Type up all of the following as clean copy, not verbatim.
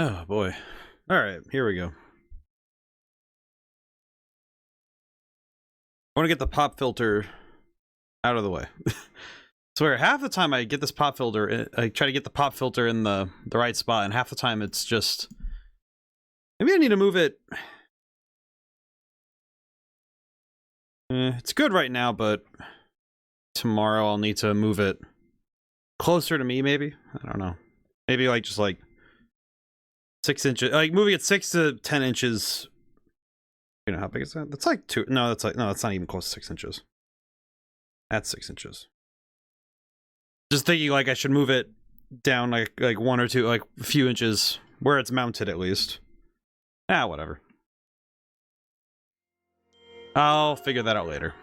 Oh boy. Alright, here we go. I want to get the pop filter out of the way. Swear, half the time I get this pop filter, I try to get the pop filter in the right spot, and half the time it's just... Maybe I need to move it... it's good right now, but tomorrow I'll need to move it closer to me, maybe? I don't know. Maybe like just like 6 inches, like moving it 6 to 10 inches. You know how big is that? That's like 2. No, that's like, no, that's not even close to 6 inches. That's 6 inches. Just thinking like I should move it down like 1 or 2, like a few inches where it's mounted at least. Ah, whatever. I'll figure that out later.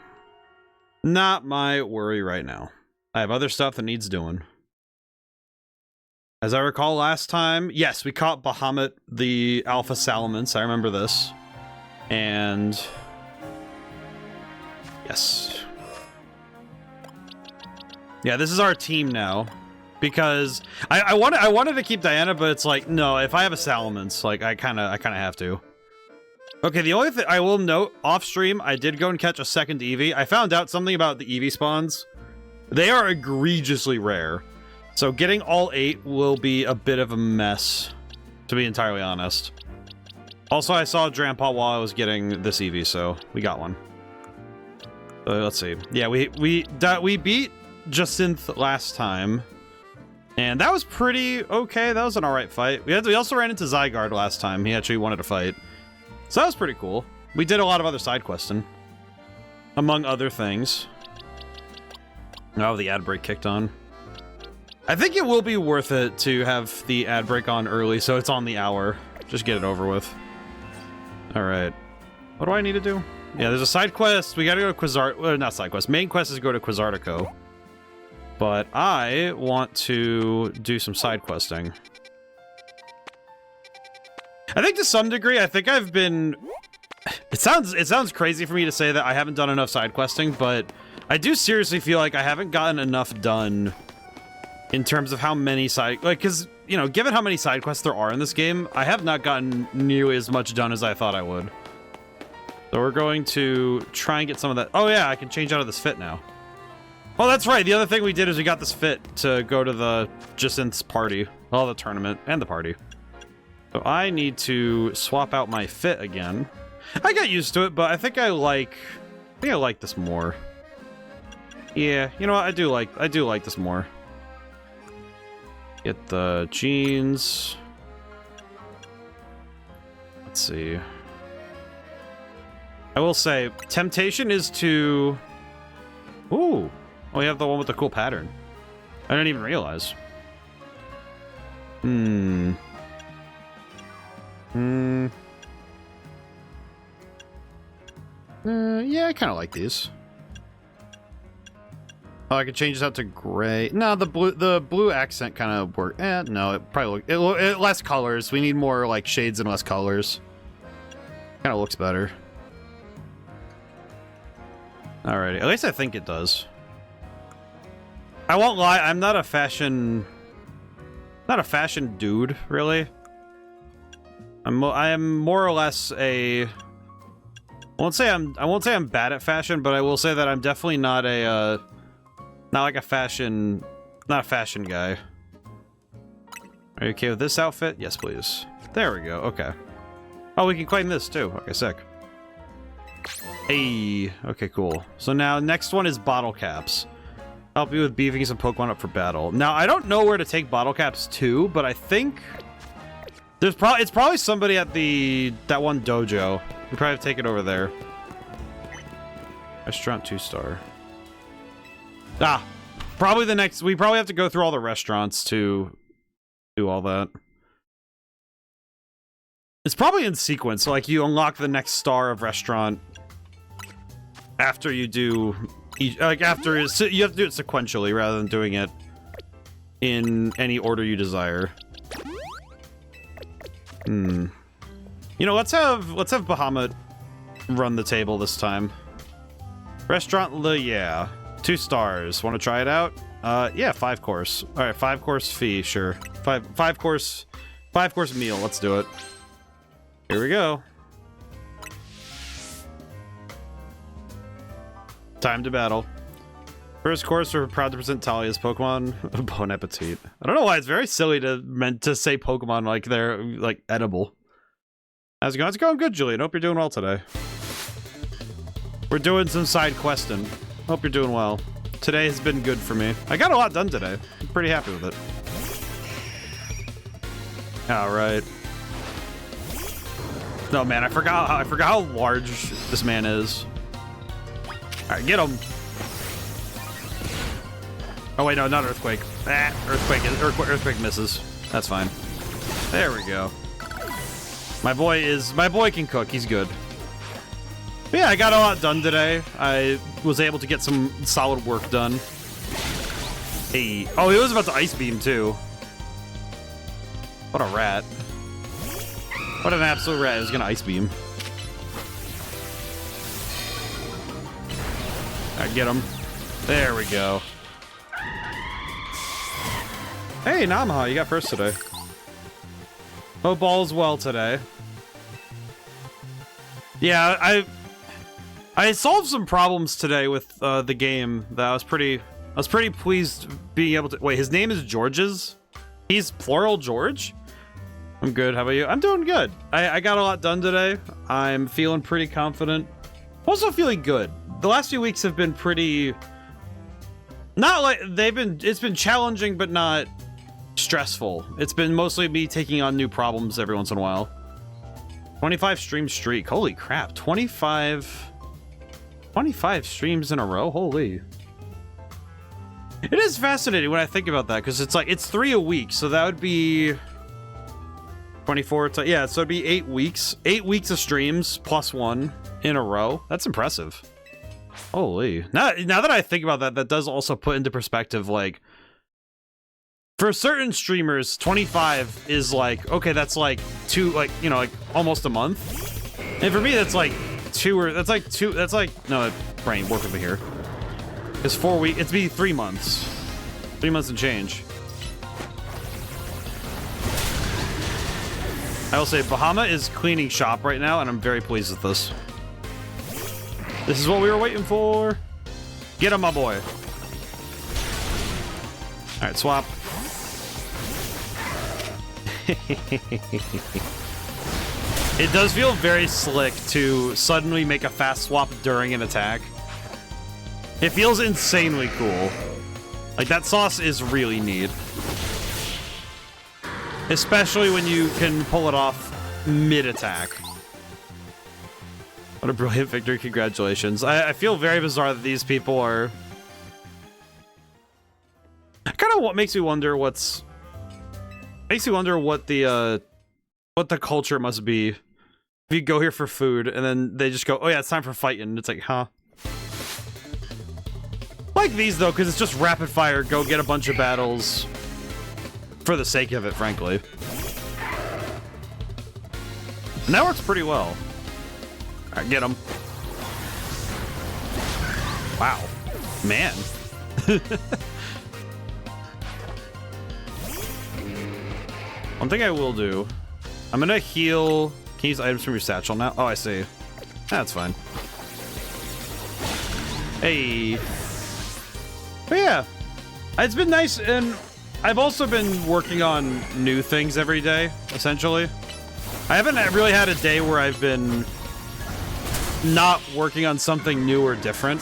Not my worry right now. I have other stuff that needs doing. As I recall last time, yes, we caught Bahamut, the Alpha Salamence. I remember this. And... yes. Yeah, this is our team now. Because I wanted to keep Diana, but it's like, no, if I have a Salamence, like, I kinda have to. Okay, the only thing I will note, off stream, I did go and catch a second Eevee. I found out something about the Eevee spawns. They are egregiously rare. So getting all 8 will be a bit of a mess, to be entirely honest. Also, I saw Grandpa while I was getting this Eevee, so we got one. Let's see. Yeah, we beat Jacinth last time. And that was pretty okay. That was an alright fight. We also ran into Zygarde last time. He actually wanted to fight. So that was pretty cool. We did a lot of other side questing, among other things. Oh, the ad break kicked on. I think it will be worth it to have the ad break on early, so it's on the hour. Just get it over with. Alright. What do I need to do? Yeah, there's a side quest. We gotta go to Quasar... not side quest. Main quest is go to Quasartico. But I want to do some side questing. I think to some degree, I think I've been... It sounds crazy for me to say that I haven't done enough side questing, but I do seriously feel like I haven't gotten enough done in terms of how many side... Like, because, you know, given how many side quests there are in this game, I have not gotten nearly as much done as I thought I would. So we're going to try and get some of that... Oh yeah, I can change out of this fit now. Oh, that's right. The other thing we did is we got this fit to go to the Jacinth's party. Well, the tournament and the party. So I need to swap out my fit again. I got used to it, but I think I like this more. Yeah, you know what? I do like this more. Get the jeans. Let's see. I will say, temptation is to... Ooh. Oh, we have the one with the cool pattern. I didn't even realize. Yeah, I kind of like these. Oh, I could change this out to gray. No, the blue accent kind of work. No, it probably look less colors. We need more like shades and less colors. Kind of looks better. Alrighty, at least I think it does. I won't lie, I'm not a fashion dude, really. I am more or less a... I won't say I'm bad at fashion, but I will say that I'm definitely not a not a fashion guy. Are you okay with this outfit? Yes, please. There we go. Okay. Oh, we can claim this too. Okay, sick. Hey. Okay, cool. So now next one is bottle caps. Help you with beefing some Pokemon up for battle. Now I don't know where to take bottle caps to, but I think it's probably somebody at that one dojo. We probably have to take it over there. Restaurant 2-star. Ah, probably the next. We probably have to go through all the restaurants to do all that. It's probably in sequence. So like you unlock the next star of restaurant after you do, like after you have to do it sequentially rather than doing it in any order you desire. You know, let's have Bahamut run the table this time. Restaurant, yeah, 2 stars. Want to try it out? Yeah, 5 course. All right, 5 course fee, sure. Five course 5-course meal. Let's do it. Here we go. Time to battle. First course, we're proud to present Talia's Pokemon. Bon appetit. I don't know why it's very silly to say Pokemon like they're like edible. How's it going? It's going good, Julian. Hope you're doing well today. We're doing some side questing. Hope you're doing well. Today has been good for me. I got a lot done today. I'm pretty happy with it. All right. No, man, I forgot how large this man is. All right, get him. Oh wait, no, not earthquake. Earthquake misses. That's fine. There we go. My boy can cook. He's good. But yeah, I got a lot done today. I was able to get some solid work done. Hey, oh, he was about to ice beam too. What a rat. What an absolute rat. He was gonna ice beam. All right, get him. There we go. Hey, Namaha, you got first today. Hope all is well today. Yeah, I solved some problems today with the game that I was pretty pleased being able to. Wait, his name is George's? He's plural George? I'm good. How about you? I'm doing good. I got a lot done today. I'm feeling pretty confident. Also feeling good. The last few weeks have been pretty. Not like it's been challenging, but not stressful. It's been mostly me taking on new problems every once in a while. 25 stream streak. Holy crap. 25 streams in a row. Holy. It is fascinating when I think about that, because it's like it's 3 a week, so that would be 24. Yeah, so it'd be 8 weeks. 8 weeks of streams plus 1 in a row. That's impressive. Holy. Now that I think about that, that does also put into perspective, like, for certain streamers, 25 is like, okay, that's like like almost a month. And for me, that's like no, brain, work over here. It's 4 weeks, it'd be 3 months. 3 months and change. I will say, Bahama is cleaning shop right now, and I'm very pleased with this. This is what we were waiting for. Get him, my boy. All right, swap. It does feel very slick to suddenly make a fast swap during an attack. It feels insanely cool. Like, that sauce is really neat. Especially when you can pull it off mid-attack. What a brilliant victory, congratulations. I feel very bizarre that these people are... Kind of what makes me wonder what's... Makes me wonder what the culture must be. If you go here for food, and then they just go, oh yeah, it's time for fighting. And it's like, huh? Like these, though, because it's just rapid fire, go get a bunch of battles. For the sake of it, frankly. And that works pretty well. Alright, get him. Wow. Man. One thing I will do, I'm gonna heal. Can you use items from your satchel now? Oh, I see. That's fine. Hey. But yeah, it's been nice, and I've also been working on new things every day, essentially. I haven't really had a day where I've been not working on something new or different.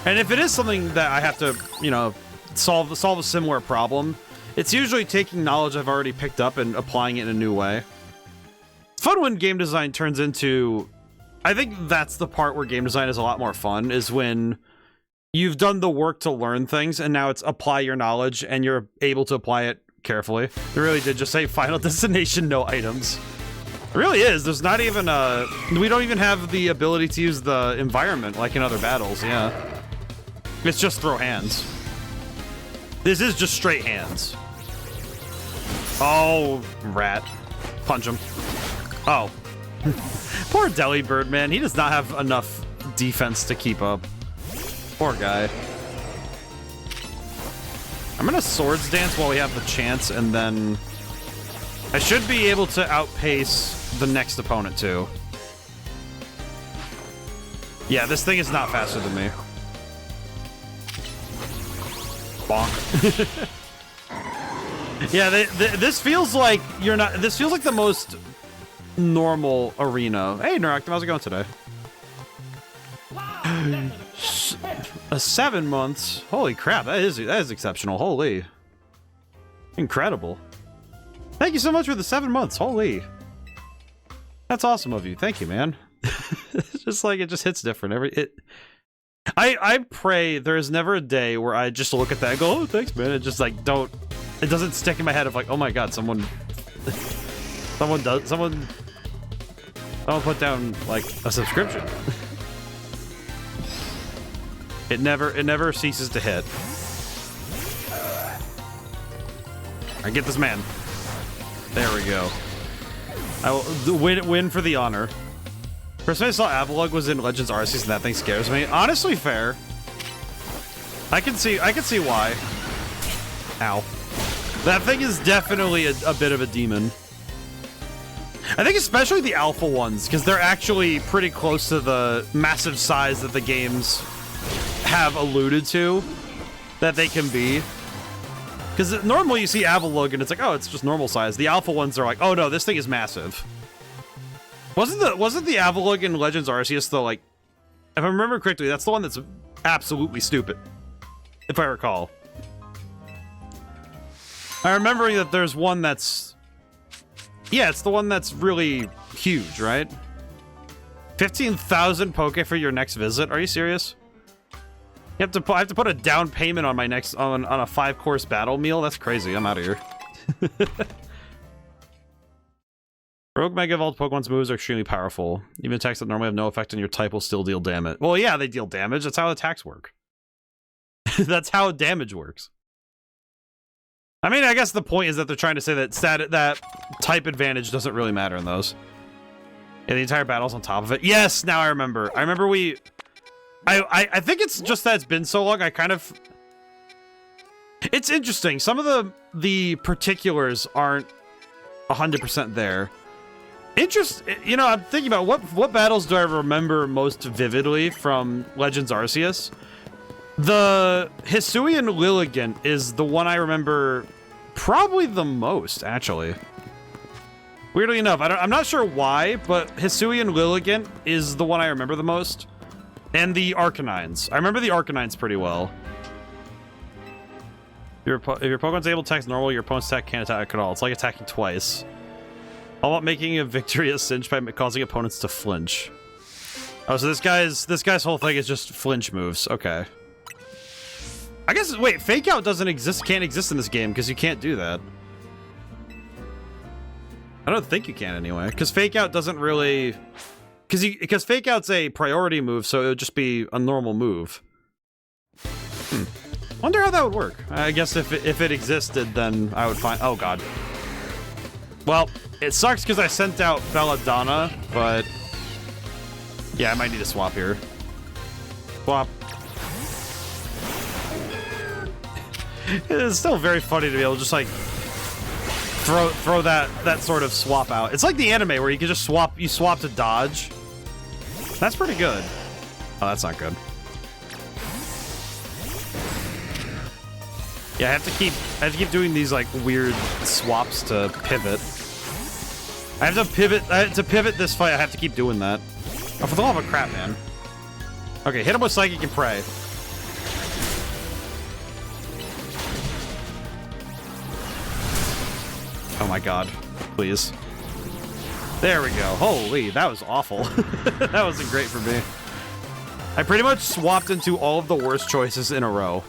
And if it is something that I have to, you know, solve a similar problem, it's usually taking knowledge I've already picked up and applying it in a new way. It's fun when game design turns into... I think that's the part where game design is a lot more fun, is when you've done the work to learn things, and now it's apply your knowledge, and you're able to apply it carefully. It really did just say Final Destination, no items. It really is. There's not even a... We don't even have the ability to use the environment like in other battles, yeah. It's just throw hands. This is just straight hands. Oh, rat. Punch him. Oh. Poor Delibird, man. He does not have enough defense to keep up. Poor guy. I'm gonna Swords Dance while we have the chance, and then I should be able to outpace the next opponent, too. Yeah, this thing is not faster than me. Bonk. Yeah, this feels like you're not... This feels like the most normal arena. Hey, Neuractum, how's it going today? 7 months. Holy crap, that is exceptional. Holy. Incredible. Thank you so much for the 7 months. Holy. That's awesome of you. Thank you, man. It's just like, it just hits different. I pray there's never a day where I just look at that and go, oh, thanks, man. It just like, it doesn't stick in my head of like, oh my god, someone put down like a subscription. It never ceases to hit. I get this man. There we go. I will win for the honor. First time I saw Avalugg was in Legends Arceus, and that thing scares me. Honestly, fair. I can see why. Ow. That thing is definitely a bit of a demon. I think especially the alpha ones, because they're actually pretty close to the massive size that the games have alluded to that they can be. Because normally you see Avalugg and it's like, oh, it's just normal size. The alpha ones are like, oh no, this thing is massive. Wasn't the Avalugg in Legends Arceus though, like, if I remember correctly, that's the one that's absolutely stupid, if I recall. I'm remembering that there's one that's, yeah, it's the one that's really huge, right? 15,000 Poke for your next visit? Are you serious? I have to put a down payment on my next on a 5-course battle meal. That's crazy. I'm out of here. Rogue Mega Evolved Pokemon's moves are extremely powerful. Even attacks that normally have no effect on your type will still deal damage. Well, yeah, they deal damage. That's how attacks work. That's how damage works. I mean, I guess the point is that they're trying to say that that type advantage doesn't really matter in those. Yeah, the entire battle's on top of it. Yes, now I remember. I remember I think it's just that it's been so long, I kind of... It's interesting. Some of the particulars aren't 100% there. You know, I'm thinking about what battles do I remember most vividly from Legends Arceus? The Hisuian Lilligant is the one I remember probably the most, actually. Weirdly enough, I'm not sure why, but Hisuian Lilligant is the one I remember the most. And the Arcanines. I remember the Arcanines pretty well. If your Pokemon's able to attack normal, your opponent's attack can't attack at all. It's like attacking twice. All about making a victory a cinch by causing opponents to flinch. Oh, so this guy's whole thing is just flinch moves. Okay. I guess, wait, Fake Out can't exist in this game because you can't do that. I don't think you can anyway, because Fake Out doesn't really... Because Fake Out's a priority move, so it would just be a normal move. Wonder how that would work. I guess if it existed, then I would find... Oh, God. Well, it sucks because I sent out Belladonna, but... Yeah, I might need to swap here. Swap. It's still very funny to be able to just, like... Throw that sort of swap out. It's like the anime where you can just swap to dodge. That's pretty good. Oh, that's not good. Yeah, I have to keep doing these like weird swaps to pivot. I have to pivot this fight. I have to keep doing that. Oh, for the love of crap, man. Okay, hit him with Psychic and Pray. Oh my god. Please. There we go. Holy, that was awful. That wasn't great for me. I pretty much swapped into all of the worst choices in a row.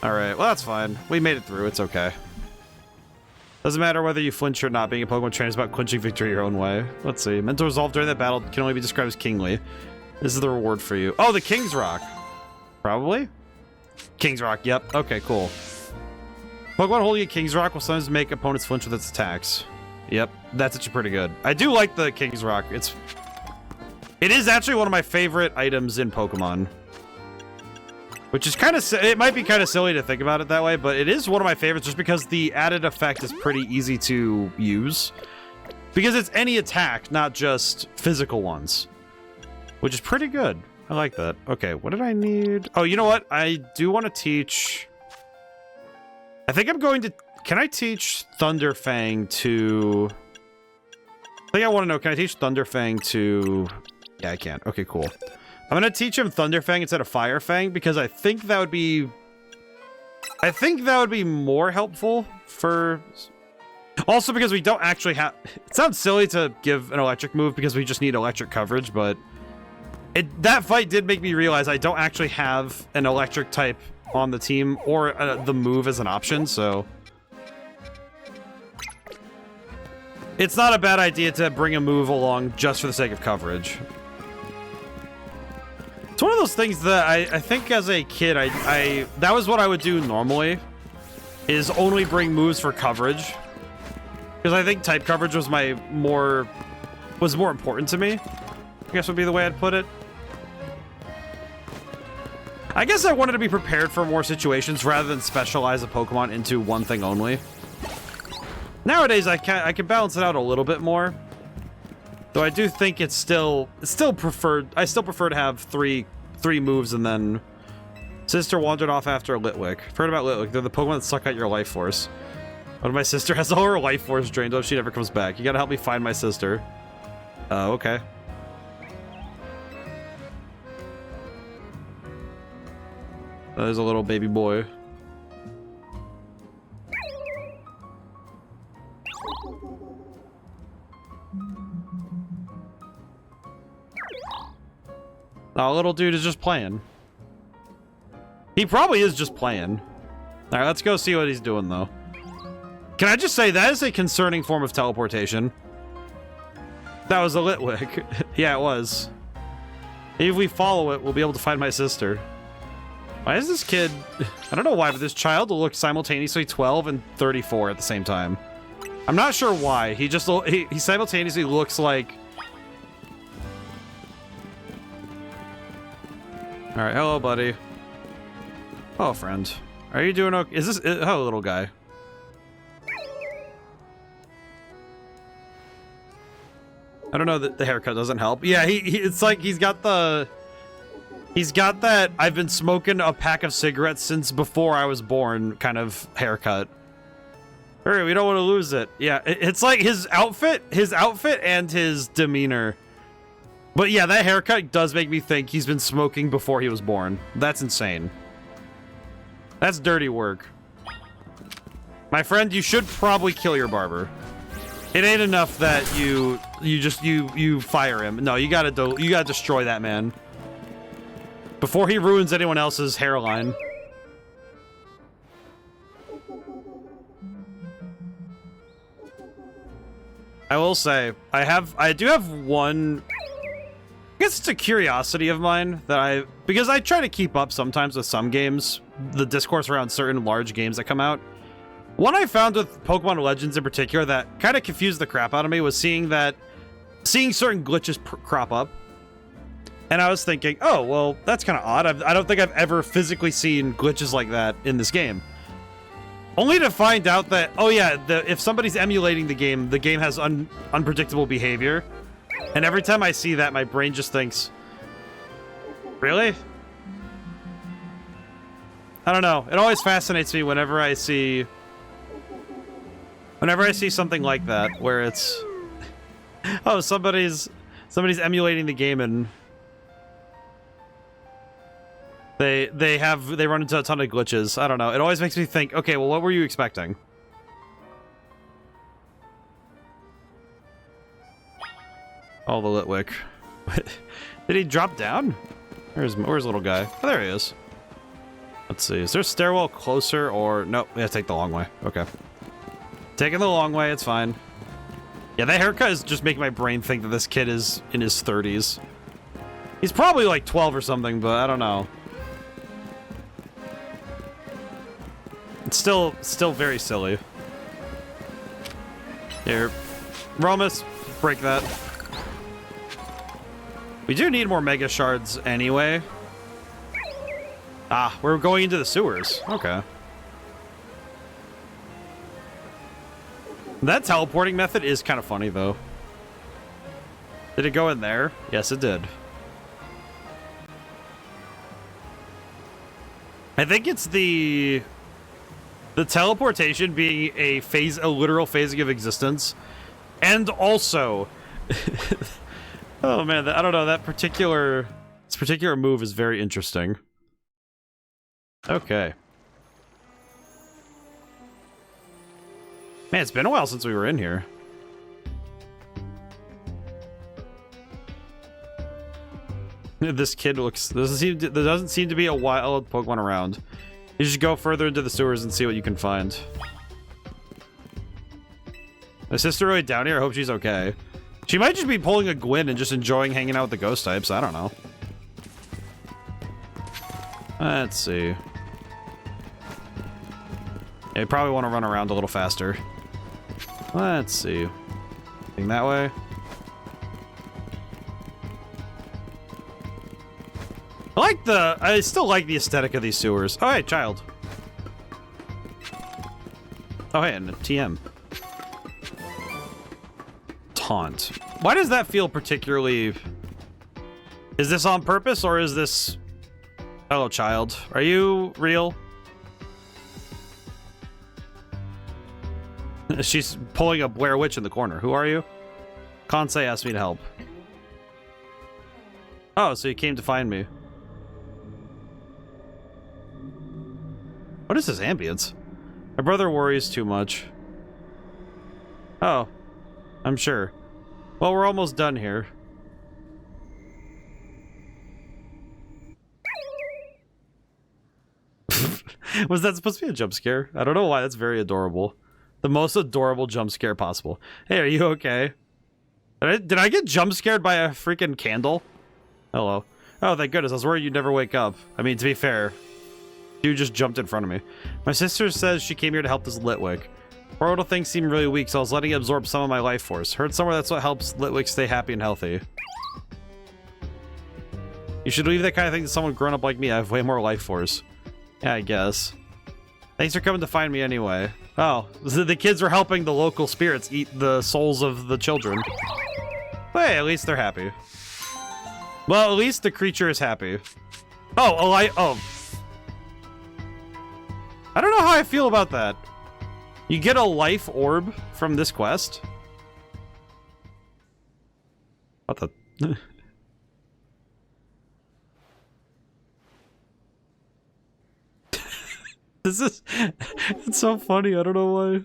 Alright, well that's fine. We made it through, it's okay. Doesn't matter whether you flinch or not, being a Pokemon trainer is about clinching victory your own way. Let's see. Mental resolve during that battle can only be described as kingly. This is the reward for you. Oh, the King's Rock. Probably? King's Rock, yep. Okay, cool. Pokemon holding a King's Rock will sometimes make opponents flinch with its attacks. Yep, that's actually pretty good. I do like the King's Rock. It is actually one of my favorite items in Pokemon. Which is kind of, it might be kind of silly to think about it that way, but it is one of my favorites just because the added effect is pretty easy to use. Because it's any attack, not just physical ones. Which is pretty good. I like that. Okay, what did I need? Oh, you know what? I do want to teach... I think I'm going to... Can I teach Thunderfang to... I think I want to know, can I teach Thunderfang to... Yeah, I can. Okay, cool. I'm going to teach him Thunderfang instead of Firefang because I think that would be... I think that would be more helpful for... Also because we don't actually have... It sounds silly to give an electric move because we just need electric coverage, but... That fight did make me realize I don't actually have an electric type on the team or the move as an option, so... It's not a bad idea to bring a move along just for the sake of coverage. It's one of those things that I think as a kid, that was what I would do normally, is only bring moves for coverage. Because I think type coverage was more important to me, I guess would be the way I'd put it. I guess I wanted to be prepared for more situations rather than specialize a Pokemon into one thing only. Nowadays, I can balance it out a little bit more. Though I do think it's still preferred. I still prefer to have three moves and then sister wandered off after Litwick. I've heard about Litwick. They're the Pokemon that suck out your life force. But my sister has all her life force drained. Oh, she never comes back. You gotta help me find my sister. Okay. There's a little baby boy. Oh, little dude is just playing. He probably is just playing. All right, let's go see what he's doing, though. Can I just say, that is a concerning form of teleportation. That was a Litwick. Yeah, it was. Maybe if we follow it, we'll be able to find my sister. Why is this kid... I don't know why, but this child will look simultaneously 12 and 34 at the same time. I'm not sure why. He just... He simultaneously looks like... Alright, hello, buddy. Oh, friend. Are you doing okay? Is this... Hello, little guy. I don't know, the haircut doesn't help. Yeah, it's like he's got the... He's got that I've been smoking a pack of cigarettes since before I was born kind of haircut. Hurry, we don't want to lose it. Yeah, it's like his outfit and his demeanor. But yeah, that haircut does make me think he's been smoking before he was born. That's insane. That's dirty work. My friend, you should probably kill your barber. It ain't enough that you fire him. No, you gotta destroy that man before he ruins anyone else's hairline. I will say, I do have one... I guess it's a curiosity of mine that because I try to keep up sometimes with some games, the discourse around certain large games that come out. One I found with Pokemon Legends in particular that kind of confused the crap out of me was seeing certain glitches crop up. And I was thinking, oh, well, that's kind of odd. I don't think I've ever physically seen glitches like that in this game. Only to find out that, oh yeah, if somebody's emulating the game has unpredictable behavior. And every time I see that, my brain just thinks, really? I don't know. It always fascinates me whenever I see something like that, where it's, oh, somebody's emulating the game and they run into a ton of glitches. I don't know. It always makes me think, okay, well, what were you expecting? Oh, the Litwick. Did he drop down? Where's little guy? Oh, there he is. Let's see. Is there a stairwell closer or... Nope, we have to take the long way. Okay. Taking the long way, it's fine. Yeah, that haircut is just making my brain think that this kid is in his 30s. He's probably like 12 or something, but I don't know. It's still very silly. Here. Romus, break that. We do need more Mega Shards anyway. Ah, we're going into the sewers. Okay. That teleporting method is kind of funny, though. Did it go in there? Yes, it did. I think it's the teleportation being a literal phasing of existence, and also, oh man, I don't know, this particular move is very interesting. Okay. Man, it's been a while since we were in here. This kid looks... There doesn't seem to be a wild Pokemon around. You should go further into the sewers and see what you can find. My sister really down here? I hope she's okay. She might just be pulling a Gwyn and just enjoying hanging out with the ghost types. I don't know. Let's see. Yeah, you probably want to run around a little faster. Let's see. Going that way. I still like the aesthetic of these sewers. Oh, hey, child. Oh, hey, and a TM. Taunt. Why does that feel particularly... Is this on purpose, or is this... Hello, child. Are you real? She's pulling a Blair Witch in the corner. Who are you? Kansei asked me to help. Oh, so you came to find me. What is this ambience? My brother worries too much. Oh, I'm sure. Well, we're almost done here. Was that supposed to be a jump scare? I don't know why. That's very adorable. The most adorable jump scare possible. Hey, are you okay? Did I get jump scared by a freaking candle? Hello. Oh, thank goodness. I was worried you'd never wake up. I mean, to be fair, you just jumped in front of me. My sister says she came here to help this Litwick. Poor little thing seemed really weak, so I was letting it absorb some of my life force. Heard somewhere that's what helps Litwick stay happy and healthy. You should leave that kind of thing to someone grown up like me. I have way more life force. Yeah, I guess. Thanks for coming to find me anyway. Oh, the kids are helping the local spirits eat the souls of the children. But hey, at least they're happy. Well, at least the creature is happy. Oh, oh. I don't know how I feel about that. You get a life orb from this quest? What the... This is... It's so funny, I don't know why.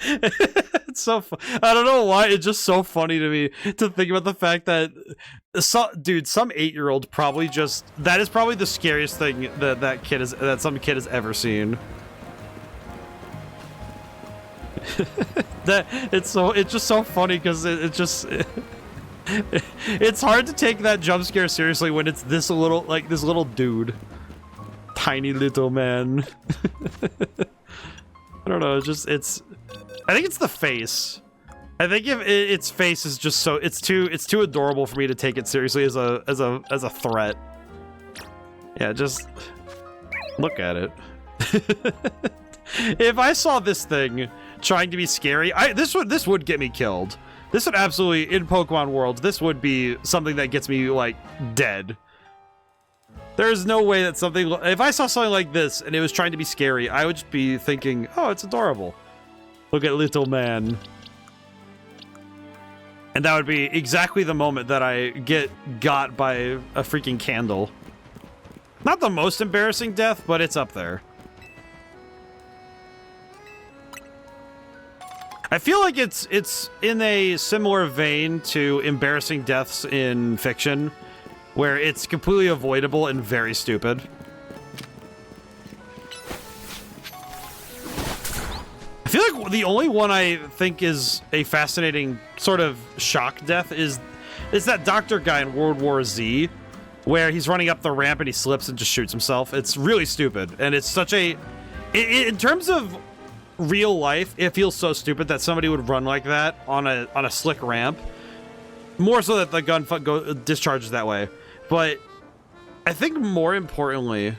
It's so I don't know why, it's just so funny to me to think about the fact that some 8-year-old probably just... That is probably the scariest thing that some kid has ever seen. It's just so funny because it's hard to take that jump scare seriously when it's this little dude. Tiny little man. I don't know, I think it's the face. I think if its face is just so it's too adorable for me to take it seriously as a threat. Yeah, just look at it. If I saw this thing trying to be scary, this would get me killed. This would absolutely, in Pokemon World, this would be something that gets me, like, dead. There's no way that something... If I saw something like this and it was trying to be scary, I would just be thinking, oh, it's adorable. Look at little man. And that would be exactly the moment that I got by a freaking candle. Not the most embarrassing death, but it's up there. I feel like it's in a similar vein to embarrassing deaths in fiction, where it's completely avoidable and very stupid. I feel like the only one I think is a fascinating sort of shock death is that doctor guy in World War Z, where he's running up the ramp and he slips and just shoots himself. It's really stupid, and it's such a... in terms of real life, it feels so stupid that somebody would run like that on a slick ramp. More so that the gun discharges that way. But I think more importantly,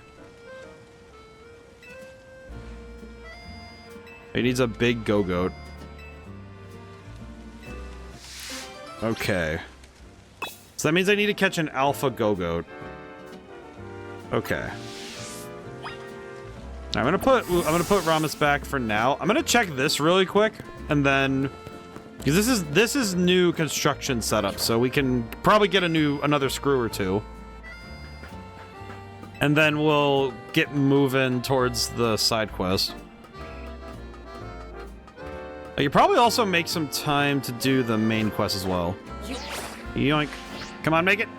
he needs a big go-goat. Okay. So that means I need to catch an alpha go-goat. Okay. I'm gonna put Ramus back for now. I'm gonna check this really quick, and then because this is new construction setup, so we can probably get another screw or two, and then we'll get moving towards the side quest. I could probably also make some time to do the main quest as well. Yoink! Come on, make it.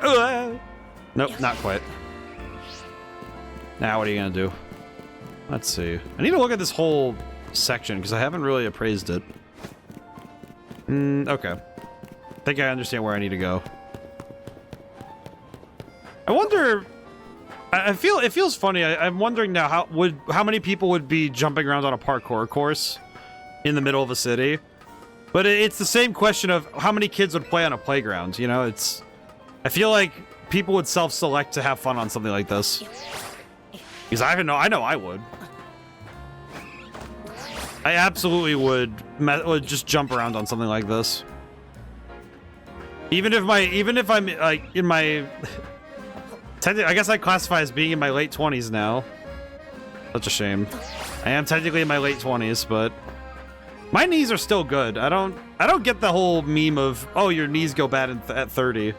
Nope, not quite. Now what are you gonna do? Let's see. I need to look at this whole section because I haven't really appraised it. Okay. I think I understand where I need to go. I wonder. I feel it feels funny. I'm wondering now how many people would be jumping around on a parkour course in the middle of a city. But it's the same question of how many kids would play on a playground. You know, I feel like people would self-select to have fun on something like this. Because I know I would. I absolutely would just jump around on something like this. Even if I'm like in my technically, I guess I classify as being in my late 20s now. Such a shame. I am technically in my late 20s, but my knees are still good. I don't get the whole meme of, oh, your knees go bad at 30.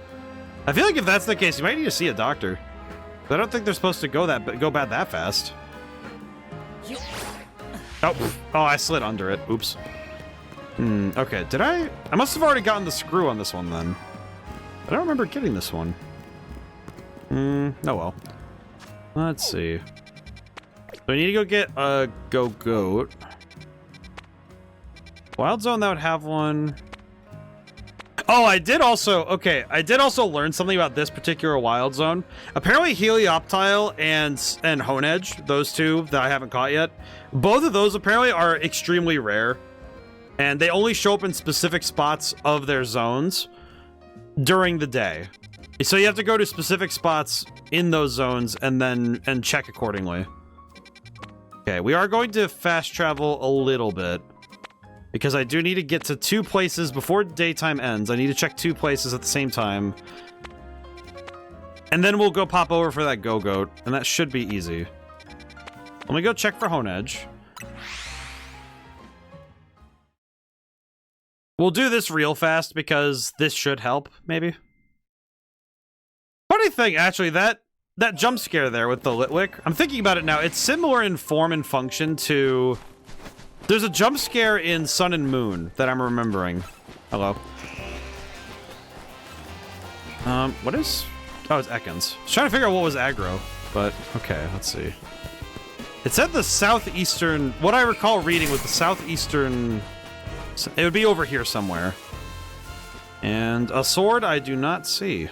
I feel like if that's the case, you might need to see a doctor. But I don't think they're supposed to go bad that fast. Oh, I slid under it. Oops. Okay, did I must have already gotten the screw on this one then. I don't remember getting this one. Oh well. Let's see. So I need to go get a go-goat. Wild Zone, that would have one. Oh, I did also learn something about this particular Wild Zone. Apparently Helioptile and Honedge, those two that I haven't caught yet, both of those apparently are extremely rare. And they only show up in specific spots of their zones during the day. So you have to go to specific spots in those zones and check accordingly. Okay, we are going to fast travel a little bit. Because I do need to get to 2 places before daytime ends. I need to check 2 places at the same time. And then we'll go pop over for that go-goat. And that should be easy. Let me go check for Honedge. We'll do this real fast because this should help, maybe. Funny thing, actually, that jump scare there with the Litwick, I'm thinking about it now. It's similar in form and function to... There's a jump scare in Sun and Moon that I'm remembering. Hello. What is... Oh, it's Ekans. I was trying to figure out what was aggro, but okay, let's see. It said the southeastern... What I recall reading was the southeastern... It would be over here somewhere. And a sword I do not see.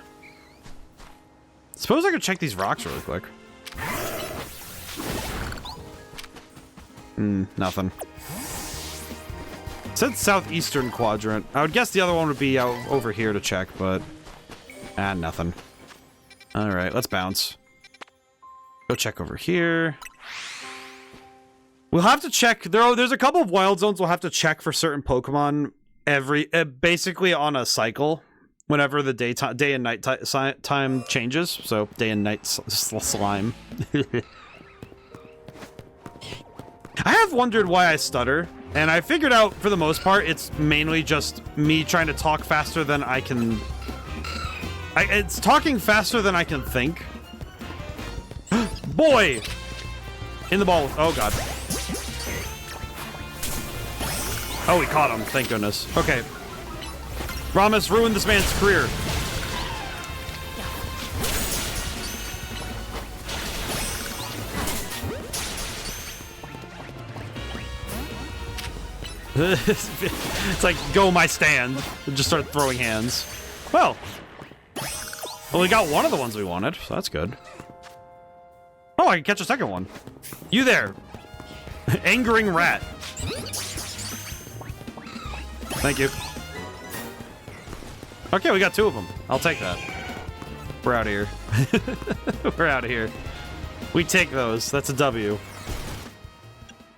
Suppose I could check these rocks really quick. Nothing. It said southeastern quadrant. I would guess the other one would be out over here to check, but... nothing. Alright, let's bounce. Go check over here. We'll have to check... There's a couple of wild zones we'll have to check for certain Pokemon basically on a cycle. Whenever the day and night time changes. So, day and night slime. I have wondered why I stutter. And I figured out, for the most part, it's mainly just me trying to talk faster than I can... It's talking faster than I can think. Boy! In the ball. Oh, God. Oh, we caught him. Thank goodness. Okay. Ramus ruined this man's career. It's like, go my stand. And just start throwing hands. Well, we got one of the ones we wanted, so that's good. Oh, I can catch a second one. You there. Angering rat. Thank you. Okay, we got 2 of them. I'll take that. We're out of here. We're out of here. We take those. That's a W.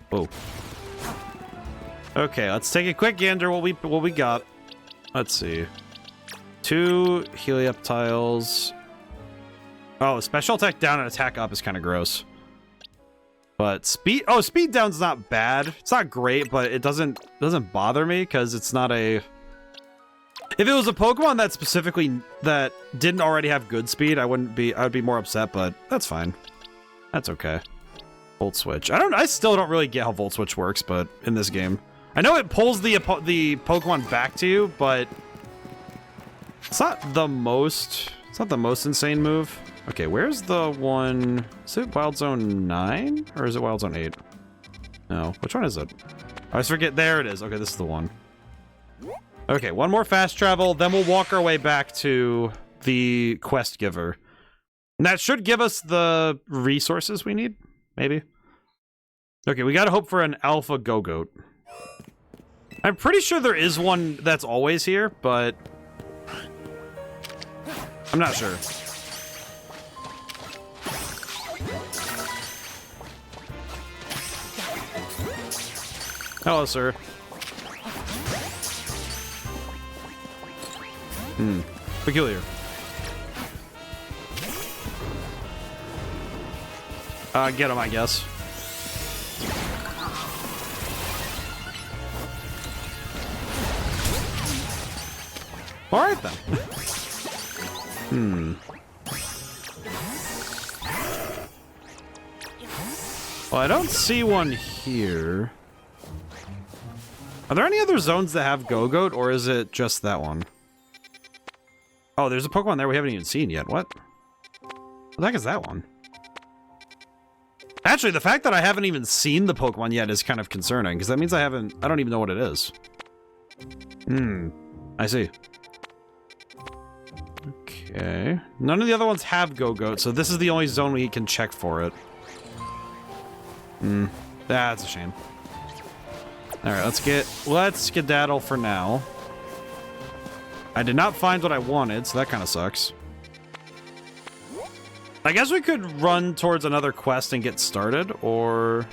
Whoa. Okay, let's take a quick gander what we got. Let's see. 2 Helioptiles. Oh, special attack down and attack up is kind of gross. But speed down's not bad. It's not great, but it doesn't bother me because it's not a. If it was a Pokemon that specifically that didn't already have good speed, I would be more upset, but that's fine. That's okay. Volt Switch. I still don't really get how Volt Switch works, but in this game. I know it pulls the Pokemon back to you, but it's not the most insane move. Okay, where's the one? Is it Wild Zone 9? Or is it Wild Zone 8? No. Which one is it? I always forget. There it is. Okay, this is the one. Okay, one more fast travel, then we'll walk our way back to the quest giver. And that should give us the resources we need, maybe. Okay, we gotta hope for an Alpha Go-Goat. I'm pretty sure there is one that's always here, but I'm not sure. Hello, sir. Peculiar. Get him, I guess. Alright then. Well, I don't see one here. Are there any other zones that have Go-Goat, or is it just that one? Oh, there's a Pokemon there we haven't even seen yet. What? What the heck is that one? Actually, the fact that I haven't even seen the Pokemon yet is kind of concerning, because that means I don't even know what it is. I see. Okay. None of the other ones have Go-Goat, so this is the only zone we can check for it. That's a shame. Alright, let's skedaddle for now. I did not find what I wanted, so that kind of sucks. I guess we could run towards another quest and get started, or...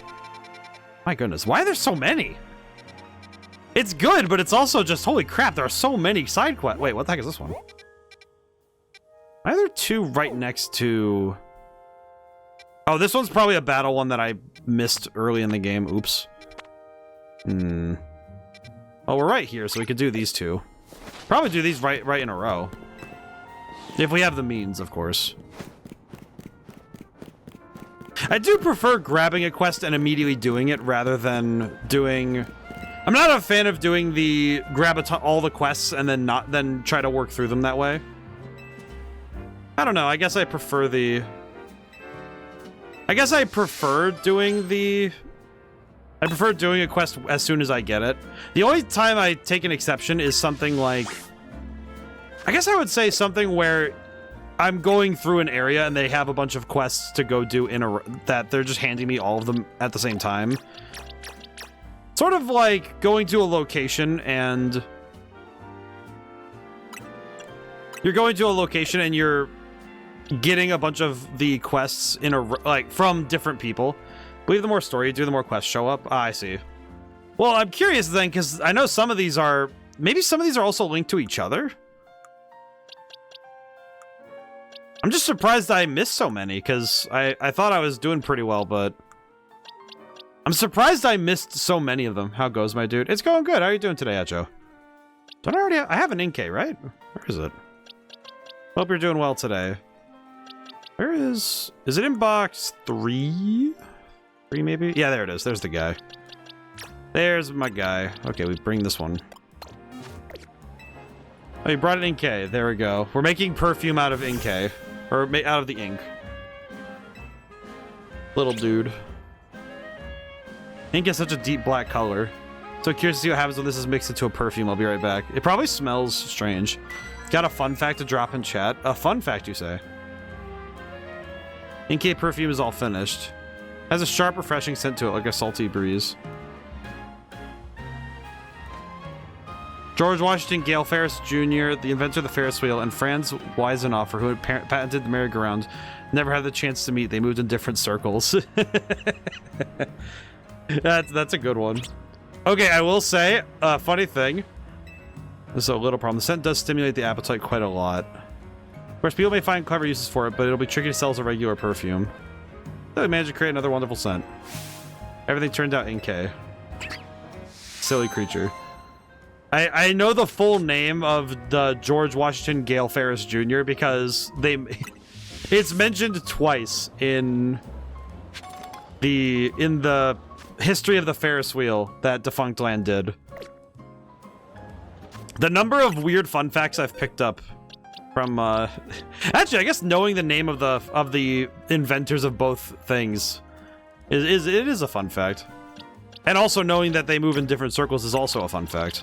My goodness, why are there so many? It's good, but it's also just, holy crap, there are so many side quests. Wait, what the heck is this one? Why are there 2 right next to... Oh, this one's probably a battle one that I missed early in the game. Oops. Oh, we're right here, so we could do these 2. Probably do these right in a row. If we have the means, of course. I do prefer grabbing a quest and immediately doing it rather than doing... I'm not a fan of doing the all the quests and then try to work through them that way. I don't know, I guess I prefer the... I prefer doing a quest as soon as I get it. The only time I take an exception is something like... I guess I would say something where I'm going through an area and they have a bunch of quests to go do that they're just handing me all of them at the same time. Sort of like going to a location and... You're going to a location and you're getting a bunch of the quests in from different people. Believe the more story you do, the more quests show up. Ah, I see. Well, I'm curious then, because I know some of these are... Maybe some of these are also linked to each other? I'm just surprised I missed so many, because I thought I was doing pretty well, but... I'm surprised I missed so many of them. How goes, my dude? It's going good. How are you doing today, Acho? Don't I already have... I have an Inkay, right? Where is it? Hope you're doing well today. Where is... Is it in box 3? 3, maybe? Yeah, there it is. There's the guy. There's my guy. Okay, we bring this one. Oh, you brought an Inkay. There we go. We're making perfume out of Inkay. Or out of the ink. Little dude. Ink is such a deep black color. So curious to see what happens when this is mixed into a perfume. I'll be right back. It probably smells strange. Got a fun fact to drop in chat. A fun fact, you say? Inkay perfume is all finished. Has a sharp, refreshing scent to it, like a salty breeze. George Washington Gale Ferris Jr., the inventor of the Ferris wheel, and Franz Weisenhofer, who had patented the merry-go-round, never had the chance to meet. They moved in different circles. That's a good one. Okay, I will say, funny thing. This is a little problem. The scent does stimulate the appetite quite a lot. Of course, people may find clever uses for it, but it'll be tricky to sell as a regular perfume. So we managed to create another wonderful scent. Everything turned out in K. Silly creature. I know the full name of the George Washington Gale Ferris Jr. because it's mentioned twice in the history of the Ferris wheel that Defunct Land did. The number of weird fun facts I've picked up from actually, I guess knowing the name of the inventors of both things is a fun fact. And also knowing that they move in different circles is also a fun fact.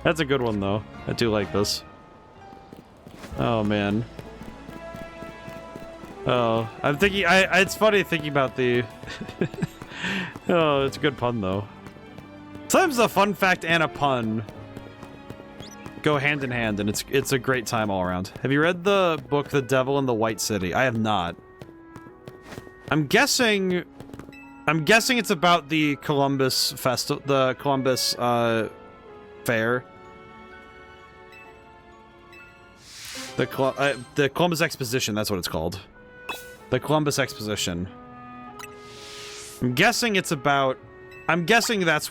That's a good one, though. I do like this. Oh, man. Oh, I'm thinking... it's funny thinking about the... Oh, it's a good pun, though. Sometimes a fun fact and a pun go hand in hand, and it's a great time all around. Have you read the book The Devil in the White City? I have not. I'm guessing it's about the Columbus festival, the Columbus fair. The Columbus Exposition, that's what it's called. The Columbus Exposition. I'm guessing that's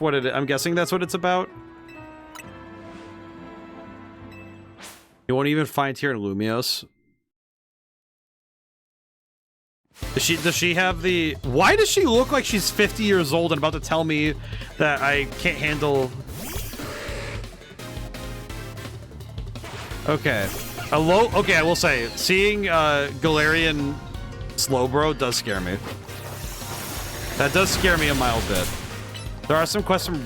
what it's about. You won't even find here in Lumios. Does she have the... Why does she look like she's 50 years old and about to tell me that I can't handle... Okay. Okay, I will say, seeing Galarian Slowbro does scare me. That does scare me a mild bit. There are some quests from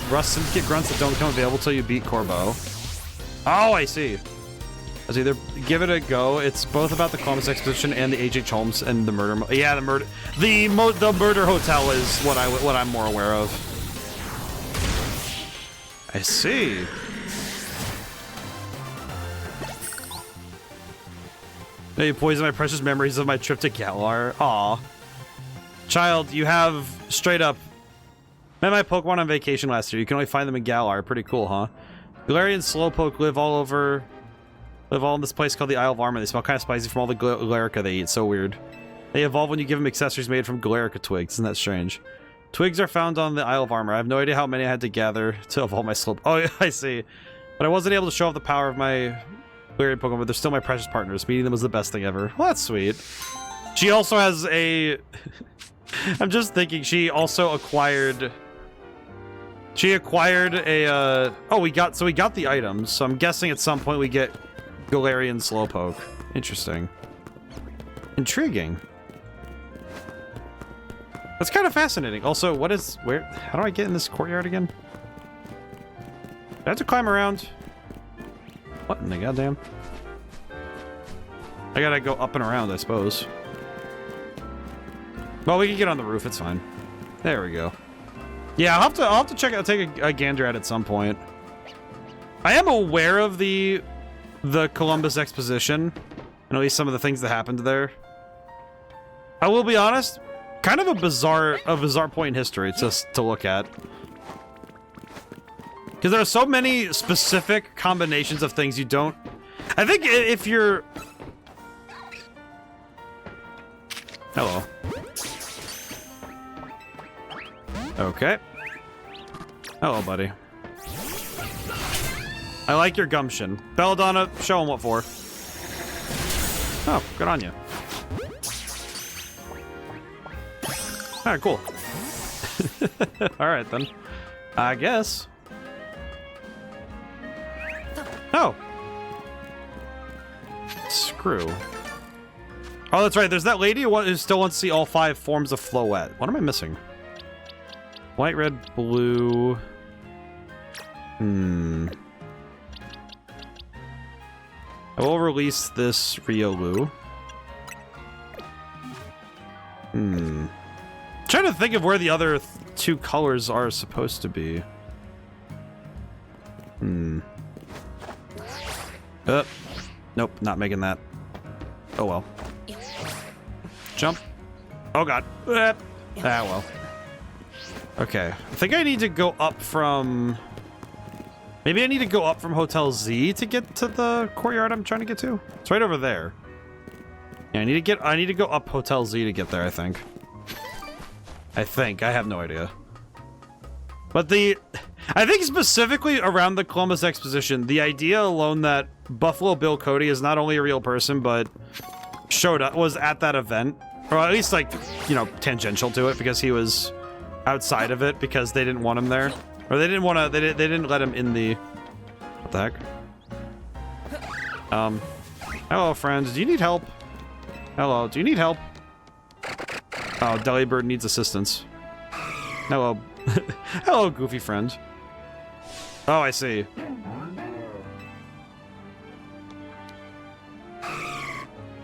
Rust Syndicate grunts that don't become available till you beat Corbo. Oh, I see. Let's either give it a go. It's both about the Columbus Expedition and the H.H. Holmes and the murder. Yeah, the murder. The murder hotel is what I'm more aware of. I see. Now you poison my precious memories of my trip to Galar. Aw. Child, you have straight up met my Pokemon on vacation last year. You can only find them in Galar. Pretty cool, huh? Galarian Slowpoke live all in this place called the Isle of Armor. They smell kind of spicy from all the Galarica they eat. So weird. They evolve when you give them accessories made from Galarica twigs. Isn't that strange? Twigs are found on the Isle of Armor. I have no idea how many I had to gather to evolve my Slowpoke. Oh, I see. But I wasn't able to show off the power of my Galarian Pokemon, but they're still my precious partners. Meeting them was the best thing ever. Well, that's sweet. She also has a... I'm just thinking she also acquired... She acquired a... Oh, we got the items. So I'm guessing at some point we get Galarian Slowpoke. Interesting. Intriguing. That's kind of fascinating. Also, how do I get in this courtyard again? Do I have to climb around? What in the goddamn? I gotta go up and around, I suppose. Well, we can get on the roof, it's fine. There we go. Yeah, I'll have to take a gander at it at some point. I am aware of the Columbus Exposition, and at least some of the things that happened there. I will be honest, kind of a bizarre point in history to look at. Because there are so many specific combinations of things you don't... I think if you're... Hello. Okay. Hello, buddy. I like your gumption. Belladonna, show him what for. Oh, good on you. Alright, cool. Alright, then. I guess. Oh. Screw. Oh, that's right. There's that lady who still wants to see all 5 forms of Floette. What am I missing? White, red, blue... I will release this Riolu. Trying to think of where the other 2 colors are supposed to be. Nope, not making that. Oh well. Jump. Oh god. Ah, well. Okay. I think I need to go up from... Maybe I need to go up from Hotel Z to get to the courtyard I'm trying to get to. It's right over there. Yeah, I need to go up Hotel Z to get there, I think. I have no idea. But I think specifically around the Columbus Exposition, the idea alone that Buffalo Bill Cody is not only a real person, but was at that event, or at least like, you know, tangential to it because he was outside of it because they didn't want him there, or they didn't let him in the, what the heck? Hello, friends. Do you need help? Hello. Do you need help? Oh, Delibird needs assistance. Hello. Hello, goofy friend. Oh, I see.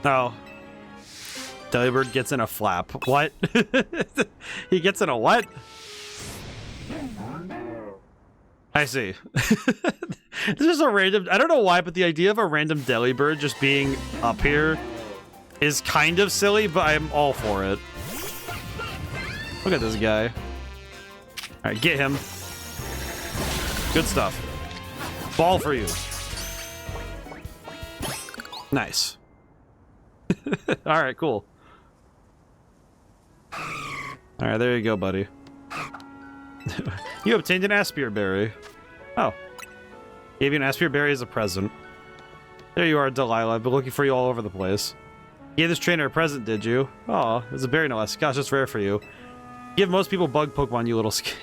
Oh. Delibird gets in a flap. What? He gets in a what? I see. This is a random... I don't know why, but the idea of a random Delibird just being up here is kind of silly, but I'm all for it. Look at this guy. Alright, get him. Good stuff. Ball for you. Nice. Alright, cool. Alright, there you go, buddy. You obtained an Aspire Berry. Oh. Gave you an Aspire Berry as a present. There you are, Delilah. I've been looking for you all over the place. You gave this trainer a present, did you? Oh, it's a berry no less. Gosh, that's rare for you. Give most people bug Pokemon, you little skid.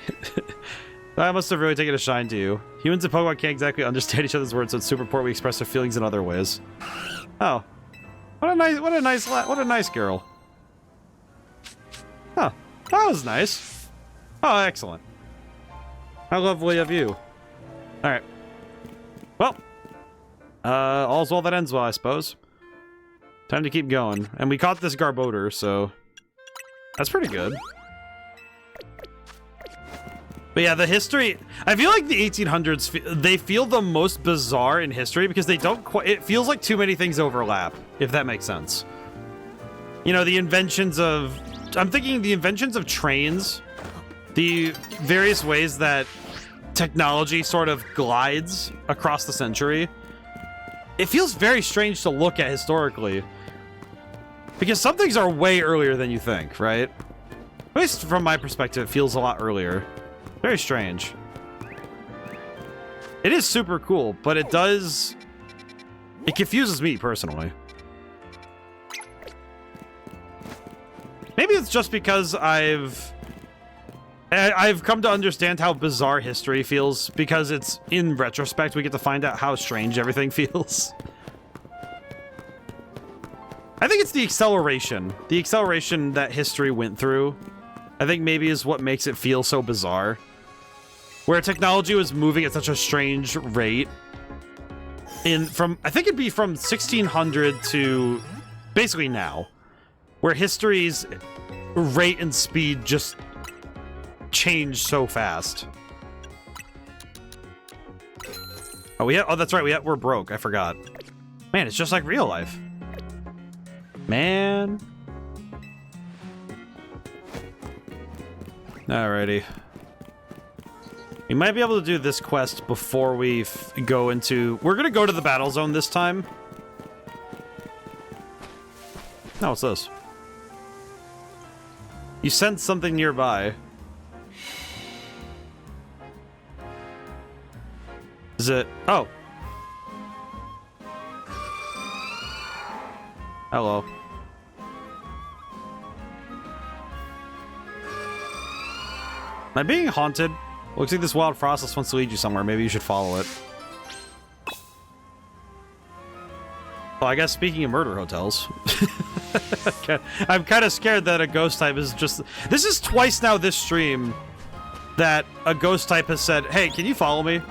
I must have really taken a shine to you. Humans and Pokemon can't exactly understand each other's words, so it's super important we express our feelings in other ways. Oh. What a nice girl. Huh. That was nice. Oh, excellent. How lovely of you. Alright. Well. All's well that ends well, I suppose. Time to keep going. And we caught this Garbodor, so... That's pretty good. But yeah, the history... I feel like the 1800s, they feel the most bizarre in history because they don't quite... It feels like too many things overlap, if that makes sense. You know, the inventions of... I'm thinking the inventions of trains, the various ways that technology sort of glides across the century. It feels very strange to look at historically. Because some things are way earlier than you think, right? At least from my perspective, it feels a lot earlier. Very strange. It is super cool, but it does... It confuses me, personally. Maybe it's just because I've come to understand how bizarre history feels, because it's, in retrospect, we get to find out how strange everything feels. I think it's the acceleration. The acceleration that history went through, I think maybe is what makes it feel so bizarre. Where technology was moving at such a strange rate. I think it'd be from 1600 to basically now. Where history's rate and speed just changed so fast. Oh, that's right, we're broke, I forgot. Man, it's just like real life. Man. Alrighty. We might be able to do this quest before we go into... We're gonna go to the battle zone this time. No, what's this? You sense something nearby. Is it... Oh. Hello. Am I being haunted? Looks like this wild process wants to lead you somewhere. Maybe you should follow it. Well, I guess speaking of murder hotels... I'm kind of scared that a ghost type is just... This is twice now this stream that a ghost type has said, hey, can you follow me?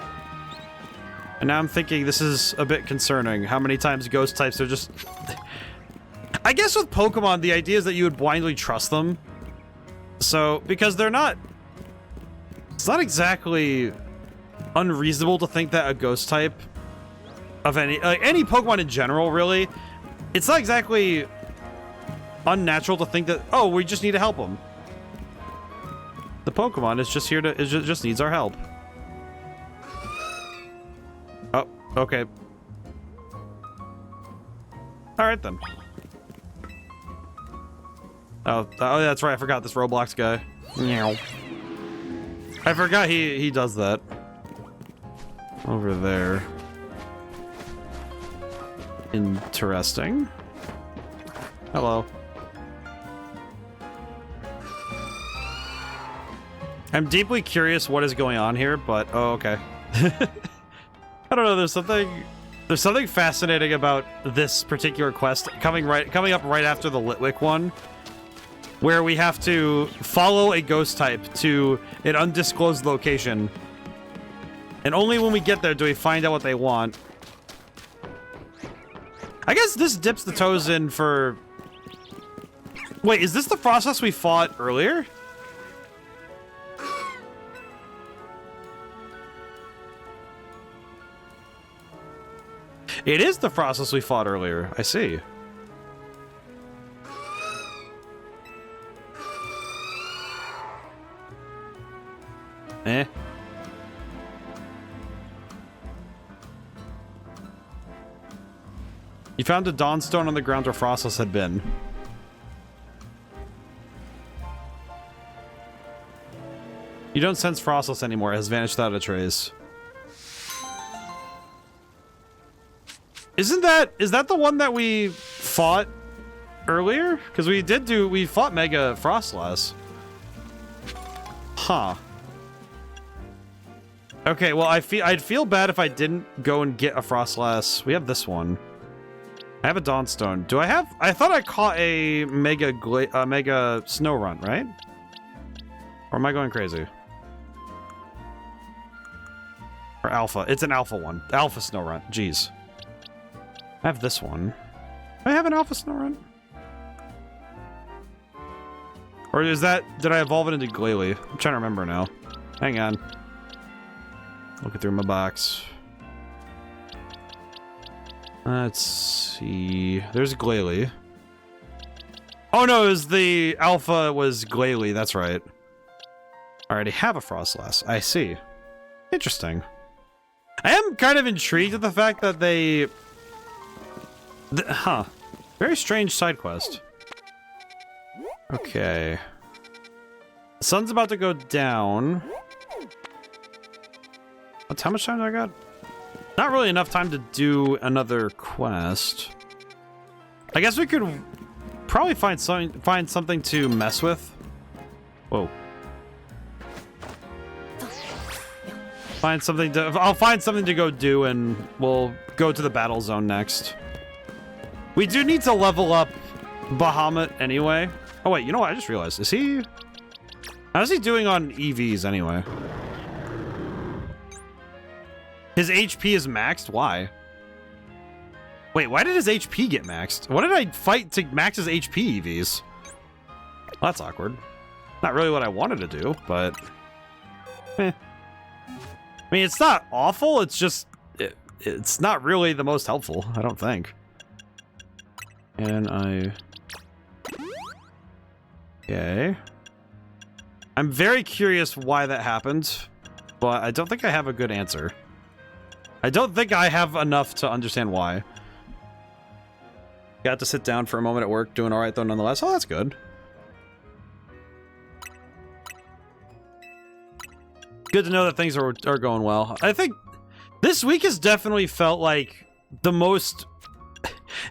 And now I'm thinking this is a bit concerning. How many times ghost types are just... I guess with Pokemon, the idea is that you would blindly trust them. So, because they're not... It's not exactly unreasonable to think that a ghost type of any Pokemon in general, really. It's not exactly unnatural to think that, oh, we just need to help them. The Pokemon is just here to, just needs our help. Oh, okay. All right then. Oh, that's right. I forgot this Roblox guy. Meow. I forgot he does that. Over there. Interesting. Hello. I'm deeply curious what is going on here, but oh, okay. I don't know. There's something fascinating about this particular quest coming up right after the Litwick one, where we have to follow a ghost type to an undisclosed location, and only when we get there do we find out what they want. I guess this dips the toes in for... Wait, is this the process we fought earlier? It is the process we fought earlier. I see. Eh. You found a Dawnstone on the ground where Frostless had been. You don't sense Frostless anymore. It has vanished without a trace. Is that the one that we fought earlier? Because we fought Mega Frostlass. Huh. Okay, well I'd feel bad if I didn't go and get a Frostlass. We have this one. I have a Dawnstone. Do I have? I thought I caught a Mega Snorunt, right? Or am I going crazy? Or Alpha. It's an Alpha one. Alpha Snorunt. Jeez. I have this one. Do I have an Alpha Snorunt? Or is that... Did I evolve it into Glalie? I'm trying to remember now. Hang on. Looking through my box. Let's see. There's Glalie. Oh no, it was the Alpha was Glalie. That's right. I already have a Frostlass. I see. Interesting. I am kind of intrigued at the fact that they... Huh. Very strange side quest. Okay. The sun's about to go down. How much time do I got? Not really enough time to do another quest. I guess we could probably find something to mess with. Whoa. I'll find something to go do, and we'll go to the battle zone next. We do need to level up Bahamut anyway. Oh wait, you know what? I just realized. How's he doing on EVs anyway? His HP is maxed? Why? Wait, why did his HP get maxed? What did I fight to max his HP EVs? Well, that's awkward. Not really what I wanted to do, but... Eh. I mean, it's not awful, it's just... It's not really the most helpful, I don't think. And I... Okay. I'm very curious why that happened, but I don't think I have a good answer. I don't think I have enough to understand why. Got to sit down for a moment at work, doing alright though nonetheless. Oh, that's good. Good to know that things are going well. I think this week has definitely felt like the most...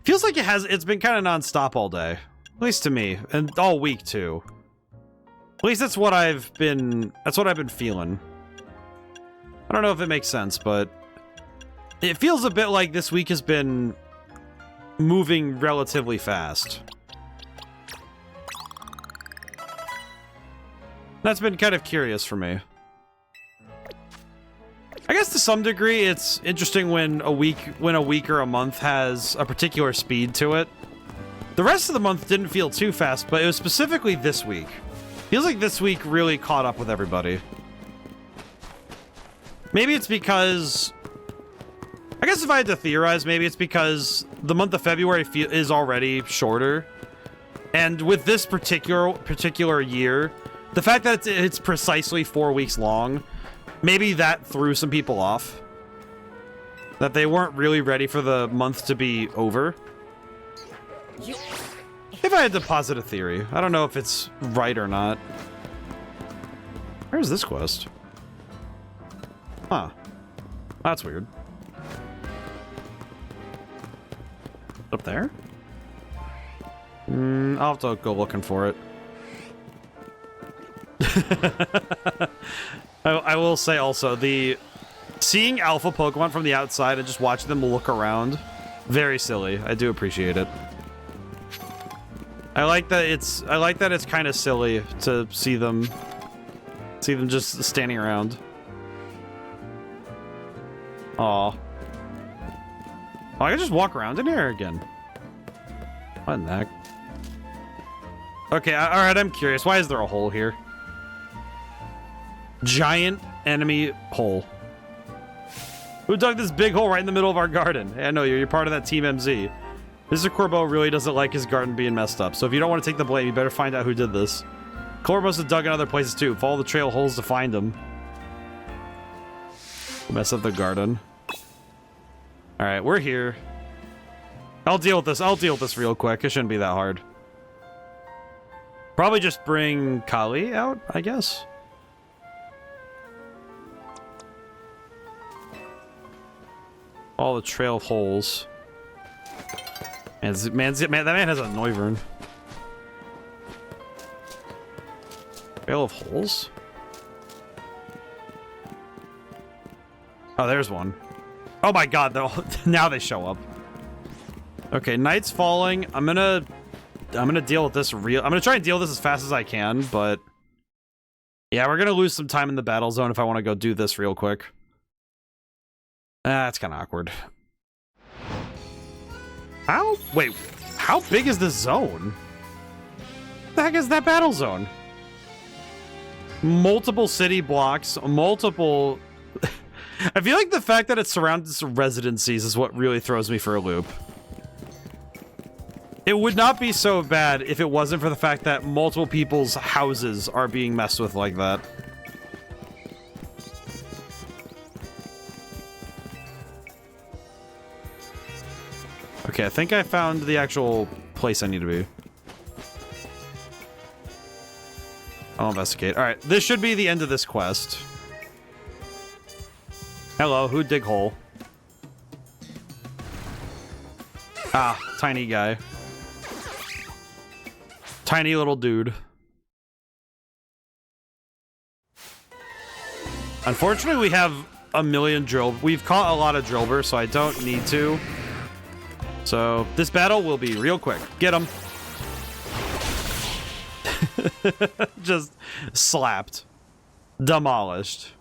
Feels like it's been kind of non-stop all day. At least to me. And all week too. At least that's what I've been feeling. I don't know if it makes sense, but it feels a bit like this week has been moving relatively fast. That's been kind of curious for me. I guess to some degree it's interesting when a week or a month has a particular speed to it. The rest of the month didn't feel too fast, but it was specifically this week. Feels like this week really caught up with everybody. Maybe it's because I guess if I had to theorize, maybe it's because the month of February is already shorter. And with this particular year, the fact that it's precisely 4 weeks long, maybe that threw some people off. That they weren't really ready for the month to be over. If I had to posit a theory, I don't know if it's right or not. Where's this quest? Huh. That's weird. Up there? I'll have to go looking for it. I will say also, seeing alpha Pokemon from the outside and just watching them look around, very silly. I do appreciate it. I like that it's kind of silly to see them just standing around. Aw. Oh, I can just walk around in here again. What in the heck? Okay, alright, I'm curious. Why is there a hole here? Giant enemy hole. Who dug this big hole right in the middle of our garden? Hey, I know you're part of that Team MZ. Mr. Corbeau really doesn't like his garden being messed up, so if you don't want to take the blame, you better find out who did this. Corbeau must have dug in other places too. Follow the trail holes to find him. Mess up the garden. Alright, we're here. I'll deal with this. I'll deal with this real quick. It shouldn't be that hard. Probably just bring Kali out, I guess. All the trail of holes. Man, that man has a Noivern. Trail of holes? Oh, there's one. Oh my god, now they show up. Okay, night's falling. I'm gonna deal with this I'm gonna try and deal with this as fast as I can, but yeah, we're gonna lose some time in the battle zone if I want to go do this real quick. That's kind of awkward. Wait, how big is this zone? What the heck is that battle zone? Multiple city blocks, multiple... I feel like the fact that it surrounds residencies is what really throws me for a loop. It would not be so bad if it wasn't for the fact that multiple people's houses are being messed with like that. Okay, I think I found the actual place I need to be. I'll investigate. Alright, this should be the end of this quest. Hello, who dig hole? Ah, tiny guy. Tiny little dude. Unfortunately, we have a million we've caught a lot of Drillbur, so I don't need to. So, this battle will be real quick. Get him. Just slapped. Demolished.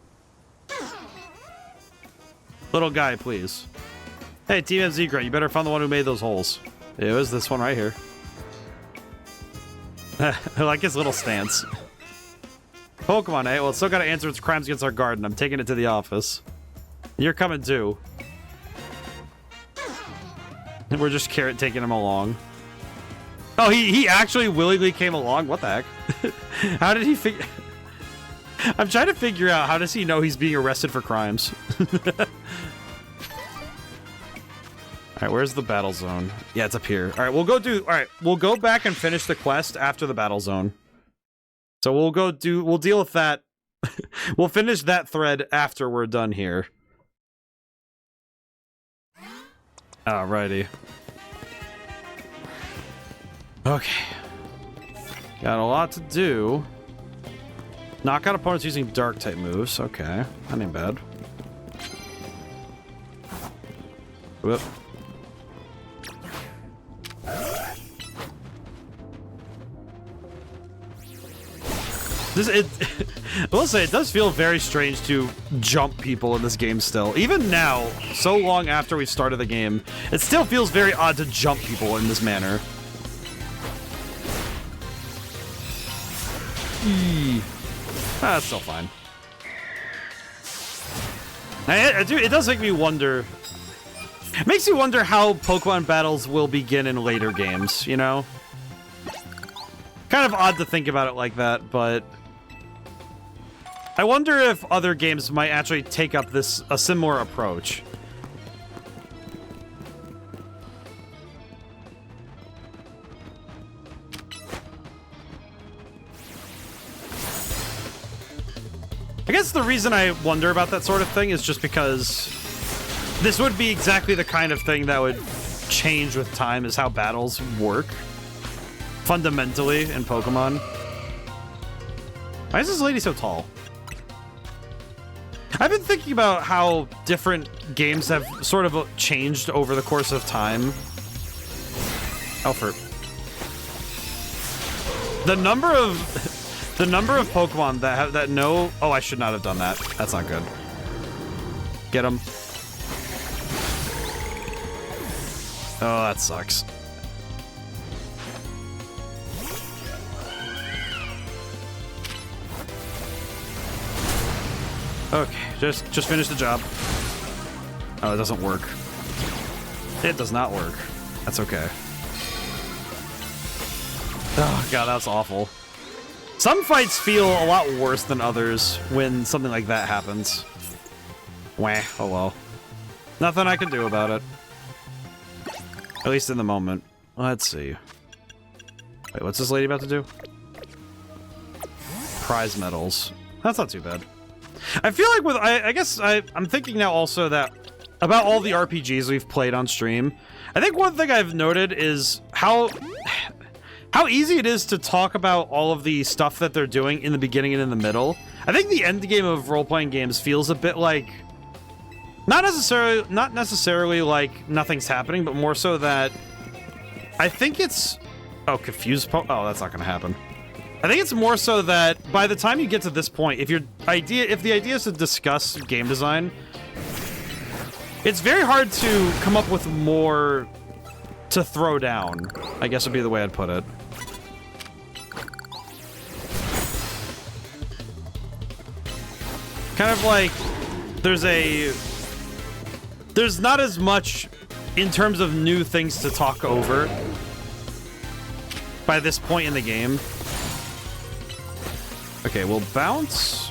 Little guy, please. Hey, Team MZ Grunt, you better find the one who made those holes. It was this one right here. I like his little stance. Pokemon, eh? Well, it's still gotta answer its crimes against our garden. I'm taking it to the office. You're coming too. And we're just taking him along. Oh, he actually willingly came along? What the heck? How did he figure... I'm trying to figure out, how does he know he's being arrested for crimes? Alright, where's the battle zone? Yeah, it's up here. Alright, we'll go back and finish the quest after the battle zone. So we'll deal with that. We'll finish that thread after we're done here. Alrighty. Okay. Got a lot to do. Knock out opponents using dark type moves. Okay. That ain't bad. Whoop. I will say, it does feel very strange to jump people in this game still. Even now, so long after we started the game, it still feels very odd to jump people in this manner. That's still fine. It does make me wonder Makes you wonder how Pokemon battles will begin in later games, you know? Kind of odd to think about it like that, but I wonder if other games might actually take up a similar approach. I guess the reason I wonder about that sort of thing is just because this would be exactly the kind of thing that would change with time, is how battles work fundamentally in Pokemon. Why is this lady so tall? I've been thinking about how different games have sort of changed over the course of time. Alfred. The number of Pokemon that know... Oh, I should not have done that. That's not good. Get him. Oh, that sucks. Okay, just finish the job. Oh, it doesn't work. It does not work. That's okay. Oh, God, that's awful. Some fights feel a lot worse than others when something like that happens. Wah, oh well. Nothing I can do about it. At least in the moment. Let's see. Wait, what's this lady about to do? Prize medals. That's not too bad. I feel like with... I guess I'm thinking now also that about all the RPGs we've played on stream, I think one thing I've noted is how easy it is to talk about all of the stuff that they're doing in the beginning and in the middle. I think the end game of role-playing games feels a bit like... Not necessarily like nothing's happening, but more so that I think it's... Oh, confused Oh, that's not gonna happen. I think it's more so that by the time you get to this point, if the idea is to discuss game design, it's very hard to come up with more to throw down, I guess would be the way I'd put it. Kind of like there's not as much in terms of new things to talk over by this point in the game. Okay, we'll bounce.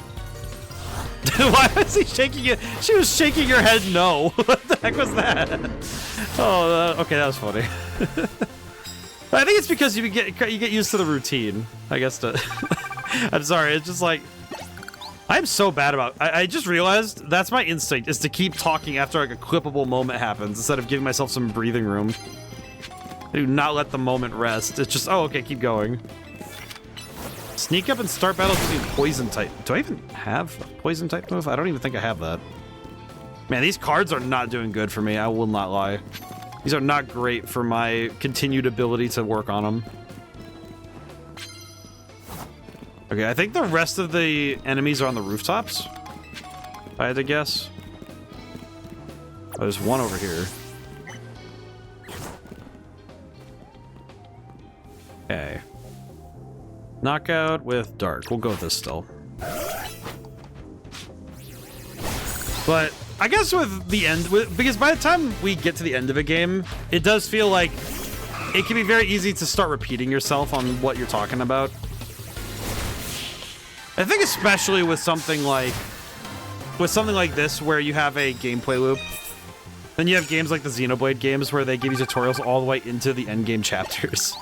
Why was he shaking it? She was shaking her head no. What the heck was that? Oh, okay, that was funny. But I think it's because you get used to the routine, I guess. I'm sorry, it's just like... I'm so bad about... I just realized that's my instinct, is to keep talking after like a clippable moment happens instead of giving myself some breathing room. I do not let the moment rest. It's just, oh, okay, keep going. Sneak up and start battles using poison type. Do I even have a poison type move? I don't even think I have that. Man, these cards are not doing good for me. I will not lie. These are not great for my continued ability to work on them. Okay, I think the rest of the enemies are on the rooftops, if I had to guess. Oh, there's one over here. Okay. Knockout with Dark. We'll go with this still. But I guess with the end, because by the time we get to the end of a game, it does feel like it can be very easy to start repeating yourself on what you're talking about. I think especially with something like this where you have a gameplay loop. Then you have games like the Xenoblade games where they give you tutorials all the way into the endgame chapters.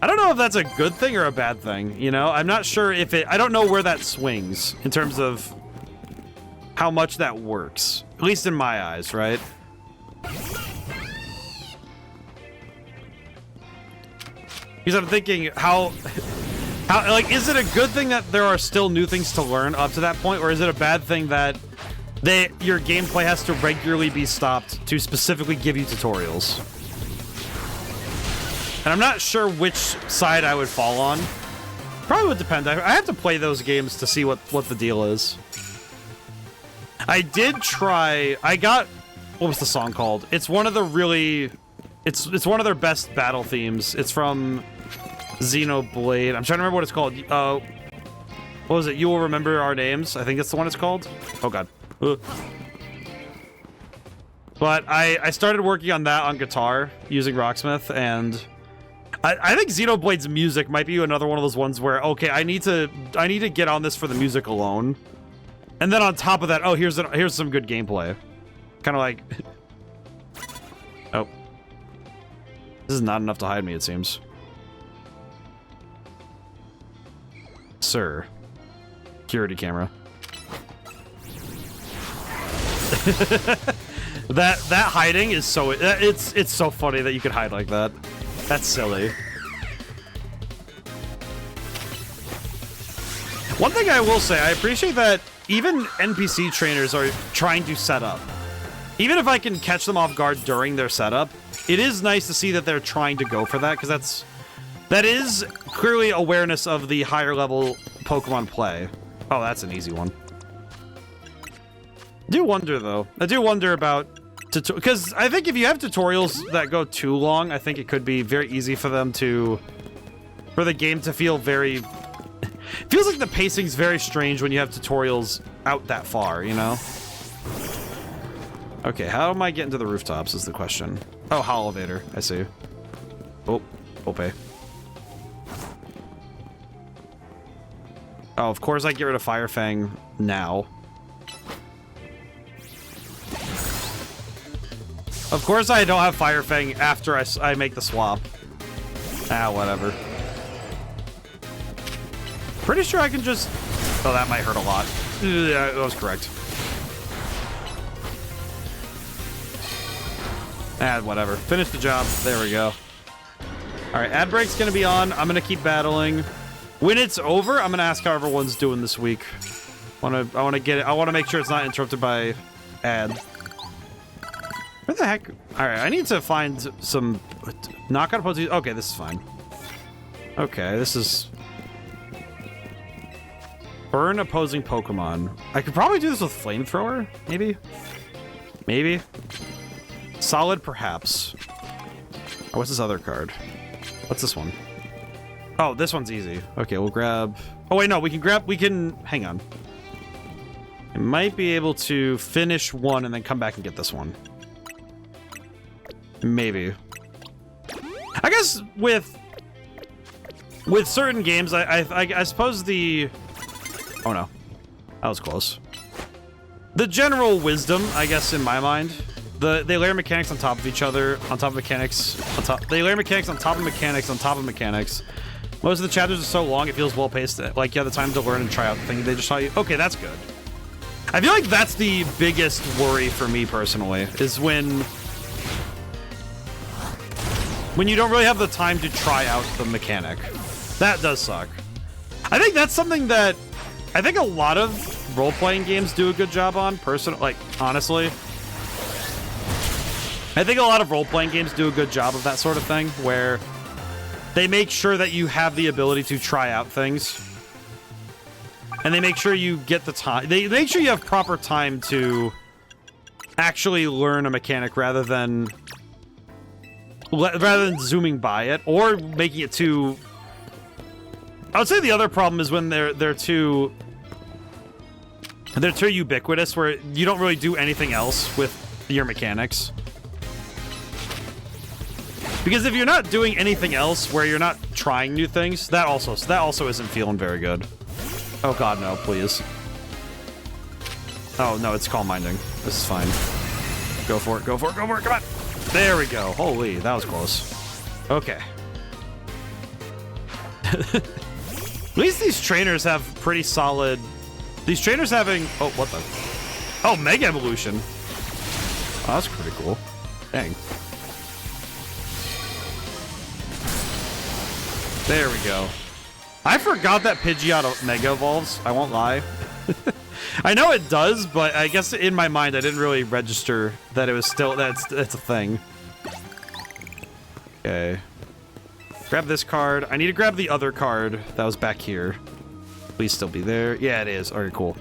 I don't know if that's a good thing or a bad thing, you know? I'm not sure if I don't know where that swings in terms of how much that works. At least in my eyes, right? Because I'm thinking how like, is it a good thing that there are still new things to learn up to that point, or is it a bad thing that your gameplay has to regularly be stopped to specifically give you tutorials? And I'm not sure which side I would fall on. Probably would depend. I have to play those games to see what the deal is. I did try... I got... What was the song called? It's one of the really... It's one of their best battle themes. It's from Xenoblade. I'm trying to remember what it's called. What was it? You Will Remember Our Names? I think that's the one it's called. Oh, God. But I started working on that on guitar using Rocksmith, and I think Xenoblade's music might be another one of those ones where, okay, I need to get on this for the music alone. And then on top of that, oh, here's some good gameplay. Kind of like... Oh. This is not enough to hide me, it seems. Sir. Security camera. that hiding is so... It's so funny that you could hide like that. That's silly. One thing I will say, I appreciate that even NPC trainers are trying to set up. Even if I can catch them off guard during their setup, it is nice to see that they're trying to go for that, because that is clearly awareness of the higher level Pokemon play. Oh, that's an easy one. I do wonder, though. I do wonder about... Because I think if you have tutorials that go too long, I think it could be very easy for them to... For the game to feel very... It feels like the pacing's very strange when you have tutorials out that far, you know? Okay, how am I getting to the rooftops is the question. Oh, Holovator. I see. Oh, Ope. Oh, of course I get rid of Fire Fang now. Of course I don't have Fire Fang after I make the swap. Ah, whatever. Pretty sure I can just... Oh, that might hurt a lot. Yeah, that was correct. Ah, whatever. Finish the job. There we go. Alright, ad break's gonna be on. I'm gonna keep battling. When it's over, I'm gonna ask how everyone's doing this week. I wanna make sure it's not interrupted by ad. Where the heck? Alright, I need to find some knockout opposing. Okay, this is fine. Okay, this is... Burn opposing Pokemon. I could probably do this with Flamethrower, maybe? Maybe? Solid, perhaps. Oh, what's this other card? What's this one? Oh, this one's easy. Okay, we'll grab... Oh, wait, no, we can... Hang on. I might be able to finish one and then come back and get this one. Maybe. I guess with certain games, I suppose the... Oh no. That was close. The general wisdom, I guess, in my mind, they layer mechanics on top of each other, on top of mechanics, they layer mechanics on top of mechanics, on top of mechanics. Most of the chapters are so long, it feels well-paced. Like, you have the time to learn and try out the thing they just taught you. Okay, that's good. I feel like that's the biggest worry for me, personally, is when you don't really have the time to try out the mechanic. That does suck. I think that's something that I think a lot of role-playing games do a good job on, like, honestly. I think a lot of role-playing games do a good job of that sort of thing, where they make sure that you have the ability to try out things. And they make sure you get the time. They make sure you have proper time to actually learn a mechanic rather than zooming by it or making it too... I would say the other problem is when they're too ubiquitous, where you don't really do anything else with your mechanics. Because if you're not doing anything else, where you're not trying new things, that also isn't feeling very good. Oh god, no, please. Oh no, it's calm minding. This is fine. Go for it, go for it, go for it, come on! There we go. Holy, that was close. Okay. At least these trainers have pretty solid... These trainers having... Oh, what the... Oh, Mega Evolution. Oh, that's pretty cool. Dang. There we go. I forgot that Pidgeot Mega Evolves. I won't lie. I know it does, but I guess in my mind I didn't really register that it was still... That's a thing. Okay. Grab this card. I need to grab the other card that was back here. Please still be there. Yeah, it is. Alright, cool.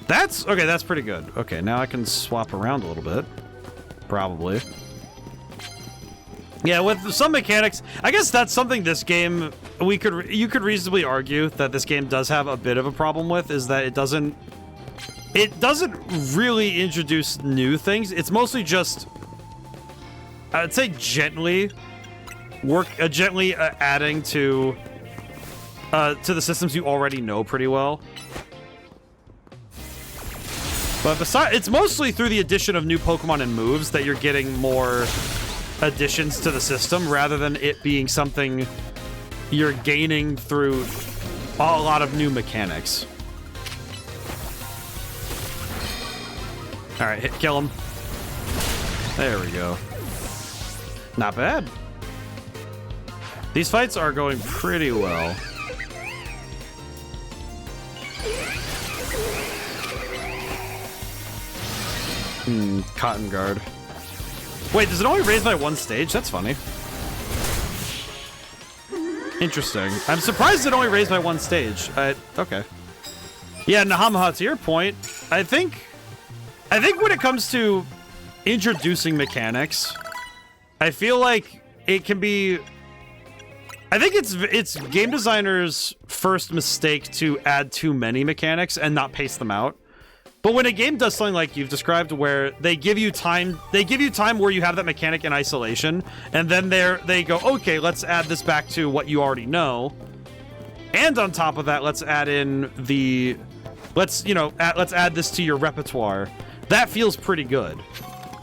That's... Okay, that's pretty good. Okay, now I can swap around a little bit. Probably. Yeah, with some mechanics... I guess that's something this game... You could reasonably argue that this game does have a bit of a problem with, is that it doesn't... it doesn't really introduce new things. It's mostly just, I'd say, gently adding to the systems you already know pretty well. But besides, it's mostly through the addition of new Pokemon and moves that you're getting more additions to the system, rather than it being something you're gaining through a lot of new mechanics. All right, kill him. There we go. Not bad. These fights are going pretty well. Cotton Guard. Wait, does it only raise by one stage? That's funny. Interesting. I'm surprised it only raised by one stage. Okay. Yeah, Nahamaha, to your point, I think when it comes to introducing mechanics, I feel like it can be... I think it's game designers' first mistake to add too many mechanics and not pace them out. But when a game does something like you've described, where they give you time where you have that mechanic in isolation, and then they go, okay, let's add this back to what you already know, and on top of that, let's add in the, let's add this to your repertoire. That feels pretty good.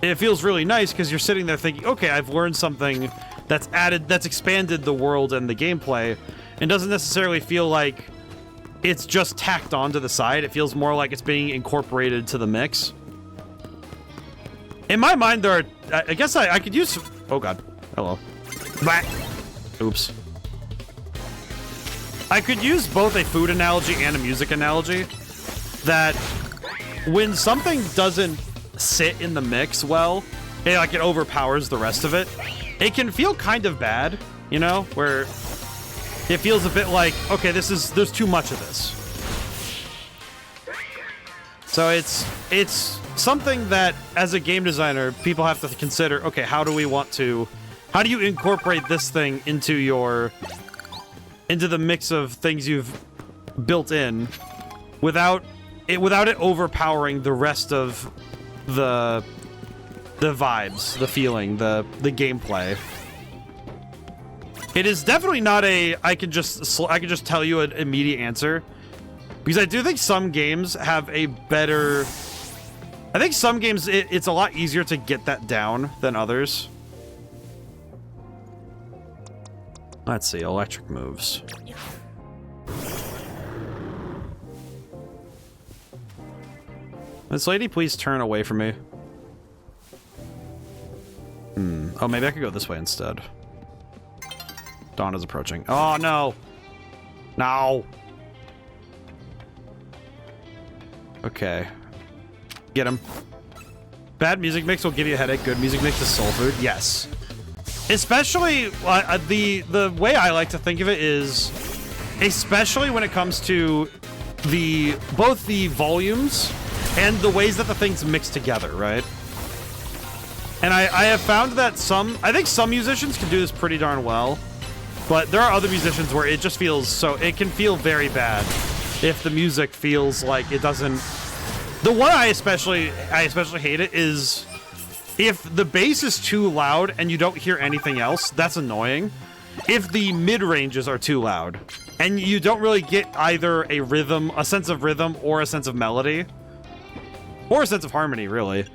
It feels really nice because you're sitting there thinking, okay, I've learned something that's expanded the world and the gameplay, and doesn't necessarily feel like it's just tacked onto the side. It feels more like it's being incorporated to the mix. In my mind, there are... I guess I could use... Oh, God. Hello. Blah. Oops. I could use both a food analogy and a music analogy. That when something doesn't sit in the mix well, it overpowers the rest of it. It can feel kind of bad, you know? Where... it feels a bit like, okay, there's too much of this. So it's something that, as a game designer, people have to consider, okay, how do you incorporate this thing into the mix of things you've built in without it overpowering the rest of the vibes, the feeling, the gameplay. It is definitely not I can just tell you an immediate answer, because I do think some games have a better... I think some games it's a lot easier to get that down than others. Let's see, electric moves. This lady, please turn away from me. Oh, maybe I could go this way instead. Dawn is approaching. Oh, no. No. Okay. Get him. Bad music mix will give you a headache. Good music mix is soul food. Yes. Especially, the way I like to think of it is, especially when it comes to both the volumes and the ways that the things mix together, right? And I have found that I think some musicians can do this pretty darn well. But there are other musicians where it just feels it can feel very bad if the music feels like it doesn't... The one I especially hate it is if the bass is too loud and you don't hear anything else, that's annoying. If the mid-ranges are too loud and you don't really get either a sense of rhythm, or a sense of melody, or a sense of harmony, really,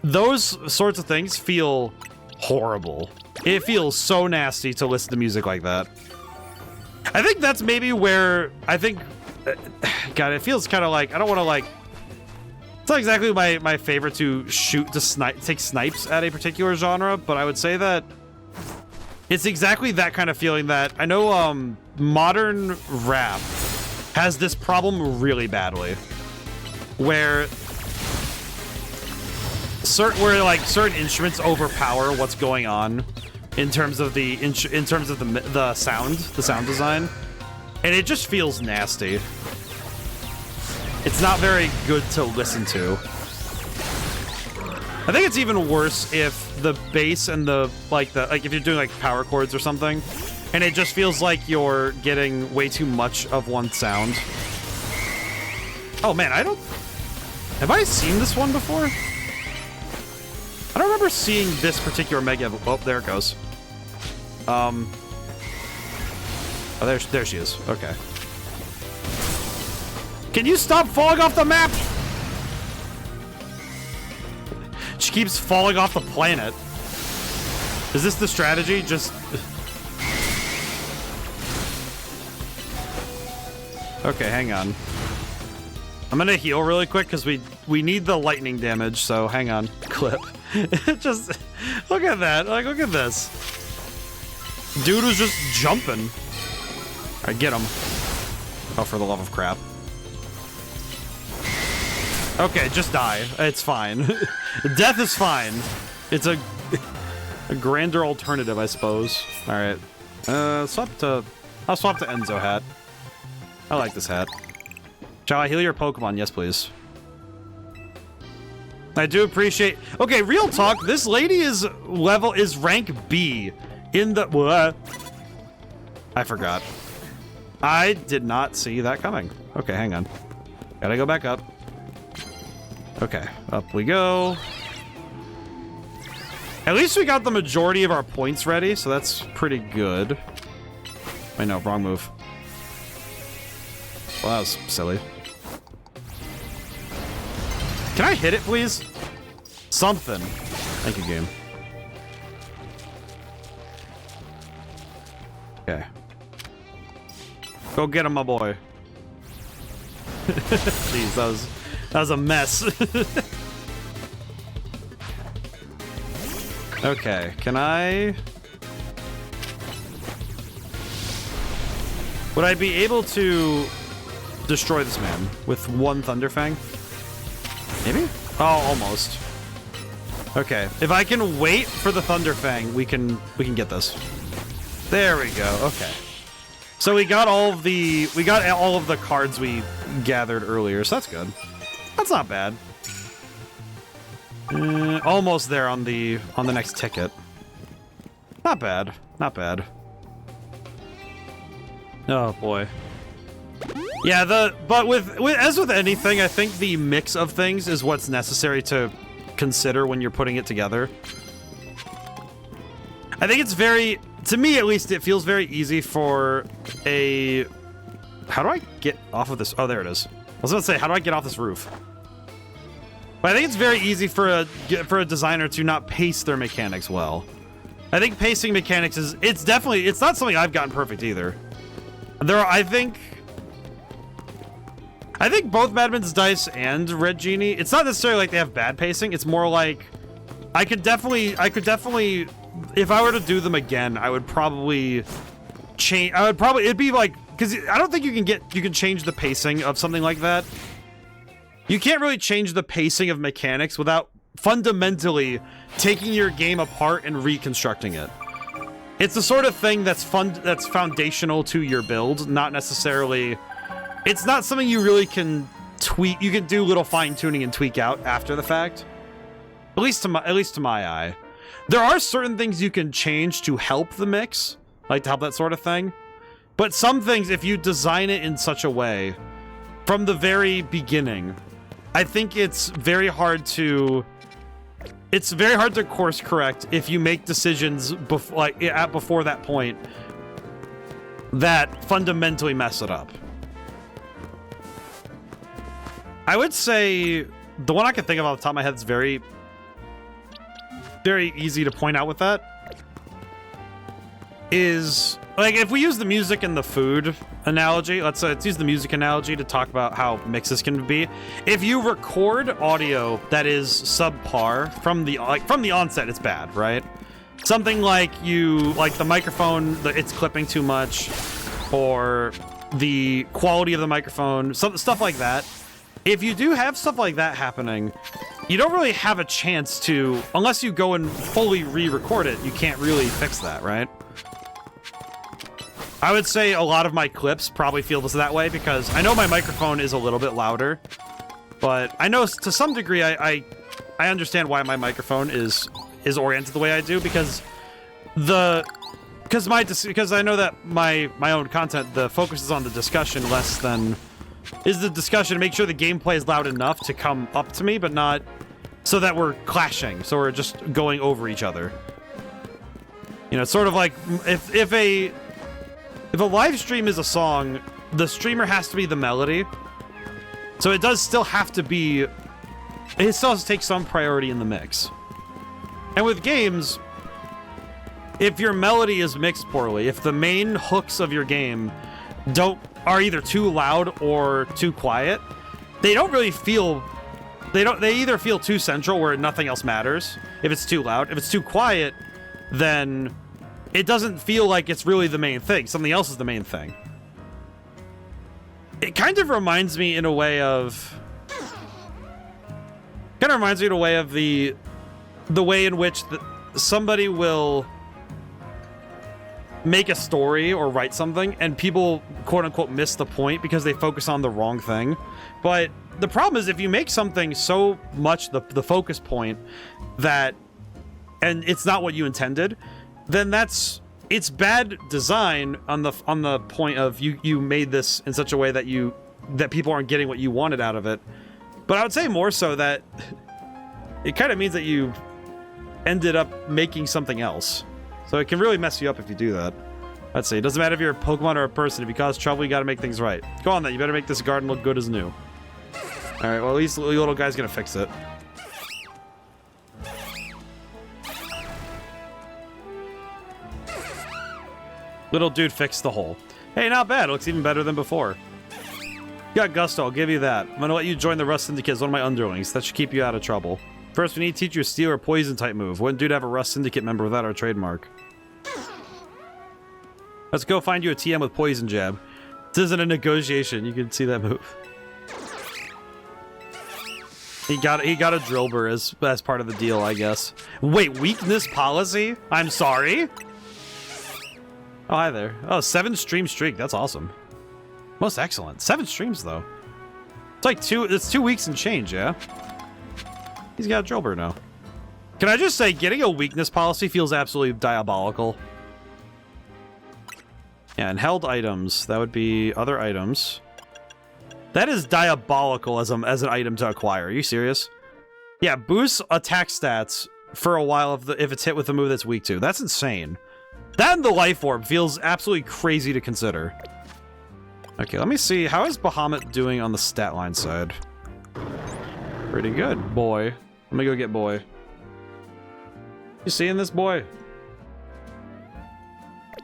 those sorts of things feel horrible. It feels so nasty to listen to music like that. I think that's maybe where God, it feels kind of like, I don't want to it's not exactly my favorite to take snipes at a particular genre, but I would say that it's exactly that kind of feeling that I know modern rap has this problem really badly, where certain instruments overpower what's going on in terms of the sound design, and it just feels nasty. It's not very good to listen to. I think it's even worse if the bass and if you're doing power chords or something, and it just feels like you're getting way too much of one sound. Oh man, Have I seen this one before? I don't remember seeing this particular Mega Evolution. Oh, there it goes. Oh, there she is. Okay. Can you stop falling off the map? She keeps falling off the planet. Is this the strategy? Just... Okay, hang on. I'm gonna heal really quick because we need the lightning damage, so hang on. Clip. Just look at that. Like, look at this. Dude was just jumping. Alright, get him. Oh, for the love of crap. Okay, just die. It's fine. Death is fine. It's a grander alternative, I suppose. Alright. I'll swap to Enzo hat. I like this hat. Shall I heal your Pokemon? Yes, please. I do appreciate... Okay, real talk. This lady is rank B in the... What? I forgot. I did not see that coming. Okay, hang on. Gotta go back up. Okay, up we go. At least we got the majority of our points ready, so that's pretty good. Wait, no, wrong move. Well, that was silly. Can I hit it, please? Something. Thank you, game. Okay. Go get him, my boy. Jeez, that was a mess. Okay, can I... Would I be able to destroy this man with one Thunderfang? Maybe? Oh, almost. Okay, if I can wait for the Thunderfang, we can get this. There we go. Okay. So we got all of the cards we gathered earlier, so that's good. That's not bad. Almost there on the next ticket. Not bad. Not bad. Oh boy. Yeah, but as with anything, I think the mix of things is what's necessary to consider when you're putting it together. I think it's very, to me at least, it feels very easy for a... How do I get off of this? Oh, there it is. I was gonna say, how do I get off this roof? But I think it's very easy for a designer to not pace their mechanics well. I think pacing mechanics is, it's not something I've gotten perfect either. I think both Madman's Dice and Red Genie, it's not necessarily like they have bad pacing, it's more like I could definitely, if I were to do them again, I would probably change, it'd be like, because I don't think you can change the pacing of something like that. You can't really change the pacing of mechanics without fundamentally taking your game apart and reconstructing it. It's the sort of thing that's foundational to your build, not necessarily... It's not something you really can tweak. You can do little fine-tuning and tweak out after the fact. At least to my eye. There are certain things you can change to help the mix, like to help that sort of thing. But some things, if you design it in such a way, from the very beginning, I think it's very hard to course correct if you make decisions before that point that fundamentally mess it up. I would say the one I can think of off the top of my head is very, very easy to point out with that is, like, if we use the music and the food analogy, let's use the music analogy to talk about how mixes can be. If you record audio that is subpar from the onset, it's bad, right? Something like the microphone, it's clipping too much, or the quality of the microphone, stuff like that. If you do have stuff like that happening, you don't really have a chance to, unless you go and fully re-record it, you can't really fix that, right? I would say a lot of my clips probably feel that way because I know my microphone is a little bit louder, but I know to some degree I understand why my microphone is oriented the way I do because I know that my own content, the focus is on the discussion less than is the discussion to make sure the gameplay is loud enough to come up to me, but not so that we're clashing, so we're just going over each other. You know, it's sort of like if a live stream is a song, the streamer has to be the melody. So it does still have to be, it still has to take some priority in the mix. And with games, if your melody is mixed poorly, if the main hooks of your game are either too loud or too quiet, they don't really feel, they either feel too central where nothing else matters if it's too loud. If it's too quiet, then it doesn't feel like it's really the main thing. Something else is the main thing. It kind of reminds me in a way of the way in which somebody will make a story or write something and people quote unquote miss the point because they focus on the wrong thing. But the problem is if you make something so much the focus point and it's not what you intended, then it's bad design on the point of you made this in such a way that people aren't getting what you wanted out of it. But I would say more so that it kind of means that you ended up making something else. So it can really mess you up if you do that. Let's see. It doesn't matter if you're a Pokemon or a person. If you cause trouble, you got to make things right. Go on then. You better make this garden look good as new. All right. Well, at least the little guy's gonna fix it. Little dude fixed the hole. Hey, not bad. It looks even better than before. You got gusto, I'll give you that. I'm gonna let you join the Rust Syndicate as one of my underlings. That should keep you out of trouble. First, we need to teach you a Steel or Poison type move. Wouldn't do to have a Rust Syndicate member without our trademark. Let's go find you a TM with Poison Jab. This isn't a negotiation. You can see that move. He got a Drillbur as part of the deal, I guess. Wait, weakness policy? I'm sorry? Oh, hi there. Oh, 7 stream streak. That's awesome. Most excellent. 7 streams, though. It's like it's 2 weeks and change, yeah? He's got a Drillbur now. Can I just say, getting a weakness policy feels absolutely diabolical. Yeah, and held items. That would be other items. That is diabolical as an item to acquire. Are you serious? Yeah, boosts attack stats for a while if it's hit with a move that's weak to. That's insane. That and the Life Orb feels absolutely crazy to consider. Okay, let me see. How is Bahamut doing on the stat line side? Pretty good, boy. Let me go get boy. You seeing this, boy?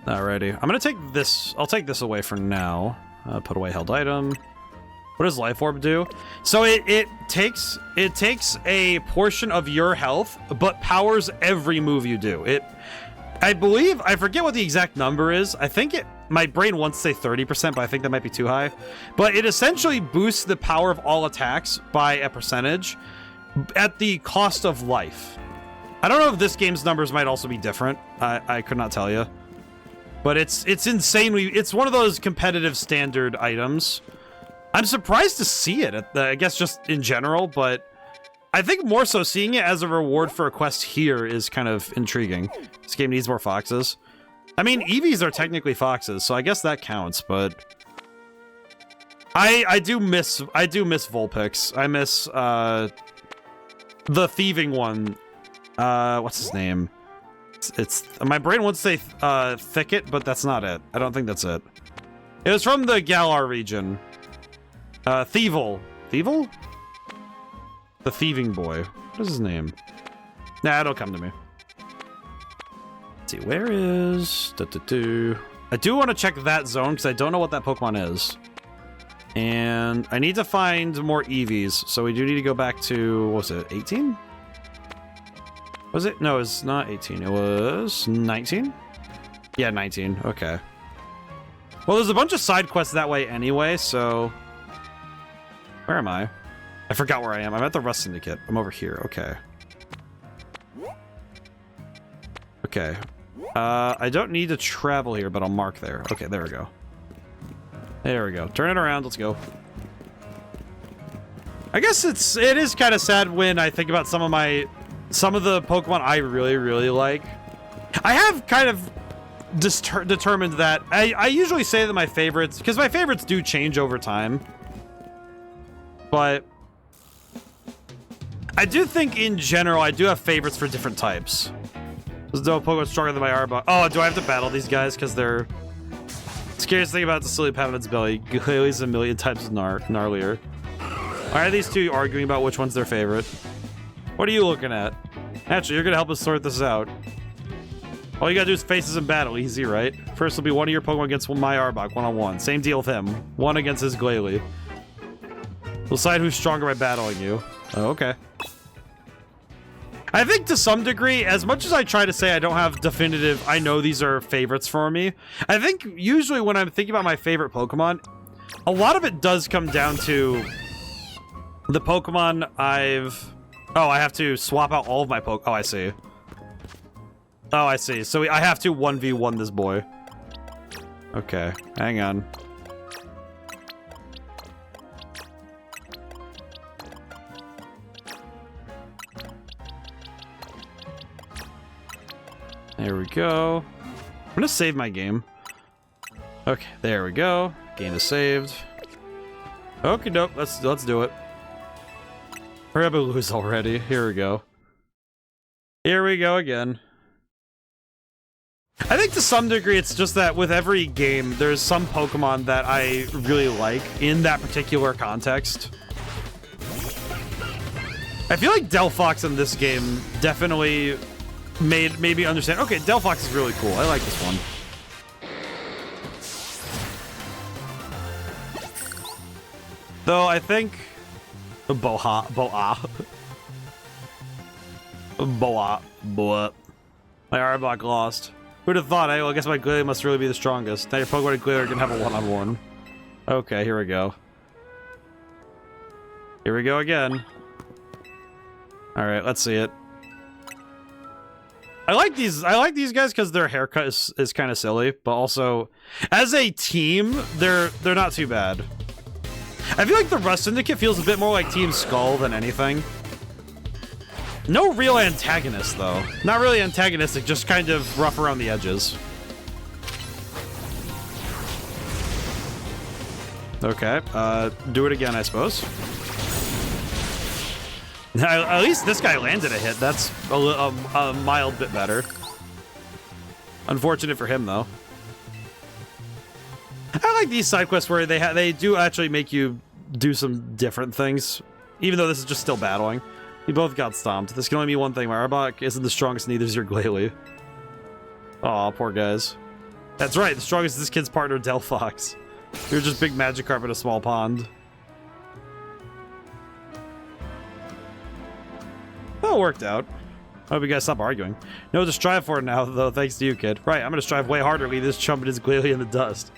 Alrighty. I'm gonna take this. I'll take this away for now. Put away held item. What does Life Orb do? So it takes a portion of your health, but powers every move you do. I believe, I forget what the exact number is. I think my brain wants to say 30%, but I think that might be too high. But it essentially boosts the power of all attacks by a percentage at the cost of life. I don't know if this game's numbers might also be different. I could not tell you. But it's insanely, it's one of those competitive standard items. I'm surprised to see it, I guess just in general, but I think more so seeing it as a reward for a quest here is kind of intriguing. This game needs more foxes. I mean, Eevees are technically foxes, so I guess that counts, but I do miss Vulpix. I miss the thieving one. What's his name? It's my brain wants to say Thicket, but that's not it. I don't think that's it. It was from the Galar region. Thievel. Thievel? The thieving boy. What is his name? Nah, it'll come to me. Let's see, where is... I do want to check that zone, because I don't know what that Pokemon is. And I need to find more Eevees, so we do need to go back to... What was it? 18? Was it? No, it's not 18. It was 19? Yeah, 19. Okay. Well, there's a bunch of side quests that way anyway, so... Where am I? I forgot where I am. I'm at the Rust Syndicate. I'm over here. Okay. Okay. I don't need to travel here, but I'll mark there. Okay, there we go. There we go. Turn it around. Let's go. I guess it is kind of sad when I think about some of the Pokemon I really, really like. I have kind of determined that I usually say that my favorites, because my favorites do change over time. But I do think in general, I do have favorites for different types. There's no Pokemon stronger than my Arbok. Oh, do I have to battle these guys? Because they're... Scariest thing about the silly pat on its belly. Glalie a million times gnarlier. Why are these two arguing about which one's their favorite? What are you looking at? Actually, you're going to help us sort this out. All you got to do is faces in battle. Easy, right? First will be one of your Pokemon against my Arbok, one-on-one. Same deal with him. One against his Glalie. We'll decide who's stronger by battling you. Oh, okay. I think to some degree, as much as I try to say I don't have definitive, I know these are favorites for me, I think usually when I'm thinking about my favorite Pokemon, a lot of it does come down to the Pokemon I've... Oh, I have to swap out all of my Pokemon. Oh, I see. Oh, I see. So I have to 1v1 this boy. Okay, hang on. There we go. I'm gonna save my game. Okay, there we go. Game is saved. Okay, nope. Let's do it. Hurry up and lose already. Here we go. Here we go again. I think to some degree it's just that with every game, there's some Pokemon that I really like in that particular context. I feel like Delphox in this game definitely made me understand. Okay, Delphox is really cool. I like this one. Though I think Boa. My Arbok lost. Who'd have thought? I guess my Glalie must really be the strongest. Now your Pokemon and Glalie are gonna have a one-on-one. Okay, here we go. Here we go again. Alright, let's see it. I like these guys because their haircut is kind of silly, but also as a team, they're not too bad. I feel like the Rust Syndicate feels a bit more like Team Skull than anything. No real antagonist though. Not really antagonistic, just kind of rough around the edges. Okay, do it again, I suppose. At least this guy landed a hit. That's a mild bit better. Unfortunate for him, though. I like these side quests where they do actually make you do some different things, even though this is just still battling. You both got stomped. This can only mean one thing. My Arbok isn't the strongest, neither is your Glalie. Aw, poor guys. That's right, the strongest is this kid's partner, Delphox. You're just big Magikarp in a small pond. Well, it worked out. I hope you guys stop arguing. No to strive for now, though, thanks to you, kid. Right, I'm gonna strive way harder, leave this chump and his Glalie in the dust.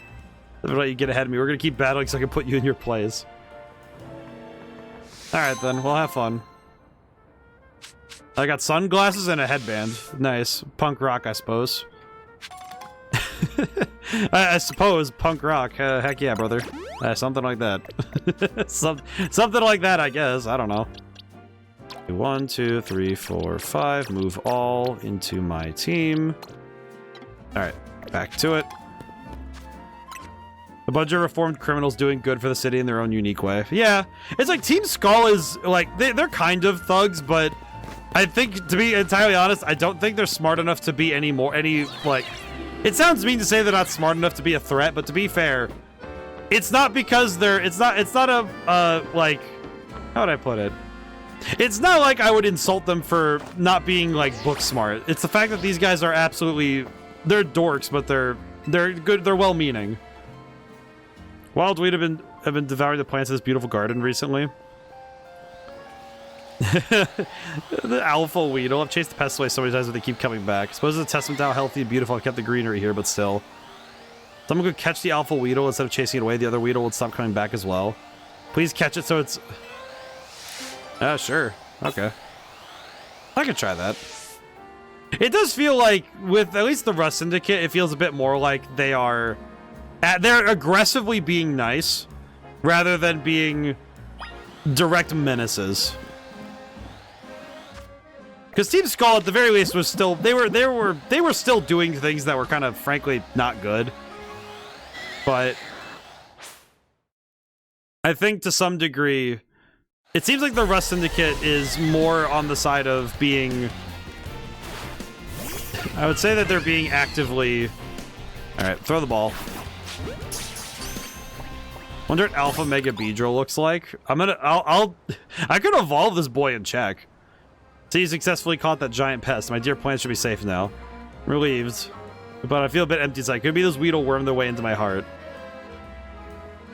Don't let you get ahead of me. We're gonna keep battling so I can put you in your place. Alright then, we'll have fun. I got sunglasses and a headband. Nice. Punk rock, I suppose. I suppose punk rock. Heck yeah, brother. Something like that. Something like that, I guess. I don't know. 1, 2, 3, 4, 5. Move all into my team. Alright, back to it. A bunch of reformed criminals doing good for the city in their own unique way. Yeah, it's like Team Skull is like, they're kind of thugs, but I think, to be entirely honest, I don't think they're smart enough to be like, it sounds mean to say they're not smart enough to be a threat, but to be fair, it's not because it's not a, like, how would I put it? It's not like I would insult them for not being, like, book smart. It's the fact that these guys are absolutely, they're dorks, but they're good, they're well-meaning. Wild Weed have been devouring the plants of this beautiful garden recently. The Alpha Weedle. I've chased the pests away so many times, but they keep coming back. I suppose it's a testament to how healthy and beautiful I've kept the greenery here, but still. Someone could catch the Alpha Weedle instead of chasing it away. The other Weedle would stop coming back as well. Please catch it so it's... sure. Okay. I could try that. It does feel like, with at least the Rust Syndicate, it feels a bit more like they are... they're aggressively being nice, rather than being direct menaces. Because Team Skull, at the very least, was still they were still doing things that were kind of, frankly, not good. But I think to some degree, It seems like the Rust Syndicate is more on the side of being... I would say that they're being actively... Alright, throw the ball. Wonder what Alpha Mega Beedrill looks like. I could evolve this boy in check. See, you successfully caught that giant pest. My dear plant should be safe now. I'm relieved. But I feel a bit empty inside. Could be this Weedle wormed their way into my heart.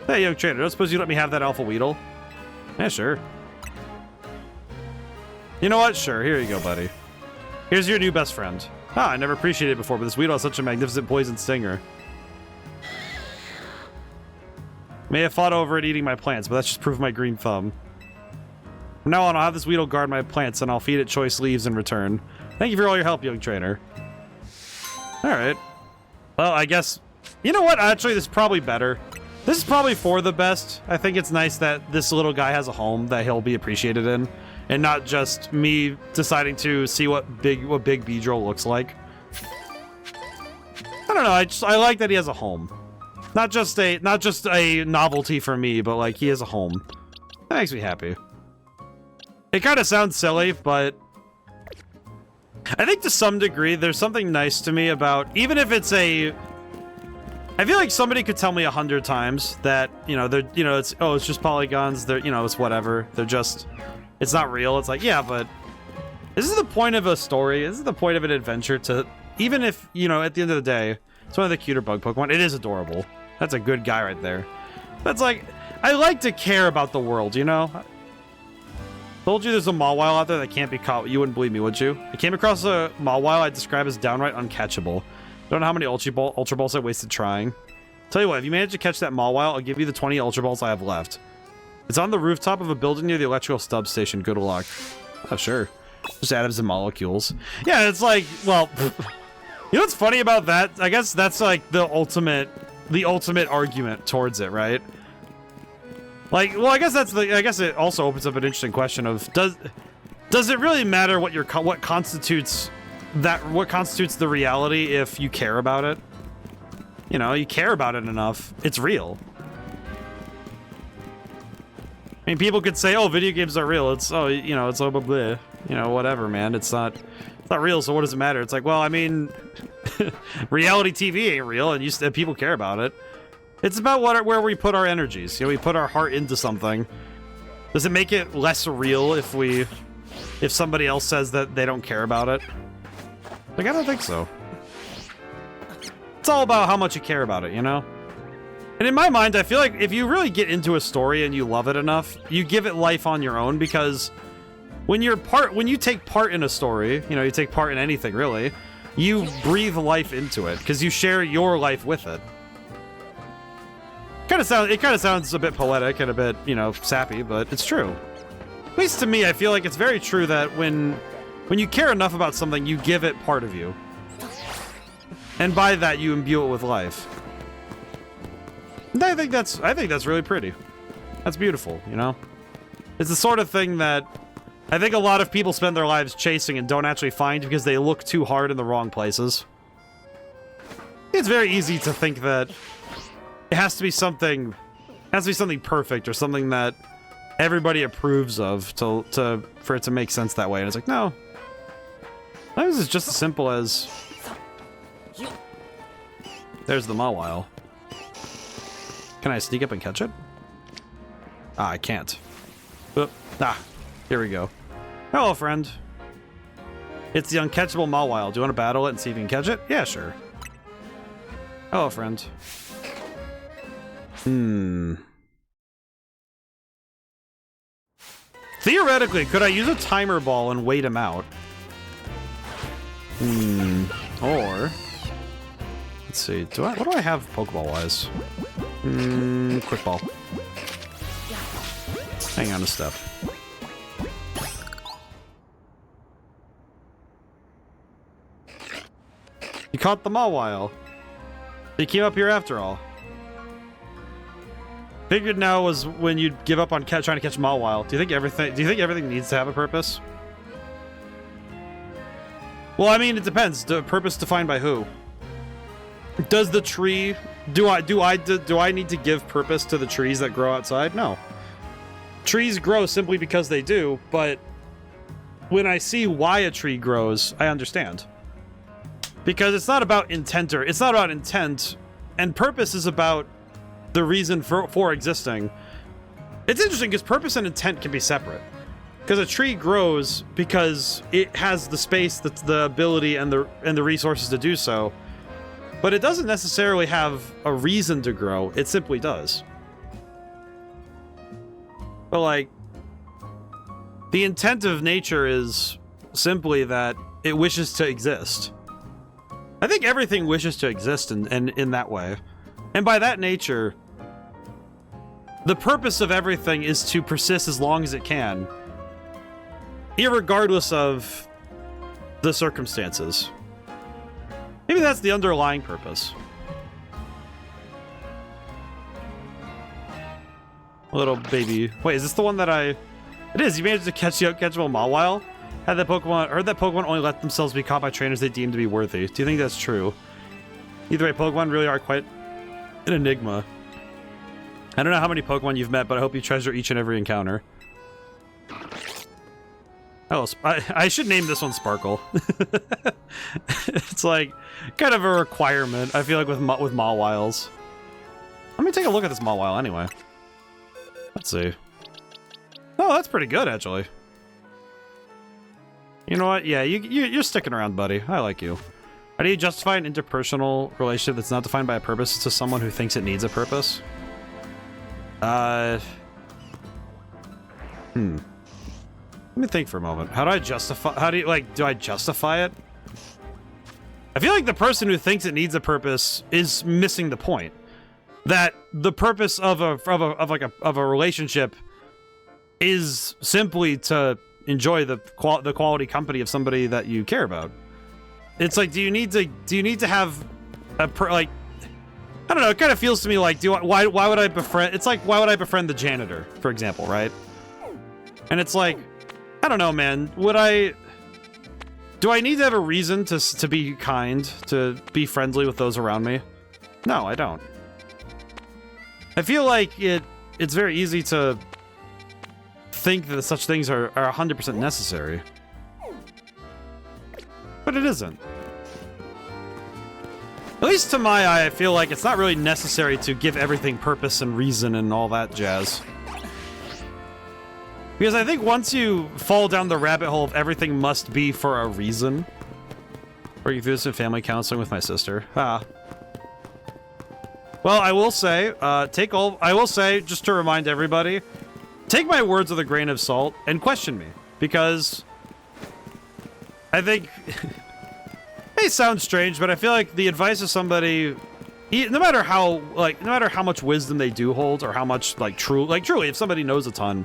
Hey, young trainer, don't suppose you let me have that Alpha Weedle? Yeah, sure. You know what? Sure, here you go, buddy. Here's your new best friend. Ah, I never appreciated it before, but this Weedle has such a magnificent poison stinger. May have fought over it eating my plants, but that's just proof of my green thumb. From now on, I'll have this Weedle guard my plants, and I'll feed it choice leaves in return. Thank you for all your help, young trainer. Alright. Well, I guess... You know what? Actually, this is probably better. This is probably for the best. I think it's nice that this little guy has a home that he'll be appreciated in. And not just me deciding to see what big Beedrill looks like. I don't know, I like that he has a home. Not just a novelty for me, but like he has a home. That makes me happy. It kind of sounds silly, but I think to some degree there's something nice to me about, even if it's a... I feel like somebody could tell me 100 times that, you know, they're, you know, it's just polygons, they're, you know, it's whatever. They're just, it's not real. It's like, yeah, but this is the point of a story. This is the point of an adventure to, even if, you know, at the end of the day, it's one of the cuter bug Pokemon. It is adorable. That's a good guy right there. That's like, I like to care about the world, you know? Told you there's a Mawile out there that can't be caught. You wouldn't believe me, would you? I came across a Mawile I'd describe as downright uncatchable. Don't know how many Ultra Balls I wasted trying. Tell you what, if you manage to catch that Mawile, I'll give you the 20 Ultra Balls I have left. It's on the rooftop of a building near the electrical stub station. Good luck. Oh, sure. Just atoms and molecules. Yeah, it's like, well, you know what's funny about that? I guess that's like the ultimate argument towards it, right? Like, well, I guess it also opens up an interesting question of does it really matter what constitutes the reality if you care about it? You know, you care about it enough, it's real. I mean, people could say, "Oh, video games are real." It's you know, it's blah, blah, blah. You know, whatever, man. It's not real, so what does it matter? It's like, well, I mean, reality TV ain't real, and people care about it. It's about where we put our energies. You know, we put our heart into something. Does it make it less real if somebody else says that they don't care about it? Like, I don't think so. It's all about how much you care about it, you know? And in my mind, I feel like if you really get into a story and you love it enough, you give it life on your own, because when you take part in a story, you know, you take part in anything really, you breathe life into it because you share your life with it. It kind of sounds a bit poetic and a bit, you know, sappy, but it's true. At least to me, I feel like it's very true that when you care enough about something, you give it part of you. And by that, you imbue it with life. And I think that's really pretty. That's beautiful, you know? It's the sort of thing that I think a lot of people spend their lives chasing and don't actually find because they look too hard in the wrong places. It's very easy to think that it has to be something perfect or something that everybody approves of for it to make sense that way. And it's like, no. Sometimes it's just as simple as... There's the Mawile. Can I sneak up and catch it? Ah, I can't. Here we go. Hello, friend. It's the uncatchable Mawile. Do you want to battle it and see if you can catch it? Yeah, sure. Hello, friend. Theoretically, could I use a timer ball and wait him out? Or... Let's see. What do I have Pokeball-wise? Quick ball. Hang on a step. You caught the Mawile. He came up here after all. Figured now was when you'd give up on trying to catch Mawile. Do you think everything needs to have a purpose? Well, I mean, it depends. The purpose defined by who? Does the tree... Do I need to give purpose to the trees that grow outside? No. trees grow simply because they do, but when I see why a tree grows, I understand. Because it's not about intent, and purpose is about the reason for existing. It's interesting because purpose and intent can be separate. Because a tree grows because it has the space, the ability, and the resources to do so. But it doesn't necessarily have a reason to grow. It simply does. But like, the intent of nature is simply that it wishes to exist. I think everything wishes to exist in that way. And by that nature, the purpose of everything is to persist as long as it can, irregardless of the circumstances. Maybe that's the underlying purpose. Little baby. Wait, is this the one that I... It is. You managed to catch him a Mawile? Heard that Pokemon only let themselves be caught by trainers they deem to be worthy. Do you think that's true? Either way, Pokemon really are quite an enigma. I don't know how many Pokemon you've met, but I hope you treasure each and every encounter. Oh, I should name this one Sparkle. It's like kind of a requirement, I feel like, with Mawiles. Let me take a look at this Mawile anyway. Let's see. Oh, that's pretty good, actually. You know what? Yeah, you're sticking around, buddy. I like you. How do you justify an interpersonal relationship that's not defined by a purpose to someone who thinks it needs a purpose? Let me think for a moment. How do I justify... do I justify it? I feel like the person who thinks it needs a purpose is missing the point. That the purpose of a relationship is simply to enjoy the quality company of somebody that you care about. It's like, do you need to have a I don't know, it kind of feels to me like, why would I befriend... It's like, why would I befriend the janitor, for example, right? And it's like, I don't know, man. Do I need to have a reason to be kind, to be friendly with those around me? No, I don't. I feel like it's very easy to think that such things are 100% necessary. But it isn't. At least to my eye, I feel like it's not really necessary to give everything purpose and reason and all that jazz. Because I think once you fall down the rabbit hole of everything must be for a reason... Working through this in family counseling with my sister. Ah. Well, I will say, just to remind everybody, take my words with a grain of salt and question me. Because I think... It may sound strange, but I feel like the advice of somebody... No matter how much wisdom they do hold, or how much, truly, if somebody knows a ton...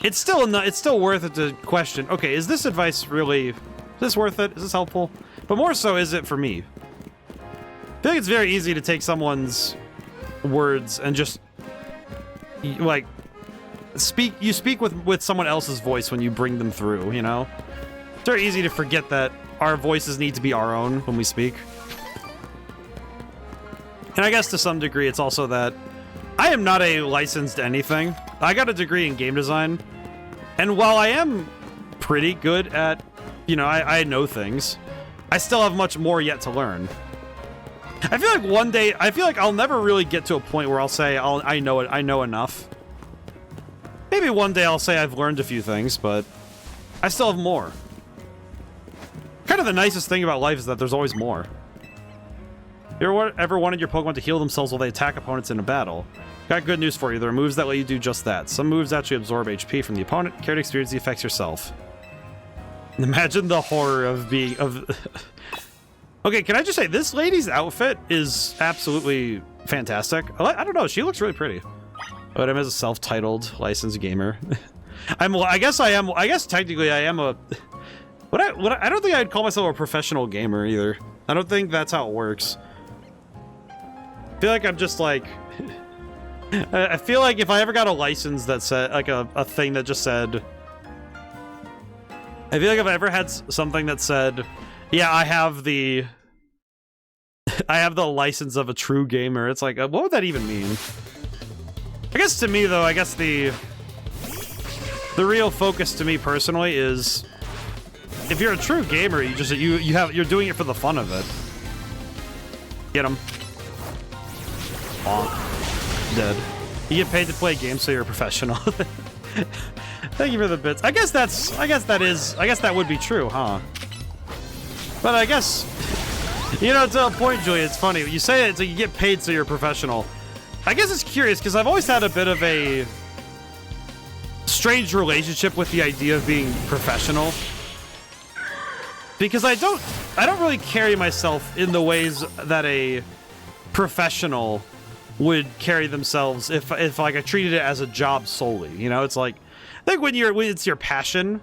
It's still worth it to question, okay, is this advice really... Is this worth it? Is this helpful? But more so, is it for me? I feel like it's very easy to take someone's words and just... You speak with someone else's voice when you bring them through, you know? It's very easy to forget that our voices need to be our own when we speak. And I guess to some degree, it's also that I am not a licensed anything. I got a degree in game design, and while I am pretty good at, I know things, I still have much more yet to learn. I feel like one day, I'll never really get to a point where I'll say, I know enough. Maybe one day I'll say I've learned a few things, but I still have more. Kind of the nicest thing about life is that there's always more. You ever wanted your Pokemon to heal themselves while they attack opponents in a battle? Got good news for you. There are moves that let you do just that. Some moves actually absorb HP from the opponent. Care to experience the effects yourself. Imagine the horror of being... Okay, can I just say, this lady's outfit is absolutely fantastic. I don't know, she looks really pretty. ODaM is a self-titled licensed gamer. I guess technically I am a... I don't think I'd call myself a professional gamer either. I don't think that's how it works. I feel like I'm just like... I feel like if I ever got a license that said, like a thing that just said... I feel like if I ever had something that said, yeah, I have the license of a true gamer, it's like, what would that even mean? I guess to me, though, I guess the The real focus to me personally is, if you're a true gamer, you're doing it for the fun of it. Get him. Bonk. Dead. You get paid to play games, so you're a professional. Thank you for the bits. I guess that would be true, huh? But I guess, you know, to a point, Julia, it's funny. You say it, so you get paid, so you're a professional. I guess it's curious, because I've always had a bit of a strange relationship with the idea of being professional. Because I don't really carry myself in the ways that a professional would carry themselves if like I treated it as a job solely. You know, it's like, I think when it's your passion.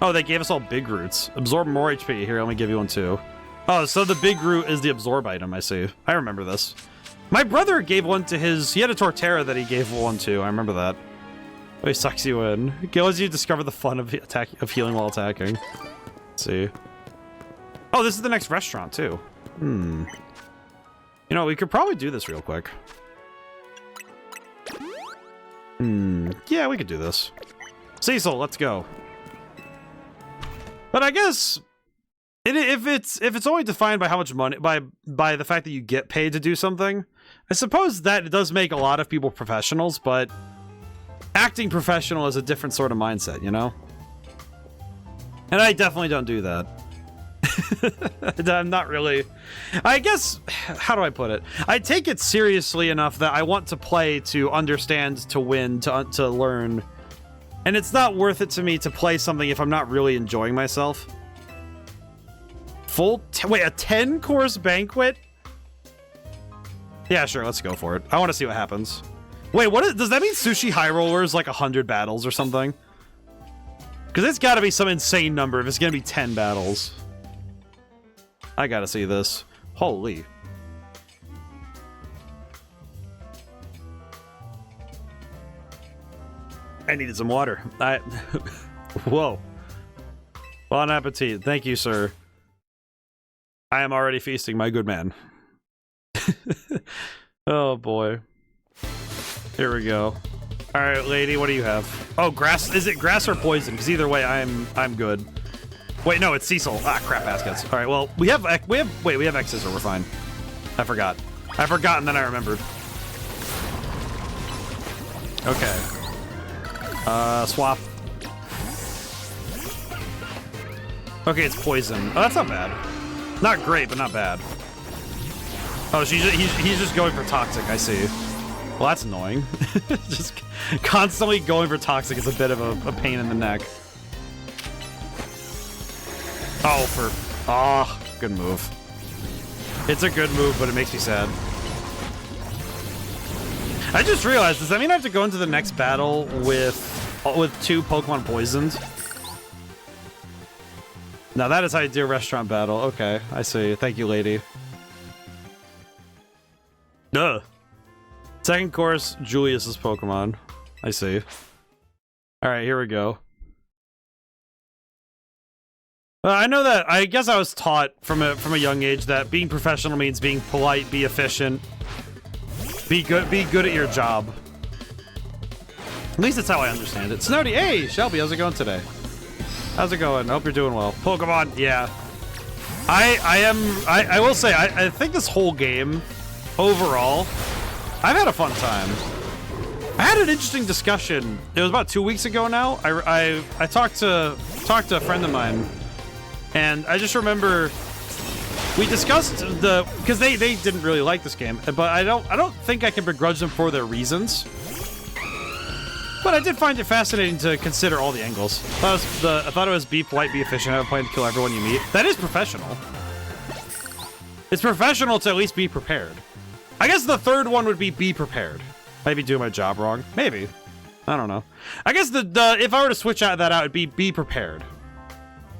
Oh, they gave us all big roots. Absorb more HP. Here, let me give you one too. Oh, so the big root is the absorb item, I see. I remember this. My brother gave one to he had a Torterra that he gave one to. I remember that. Oh, he sucks you in. It lets you discover the fun of healing while attacking. Let's see. Oh, this is the next restaurant too. You know, we could probably do this real quick. Yeah, we could do this. Cecil, let's go. But I guess if it's only defined by how much money, by the fact that you get paid to do something, I suppose that it does make a lot of people professionals, but acting professional is a different sort of mindset, you know? And I definitely don't do that. I'm not really... I guess... How do I put it? I take it seriously enough that I want to play to understand, to win, to learn. And it's not worth it to me to play something if I'm not really enjoying myself. Wait, a 10-course banquet? Yeah, sure, let's go for it. I want to see what happens. Wait, does that mean Sushi High Roller is like 100 battles or something? Because it's got to be some insane number if it's going to be 10 battles. I gotta see this. Holy. I needed some water. Whoa. Bon appetit. Thank you, sir. I am already feasting, my good man. Oh, boy. Here we go. All right, lady, what do you have? Oh, grass. Is it grass or poison? Because either way, I'm good. Wait, no, it's Cecil. Ah, crap baskets. All right, well, we have X's, so we're fine. I forgot, and then I remembered. Okay. Swap. Okay, it's poison. Oh, that's not bad. Not great, but not bad. Oh, he's just going for toxic, I see. Well, that's annoying. Just constantly going for toxic is a bit of a pain in the neck. Oh, good move. It's a good move, but it makes me sad. I just realized, does that mean I have to go into the next battle with 2 Pokemon poisoned? Now that is how you do a restaurant battle. Okay, I see. Thank you, lady. Duh. Second course, Julius's Pokemon. I see. Alright, here we go. I know that, I guess I was taught from a young age that being professional means being polite, be efficient, be good at your job. At least that's how I understand it. Snowdy, hey, Shelby, how's it going today? How's it going? I hope you're doing well. Pokemon, yeah. I will say, I think this whole game, overall, I've had a fun time. I had an interesting discussion. It was about 2 weeks ago now. I talked to a friend of mine, and I just remember we discussed because they didn't really like this game, but I don't think I can begrudge them for their reasons. But I did find it fascinating to consider all the angles. I thought it was be polite, be efficient, have a plan to kill everyone you meet. That is professional. It's professional to at least be prepared. I guess the third one would be prepared. Maybe doing my job wrong. Maybe. I don't know. I guess if I were to switch that out, it'd be prepared.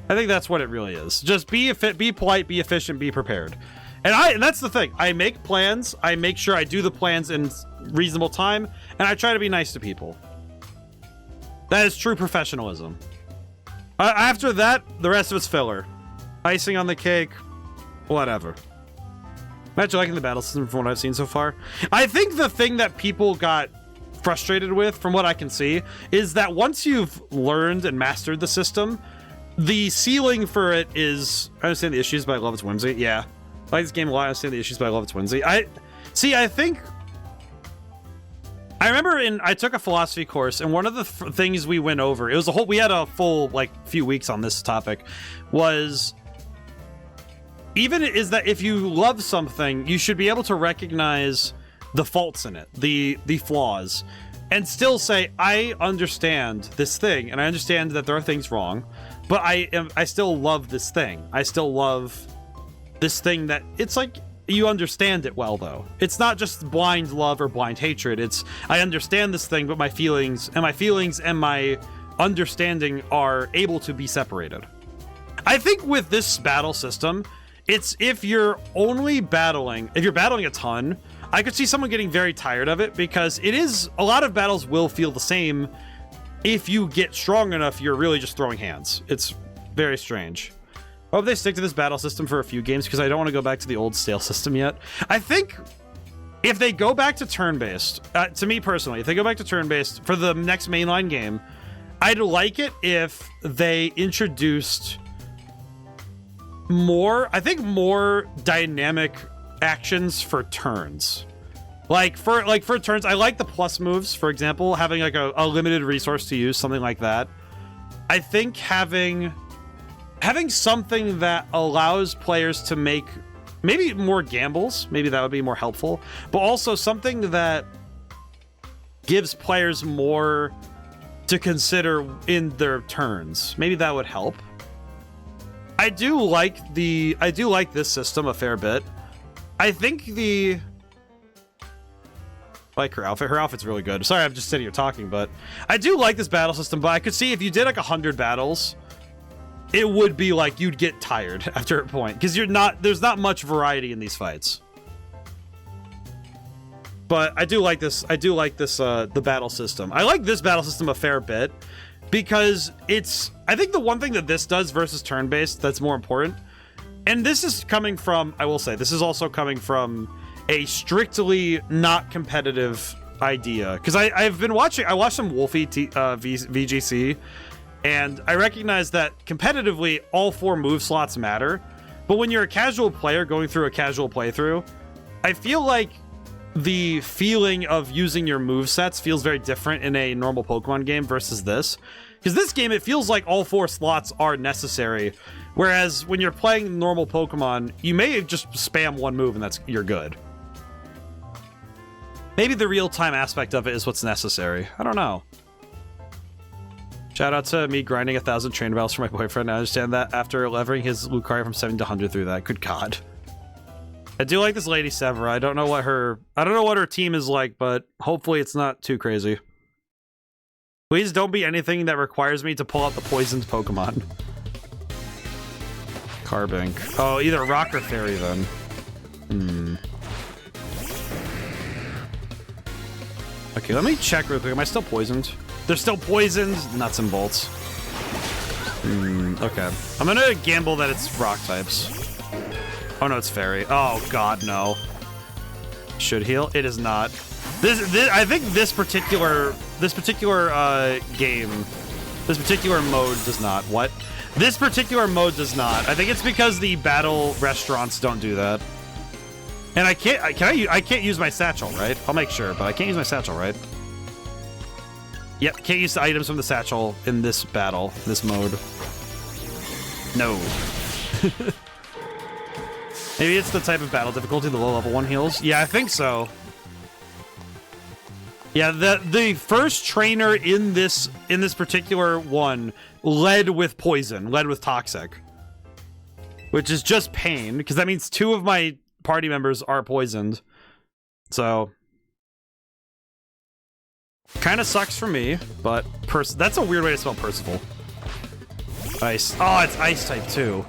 I think that's what it really is. Just be polite, be efficient, be prepared. And that's the thing. I make plans. I make sure I do the plans in reasonable time, and I try to be nice to people. That is true professionalism. After that, the rest of it's filler. Icing on the cake, whatever. I'm actually liking the battle system from what I've seen so far. I think the thing that people got frustrated with, from what I can see, is that once you've learned and mastered the system, the ceiling for it is... I understand the issues, but I love its whimsy. Yeah. I like this game a lot. I understand the issues, but I love its whimsy. I think... I remember I took a philosophy course, and one of the things we went over, it was we had a full, like, few weeks on this topic, was... is that if you love something, you should be able to recognize the faults in it, the flaws, and still say, I understand this thing, and I understand that there are things wrong, but I still love this thing. I still love this thing that, it's like, you understand it well, though. It's not just blind love or blind hatred. It's, I understand this thing, but my feelings and my understanding are able to be separated. I think with this battle system, it's if you're battling a ton, I could see someone getting very tired of it, because a lot of battles will feel the same. If you get strong enough, you're really just throwing hands. It's very strange. I hope they stick to this battle system for a few games, because I don't want to go back to the old stale system yet. I think if they go back to turn-based, to me personally, if they go back to turn-based for the next mainline game, I'd like it if they introduced more dynamic actions for turns. Like for turns, I like the plus moves, for example, having like a limited resource to use, something like that. I think having something that allows players to make maybe more gambles, maybe that would be more helpful, but also something that gives players more to consider in their turns. Maybe that would help. I do like this system a fair bit. I think I like her outfit. Her outfit's really good. Sorry, I'm just sitting here talking, but I do like this battle system, but I could see if you did like 100 battles, it would be like you'd get tired after a point, because there's not much variety in these fights. But I do like this. The battle system. I like this battle system a fair bit, because I think the one thing that this does versus turn-based that's more important, and this is coming from, I will say, this is also coming from a strictly not competitive idea. Because I watched some Wolfie VGC, and I recognize that competitively, all 4 move slots matter. But when you're a casual player going through a casual playthrough, I feel like the feeling of using your move sets feels very different in a normal Pokemon game versus this. Because this game, it feels like all 4 slots are necessary. Whereas when you're playing normal Pokemon, you may just spam one move and you're good. Maybe the real-time aspect of it is what's necessary. I don't know. Shout out to me grinding 1,000 train battles for my boyfriend. I understand that after levering his Lucario from 70 to 100 through that. Good God. I do like this Lady Severa. I don't know what her team is like, but hopefully it's not too crazy. Please don't be anything that requires me to pull out the poisoned Pokemon. Carbink. Oh, either Rock or Fairy then. Okay, let me check real quick. Am I still poisoned? They're still poisoned. Nuts and bolts. Okay. I'm gonna gamble that it's rock types. Oh no, it's fairy. Oh god, no. Should heal? It is not. I think this particular game, this particular mode does not. What? This particular mode does not. I think it's because the battle restaurants don't do that. And I can't use my satchel, right? I'll make sure, but I can't use my satchel, right? Yep, can't use the items from the satchel in this battle, this mode. No. Maybe it's the type of battle difficulty the low level one heals. Yeah, I think so. Yeah, the first trainer in this particular one led with poison, led with toxic, which is just pain because that means 2 of my party members are poisoned. So kind of sucks for me, but that's a weird way to spell Percival. Ice. Oh, it's ice type too.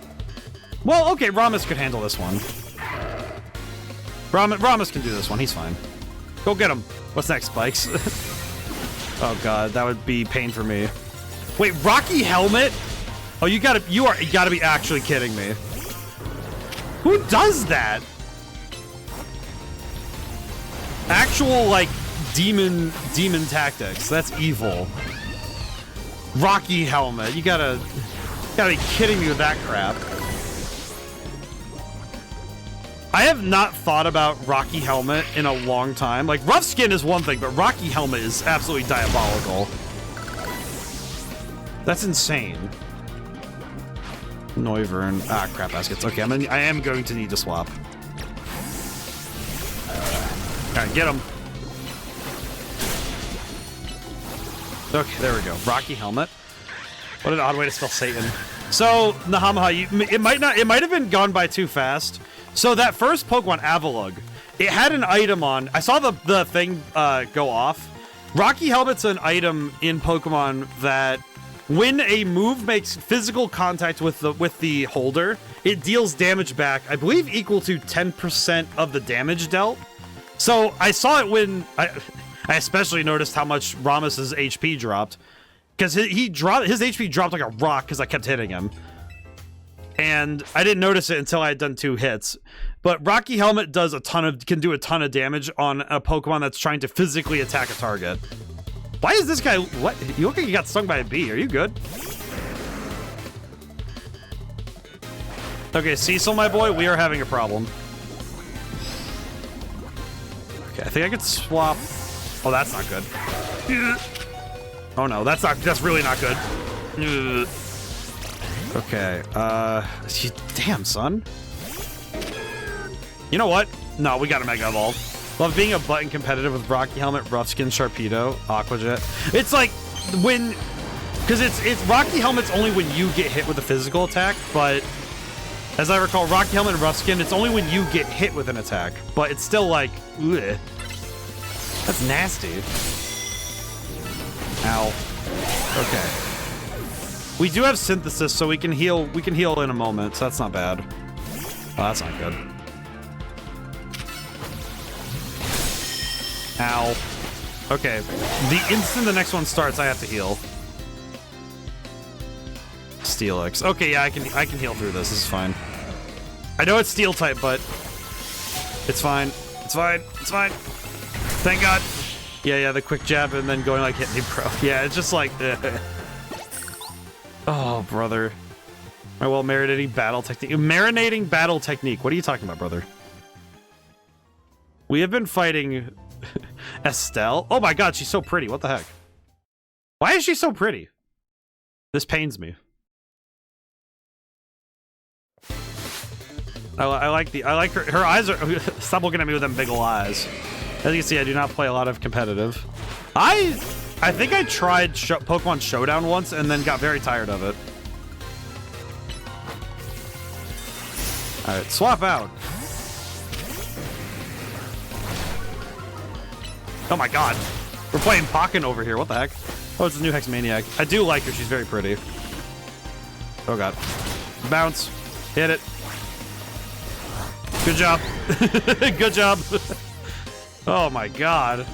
Well, okay, Ramus could handle this one. Ramus can do this one. He's fine. Go get him. What's next, Spikes? Oh god, that would be pain for me. Wait, Rocky Helmet? Oh, you gotta be actually kidding me. Who does that? Actual, like, demon tactics. That's evil. Rocky helmet. You gotta be kidding me with that crap. I have not thought about Rocky helmet in a long time. Like, rough skin is one thing, but Rocky helmet is absolutely diabolical. That's insane. Noivern. Ah, crap baskets. Okay, I am going to need to swap. Alright, get him. Okay, there we go. Rocky helmet. What an odd way to spell Satan. So, Nahamaha, it might have been gone by too fast. So that first Pokemon, Avalugg, it had an item on. I saw the thing go off. Rocky helmet's an item in Pokemon that when a move makes physical contact with the holder, it deals damage back, I believe equal to 10% of the damage dealt. So I saw it when I especially noticed how much Rammus's HP dropped, because his HP dropped like a rock because I kept hitting him, and I didn't notice it until I had done 2 hits. But Rocky Helmet can do a ton of damage on a Pokemon that's trying to physically attack a target. Why is this guy? What? You look like you got stung by a bee. Are you good? Okay, Cecil, my boy, we are having a problem. Okay, I think I could swap. Oh, that's not good. Oh no, that's really not good. Okay, damn, son. You know what? No, we gotta Mega Evolve. Love being a button competitive with Rocky Helmet, Rough Skin, Sharpedo, Aqua Jet. It's like when, because it's Rocky Helmet's only when you get hit with a physical attack, but as I recall, Rocky Helmet and Rough Skin, it's only when you get hit with an attack, but it's still like, ugh. That's nasty. Ow. Okay. We do have Synthesis, so we can heal in a moment, so that's not bad. Oh, that's not good. Ow. Okay. The instant the next one starts, I have to heal. Steelix. Okay, yeah, I can heal through this. This is fine. I know it's Steel type, but it's fine. It's fine. It's fine. Thank God. Yeah, the quick jab and then going like, hit me, bro. Yeah, it's just like, oh, brother. My well-marinating battle technique. Marinating battle technique. What are you talking about, brother? We have been fighting Estelle. Oh my God, she's so pretty. What the heck? Why is she so pretty? This pains me. I like her eyes are, stop looking at me with them big ol' eyes. As you can see, I do not play a lot of competitive. I think I tried Pokemon Showdown once and then got very tired of it. Alright, swap out. Oh my God. We're playing Pokken over here. What the heck? Oh, it's a new Hex Maniac. I do like her. She's very pretty. Oh God. Bounce. Hit it. Good job. Good job. Oh my God.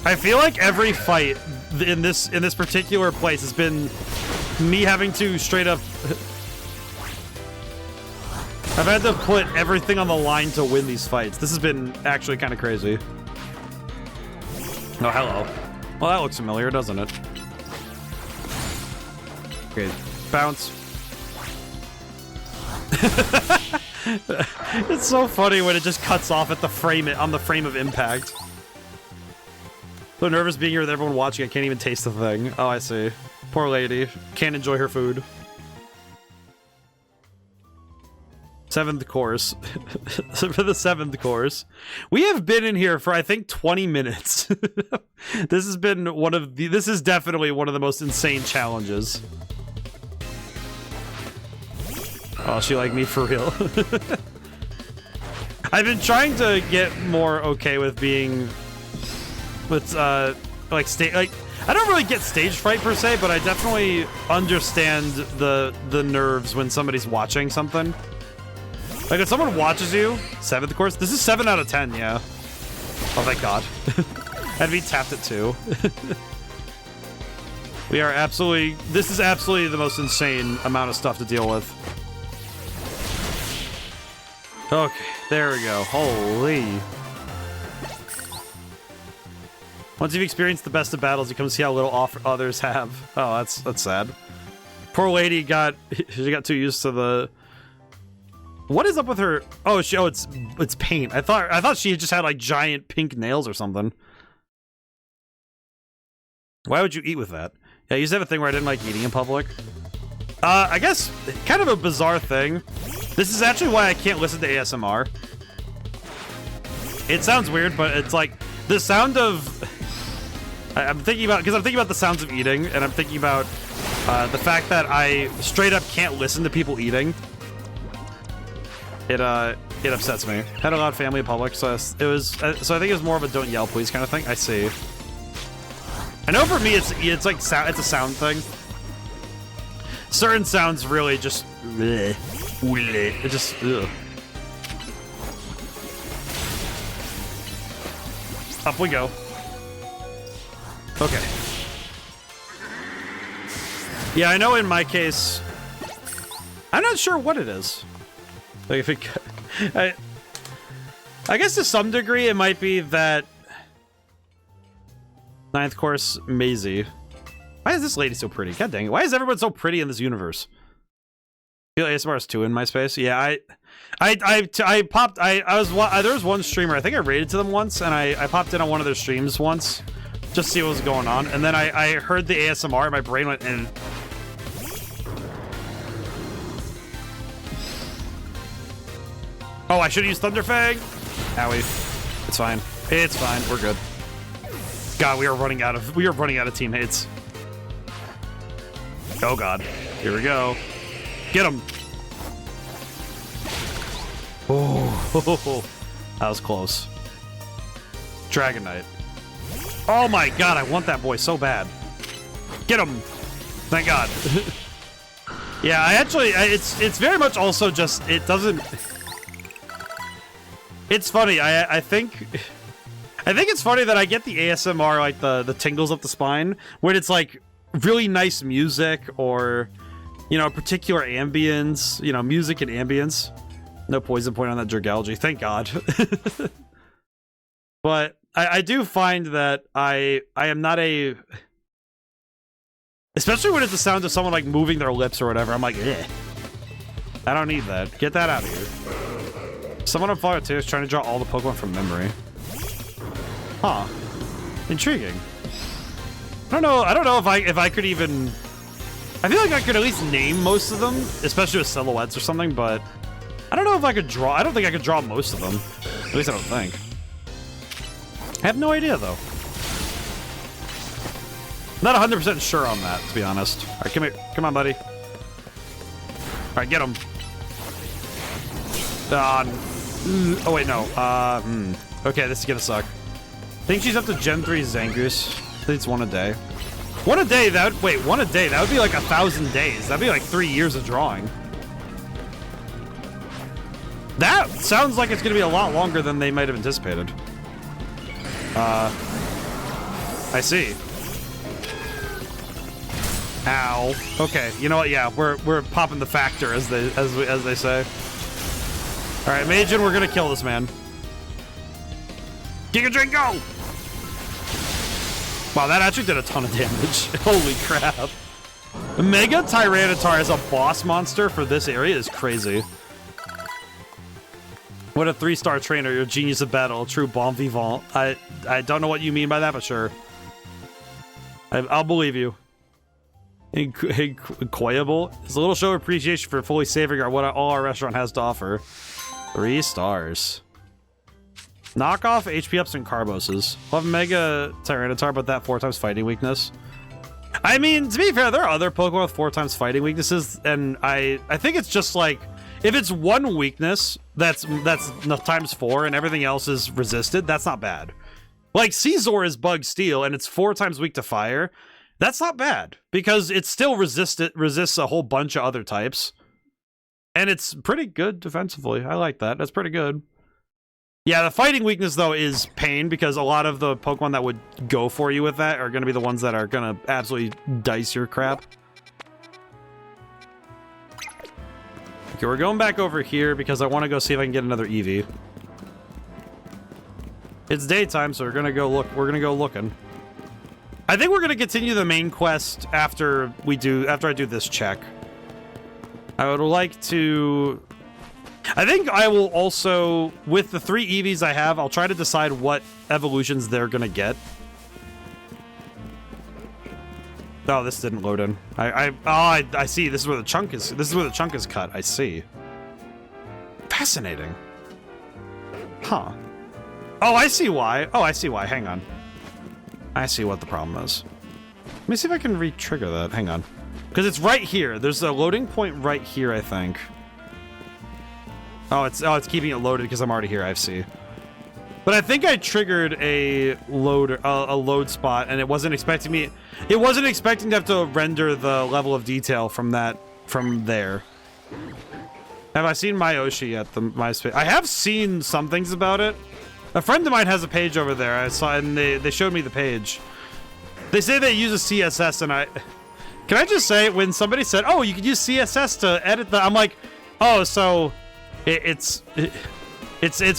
I feel like every fight in this particular place has been me having to straight up I've had to put everything on the line to win these fights. This has been actually kind of crazy. Oh, hello. Well, that looks familiar, doesn't it? Okay, bounce. It's so funny when it just cuts off at the frame on the frame of impact. So nervous being here with everyone watching, I can't even taste the thing. Oh, I see. Poor lady. Can't enjoy her food. 7th course. For the 7th course. We have been in here for, I think, 20 minutes. This has been this is definitely one of the most insane challenges. Oh, she like me for real. I've been trying to get more okay with being with I don't really get stage fright per se, but I definitely understand the nerves when somebody's watching something. Like if someone watches you, 7th course. This is 7 out of 10, yeah. Oh thank God. I'd be tapped at 2. We are absolutely, this is absolutely the most insane amount of stuff to deal with. Okay, there we go. Holy. Once you've experienced the best of battles, you come to see how little off others have. Oh, that's sad. Poor lady got too used to the. What is up with her? Oh, it's paint. I thought she just had like giant pink nails or something. Why would you eat with that? Yeah, I used to have a thing where I didn't like eating in public. I guess kind of a bizarre thing. This is actually why I can't listen to ASMR. It sounds weird, but it's like the sound of. I'm thinking about the sounds of eating, and I'm thinking about the fact that I straight up can't listen to people eating. It upsets me. Had a lot of family in public, so it was. So I think it was more of a "don't yell, please" kind of thing. I see. I know for me, it's like it's a sound thing. Certain sounds really just. It just. Ugh. Up we go. Okay. Yeah, I know in my case, I'm not sure what it is. Like if it, I guess to some degree it might be that 9th course Maisie. Why is this lady so pretty? God dang it. Why is everyone so pretty in this universe? I feel ASMR is 2 in my space. Yeah, I popped, there was one streamer, I think I raided to them once, and I popped in on one of their streams once, just to see what was going on, and then I heard the ASMR, and my brain went in. Oh, I should've used Thunderfang? Owie. It's fine. It's fine, we're good. God, we are running out of teammates. Oh god. Here we go. Get him! Oh, that was close. Dragon Knight. Oh my god, I want that boy so bad. Get him! Thank god. Yeah, it's very much also just, it doesn't... It's funny, I think it's funny that I get the ASMR, like the tingles up the spine, when it's like really nice music or, you know, particular ambience, you know, music and ambience. No poison point on that Dragalge, thank god. But I do find that I am not a... Especially when it's the sound of someone like moving their lips or whatever, I'm like, eh. I don't need that. Get that out of here. Someone on Fire 2 is trying to draw all the Pokemon from memory. Huh. Intriguing. I don't know if I could even... I feel like I could at least name most of them, especially with silhouettes or something, but I don't know if I could draw... I don't think I could draw most of them. At least I don't think. I have no idea, though. Not 100% sure on that, to be honest. Alright, come here. Come on, buddy. Alright, get him. Oh, wait, no. Okay, this is gonna suck. I think she's up to Gen 3 Zangoose. I think it's 1 a day. 1 a day, that would... Wait, 1 a day? That would be like 1,000 days. That'd be like 3 years of drawing. That sounds like it's gonna be a lot longer than they might have anticipated. I see. Ow. Okay, you know what? Yeah, we're popping the factor, as they say. All right, Majin, we're gonna kill this man. Giga Drain, go! Wow, that actually did a ton of damage. Holy crap! Mega Tyranitar as a boss monster for this area is crazy. What a 3-star trainer! You're a genius of battle, a true bon vivant. I don't know what you mean by that, but sure. I'll believe you. Enjoyable is a little show of appreciation for fully savoring what all our restaurant has to offer. 3 stars. Knockoff HP ups and Carboses. Love Mega Tyranitar, but that 4 times fighting weakness. I mean, to be fair, there are other Pokemon with 4 times fighting weaknesses, and I think it's just like, if it's one weakness that's times 4 and everything else is resisted, that's not bad. Like Caesar is Bug Steel and it's 4 times weak to fire. That's not bad because it still resists a whole bunch of other types. And it's pretty good defensively. I like that. That's pretty good. Yeah, the fighting weakness, though, is pain because a lot of the Pokemon that would go for you with that are going to be the ones that are going to absolutely dice your crap. Okay, we're going back over here because I want to go see if I can get another Eevee. It's daytime, so we're going to go look. We're going to go looking. I think we're gonna continue the main quest after I do this check. I would like to... I think I will also, with the 3 Eevees I have, I'll try to decide what evolutions they're gonna get. Oh, this didn't load in. I see. This is where the chunk is. This is where the chunk is cut. I see. Fascinating. Huh. Oh, I see why. Oh, I see why. Hang on. I see what the problem is. Let me see if I can re-trigger that. Hang on. Because it's right here. There's a loading point right here, I think. Oh, it's keeping it loaded because I'm already here. I see. But I think I triggered a load spot, and it wasn't expecting me. It wasn't expecting to have to render the level of detail from there. Have I seen Myoshi yet? The MySpace. I have seen some things about it. A friend of mine has a page over there. I saw, and they showed me the page. They say they use a CSS, and can I just say, when somebody said, "Oh, you could use CSS to edit the," I'm like, "Oh, so it's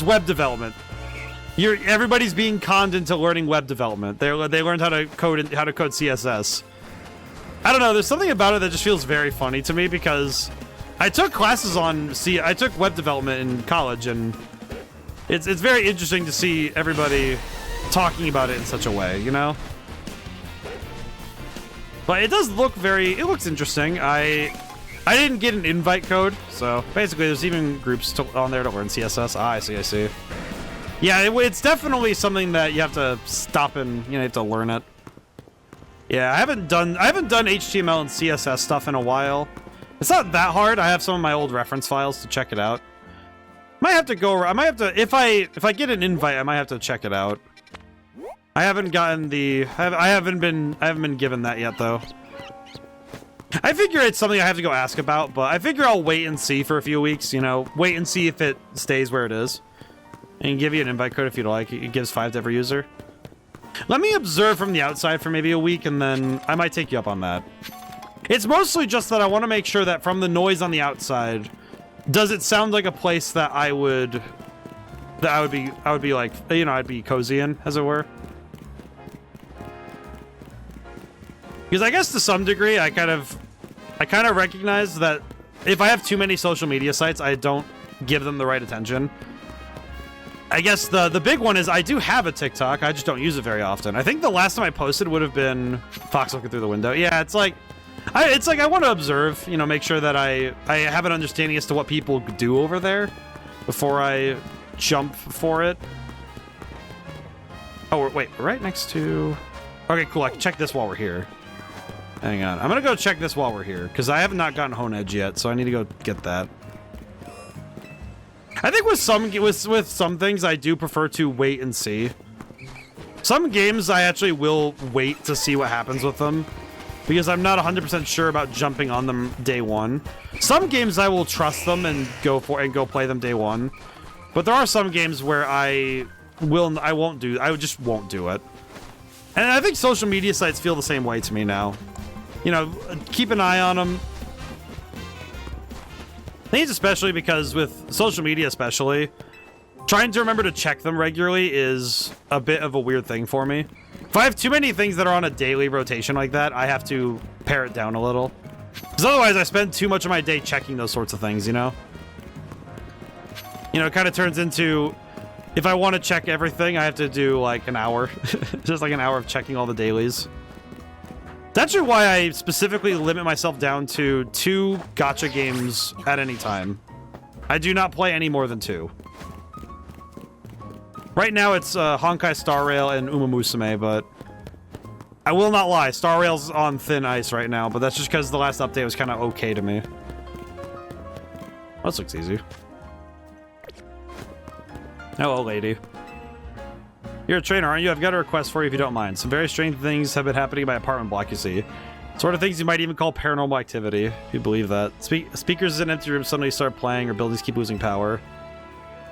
web development." Everybody's being conned into learning web development. They learned how to code CSS. I don't know. There's something about it that just feels very funny to me because I took classes I took web development in college, and it's very interesting to see everybody talking about it in such a way, you know. But it does look it looks interesting. I didn't get an invite code, so basically there's even groups on there to learn CSS. Ah, I see. Yeah, it's definitely something that you have to stop and, you have to learn it. Yeah, I haven't done HTML and CSS stuff in a while. It's not that hard. I have some of my old reference files to check it out. I might have to if I get an invite, I might have to check it out. I haven't gotten I haven't been given that yet though. I figure it's something I have to go ask about, but I figure I'll wait and see for a few weeks, wait and see if it stays where it is. And give you an invite code if you'd like. It gives 5 to every user. Let me observe from the outside for maybe a week, and then I might take you up on that. It's mostly just that I want to make sure that from the noise on the outside, does it sound like a place that I would be like, I'd be cozy in, as it were. Because I guess to some degree, I kind of recognize that if I have too many social media sites, I don't give them the right attention. I guess the big one is I do have a TikTok. I just don't use it very often. I think the last time I posted would have been Fox looking through the window. Yeah, it's like I want to observe, make sure that I have an understanding as to what people do over there before I jump for it. Oh, wait, we're right next to... Okay, cool. I can check this while we're here. Hang on. I'm going to go check this while we're here because I have not gotten Hone Edge yet, so I need to go get that. I think with some things, I do prefer to wait and see. Some games, I actually will wait to see what happens with them because I'm not 100% sure about jumping on them day one. Some games, I will trust them and go play them day one. But there are some games where I just won't do it. And I think social media sites feel the same way to me now. Keep an eye on them. I think it's especially because with social media especially, trying to remember to check them regularly is a bit of a weird thing for me. If I have too many things that are on a daily rotation like that, I have to pare it down a little. Because otherwise I spend too much of my day checking those sorts of things, it kind of turns into, if I want to check everything, I have to do like an hour. Just like an hour of checking all the dailies. That's actually why I specifically limit myself down to 2 gacha games at any time. I do not play any more than 2. Right now it's Honkai Star Rail and Uma Musume, but I will not lie, Star Rail's on thin ice right now, but that's just because the last update was kind of okay to me. This looks easy. Hello, lady. You're a trainer, aren't you? I've got a request for you if you don't mind. Some very strange things have been happening in my apartment block, you see. Sort of things you might even call paranormal activity, if you believe that. Speakers in empty rooms suddenly start playing, or buildings keep losing power.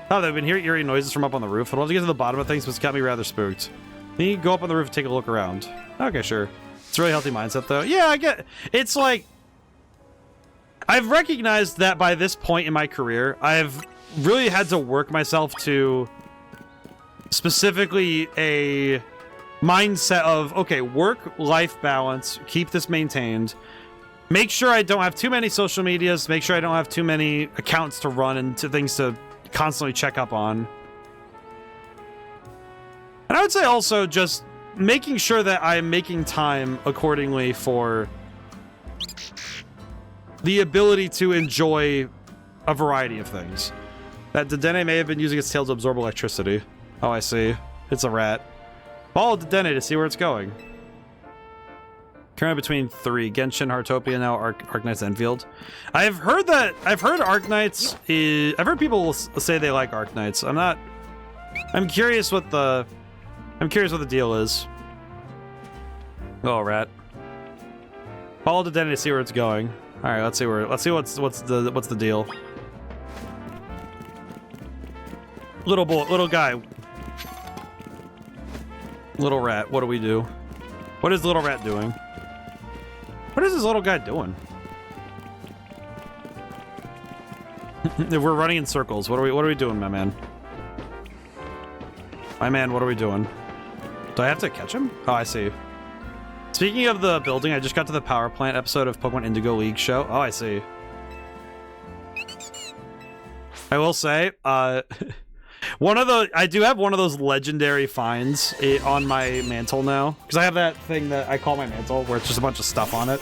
Oh, they've been hearing eerie noises from up on the roof. I'd love to get to the bottom of things, but it's got me rather spooked. Then you go up on the roof and take a look around. Okay, sure. It's a really healthy mindset, though. Yeah, I get... It's like... I've recognized that by this point in my career, I've really had to work myself to... specifically a mindset of, okay, work-life balance, keep this maintained. Make sure I don't have too many social medias. Make sure I don't have too many accounts to run and things to constantly check up on. And I would say also just making sure that I'm making time accordingly for the ability to enjoy a variety of things. That Dedenne may have been using its tail to absorb electricity. Oh, I see. It's a rat. Follow Dedenne to see where it's going. Currently between 3. Genshin, Heartopia, now Arknight's Enfield. I've heard Arknights is... I've heard people say they like Arknights. I'm curious what the deal is. Oh, rat. Follow Dedenne to see where it's going. Alright, let's see what's the deal. Little guy. Little rat, what do we do? What is little rat doing? What is this little guy doing? If we're running in circles, what are we doing, my man? My man, what are we doing? Do I have to catch him? Oh, I see. Speaking of the building, I just got to the power plant episode of Pokemon Indigo League show. Oh, I see. I will say, I do have one of those legendary finds on my mantle now. Because I have that thing that I call my mantle, where it's just a bunch of stuff on it.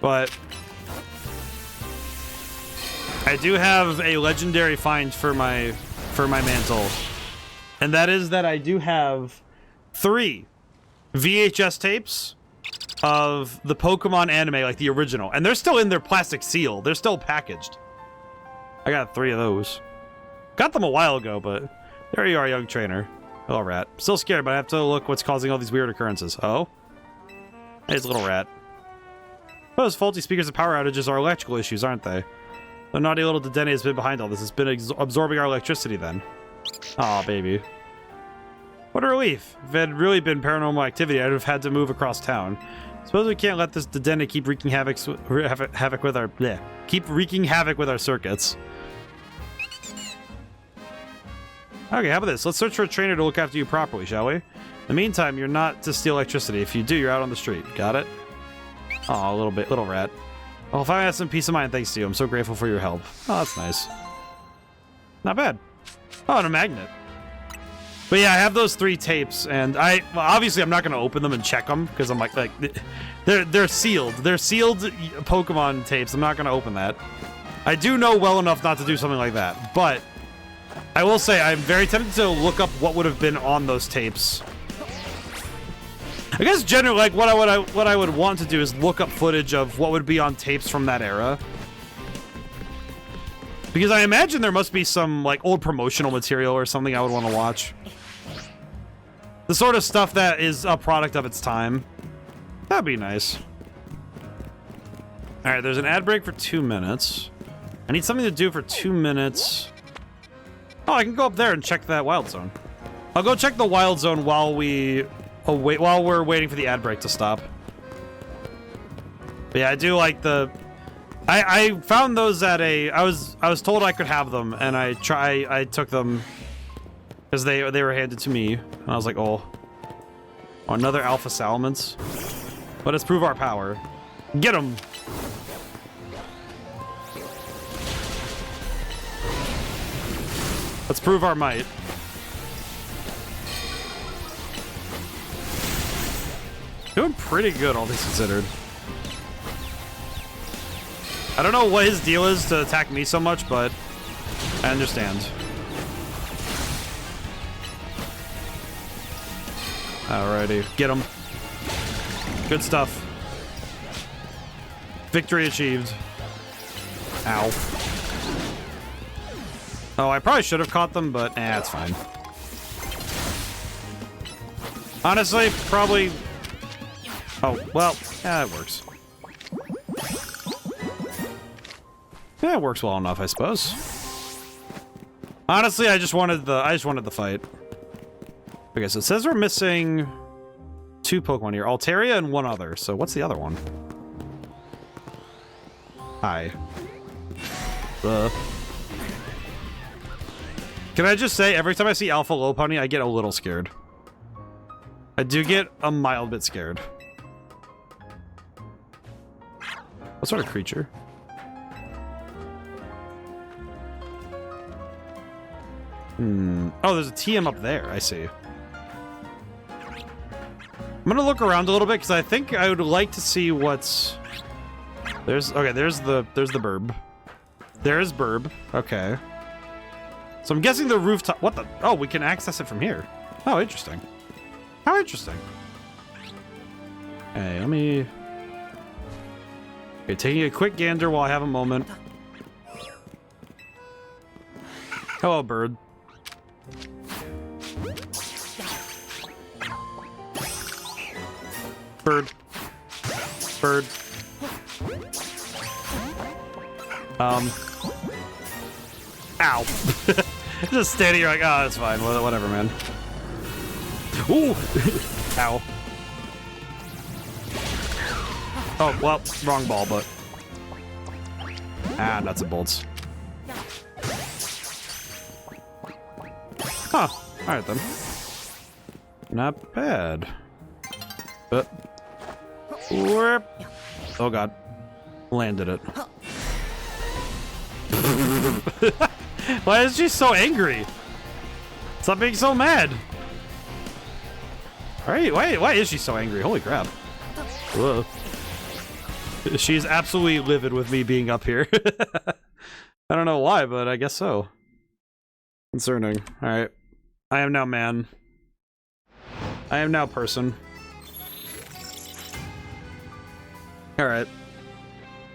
But I do have a legendary find for my mantle. And that is that I do have 3 VHS tapes of the Pokemon anime, like the original. And they're still in their plastic seal. They're still packaged. I got 3 of those. Got them a while ago, but there you are, young trainer. Hello, rat. Still scared, but I have to look what's causing all these weird occurrences. Oh? Hey, it's a little rat. Those faulty speakers and power outages are electrical issues, aren't they? The naughty little Dedenne has been behind all this. It's been absorbing our electricity then. Aw, baby. What a relief. If it had really been paranormal activity, I'd have had to move across town. Suppose we can't let this Dedenne keep wreaking havoc with our circuits. Okay, how about this? Let's search for a trainer to look after you properly, shall we? In the meantime, you're not to steal electricity. If you do, you're out on the street. Got it? Aw, little rat. Well, if I have some peace of mind thanks to you, I'm so grateful for your help. Oh, that's nice. Not bad. Oh, and a magnet. But yeah, I have those 3 tapes, and well, obviously I'm not going to open them and check them, because I'm like, they're sealed. They're sealed Pokemon tapes. I'm not going to open that. I do know well enough not to do something like that, but I will say I'm very tempted to look up what would have been on those tapes. I guess generally, like, what I would want to do is look up footage of what would be on tapes from that era. Because I imagine there must be some, like, old promotional material or something I would want to watch. The sort of stuff that is a product of its time. That'd be nice. Alright, there's an ad break for 2 minutes. I need something to do for 2 minutes. Oh, I can go up there and check that wild zone. I'll go check the wild zone while we're waiting for the ad break to stop. But yeah, I do like the... I found those at I was told I could have them, and I took them because they were handed to me, and I was like, oh, another Alpha Salamence. Let us prove our power. Get them. Let's prove our might. Doing pretty good, all things considered. I don't know what his deal is to attack me so much, but I understand. Alrighty, get him. Good stuff. Victory achieved. Ow. Oh, I probably should have caught them, but it's fine. Honestly, probably... Oh, well, yeah, it works. Yeah, it works well enough, I suppose. Honestly, I just wanted the fight. Okay, so it says we're missing 2 Pokemon here. Altaria and 1 other. So what's the other one? Hi. Can I just say, every time I see Alpha Lopunny, I get a little scared. I do get a mild bit scared. What sort of creature? Oh, there's a TM up there. I see. I'm gonna look around a little bit because I think I would like to see what's... There's the burb. There's burb. Okay. So I'm guessing the rooftop... What the... Oh, we can access it from here. Oh, interesting. How interesting. Hey, let me... Okay, taking a quick gander while I have a moment. Hello, bird. Bird. Bird. Ow. Just standing here like, oh, that's fine. Whatever, man. Ooh. Ow. Oh, well, wrong ball, but... Ah, nuts and bolts. Huh. Alright, then. Not bad. Whoop. Oh, God. Landed it. Why is she so angry? Stop being so mad. Alright, why is she so angry? Holy crap. Whoa. She's absolutely livid with me being up here. I don't know why, but I guess so. Concerning. Alright. I am now man. I am now person. Alright.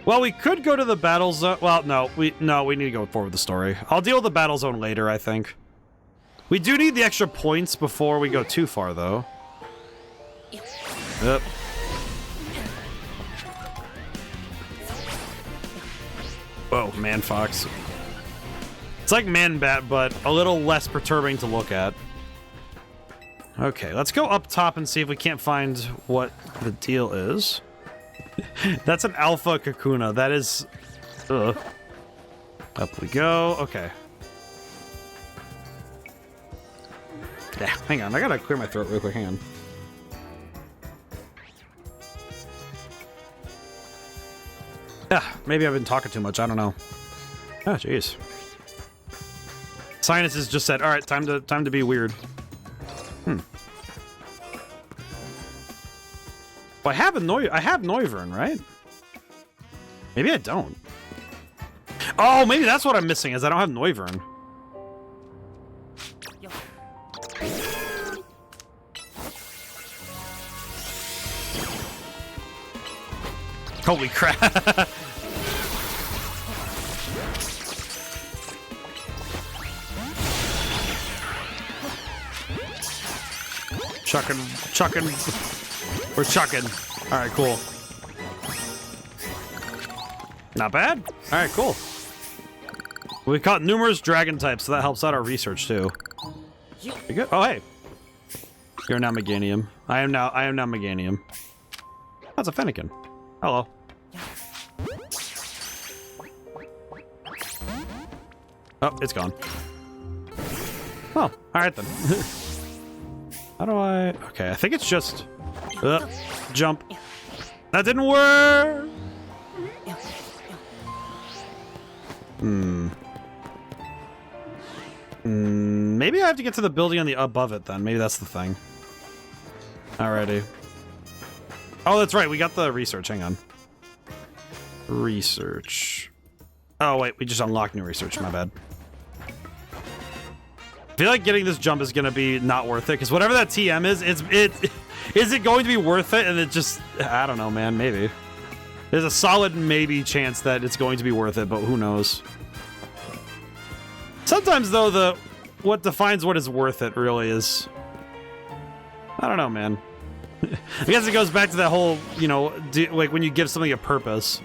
Well, we could go to the battle zone. Well, no, we need to go forward with the story. I'll deal with the battle zone later, I think. We do need the extra points before we go too far, though. Yep. Whoa, Man Fox. It's like Man Bat, but a little less perturbing to look at. Okay, let's go up top and see if we can't find what the deal is. That's an Alpha Kakuna. That is... Ugh. Up we go. Okay. Yeah, hang on. I gotta clear my throat real quick. Hang on. Yeah, maybe I've been talking too much. I don't know. Oh, jeez. Sinuses just said, "All right, time to be weird." Well, I have Noivern, right? Maybe I don't. Oh, maybe that's what I'm missing, is I don't have Noivern. Holy crap. Chucking. We're chucking. Alright, cool. Not bad. Alright, cool. We caught numerous dragon types, so that helps out our research too. You good? Oh, hey. You're now Meganium. I am now Meganium. That's a Fennekin. Hello. Oh, it's gone. Well, alright then. How do I... Okay, I think it's just... jump. That didn't work! Maybe I have to get to the building on the above it then. Maybe that's the thing. Alrighty. Oh, that's right. We got the research. Hang on. Research. Oh, wait. We just unlocked new research. My bad. I feel like getting this jump is going to be not worth it, because whatever that TM is, is it going to be worth it? And it just, I don't know, man, maybe. There's a solid maybe chance that it's going to be worth it, but who knows? Sometimes, though, what defines what is worth it really is, I don't know, man. I guess it goes back to that whole, you know, like when you give something a purpose.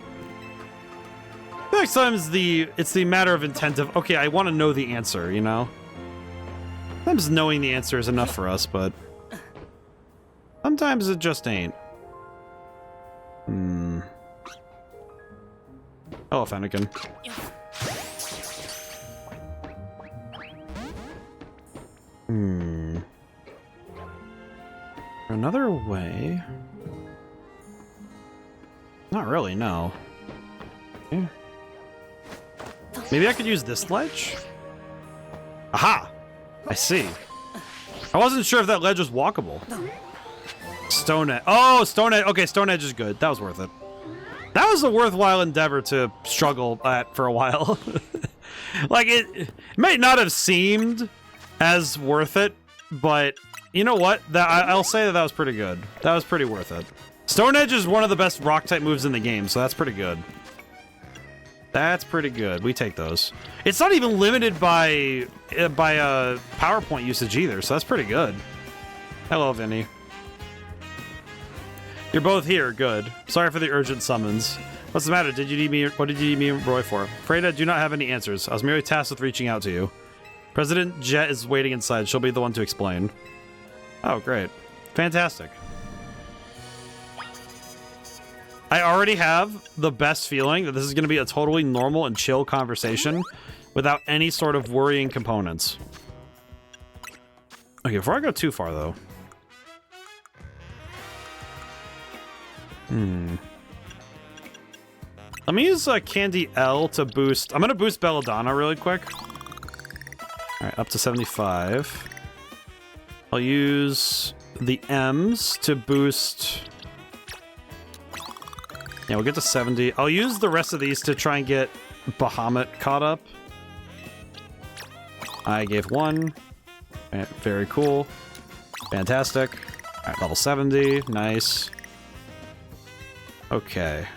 I feel like sometimes it's the matter of intent of, okay, I want to know the answer, you know? Sometimes knowing the answer is enough for us, but sometimes it just ain't. Oh, Fennekin. Another way? Not really, no. Okay. Maybe I could use this ledge? Aha! I see. I wasn't sure if that ledge was walkable. Stone Edge. Oh, Stone Edge. Okay, Stone Edge is good. That was worth it. That was a worthwhile endeavor to struggle at for a while. Like, it might not have seemed as worth it, but you know what? I'll say that was pretty good. That was pretty worth it. Stone Edge is one of the best rock-type moves in the game, so that's pretty good. That's pretty good. We take those. It's not even limited by PowerPoint usage either, so that's pretty good. Hello, Vinny. You're both here. Good. Sorry for the urgent summons. What's the matter? Did you need me? What did you need me and Roy for? Afraid I do not have any answers. I was merely tasked with reaching out to you. President Jet is waiting inside. She'll be the one to explain. Oh, great. Fantastic. I already have the best feeling that this is going to be a totally normal and chill conversation without any sort of worrying components. Okay, before I go too far, though. Let me use Candy L to boost. I'm going to boost Belladonna really quick. All right, up to 75. I'll use the M's to boost. Yeah, we'll get to 70. I'll use the rest of these to try and get Bahamut caught up. I gave 1. Right, very cool. Fantastic. All right, level 70. Nice. Okay.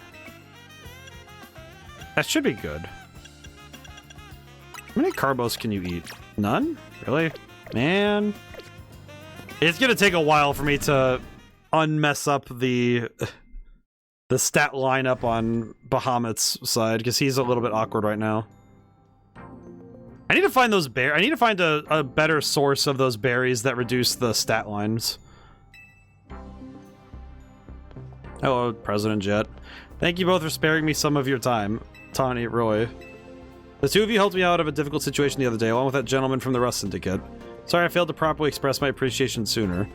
That should be good. How many carbos can you eat? None? Really? Man. It's gonna take a while for me to unmess up the stat lineup on Bahamut's side, because he's a little bit awkward right now. I need to find those I need to find a better source of those berries that reduce the stat lines. Hello, President Jet. Thank you both for sparing me some of your time. Tawny, Roy. The two of you helped me out of a difficult situation the other day, along with that gentleman from the Rust Syndicate. Sorry I failed to properly express my appreciation sooner.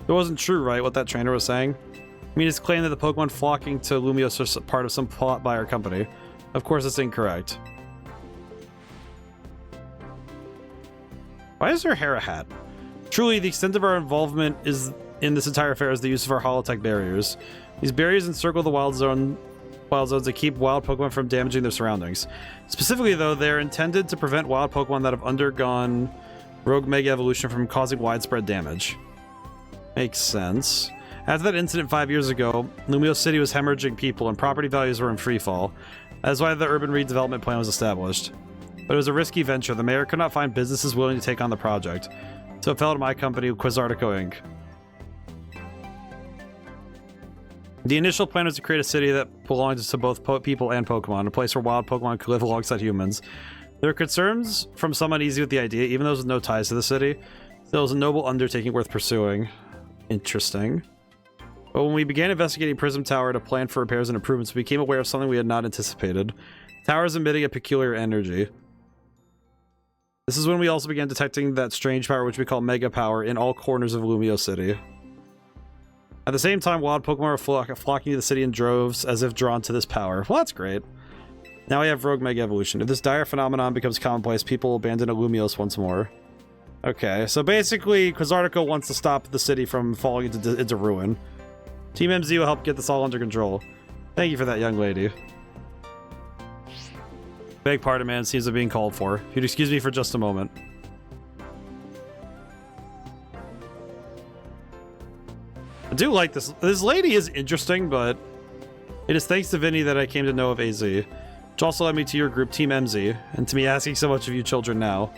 It wasn't true, right, what that trainer was saying? I mean, his claim that the Pokemon flocking to Lumiose are part of some plot by our company. Of course, it's incorrect. Why is her hair a hat? Truly, the extent of our involvement is in this entire affair is the use of our holotech barriers. These barriers encircle the wild zones to keep wild Pokemon from damaging their surroundings. Specifically, though, they're intended to prevent wild Pokemon that have undergone Rogue Mega Evolution from causing widespread damage. Makes sense. After that incident 5 years ago, Lumiose City was hemorrhaging people and property values were in freefall. That's why the urban redevelopment plan was established. But it was a risky venture. The mayor could not find businesses willing to take on the project. So it fell to my company, Quizartico Inc. The initial plan was to create a city that belonged to both people and Pokemon, a place where wild Pokemon could live alongside humans. There were concerns from some uneasy with the idea, even those with no ties to the city. Still, it was a noble undertaking worth pursuing. Interesting. But when we began investigating Prism Tower to plan for repairs and improvements, we became aware of something we had not anticipated. The tower is emitting a peculiar energy. This is when we also began detecting that strange power which we call Mega Power in all corners of Lumiose City. At the same time, wild Pokemon are flocking to the city in droves, as if drawn to this power. Well, that's great. Now we have Rogue Mega Evolution. If this dire phenomenon becomes commonplace, people will abandon Lumiose once more. Okay, so basically, Quizartico wants to stop the city from falling into ruin. Team MZ will help get this all under control. Thank you for that, young lady. Beg pardon, man. Seems to be being called for. If you'd excuse me for just a moment. I do like this. This lady is interesting, but it is thanks to Vinny that I came to know of AZ, which also led me to your group, Team MZ, and to me asking so much of you children now.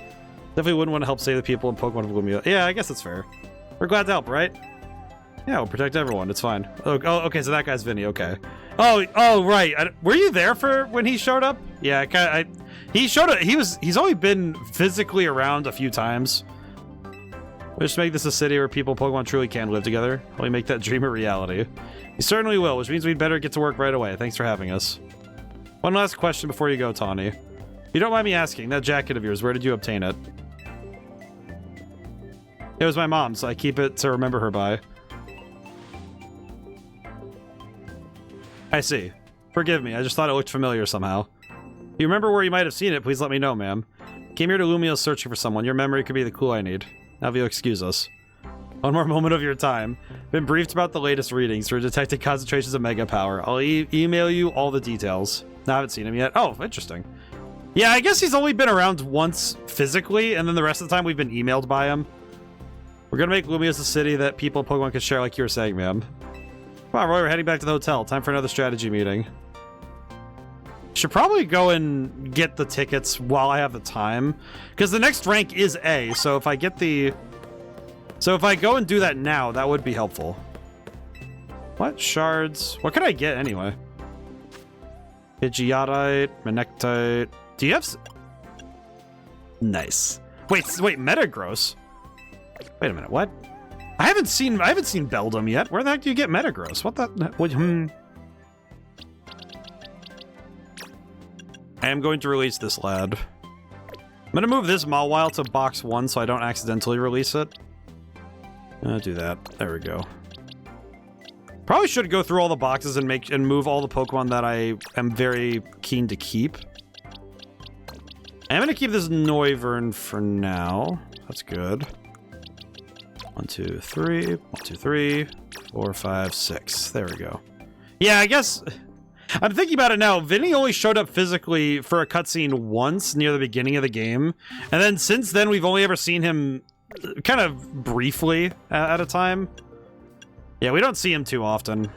Definitely wouldn't want to help save the people in Pokemon of Lumia. Yeah, I guess that's fair. We're glad to help, right? Yeah, we'll protect everyone. It's fine. Oh, okay, so that guy's Vinny. Okay. Oh, right. Were you there for when he showed up? Yeah, he showed up. He's only been physically around a few times. We'll just make this a city where people Pokemon truly can live together. Only make that dream a reality. You certainly will, which means we'd better get to work right away. Thanks for having us. One last question before you go, Tawny. If you don't mind me asking, that jacket of yours, where did you obtain it? It was my mom, so I keep it to remember her by. I see. Forgive me, I just thought it looked familiar somehow. You remember where you might have seen it, please let me know, ma'am. Came here to Lumio searching for someone. Your memory could be the clue I need. Now if you'll excuse us. One more moment of your time. Been briefed about the latest readings. We're detecting concentrations of mega power. I'll email you all the details. No, I haven't seen him yet. Oh, interesting. Yeah, I guess he's only been around once physically, and then the rest of the time we've been emailed by him. We're gonna make Lumios a city that people in Pokemon can share like you were saying, ma'am. Come on, Roy, we're heading back to the hotel. Time for another strategy meeting. Should probably go and get the tickets while I have the time. Because the next rank is A, so if I get the... So if I go and do that now, that would be helpful. What? Shards? What can I get anyway? Pidgeotite, Manectite. Do you have... Nice. Wait, Metagross? Wait a minute, what? I haven't seen Beldum yet. Where the heck do you get Metagross? What the... What, I am going to release this lad. I'm going to move this Mawile to box 1 so I don't accidentally release it. I'll do that. There we go. Probably should go through all the boxes and move all the Pokemon that I am very keen to keep. I'm going to keep this Noivern for now. That's good. 1, 2, 3. 1, 2, 3. 4, 5, 6. There we go. Yeah, I guess... I'm thinking about it now. Vinny only showed up physically for a cutscene once near the beginning of the game. And then since then, we've only ever seen him kind of briefly at a time. Yeah, we don't see him too often.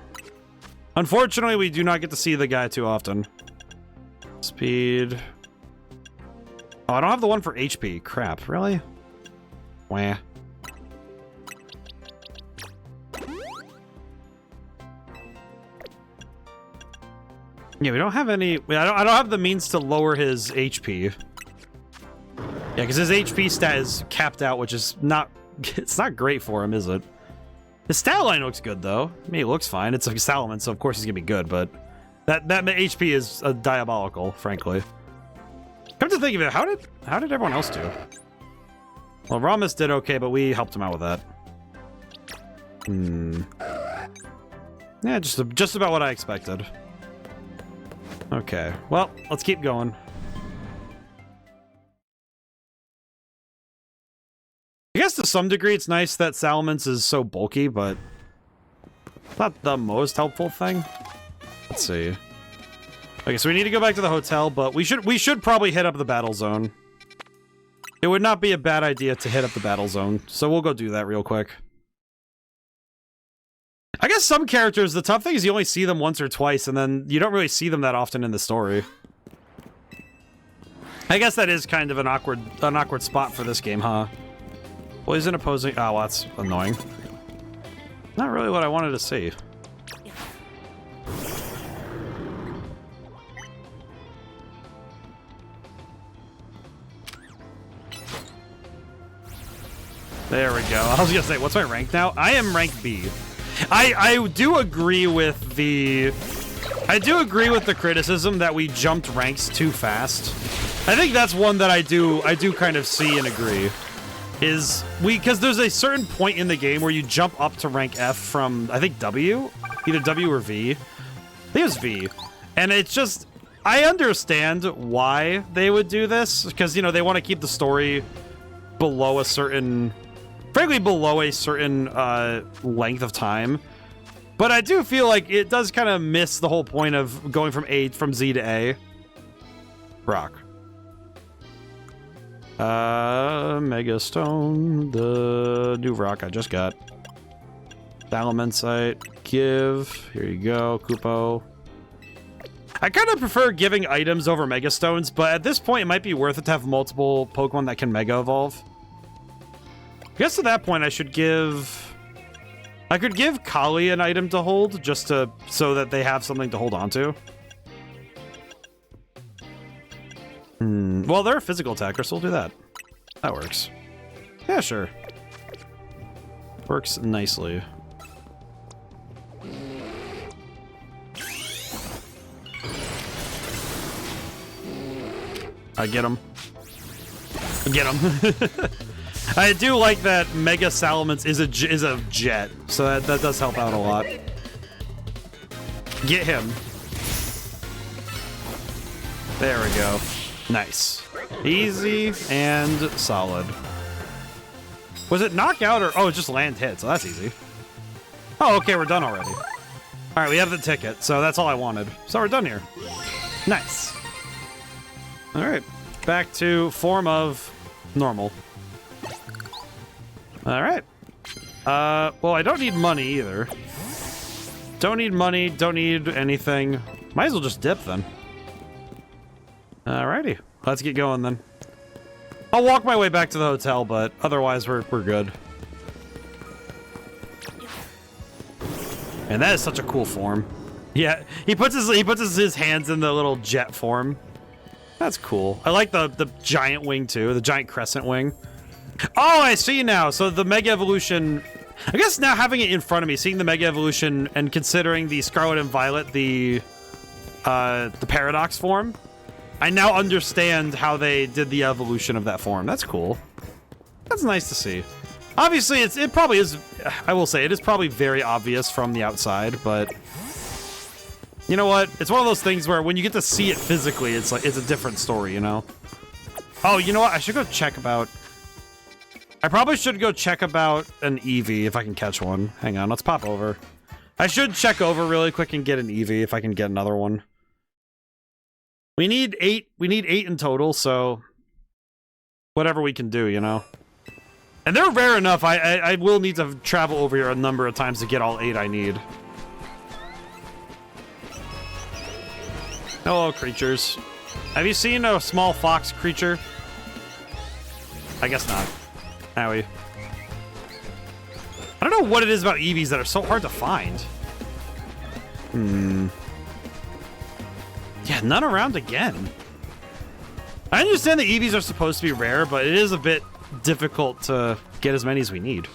Unfortunately, we do not get to see the guy too often. Speed. Oh, I don't have the one for HP. Crap, really? Wah. Yeah, we don't have any... I don't have the means to lower his HP. Yeah, because his HP stat is capped out, which is not... It's not great for him, is it? His stat line looks good, though. I mean, it looks fine. It's a Salamence, so of course he's gonna be good, but... That HP is diabolical, frankly. Come to think of it, how did everyone else do? Well, Ramus did okay, but we helped him out with that. Yeah, just about what I expected. Okay, well, let's keep going. I guess to some degree it's nice that Salamence is so bulky, but not the most helpful thing. Let's see. Okay, so we need to go back to the hotel, but we should probably hit up the battle zone. It would not be a bad idea to hit up the battle zone, so we'll go do that real quick. I guess some characters, the tough thing is you only see them once or twice, and then you don't really see them that often in the story. I guess that is kind of an awkward spot for this game, huh? Well, he's an opposing... Oh, well, that's annoying. Not really what I wanted to see. There we go. I was gonna say, what's my rank now? I am rank B. I do agree with the criticism that we jumped ranks too fast. I think that's one that I do kind of see and agree. Because there's a certain point in the game where you jump up to rank F from, I think, W? Either W or V. I think it was V. And it's just, I understand why they would do this, because, you know, they want to keep the story below a certain... Frankly, below a certain length of time. But I do feel like it does kind of miss the whole point of going from Z to A. Rock. Mega Stone, the new rock I just got. Salamence, give. Here you go, Kupo. I kind of prefer giving items over Mega Stones, but at this point it might be worth it to have multiple Pokemon that can Mega Evolve. I guess at that point I could give Kali an item to hold, just so that they have something to hold on to. Well, they're a physical attacker, so we'll do that. That works. Yeah, sure. Works nicely. I get him. Get him. I do like that Mega Salamence is a jet, so that does help out a lot. Get him. There we go. Nice. Easy and solid. Was it knockout or... Oh, just land hit, so that's easy. Oh, okay, we're done already. All right, we have the ticket, so that's all I wanted. So we're done here. Nice. All right, back to form of normal. All right. Well, I don't need money either. Don't need money, don't need anything. Might as well just dip then. Alrighty, let's get going then. I'll walk my way back to the hotel, but otherwise we're good. And that is such a cool form. Yeah, he puts his hands in the little jet form. That's cool. I like the giant wing too, the giant crescent wing. Oh, I see now. So the Mega Evolution, I guess now having it in front of me, seeing the Mega Evolution and considering the Scarlet and Violet, the Paradox form, I now understand how they did the evolution of that form. That's cool. That's nice to see. Obviously, it probably is, I will say, it is probably very obvious from the outside, but you know what? It's one of those things where when you get to see it physically, it's like, it's a different story, you know? Oh, you know what? I should go check about... I probably should go check about an Eevee if I can catch one. Hang on, let's pop over. I should check over really quick and get an Eevee if I can get another one. We need 8. We need 8 in total, so whatever we can do, you know. And they're rare enough. I will need to travel over here a number of times to get all 8 I need. Hello, creatures. Have you seen a small fox creature? I guess not. Owie. I don't know what it is about Eevees that are so hard to find. Yeah, none around again. I understand the Eevees are supposed to be rare, but it is a bit difficult to get as many as we need.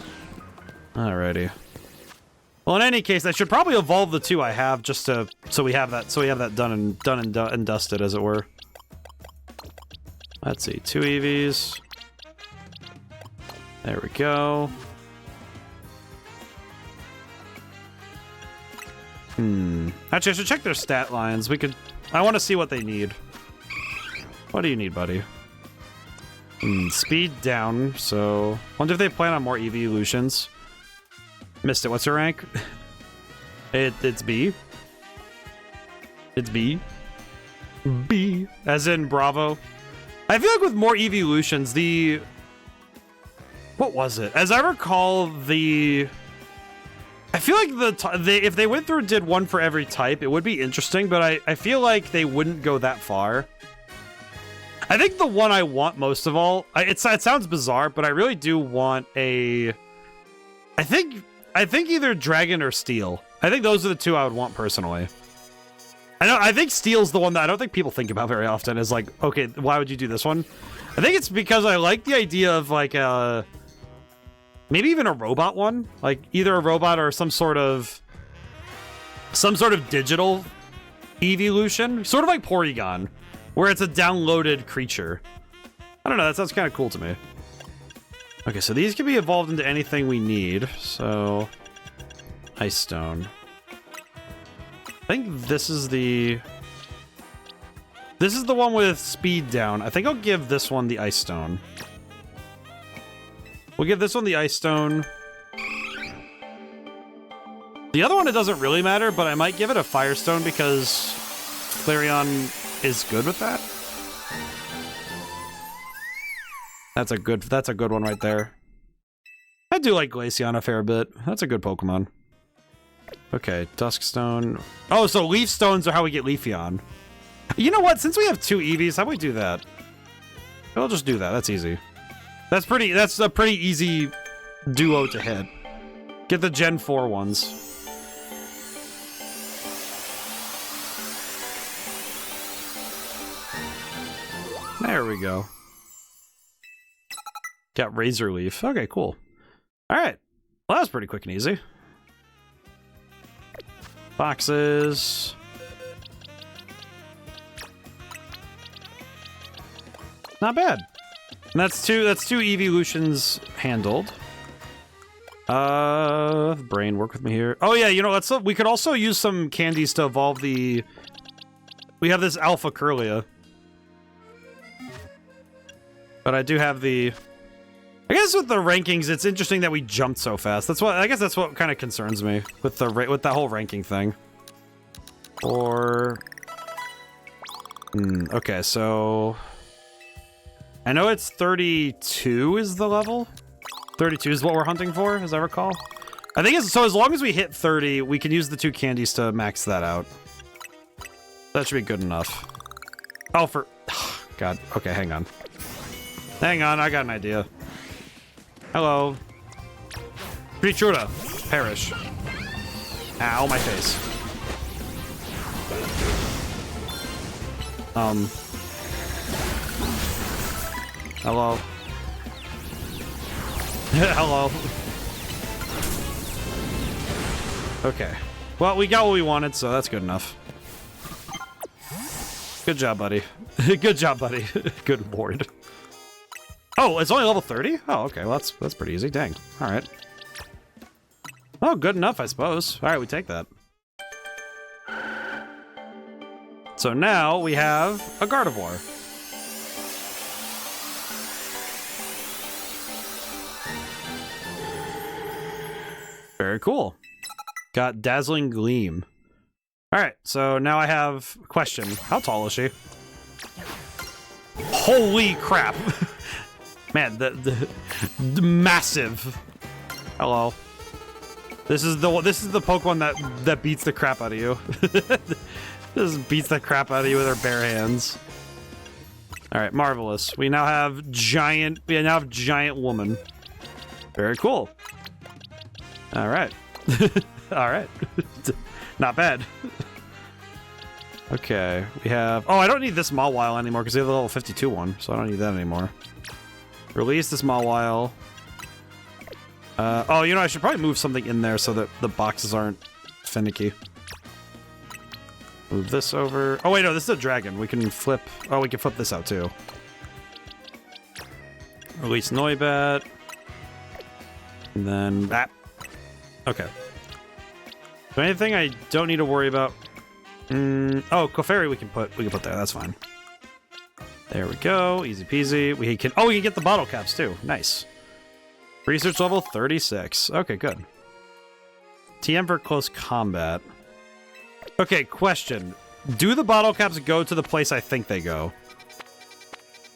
Alrighty. Well, in any case, I should probably evolve the 2 I have just to so we have that done and dusted, as it were. Let's see, 2 Eevees. There we go. Actually, I should check their stat lines. I want to see what they need. What do you need, buddy? Speed down, so... Wonder if they plan on more evolutions. Missed it. What's her rank? It's B. It's B. B. As in Bravo. I feel like with more evolutions, the... What was it? As I recall, the... I feel like if they went through and did one for every type, it would be interesting, but I feel like they wouldn't go that far. I think the one I want most of all, it sounds bizarre, but I really do want a... I think either Dragon or Steel. I think those are the 2 I would want personally. I think Steel's the one that I don't think people think about very often, is like, okay, why would you do this one? I think it's because I like the idea of like maybe even a robot one, like either a robot or some sort of digital evolution, sort of like Porygon, where it's a downloaded creature. I don't know, that sounds kind of cool to me. Okay, so these can be evolved into anything we need. So Ice Stone. I think this is the one with speed down. I think I'll give this one the Ice Stone. We'll give this one the Ice Stone. The other one, it doesn't really matter, but I might give it a Firestone because Flareon is good with that. That's a good one right there. I do like Glaceon a fair bit. That's a good Pokemon. Okay, Duskstone. Oh, so Leaf Stones are how we get Leafeon. You know what? Since we have 2 Eevees, how about we do that? We'll just do that. That's easy. That's a pretty easy duo to hit. Get the Gen 4 ones. There we go. Got Razor Leaf. Okay, cool. Alright. Well, that was pretty quick and easy. Boxes. Not bad. And that's two evolutions handled. Brain, work with me here. Oh yeah, you know, we could also use some candies to evolve the... We have this Alpha Curlia. But I do have the... I guess with the rankings, it's interesting that we jumped so fast. That's what I guess that's what kind of concerns me with that whole ranking thing. Or... okay, so... I know it's 32 is the level. 32 is what we're hunting for, as I recall. I think it's... So as long as we hit 30, we can use the 2 candies to max that out. That should be good enough. Oh, for... God. Okay, hang on. Hang on, I got an idea. Hello. Prichura. Perish. Ow, my face. Hello. Hello. Okay. Well, we got what we wanted, so that's good enough. Good job, buddy. Good job, buddy. Good lord. Oh, it's only level 30? Oh, okay. Well, that's pretty easy. Dang. All right. Oh, good enough, I suppose. All right, we take that. So now we have a Gardevoir. Very cool. Got Dazzling Gleam. All right, so now I have a question. How tall is she? Holy crap. Man, the massive. Hello. This is the Pokemon that beats the crap out of you. This beats the crap out of you with her bare hands. All right, marvelous. We now have giant woman. Very cool. All right. All right. Not bad. Okay, we have... Oh, I don't need this Mawile anymore because we have the level 52 one, so I don't need that anymore. Release this Mawile. Oh, you know, I should probably move something in there so that the boxes aren't finicky. Move this over. Oh, wait, no, this is a dragon. We can flip... Oh, we can flip this out, too. Release Noibat. And then that. Okay. So anything I don't need to worry about... oh, Clefairy we can put there. That's fine. There we go. Easy peasy. We can get the bottle caps too. Nice. Research level 36. Okay, good. TM for close combat. Okay, question. Do the bottle caps go to the place I think they go?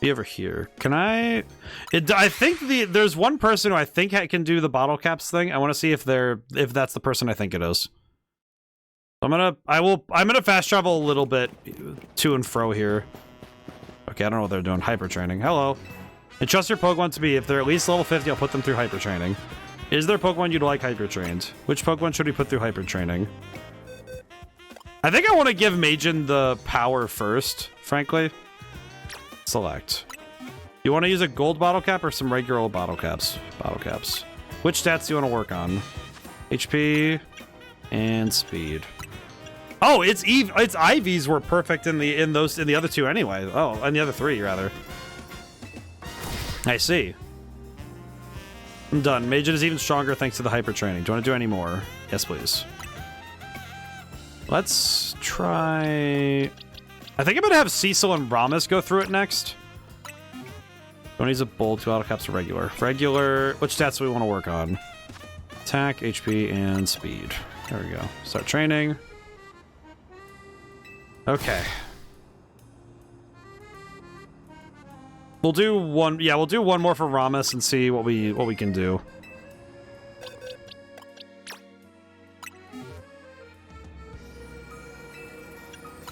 Be over here. Can I... I think there's one person who I think can do the bottle caps thing. I want to see if that's the person I think it is. I'm gonna fast travel a little bit to and fro here. Okay, I don't know what they're doing. Hyper training. Hello. Entrust your Pokemon to me. If they're at least level 50, I'll put them through hyper training. Is there a Pokemon you'd like hyper trained? Which Pokemon should we put through hyper training? I think I want to give Majin the power first, frankly. Select. You want to use a gold bottle cap or some regular old bottle caps? Bottle caps. Which stats do you want to work on? HP and speed. Oh, its IVs were perfect in the other two anyway. Oh, and the other three rather. I see. I'm done. Majin is even stronger thanks to the hyper training. Do you want to do any more? Yes, please. Let's try... I think I'm gonna have Cecil and Ramus go through it next. Don't use a bold, 2 auto caps or regular. Regular, which stats do we want to work on? Attack, HP, and speed. There we go. Start training. Okay. We'll do one, yeah, we'll do one more for Ramus and see what we can do.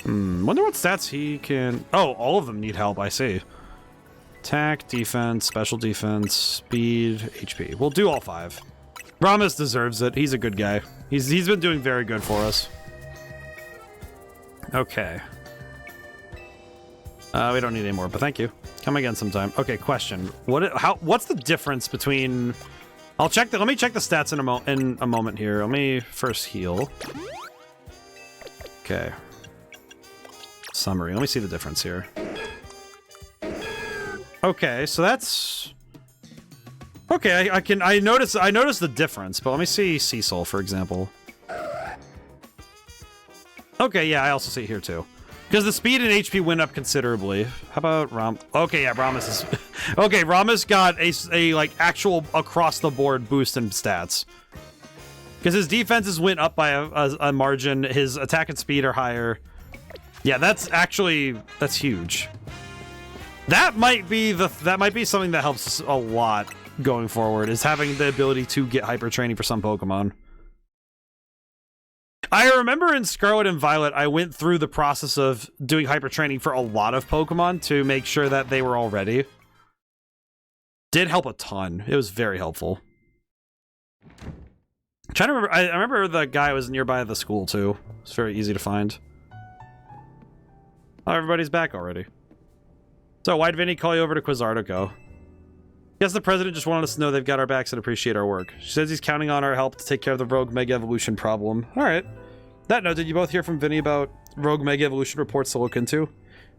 Wonder what stats he can... Oh, all of them need help, I see. Attack, defense, special defense, speed, HP. We'll do all 5. Ramus deserves it. He's a good guy. He's been doing very good for us. Okay. We don't need any more, but thank you. Come again sometime. Okay, question. What's the difference between... let me check the stats in a moment here. Let me first heal. Okay. Summary. Let me see the difference here. Okay, so that's... Okay, I notice the difference, but let me see Cecil, for example. Okay, yeah, I also see it here too. Because the speed and HP went up considerably. How about Ram? Okay, yeah, Ramus is... Okay, Ramus got a like actual across-the-board boost in stats. Because his defenses went up by a margin, his attack and speed are higher. Yeah, that's huge. That might be something that helps us a lot going forward, is having the ability to get hyper training for some Pokemon. I remember in Scarlet and Violet, I went through the process of doing hyper training for a lot of Pokemon to make sure that they were all ready. Did help a ton. It was very helpful. I'm trying to remember, I remember the guy was nearby the school too. It's very easy to find. Oh, everybody's back already. So why'd Vinny call you over to Quizartico? Guess the president just wanted us to know they've got our backs and appreciate our work. She says he's counting on our help to take care of the Rogue Mega Evolution problem. Alright. That note, did you both hear from Vinny about Rogue Mega Evolution reports to look into?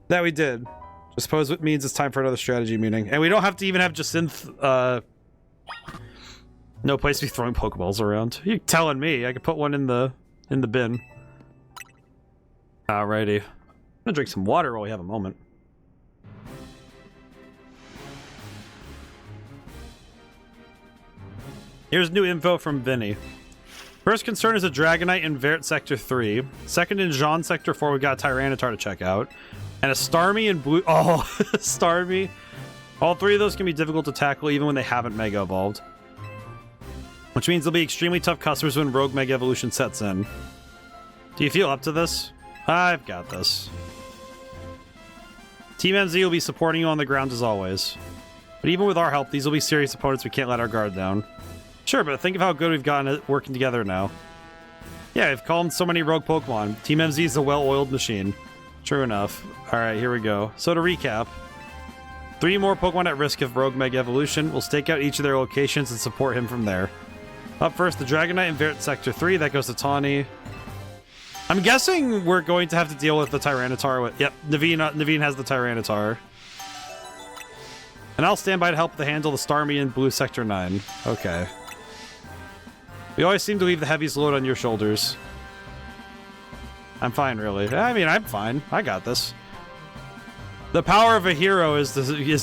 That we did. I suppose it means it's time for another strategy meeting. And we don't have to even have Jacinth, no place to be throwing Pokeballs around. You're telling me. I could put one in the bin. Alrighty. I'm gonna drink some water while we have a moment. Here's new info from Vinny. First concern is a Dragonite in Vert Sector 3. Second in Jean Sector 4, we got a Tyranitar to check out. And a Starmie in Blue... Oh, Starmie. All three of those can be difficult to tackle even when they haven't Mega Evolved. Which means they'll be extremely tough customers when Rogue Mega Evolution sets in. Do you feel up to this? I've got this. Team MZ will be supporting you on the ground as always. But even with our help, these will be serious opponents we can't let our guard down. Sure, but think of how good we've gotten at working together now. Yeah, I've calmed so many rogue Pokemon. Team MZ is a well-oiled machine. True enough. Alright, here we go. So to recap, 3 more Pokemon at risk of Rogue Mega Evolution. We'll stake out each of their locations and support him from there. Up first, the Dragonite in Vert Sector 3. That goes to Tawny. I'm guessing we're going to have to deal with the Tyranitar. Yep, Naveen has the Tyranitar. And I'll stand by to help to handle the Starmie in Blue Sector 9. Okay. We always seem to leave the heaviest load on your shoulders. I'm fine, really. I mean, I'm fine. I got this. The power of a hero is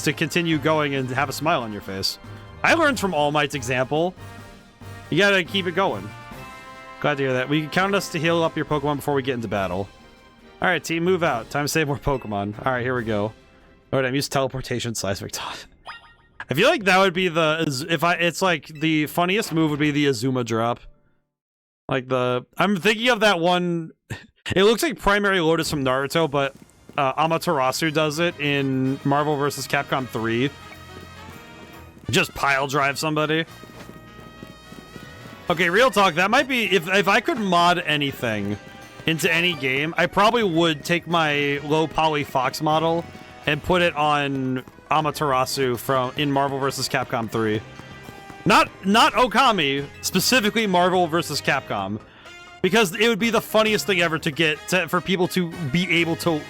to continue going and have a smile on your face. I learned from All Might's example. You gotta keep it going. Glad to hear that. We can count us to heal up your Pokemon before we get into battle. Alright, team, move out. Time to save more Pokemon. Alright, here we go. ODaM, use teleportation seismic taunt. I feel like that would be it's like the funniest move would be the Azuma drop. Like I'm thinking of that one. It looks like Primary Lotus from Naruto, but Amaterasu does it in Marvel vs. Capcom 3. Just pile drive somebody. Okay, real talk, that might be, if I could mod anything into any game, I probably would take my low poly Fox model and put it on Amaterasu in Marvel vs. Capcom 3. Not Okami, specifically Marvel vs. Capcom. Because it would be the funniest thing ever to get for people to be able to...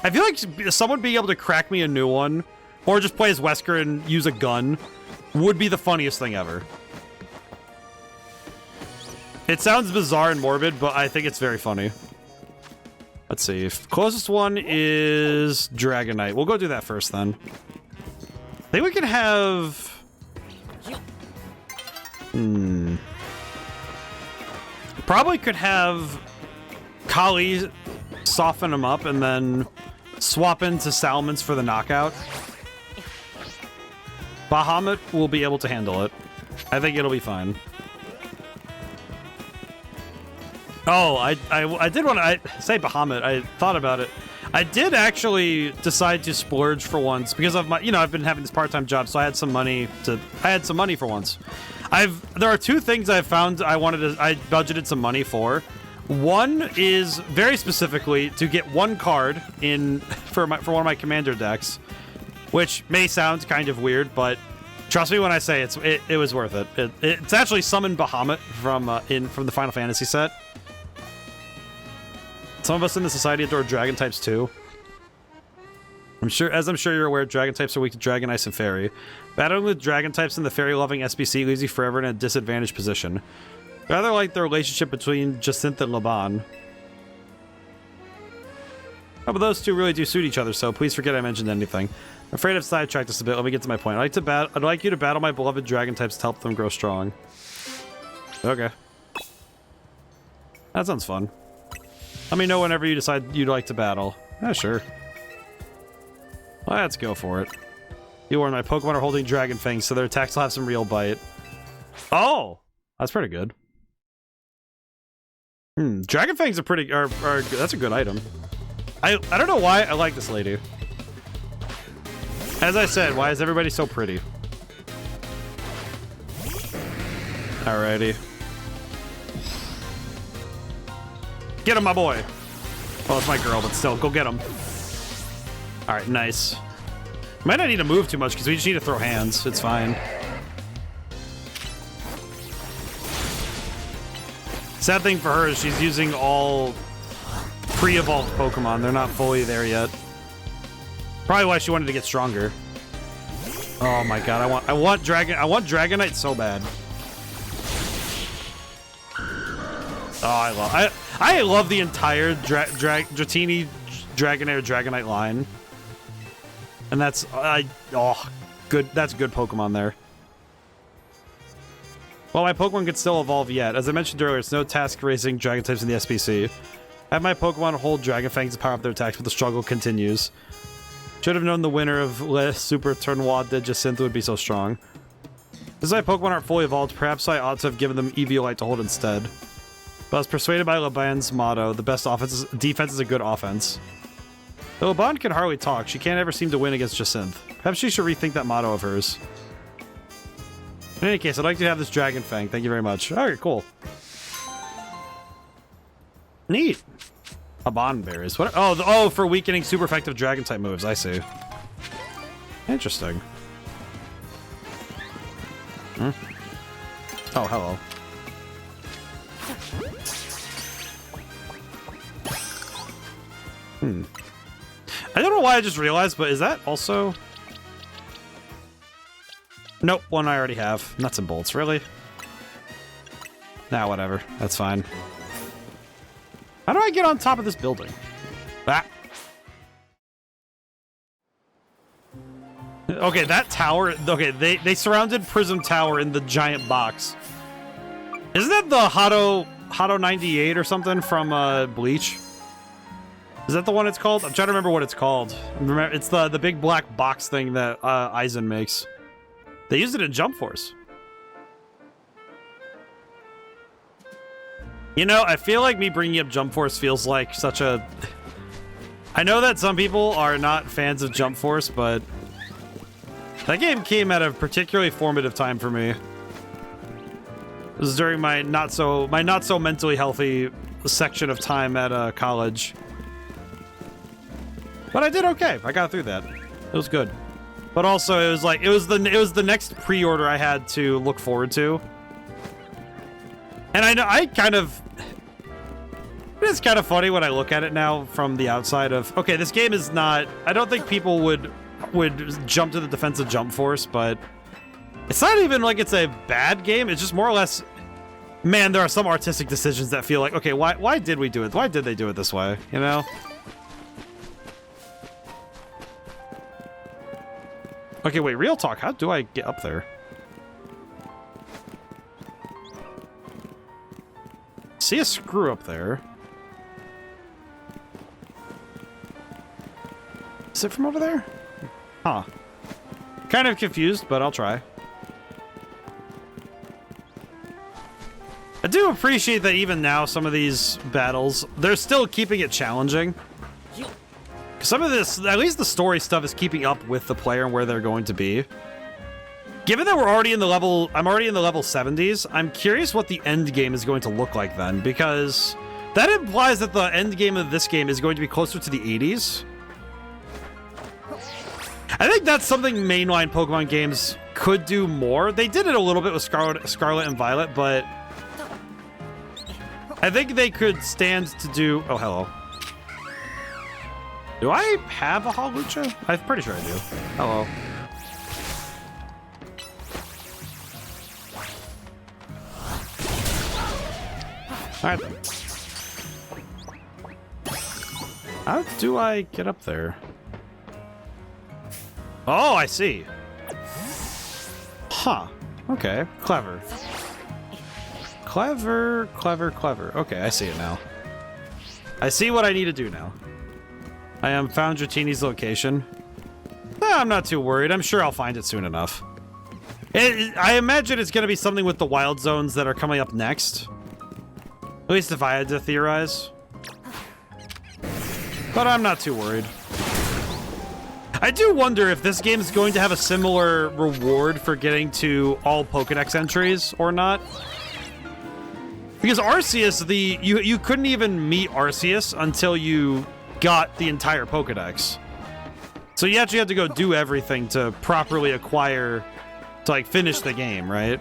I feel like someone being able to crack me a new one, or just play as Wesker and use a gun, would be the funniest thing ever. It sounds bizarre and morbid, but I think it's very funny. Let's see. Closest one is Dragonite. We'll go do that first, then. I think we can have... Probably could have Kali soften him up and then swap into Salamence for the knockout. Bahamut will be able to handle it. I think it'll be fine. Oh, I did want to say Bahamut. I thought about it. I did actually decide to splurge for once because of my, I've been having this part-time job, so I had some money for once. There are 2 things I've found I budgeted some money for. One is very specifically to get 1 card in for one of my commander decks, which may sound kind of weird, but trust me when I say it was worth it. It's actually Summon Bahamut from the Final Fantasy set. Some of us in the society adore dragon types too. I'm sure you're aware, dragon types are weak to dragon, ice, and fairy. Battling with dragon types in the fairy-loving SBC leaves you forever in a disadvantaged position. Rather like the relationship between Jacinth and Laban. Oh, but those two really do suit each other, so please forget I mentioned anything. I'm afraid I've sidetracked this a bit. Let me get to my point. I'd like you to battle my beloved dragon types to help them grow strong. Okay. That sounds fun. Let me know whenever you decide you'd like to battle. Yeah, sure. Let's go for it. You warn my Pokemon are holding Dragon Fangs, so their attacks will have some real bite. Oh! That's pretty good. Dragon Fangs are pretty... that's a good item. I don't know why I like this lady. As I said, why is everybody so pretty? Alrighty. Get him, my boy! Well, it's my girl, but still, go get him. Alright, nice. Might not need to move too much, because we just need to throw hands. It's fine. Sad thing for her is she's using all pre-evolved Pokemon. They're not fully there yet. Probably why she wanted to get stronger. Oh my god, I want Dragonite so bad. Oh, I love the entire Dratini, Dragonair, Dragonite line. And that's good. That's good Pokemon there. Well, my Pokemon could still evolve yet. As I mentioned earlier, it's no task raising Dragon types in the SPC. Have my Pokemon hold Dragon Fangs to power up their attacks, but the struggle continues. Should have known the winner of Le Super Tournoi de Jacinth would be so strong. As my Pokemon aren't fully evolved, perhaps I ought to have given them Eviolite to hold instead. But I was persuaded by Laban's motto, the best defense is a good offense. Though Laban can hardly talk, she can't ever seem to win against Jacinth. Perhaps she should rethink that motto of hers. In any case, I'd like to have this Dragon Fang. Thank you very much. Alright, cool. Neat. Laban berries. What? Oh, for weakening super effective Dragon type moves. I see. Interesting. Oh, hello. I don't know why I just realized, but is that also... Nope, one I already have. Nuts and bolts, really? Nah, whatever. That's fine. How do I get on top of this building? Ah. Okay, that tower... Okay, they surrounded Prism Tower in the giant box. Isn't that the Hado 98 or something from Bleach? Is that the one it's called? I'm trying to remember what it's called. Remember, it's the big black box thing that Aizen makes. They used it in Jump Force. You know, I feel like me bringing up Jump Force feels like such a... I know that some people are not fans of Jump Force, but that game came at a particularly formative time for me. It was during my not so mentally healthy section of time at college. But I did okay. I got through that. It was good. But also, it was like it was the next pre-order I had to look forward to. And I know it's kind of funny when I look at it now from the outside of, okay, this game is not, I don't think people would jump to the defense of Jump Force, but it's not even like it's a bad game. It's just more or less, man, there are some artistic decisions that feel like, okay, why did we do it? Why did they do it this way? You know? Okay, wait, real talk. How do I get up there? See a screw up there. Is it from over there? Huh. Kind of confused, but I'll try. I do appreciate that even now, some of these battles, they're still keeping it challenging. Some of this, at least the story stuff, is keeping up with the player and where they're going to be. Given that we're already in the level, I'm already in the level 70s, I'm curious what the end game is going to look like then, because that implies that the end game of this game is going to be closer to the 80s. I think that's something mainline Pokemon games could do more. They did it a little bit with Scarlet and Violet, but I think they could stand to do... Oh, hello. Do I have a Hawlucha? I'm pretty sure I do. Hello. Alright then. How do I get up there? Oh, I see. Huh. Okay. Clever. Clever, clever, clever. Okay, I see it now. I see what I need to do now. I am found Genie's location. I'm not too worried. I'm sure I'll find it soon enough. I imagine it's going to be something with the wild zones that are coming up next. At least if I had to theorize. But I'm not too worried. I do wonder if this game is going to have a similar reward for getting to all Pokédex entries or not. Because Arceus, you couldn't even meet Arceus until you got the entire Pokédex. So you actually had to go do everything to properly acquire, to like finish the game, right?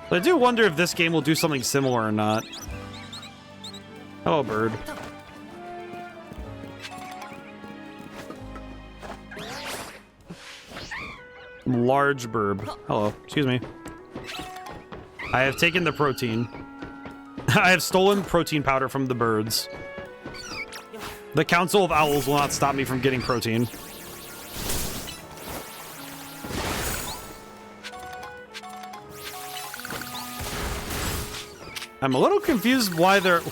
But I do wonder if this game will do something similar or not. Hello, bird. Large burb. Hello, excuse me. I have taken the protein. I have stolen protein powder from the birds. The Council of Owls will not stop me from getting protein. I'm a little confused why they're...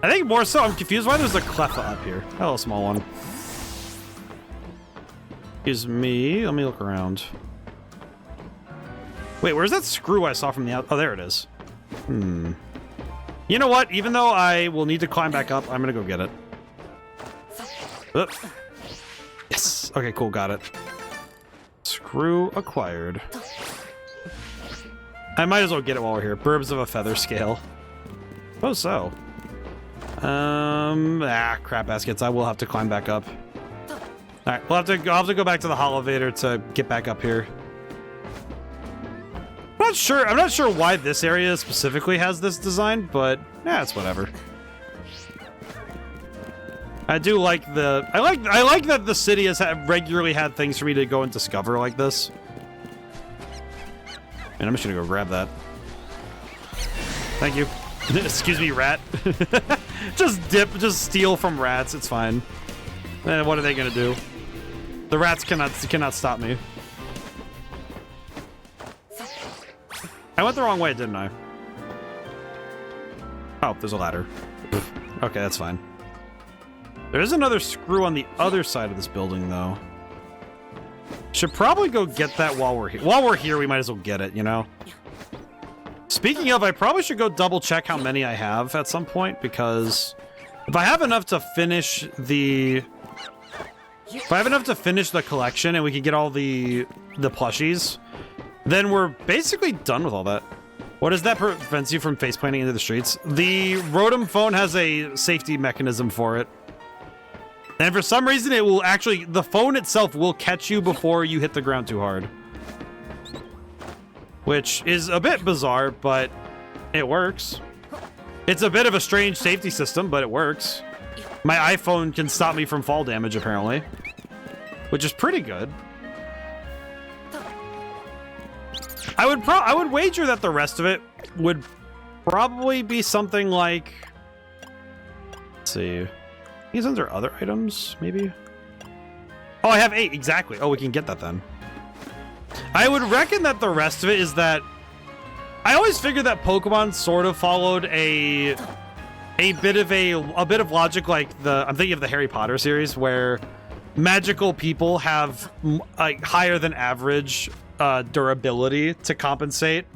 I think more so I'm confused why there's a Cleffa up here. Hello, small one. Excuse me. Let me look around. Wait, where's that screw I saw from the out? Oh, there it is. You know what? Even though I will need to climb back up, I'm gonna go get it. Yes. Okay, cool. Got it. Screw acquired. I might as well get it while we're here. Burbs of a feather scale. Oh, so. Crap baskets. I will have to climb back up. All right, I'll have to go back to the Holovator to get back up here. I'm not sure why this area specifically has this design, but yeah, it's whatever. I do like I like that the city has regularly had things for me to go and discover like this. And I'm just gonna go grab that. Thank you. Excuse me, rat. Just steal from rats. It's fine. What are they gonna do? The rats cannot stop me. I went the wrong way, didn't I? Oh, there's a ladder. Okay, that's fine. There is another screw on the other side of this building, though. Should probably go get that while we're here. While we're here, we might as well get it, you know? Speaking of, I probably should go double check how many I have at some point, because if I have enough to finish the... If I have enough to finish the collection and we can get all the plushies, then we're basically done with all that. What does that prevent you from face planting into the streets? The Rotom phone has a safety mechanism for it. And for some reason, it will actually... The phone itself will catch you before you hit the ground too hard. Which is a bit bizarre, but it works. It's a bit of a strange safety system, but it works. My iPhone can stop me from fall damage, apparently. Which is pretty good. I would wager that the rest of it would probably be something like... Let's see... These ones are other items, maybe? Oh, I have 8, exactly. Oh, we can get that then. I would reckon that the rest of it is that... I always figured that Pokemon sort of followed a bit of logic like I'm thinking of the Harry Potter series, where magical people have like higher than average durability to compensate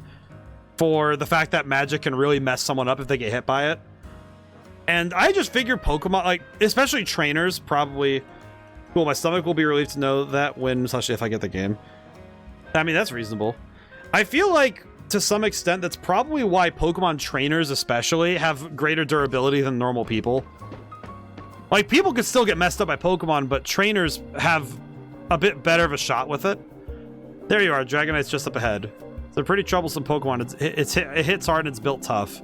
for the fact that magic can really mess someone up if they get hit by it. And I just figure Pokemon, like, especially trainers, probably... Cool, my stomach will be relieved to know that when, especially if I get the game. I mean, that's reasonable. I feel like, to some extent, that's probably why Pokemon trainers, especially, have greater durability than normal people. Like, people could still get messed up by Pokemon, but trainers have a bit better of a shot with it. There you are, Dragonite's just up ahead. It's a pretty troublesome Pokemon. It hits hard and it's built tough.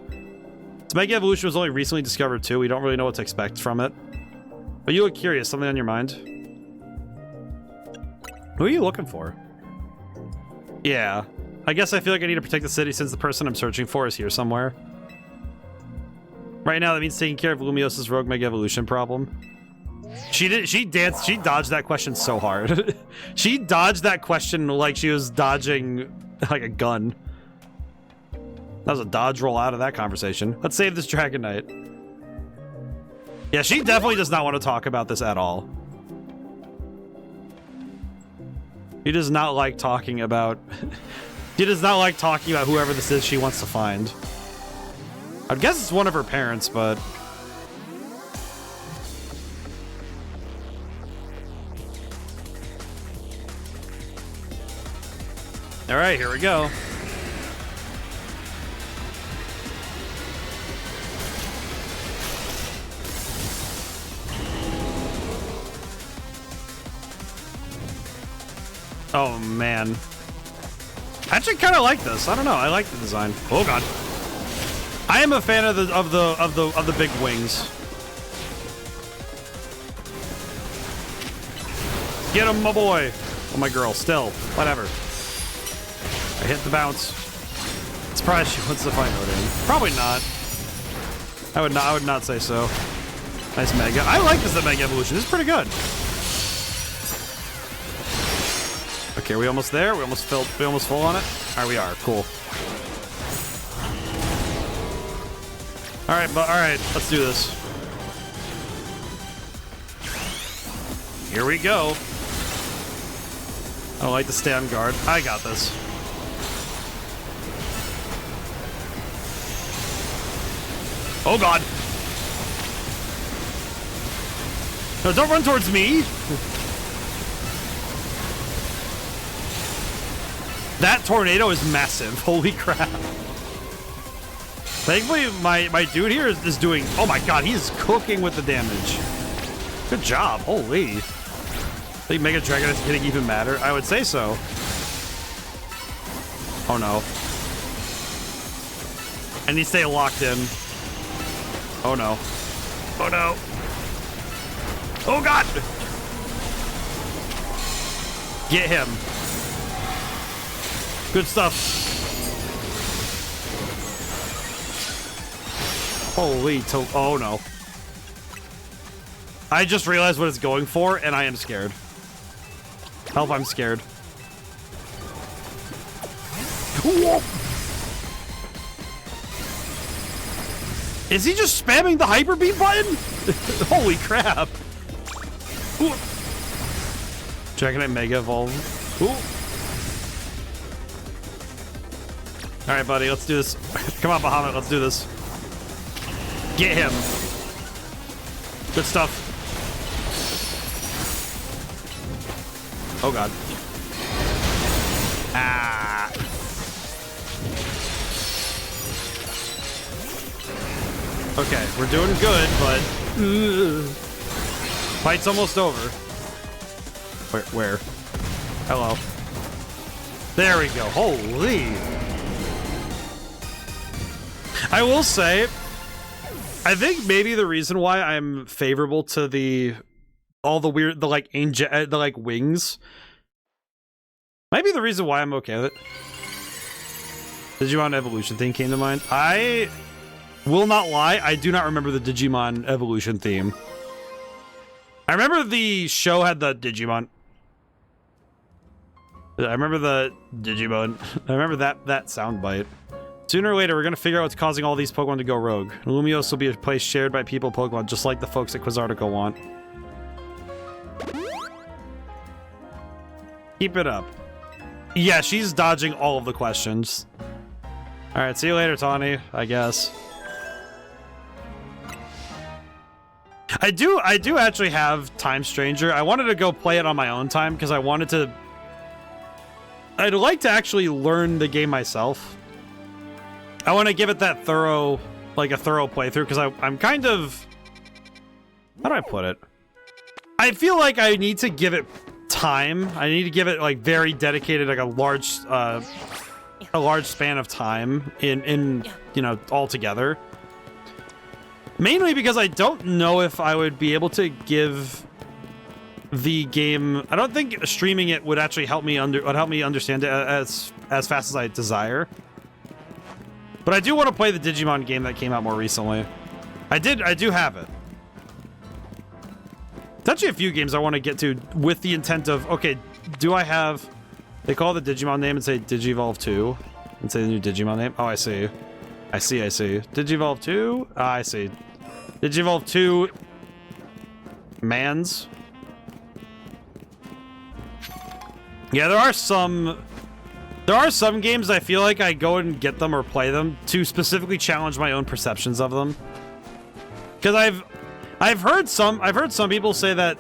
Its Mega Evolution was only recently discovered too. We don't really know what to expect from it. Oh, you look curious. Something on your mind? Who are you looking for? Yeah. I guess I feel like I need to protect the city since the person I'm searching for is here somewhere. Right now, that means taking care of Lumios's rogue Mega Evolution problem. She dodged that question so hard. She dodged that question like she was dodging like a gun. That was a dodge roll out of that conversation. Let's save this Dragon Knight. Yeah, she definitely does not want to talk about this at all. She does not like talking about... She does not like talking about whoever this is she wants to find. I guess it's one of her parents, but... Alright, here we go. Oh man. I actually kind of like this. I don't know. I like the design. Oh god. I am a fan of the big wings. Get him, my boy. Oh, my girl. Still. Whatever. I hit the bounce. Surprised she wants to fight ODaM. Probably not. I would not say so. Nice Mega. I like this Mega Evolution. This is pretty good. Okay, are we almost there? We almost full on it? Alright, we are. Cool. Alright, let's do this. Here we go. I don't like to stay on guard. I got this. Oh god. No, don't run towards me. That tornado is massive. Holy crap. Thankfully, my dude here is doing... Oh my god, he's cooking with the damage. Good job. Holy. I think Mega Dragon is getting even madder. I would say so. Oh no. I need to stay locked in. Oh no. Oh no. Oh god! Get him. Good stuff. Holy to- oh no. I just realized what it's going for, and I am scared. Help, I'm scared. Whoa. Is he just spamming the Hyper Beam button? Holy crap. Dragon Knight Mega Evolve. Ooh. Alright, buddy, let's do this. Come on, Bahamut, let's do this. Get him. Good stuff. Oh god. Ah. Okay, we're doing good, but... Fight's almost over. Where? Hello. There we go. Holy. I will say, I think maybe the reason why I'm favorable to all the weird, the wings, might be the reason why I'm okay with it. Digimon evolution theme came to mind. I will not lie, I do not remember the Digimon evolution theme. I remember the show had the Digimon. I remember the Digimon. I remember that sound bite. Sooner or later, we're gonna figure out what's causing all these Pokemon to go rogue. Lumiose will be a place shared by people Pokemon, just like the folks at Quizartico want. Keep it up. Yeah, she's dodging all of the questions. Alright, see you later, Tawny, I guess. I do actually have Time Stranger. I wanted to go play it on my own time, because I'd like to actually learn the game myself. I want to give it that thorough playthrough, because I'm kind of... How do I put it? I feel like I need to give it time. I need to give it, like, very dedicated, like, a large span of time in you know, all together. Mainly because I don't know if I would be able to give the game. I don't think streaming it would actually help me understand it as fast as I desire. But I do want to play the Digimon game that came out more recently. I do have it. There's actually a few games I want to get to with the intent of, okay, do I have... They call the Digimon name and say Digivolve 2 and say the new Digimon name. Oh, I see. I see. Digivolve 2? Ah, I see. Digivolve 2... Mans? Yeah, there are some games I feel like I go and get them or play them to specifically challenge my own perceptions of them. Because I've heard some people say that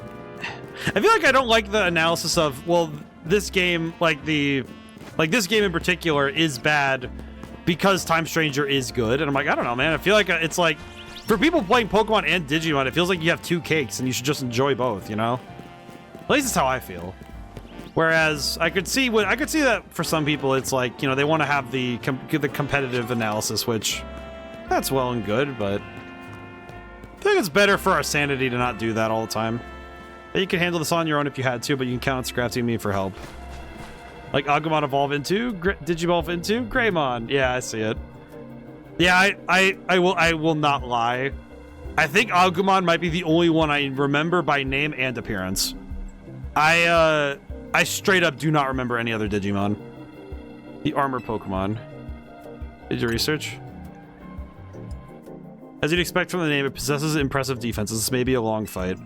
I feel like I don't like the analysis of, well, this game, like this game in particular is bad because Time Stranger is good. And I'm like, I don't know, man. I feel like it's like for people playing Pokemon and Digimon, it feels like you have two cakes and you should just enjoy both, you know? At least it's how I feel. Whereas I could see that for some people, it's like, you know, they want to have the competitive analysis, which that's well and good, but I think it's better for our sanity to not do that all the time. You can handle this on your own if you had to, but you can count on Scrafty and me for help. Like Agumon evolve into, Digivolve into, Greymon. Yeah, I see it. Yeah, I will not lie. I think Agumon might be the only one I remember by name and appearance. I straight up do not remember any other Digimon. The armor Pokemon. Did you research? As you'd expect from the name, it possesses impressive defenses. This may be a long fight.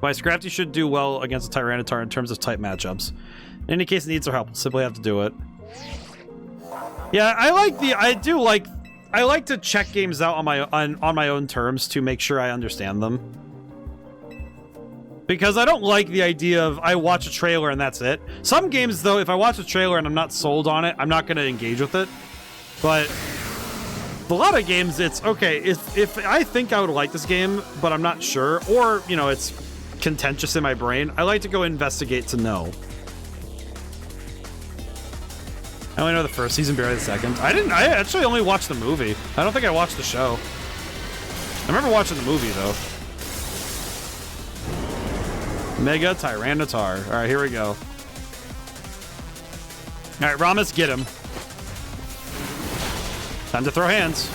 My Scrafty should do well against a Tyranitar in terms of type matchups. In any case, it needs our help. We'll simply have to do it. Yeah, I like to check games out on my own terms to make sure I understand them. Because I don't like the idea of I watch a trailer and that's it. Some games, though, if I watch a trailer and I'm not sold on it, I'm not going to engage with it. But a lot of games, it's okay. If I think I would like this game, but I'm not sure, or, you know, it's contentious in my brain, I like to go investigate to know. I only know the first season, barely the second. I actually only watched the movie. I don't think I watched the show. I remember watching the movie, though. Mega Tyranitar. Alright, here we go. Alright, Ramus, get him. Time to throw hands.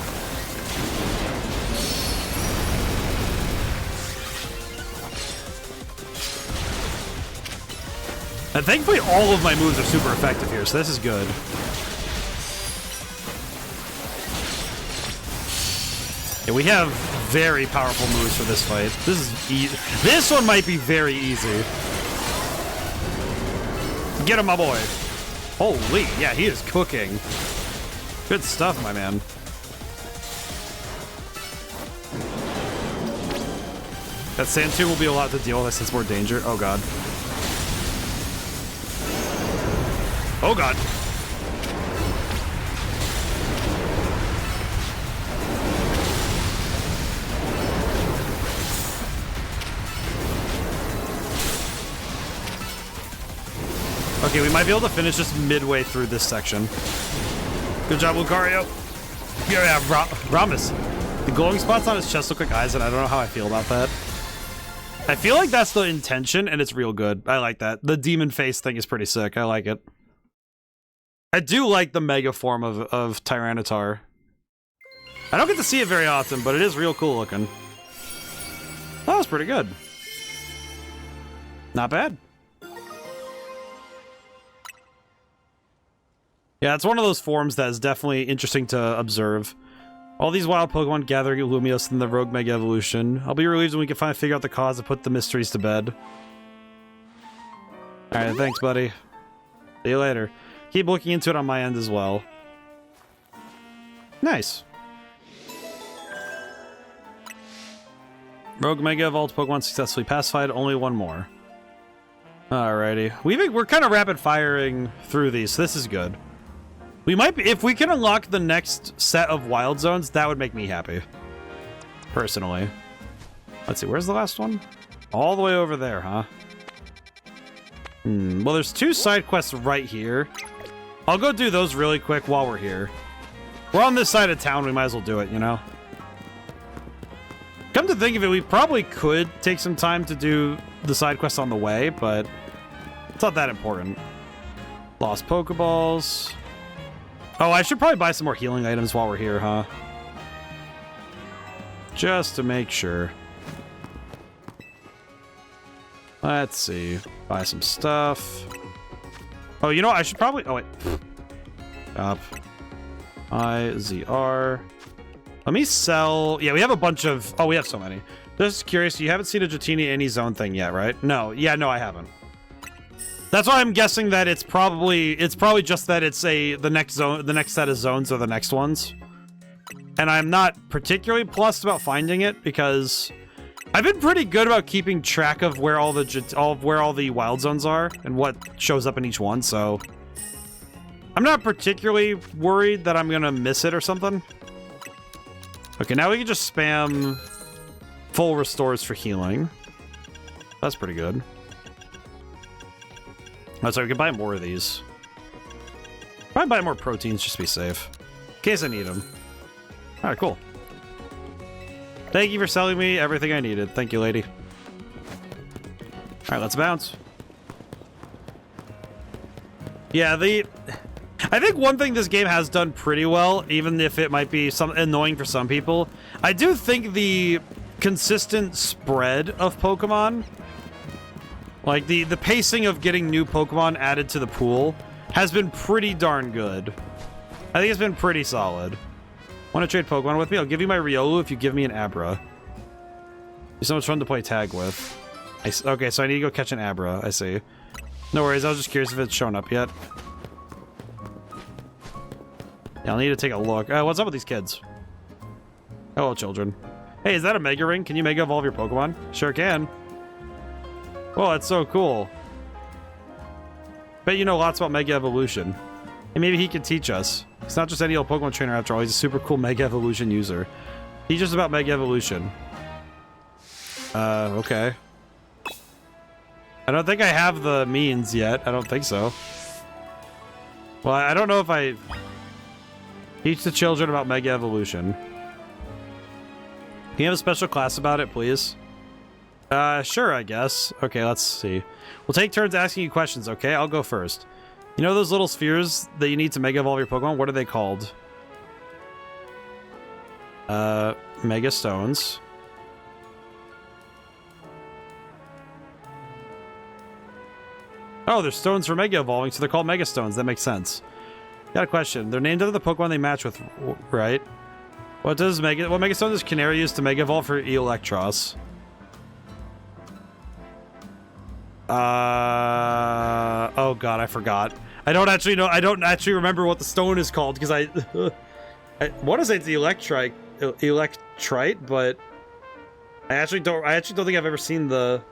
And thankfully all of my moves are super effective here, so this is good. Yeah, we have very powerful moves for this fight. This is this one might be very easy. Get him, my boy. Holy, yeah, he is cooking. Good stuff, my man. That Sand Tomb will be a lot to deal with since more danger. Oh god. Oh god. Okay, we might be able to finish just midway through this section. Good job, Lucario. Yeah, Ramus. The glowing spots on his chest look like eyes, and I don't know how I feel about that. I feel like that's the intention, and it's real good. I like that. The demon face thing is pretty sick. I like it. I do like the mega form of Tyranitar. I don't get to see it very often, but it is real cool looking. That was pretty good. Not bad. Yeah, it's one of those forms that is definitely interesting to observe. All these wild Pokemon gathering Lumiose in the Rogue Mega Evolution. I'll be relieved when we can finally figure out the cause and put the mysteries to bed. Alright, thanks, buddy. See you later. Keep looking into it on my end as well. Nice. Rogue Mega Evolved Pokemon successfully pacified. Only one more. Alrighty. We're kind of rapid firing through these, so this is good. We might be, if we can unlock the next set of wild zones, that would make me happy. Personally. Let's see, where's the last one? All the way over there, huh? Well, there's two side quests right here. I'll go do those really quick while we're here. We're on this side of town, we might as well do it, you know? to think of it, we probably could take some time to do the side quests on the way, but it's not that important. Lost Pokeballs. Oh, I should probably buy some more healing items while we're here, huh? Just to make sure. Let's see. Buy some stuff. Oh, you know what? I should probably... Oh, wait. Up. IZR. Let me sell... Yeah, we have a bunch of... Oh, we have so many. Just curious, you haven't seen a Dratini any zone thing yet, right? No. Yeah, no, I haven't. That's why I'm guessing that it's probably just that it's the next zone, the next set of zones are the next ones. And I'm not particularly plussed about finding it because I've been pretty good about keeping track of where all the wild zones are and what shows up in each one, so I'm not particularly worried that I'm gonna miss it or something. Okay, now we can just spam full restores for healing. That's pretty good. Oh, so we can buy more of these. Probably buy more proteins just to be safe. In case I need them. Alright, cool. Thank you for selling me everything I needed. Thank you, lady. Alright, let's bounce. Yeah, I think one thing this game has done pretty well, even if it might be annoying for some people, I do think the consistent spread of Pokemon, like the pacing of getting new Pokemon added to the pool, has been pretty darn good. I think it's been pretty solid. Want to trade Pokemon with me? I'll give you my Riolu if you give me an Abra. It's so much fun to play tag with. Okay, so I need to go catch an Abra. I see. No worries, I was just curious if it's shown up yet. Yeah, I'll need to take a look. What's up with these kids? Hello, children. Hey, is that a Mega Ring? Can you Mega Evolve your Pokemon? Sure can. Oh, that's so cool. Bet you know lots about Mega Evolution. And maybe he can teach us. He's not just any old Pokemon trainer after all. He's a super cool Mega Evolution user. Teach us about Mega Evolution. Okay. I don't think I have the means yet. I don't think so. Well, I don't know if I... Teach the children about Mega Evolution. Can you have a special class about it, please? Sure, I guess. Okay, let's see. We'll take turns asking you questions, okay? I'll go first. You know those little spheres that you need to Mega Evolve your Pokemon? What are they called? Mega Stones. Oh, they're stones for Mega Evolving, so they're called Mega Stones. That makes sense. Got a question. They're named after the Pokemon they match with, right? What Mega Stone does Canary use to Mega Evolve for Electros? Oh god, I forgot. I don't actually know. I don't actually remember what the stone is called because I want to say it's the Electrite, but I actually don't think I've ever seen the.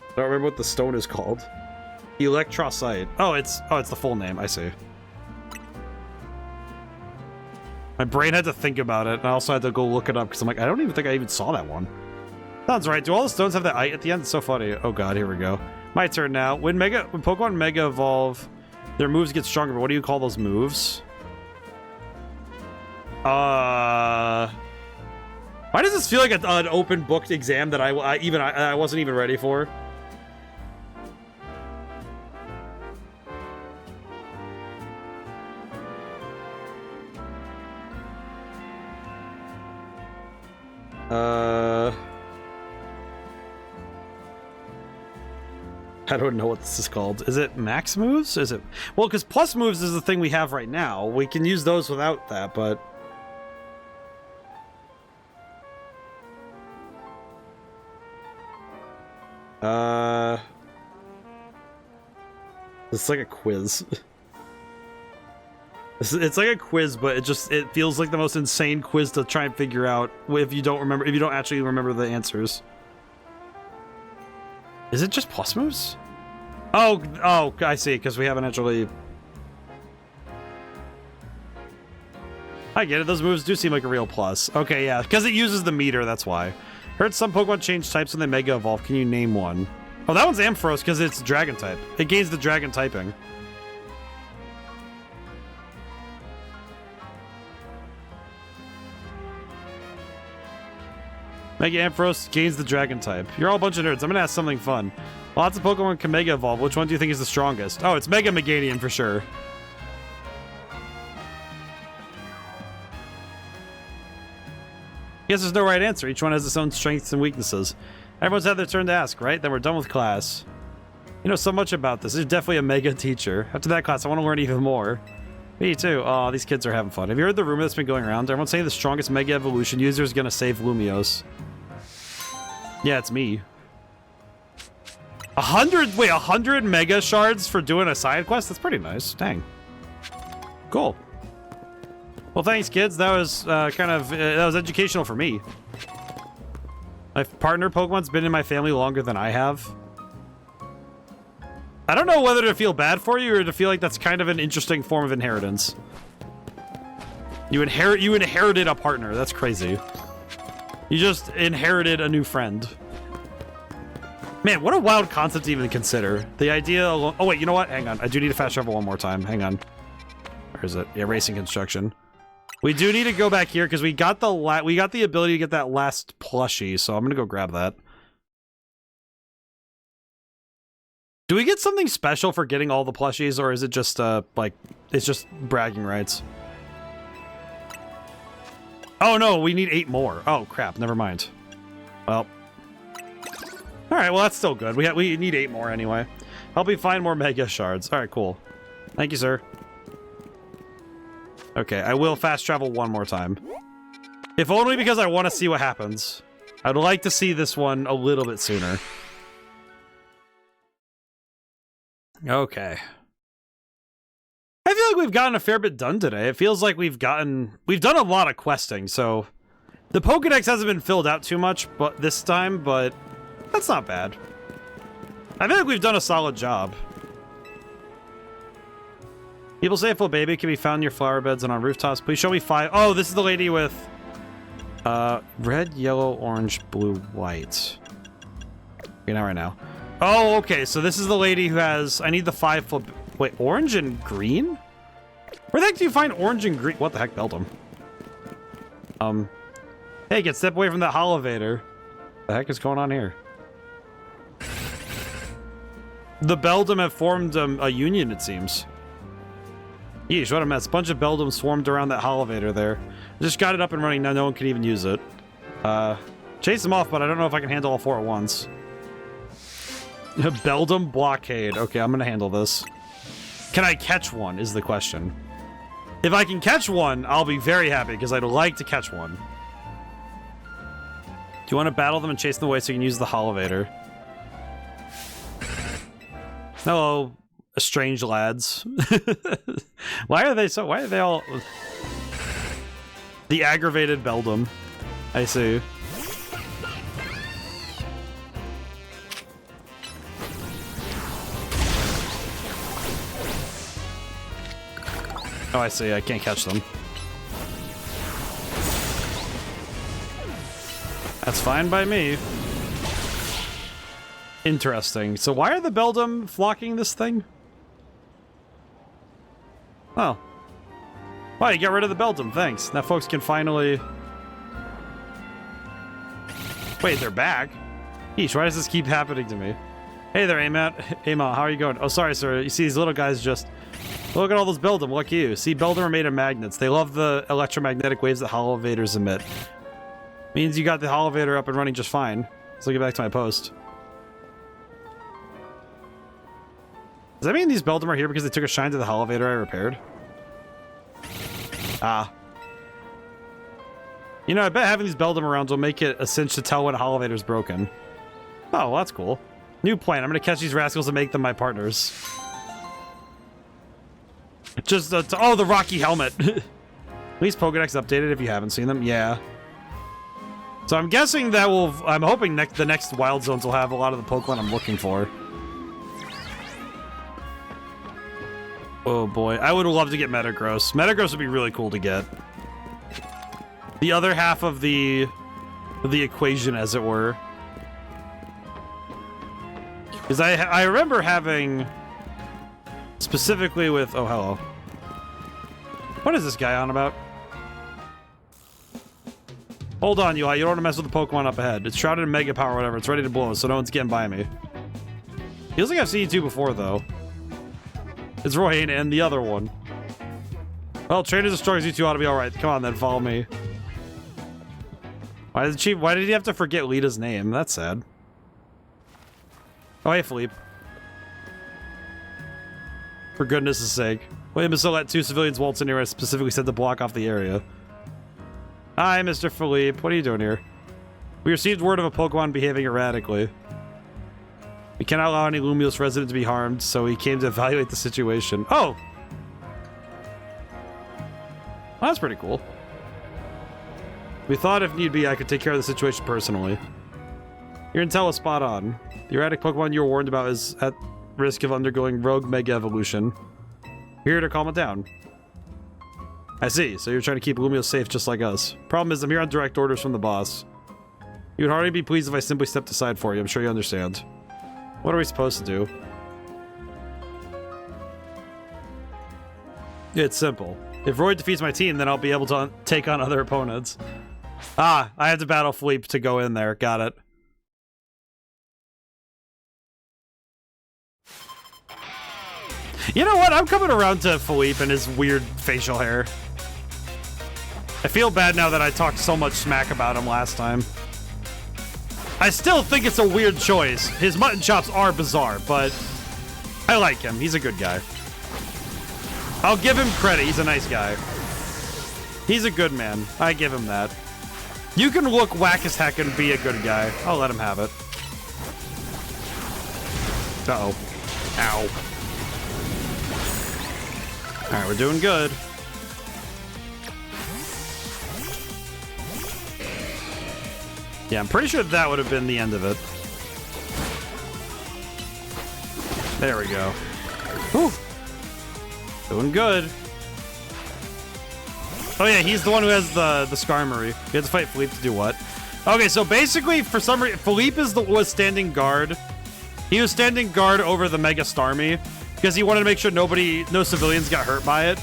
I don't remember what the stone is called. Electrocyte. Oh, it's the full name. I see. My brain had to think about it, and I also had to go look it up because I'm like, I don't even think I even saw that one. Sounds right. Do all the stones have the "ite" at the end? It's so funny. Oh god, here we go. My turn now. When Pokemon Mega Evolve, their moves get stronger. But what do you call those moves? Why does this feel like an open booked exam that I wasn't even ready for? I don't know what this is called. Is it max moves? Is it? Well, because plus moves is the thing we have right now. We can use those without that, but... It's like a quiz. It's like a quiz, but it feels like the most insane quiz to try and figure out if you don't actually remember the answers. Is it just plus moves? Oh, I see, because we haven't actually... I get it, those moves do seem like a real plus. Okay, yeah, because it uses the meter, that's why. Heard some Pokemon change types when they Mega Evolve. Can you name one? Oh, that one's Ampharos, because it's Dragon type. It gains the Dragon typing. Mega Ampharos gains the dragon type. You're all a bunch of nerds. I'm gonna ask something fun. Lots of Pokemon can Mega Evolve. Which one do you think is the strongest? Oh, it's Mega Meganium for sure. Guess there's no right answer. Each one has its own strengths and weaknesses. Everyone's had their turn to ask, right? Then we're done with class. You know so much about this. You're definitely a mega teacher. After that class, I want to learn even more. Me too. Oh, these kids are having fun. Have you heard the rumor that's been going around? Everyone's saying the strongest Mega Evolution user is going to save Lumiose. Yeah, it's me. 100 Mega Shards for doing a side quest? That's pretty nice. Dang. Cool. Well, thanks, kids. That was that was educational for me. My partner Pokemon's been in my family longer than I have. I don't know whether to feel bad for you or to feel like that's kind of an interesting form of inheritance. You inherited a partner. That's crazy. You just inherited a new friend. Man, what a wild concept to even consider. The idea alone. Oh wait, you know what? Hang on. I do need to fast travel one more time. Hang on. Where is it? Yeah, racing construction. We do need to go back here because we got the ability to get that last plushie, so I'm gonna go grab that. Do we get something special for getting all the plushies, or is it just like it's just bragging rights? Oh no, we need 8 more. Oh crap, never mind. Well, all right, well that's still good. We need 8 more anyway. Help me find more Mega Shards. All right, cool. Thank you, sir. Okay, I will fast travel one more time. If only because I want to see what happens. I'd like to see this one a little bit sooner. Okay. I feel like we've gotten a fair bit done today. It feels like we've done a lot of questing, so the Pokédex hasn't been filled out too much this time, but that's not bad. I feel like we've done a solid job. People say a full baby can be found in your flower beds and on rooftops. Please show me 5. Oh, this is the lady with red, yellow, orange, blue, white. Okay, not right now. Oh, okay, so this is the lady who has... I need the 5 full... Wait, orange and green? Where the heck do you find orange and green? What the heck, Beldum? Hey, get step away from that Holovator. What the heck is going on here? The Beldum have formed a union, it seems. Yeesh, what a mess. A bunch of Beldum swarmed around that Holovator there. I just got it up and running, now no one can even use it. Chase them off, but I don't know if I can handle all 4 at once. Beldum blockade. Okay, I'm gonna handle this. Can I catch one, is the question. If I can catch one, I'll be very happy, because I'd like to catch one. Do you want to battle them and chase them away so you can use the Holovator? Hello, strange lads. Why are they all... The aggravated Beldum. I see. Oh, I see. I can't catch them. That's fine by me. Interesting. So why are the Beldum flocking this thing? Oh. Wow, you got rid of the Beldum. Thanks. Now folks can finally... Wait, they're back? Eesh, why does this keep happening to me? Hey there, Amat. Amat, how are you going? Oh, sorry, sir. You see these little guys just... Look at all those Beldum. Look at you. See, Beldum are made of magnets. They love the electromagnetic waves that Holovators emit. Means you got the Holovator up and running just fine. So I'll get back to my post. Does that mean these Beldum are here because they took a shine to the Holovator I repaired? Ah. You know, I bet having these Beldum around will make it a cinch to tell when a Holovator's broken. Oh, well, that's cool. New plan. I'm gonna catch these rascals and make them my partners. Just, oh, the Rocky Helmet. At least Pokédex updated if you haven't seen them. Yeah. So I'm guessing that will... I'm hoping the next Wild Zones will have a lot of the Pokemon I'm looking for. Oh boy. I would love to get Metagross. Metagross would be really cool to get. The other half of the equation, as it were. Because I remember having... Specifically with... Oh, hello. What is this guy on about? Hold on, Eli. You don't want to mess with the Pokemon up ahead. It's shrouded in Mega Power or whatever. It's ready to blow, so no one's getting by me. Feels like I've seen you two before, though. It's Roy and the other one. Well, Trainer destroys you two ought to be alright. Come on, then. Follow me. Why did he have to forget Lita's name? That's sad. Oh, hey, Philippe. For goodness' sake. William has still let 2 civilians waltz in here. I specifically said to block off the area. Hi, Mr. Philippe. What are you doing here? We received word of a Pokemon behaving erratically. We cannot allow any Lumiose resident to be harmed, so we came to evaluate the situation. Oh! Well, that's pretty cool. We thought if need be, I could take care of the situation personally. Your intel is spot on. The erratic Pokemon you were warned about is at risk of undergoing rogue Mega Evolution. We're here to calm it down. I see, so you're trying to keep Lumiose safe just like us. Problem is, I'm here on direct orders from the boss. You would hardly be pleased if I simply stepped aside for you. I'm sure you understand. What are we supposed to do? It's simple. If Roy defeats my team, then I'll be able to take on other opponents. Ah, I had to battle Philippe to go in there. Got it. You know what? I'm coming around to Philippe and his weird facial hair. I feel bad now that I talked so much smack about him last time. I still think it's a weird choice. His mutton chops are bizarre, but I like him. He's a good guy. I'll give him credit. He's a nice guy. He's a good man. I give him that. You can look whack as heck and be a good guy. I'll let him have it. Uh-oh. Ow. Alright, we're doing good. Yeah, I'm pretty sure that would have been the end of it. There we go. Whew. Doing good. Oh yeah, he's the one who has the Skarmory. You have to fight Philippe to do what? Okay, so basically, for some reason, Philippe was standing guard. He was standing guard over the Mega Starmie because he wanted to make sure no civilians got hurt by it.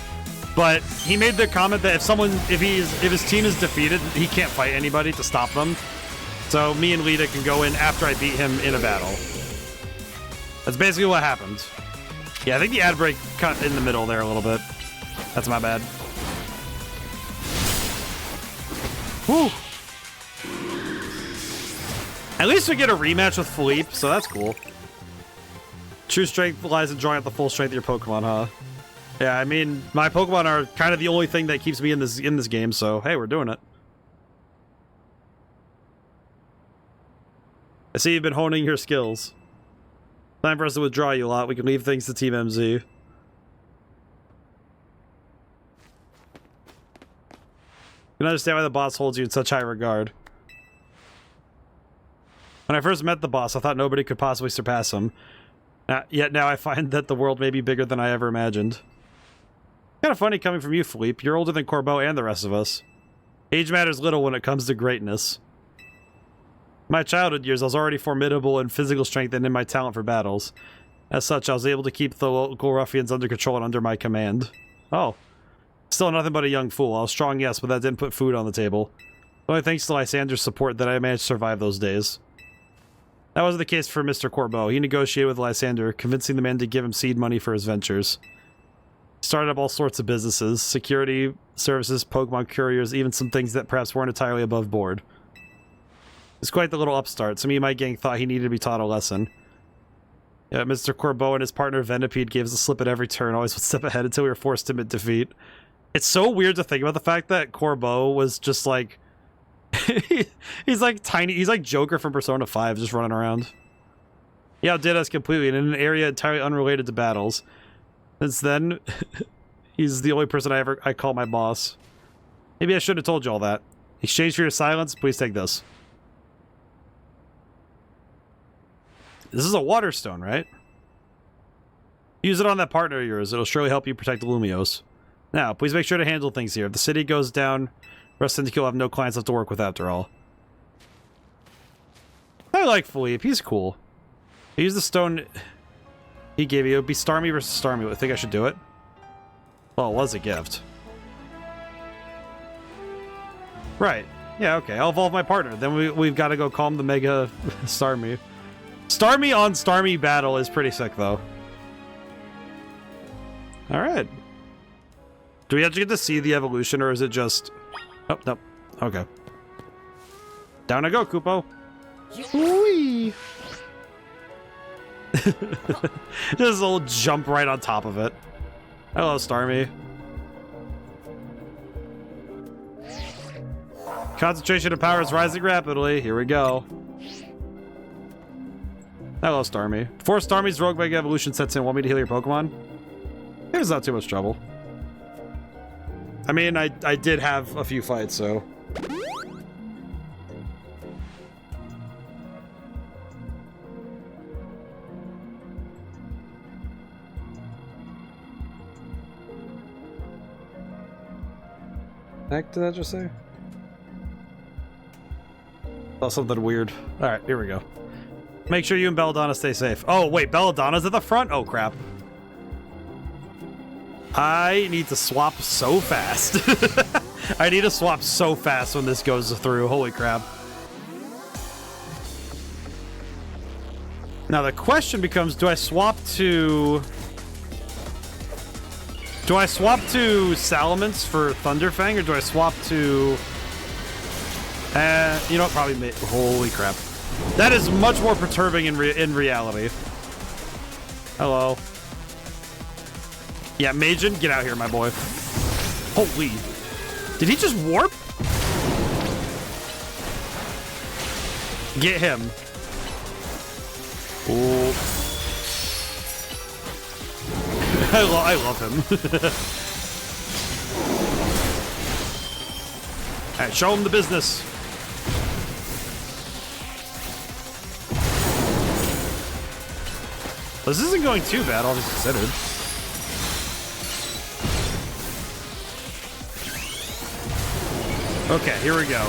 But he made the comment that if his team is defeated, he can't fight anybody to stop them. So me and Lita can go in after I beat him in a battle. That's basically what happened. Yeah, I think the ad break cut in the middle there a little bit. That's my bad. Whew. At least we get a rematch with Philippe, so that's cool. True strength lies in drawing out the full strength of your Pokemon, huh? Yeah, I mean, my Pokemon are kind of the only thing that keeps me in this game, so hey, we're doing it. I see you've been honing your skills. Time for us to withdraw you a lot. We can leave things to Team MZ. You can understand why the boss holds you in such high regard. When I first met the boss, I thought nobody could possibly surpass him. Yet now I find that the world may be bigger than I ever imagined. Kind of funny coming from you, Philippe. You're older than Corbeau and the rest of us. Age matters little when it comes to greatness. In my childhood years, I was already formidable in physical strength and in my talent for battles. As such, I was able to keep the local ruffians under control and under my command. Oh. Still nothing but a young fool. I was strong, yes, but that didn't put food on the table. Only thanks to Lysander's support that I managed to survive those days. That wasn't the case for Mr. Corbeau. He negotiated with Lysander, convincing the man to give him seed money for his ventures. He started up all sorts of businesses, security, services, Pokemon couriers, even some things that perhaps weren't entirely above board. He's quite the little upstart. Some of my gang thought he needed to be taught a lesson. Yeah, Mr. Corbeau and his partner Venipede gave us a slip at every turn, always one step ahead until we were forced to admit defeat. It's so weird to think about the fact that Corbeau was just like... he's like tiny. He's like Joker from Persona 5, just running around. He outdid us completely and in an area entirely unrelated to battles. Since then, he's the only person I call my boss. Maybe I should have told you all that. In exchange for your silence, please take this. This is a water stone, right? Use it on that partner of yours. It'll surely help you protect the Lumiose. Now, please make sure to handle things here. If the city goes down, Rest Syndicate will have no clients left to work with after all. I like Philippe. He's cool. I use the stone he gave you. It would be Starmie versus Starmie. I think I should do it. Well, it was a gift. Right. Yeah, okay. I'll evolve my partner. Then we've got to go calm the Mega Starmie. Starmie on Starmie battle is pretty sick, though. Alright. Do we actually get to see the evolution, or is it just... Oh, no. Okay. Down I go, Koopo. Whee! Just a little jump right on top of it. Hello, Starmie. Concentration of power is rising rapidly. Here we go. Hello, Starmie. Before Starmie's Rogue Mega Evolution sets in, want me to heal your Pokemon? It was not too much trouble. I mean, I did have a few fights, so... Heck did that just say? Oh, something weird. Alright, here we go. Make sure you and Belladonna stay safe. Oh, wait, Belladonna's at the front? Oh, crap. I need to swap so fast. I need to swap so fast when this goes through. Holy crap. Now, the question becomes, do I swap to Salamence for Thunderfang, or do I swap to... you know what? Probably... Holy crap. That is much more perturbing in reality. Hello. Yeah, Majin, get out here, my boy. Holy. Did he just warp? Get him. Ooh. I love him. Alright, show him the business. This isn't going too bad, all things considered. Okay, here we go.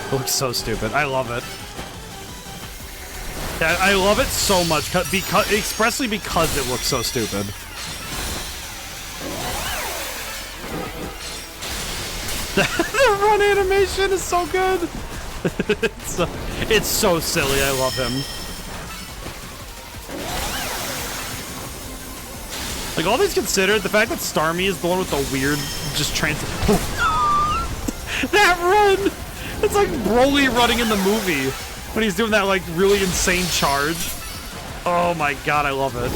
It looks so stupid. I love it. I love it so much, expressly because it looks so stupid. The run animation is so good. It's so silly. I love him. Like, all these considered, the fact that Starmie is the one with the weird, just that run! It's like Broly running in the movie when he's doing that, like, really insane charge. Oh my god, I love it.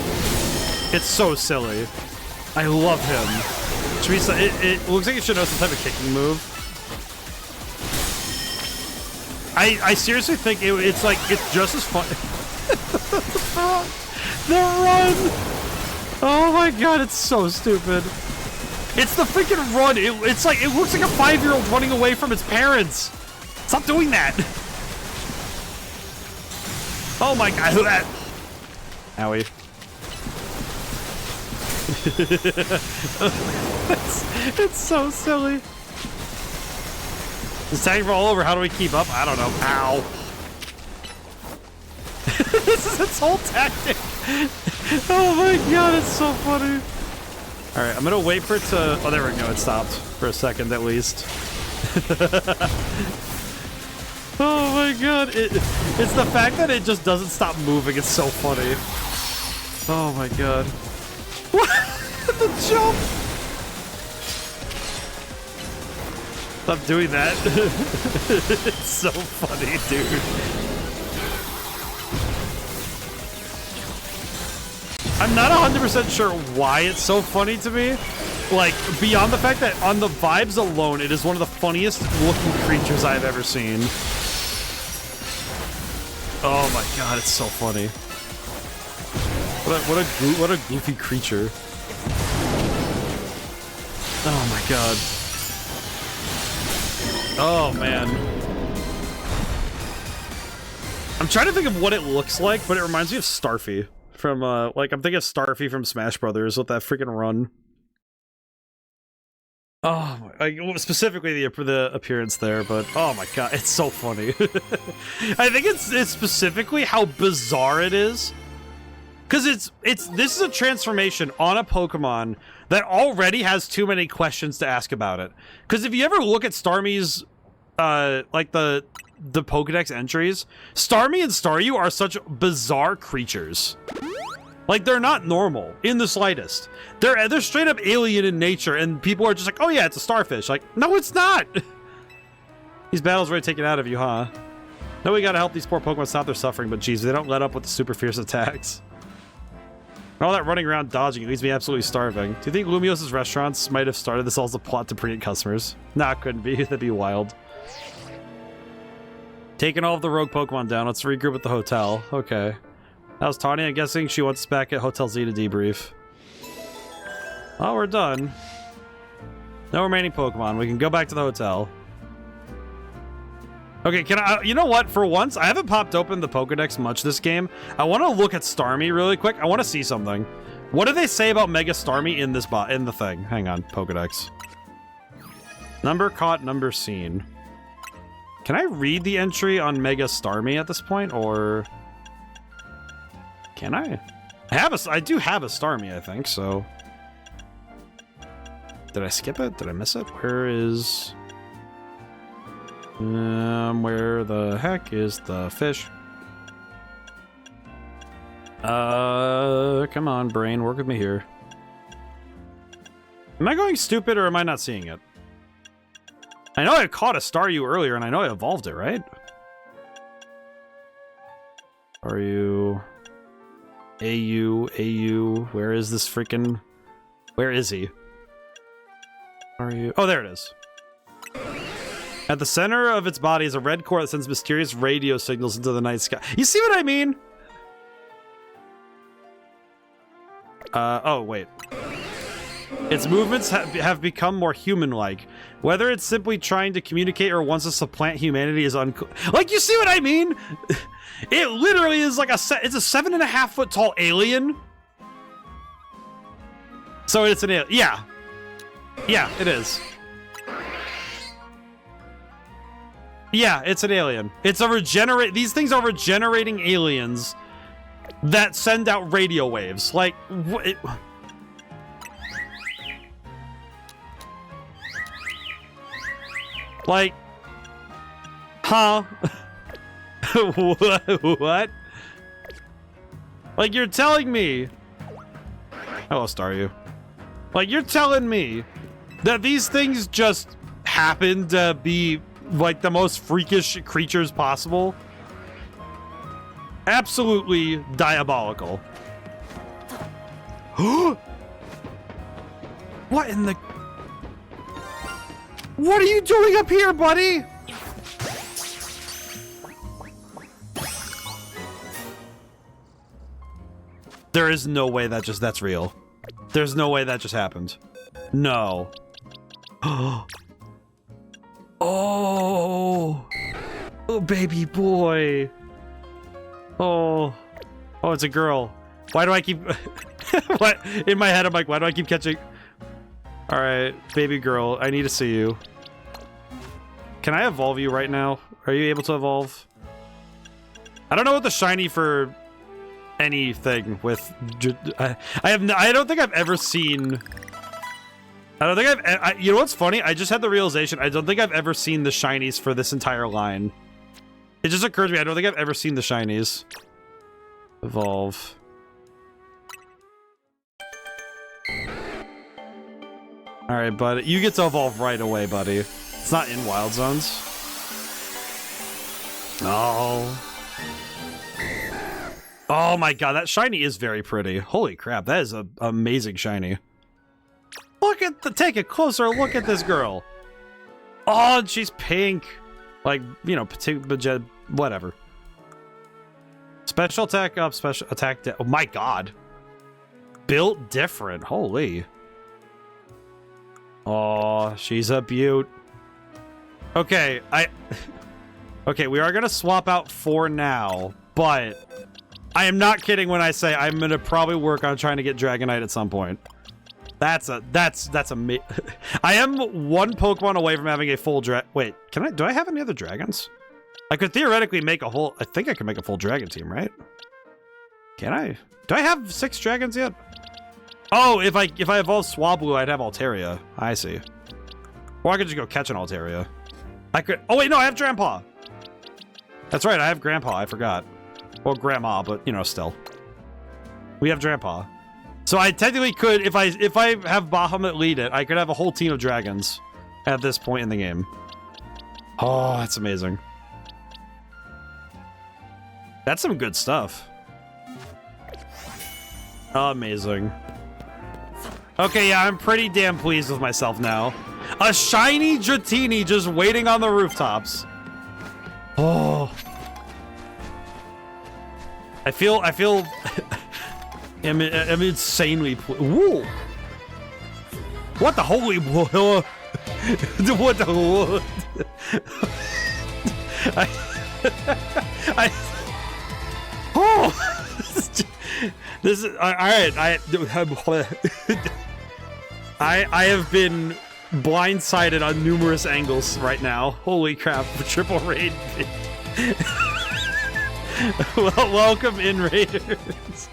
It's so silly. I love him. It looks like it should know some type of kicking move. I seriously think it's like, it's just as fun. The run! Oh my god, it's so stupid. It's the freaking run. It's like, it looks like a 5-year-old running away from its parents. Stop doing that. Oh my god, that. Owie. It's so silly. It's tagging for all over. How do we keep up? I don't know. Ow. This is its whole tactic. Oh my god, it's so funny. Alright, I'm gonna wait for it to... Oh, there we go. It stopped for a second at least. Oh my god. It's the fact that it just doesn't stop moving. It's so funny. Oh my god. What? The jump! Stop doing that. It's so funny, dude. I'm not 100% sure why it's so funny to me. Like, beyond the fact that on the vibes alone, it is one of the funniest looking creatures I've ever seen. Oh my god, it's so funny. What a goofy creature. Oh my god. Oh man. I'm trying to think of what it looks like, but it reminds me of Starfy from like, I'm thinking of Starfy from Smash Brothers with that freaking run. Oh, like, specifically the appearance there, but oh my god, it's so funny. I think it's specifically how bizarre it is. Because this is a transformation on a Pokemon that already has too many questions to ask about it. Because if you ever look at Starmie's like the Pokedex entries, Starmie and Staryu are such bizarre creatures. Like, they're not normal in the slightest. They're straight up alien in nature, and people are just like, oh yeah, it's a starfish. Like, no, it's not. These battles really taken out of you, huh? No, we gotta help these poor Pokemon stop their suffering, but geez, they don't let up with the super fierce attacks. All that running around dodging, it leaves me absolutely starving. Do you think Lumios's restaurants might have started this as a plot to pre-get customers? Nah, it couldn't be. That'd be wild. Taking all of the rogue Pokemon down, let's regroup at the hotel. Okay. How's Tawny? I'm guessing she wants us back at Hotel Z to debrief. Oh, we're done. No remaining Pokemon. We can go back to the hotel. Okay, can I... you know what? For once, I haven't popped open the Pokedex much this game. I want to look at Starmie really quick. I want to see something. What do they say about Mega Starmie in this in the thing? Hang on, Pokedex. Number caught, number seen. Can I read the entry on Mega Starmie at this point, or... can I? I do have a Starmie, I think, so... did I skip it? Did I miss it? Where is... where the heck is the fish? Come on, brain, work with me here. Am I going stupid, or am I not seeing it? I know I caught a Staryu earlier, and I know I evolved it, right? Are you... AU, where is this freaking... where is he? Are you... oh, there it is. At the center of its body is a red core that sends mysterious radio signals into the night sky. You see what I mean? Oh, wait. Its movements have become more human-like. Whether it's simply trying to communicate or wants to supplant humanity is unclear. Like, you see what I mean? It literally is like it's a 7.5 foot tall alien. So it's an alien. Yeah. Yeah, it is. Yeah, it's an alien. It's a these things are regenerating aliens that send out radio waves. Like, like, huh? What? Like, you're telling me... hello, Staryu. Like, you're telling me that these things just happen to be, like, the most freakish creatures possible? Absolutely diabolical. What in the... what are you doing up here, buddy? There is no way that's real. There's no way that just happened. No. Oh. Oh, baby boy. Oh. Oh, it's a girl. Why do I keep... what? In my head, I'm like, why do I keep catching... all right, baby girl, I need to see you. Can I evolve you right now? Are you able to evolve? I don't know what the shiny for anything with... I don't think I've ever seen... I don't think you know what's funny? I just had the realization, I don't think I've ever seen the shinies for this entire line. It just occurred to me, I don't think I've ever seen the shinies. Evolve. Alright, bud. You get to evolve right away, buddy. It's not in Wild Zones. Oh. Oh my god, that shiny is very pretty. Holy crap, that is an amazing shiny. Look at take a closer look at this girl. Oh, and she's pink. Like, you know, whatever. Special attack up, special attack down. Oh my god. Built different. Holy. Oh, she's a beaut. Okay, okay, we are gonna swap out for now, but I am not kidding when I say I'm gonna probably work on trying to get Dragonite at some point. That's amazing. I am one Pokemon away from having a full wait, do I have any other dragons? I could theoretically make a whole, I think I can make a full dragon team, right? Can I? Do I have 6 dragons yet? Oh, if I evolve Swablu, I'd have Altaria. I see. Or I could just go catch an Altaria. I could. Oh wait, no, I have Grandpa. That's right, I have Grandpa. I forgot. Well, Grandma, but you know, still. We have Grandpa. So I technically could, if I have Bahamut lead it, I could have a whole team of dragons at this point in the game. Oh, that's amazing. That's some good stuff. Amazing. Okay, yeah, I'm pretty damn pleased with myself now. A shiny Dratini just waiting on the rooftops. Oh. I feel I'm insanely Woo! What the holy what the oh this is all right. I have been blindsided on numerous angles right now. Holy crap! Triple raid. Well, welcome in, Raiders.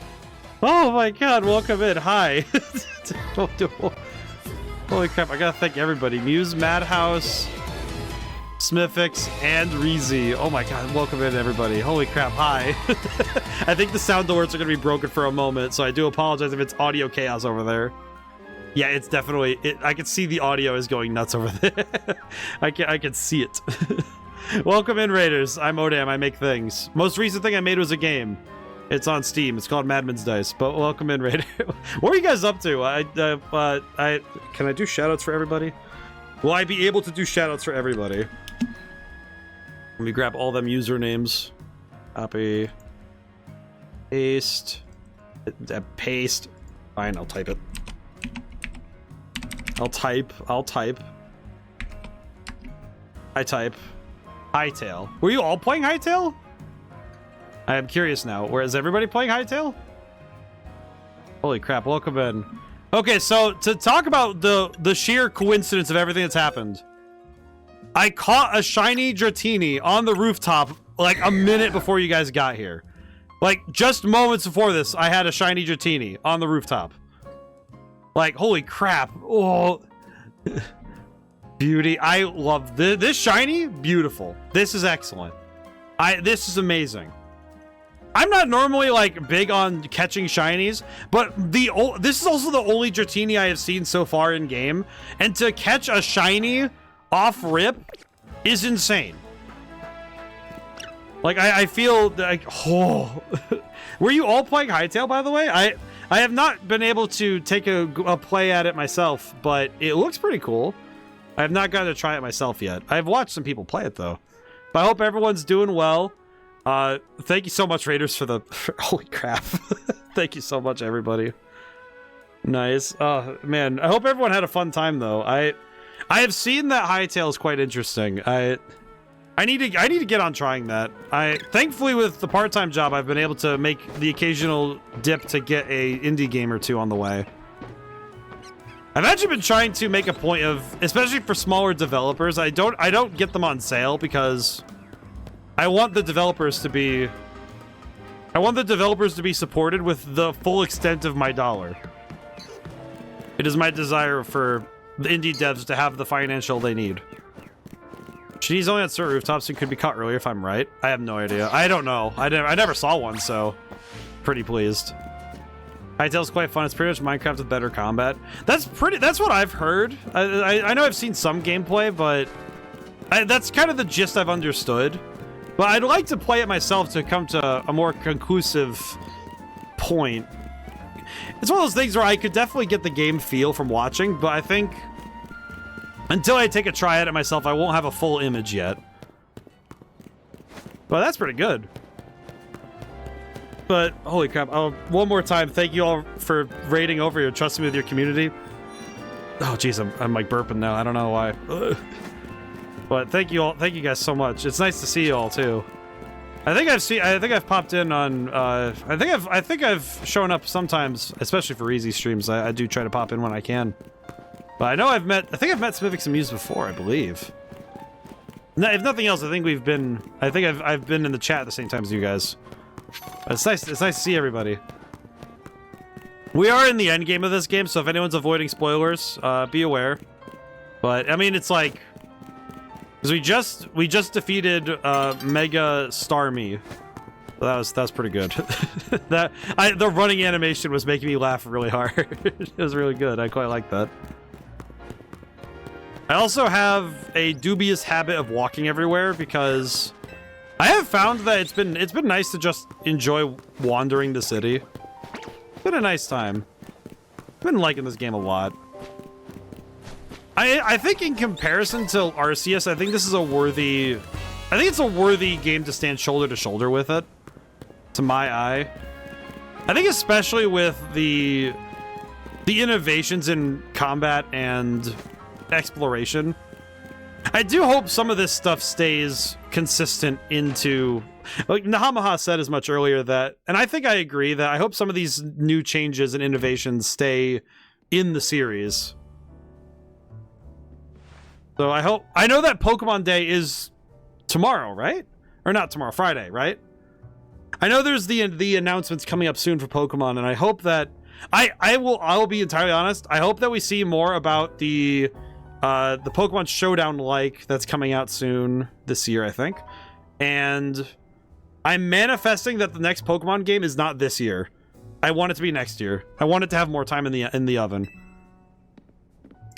Oh my god, welcome in. Hi. Holy crap, I gotta thank everybody. Muse, Madhouse, Smithix, and Reezy. Oh my god, welcome in, everybody. Holy crap, hi. I think the sound alerts are gonna be broken for a moment, so I do apologize if it's audio chaos over there. Yeah, it's definitely... I can see the audio is going nuts over there. I can see it. Welcome in, Raiders. I'm ODaM. I make things. Most recent thing I made was a game. It's on Steam. It's called Madman's Dice. But welcome in, Raider. What are you guys up to? Can I do shoutouts for everybody? Will I be able to do shoutouts for everybody? Let me grab all them usernames. Copy. Paste. Paste. Fine, I'll type it. I'll type. I type. Hightail. Were you all playing Hightail? I am curious now. Where is everybody playing Hightail? Holy crap, welcome in. Okay, so to talk about the sheer coincidence of everything that's happened. I caught a shiny Dratini on the rooftop like a minute before you guys got here. Like, just moments before this, I had a shiny Dratini on the rooftop. Like, holy crap. Oh. Beauty. I love this shiny. Beautiful. This is excellent. This is amazing. I'm not normally like big on catching shinies, but this is also the only Dratini I have seen so far in game, and to catch a shiny off rip is insane. Like I feel like, oh. Were you all playing Hightail, by the way? I have not been able to take a play at it myself, but it looks pretty cool. I have not gotten to try it myself yet. I've watched some people play it though. But I hope everyone's doing well. Thank you so much, Raiders, for the... Holy crap. Thank you so much, everybody. Nice. Oh, man. I hope everyone had a fun time, though. I have seen that Hightail is quite interesting. I need to get on trying that. Thankfully, with the part-time job, I've been able to make the occasional dip to get a indie game or two on the way. I've actually been trying to make a point of, especially for smaller developers, I don't get them on sale because I want the developers to be supported with the full extent of my dollar. It is my desire for the indie devs to have the financial they need. She's only at certain rooftops and could be caught earlier if I'm right. I have no idea. I don't know. I never saw one, so pretty pleased. Hightail's quite fun. It's pretty much Minecraft with better combat. That's what I've heard. I know I've seen some gameplay, but that's kind of the gist I've understood. But I'd like to play it myself to come to a more conclusive point. It's one of those things where I could definitely get the game feel from watching, but I think until I take a try at it myself, I won't have a full image yet. But that's pretty good. But holy crap! One more time, thank you all for raiding over here, trusting me with your community. Oh jeez, I'm like burping now. I don't know why. Ugh. But thank you all, thank you guys so much. It's nice to see you all too. I think I've popped in on. I think I've shown up sometimes, especially for easy streams. I do try to pop in when I can. But I know I think I've met Smithix and Muse before, I believe. No, if nothing else, I think we've been. I think I've been in the chat at the same time as you guys. It's nice to see everybody. We are in the end game of this game, so if anyone's avoiding spoilers, be aware. But I mean, it's like Because we just defeated Mega Starmie. That was pretty good. The running animation was making me laugh really hard. It was really good. I quite like that. I also have a dubious habit of walking everywhere because I have found that it's been nice to just enjoy wandering the city. It's been a nice time. I've been liking this game a lot. I think in comparison to Arceus, I think this is a worthy... I think it's a worthy game to stand shoulder to shoulder with it. To my eye. I think especially with the innovations in combat and exploration. I do hope some of this stuff stays consistent into... Like, Nahamaha said as much earlier that... And I think I agree that I hope some of these new changes and innovations stay in the series. So I know that Pokemon Day is tomorrow, right? Or not tomorrow, Friday, right? I know there's the announcements coming up soon for Pokemon, and I hope that I'll be entirely honest. I hope that we see more about the Pokemon Showdown that's coming out soon this year, I think. And I'm manifesting that the next Pokemon game is not this year. I want it to be next year. I want it to have more time in the oven.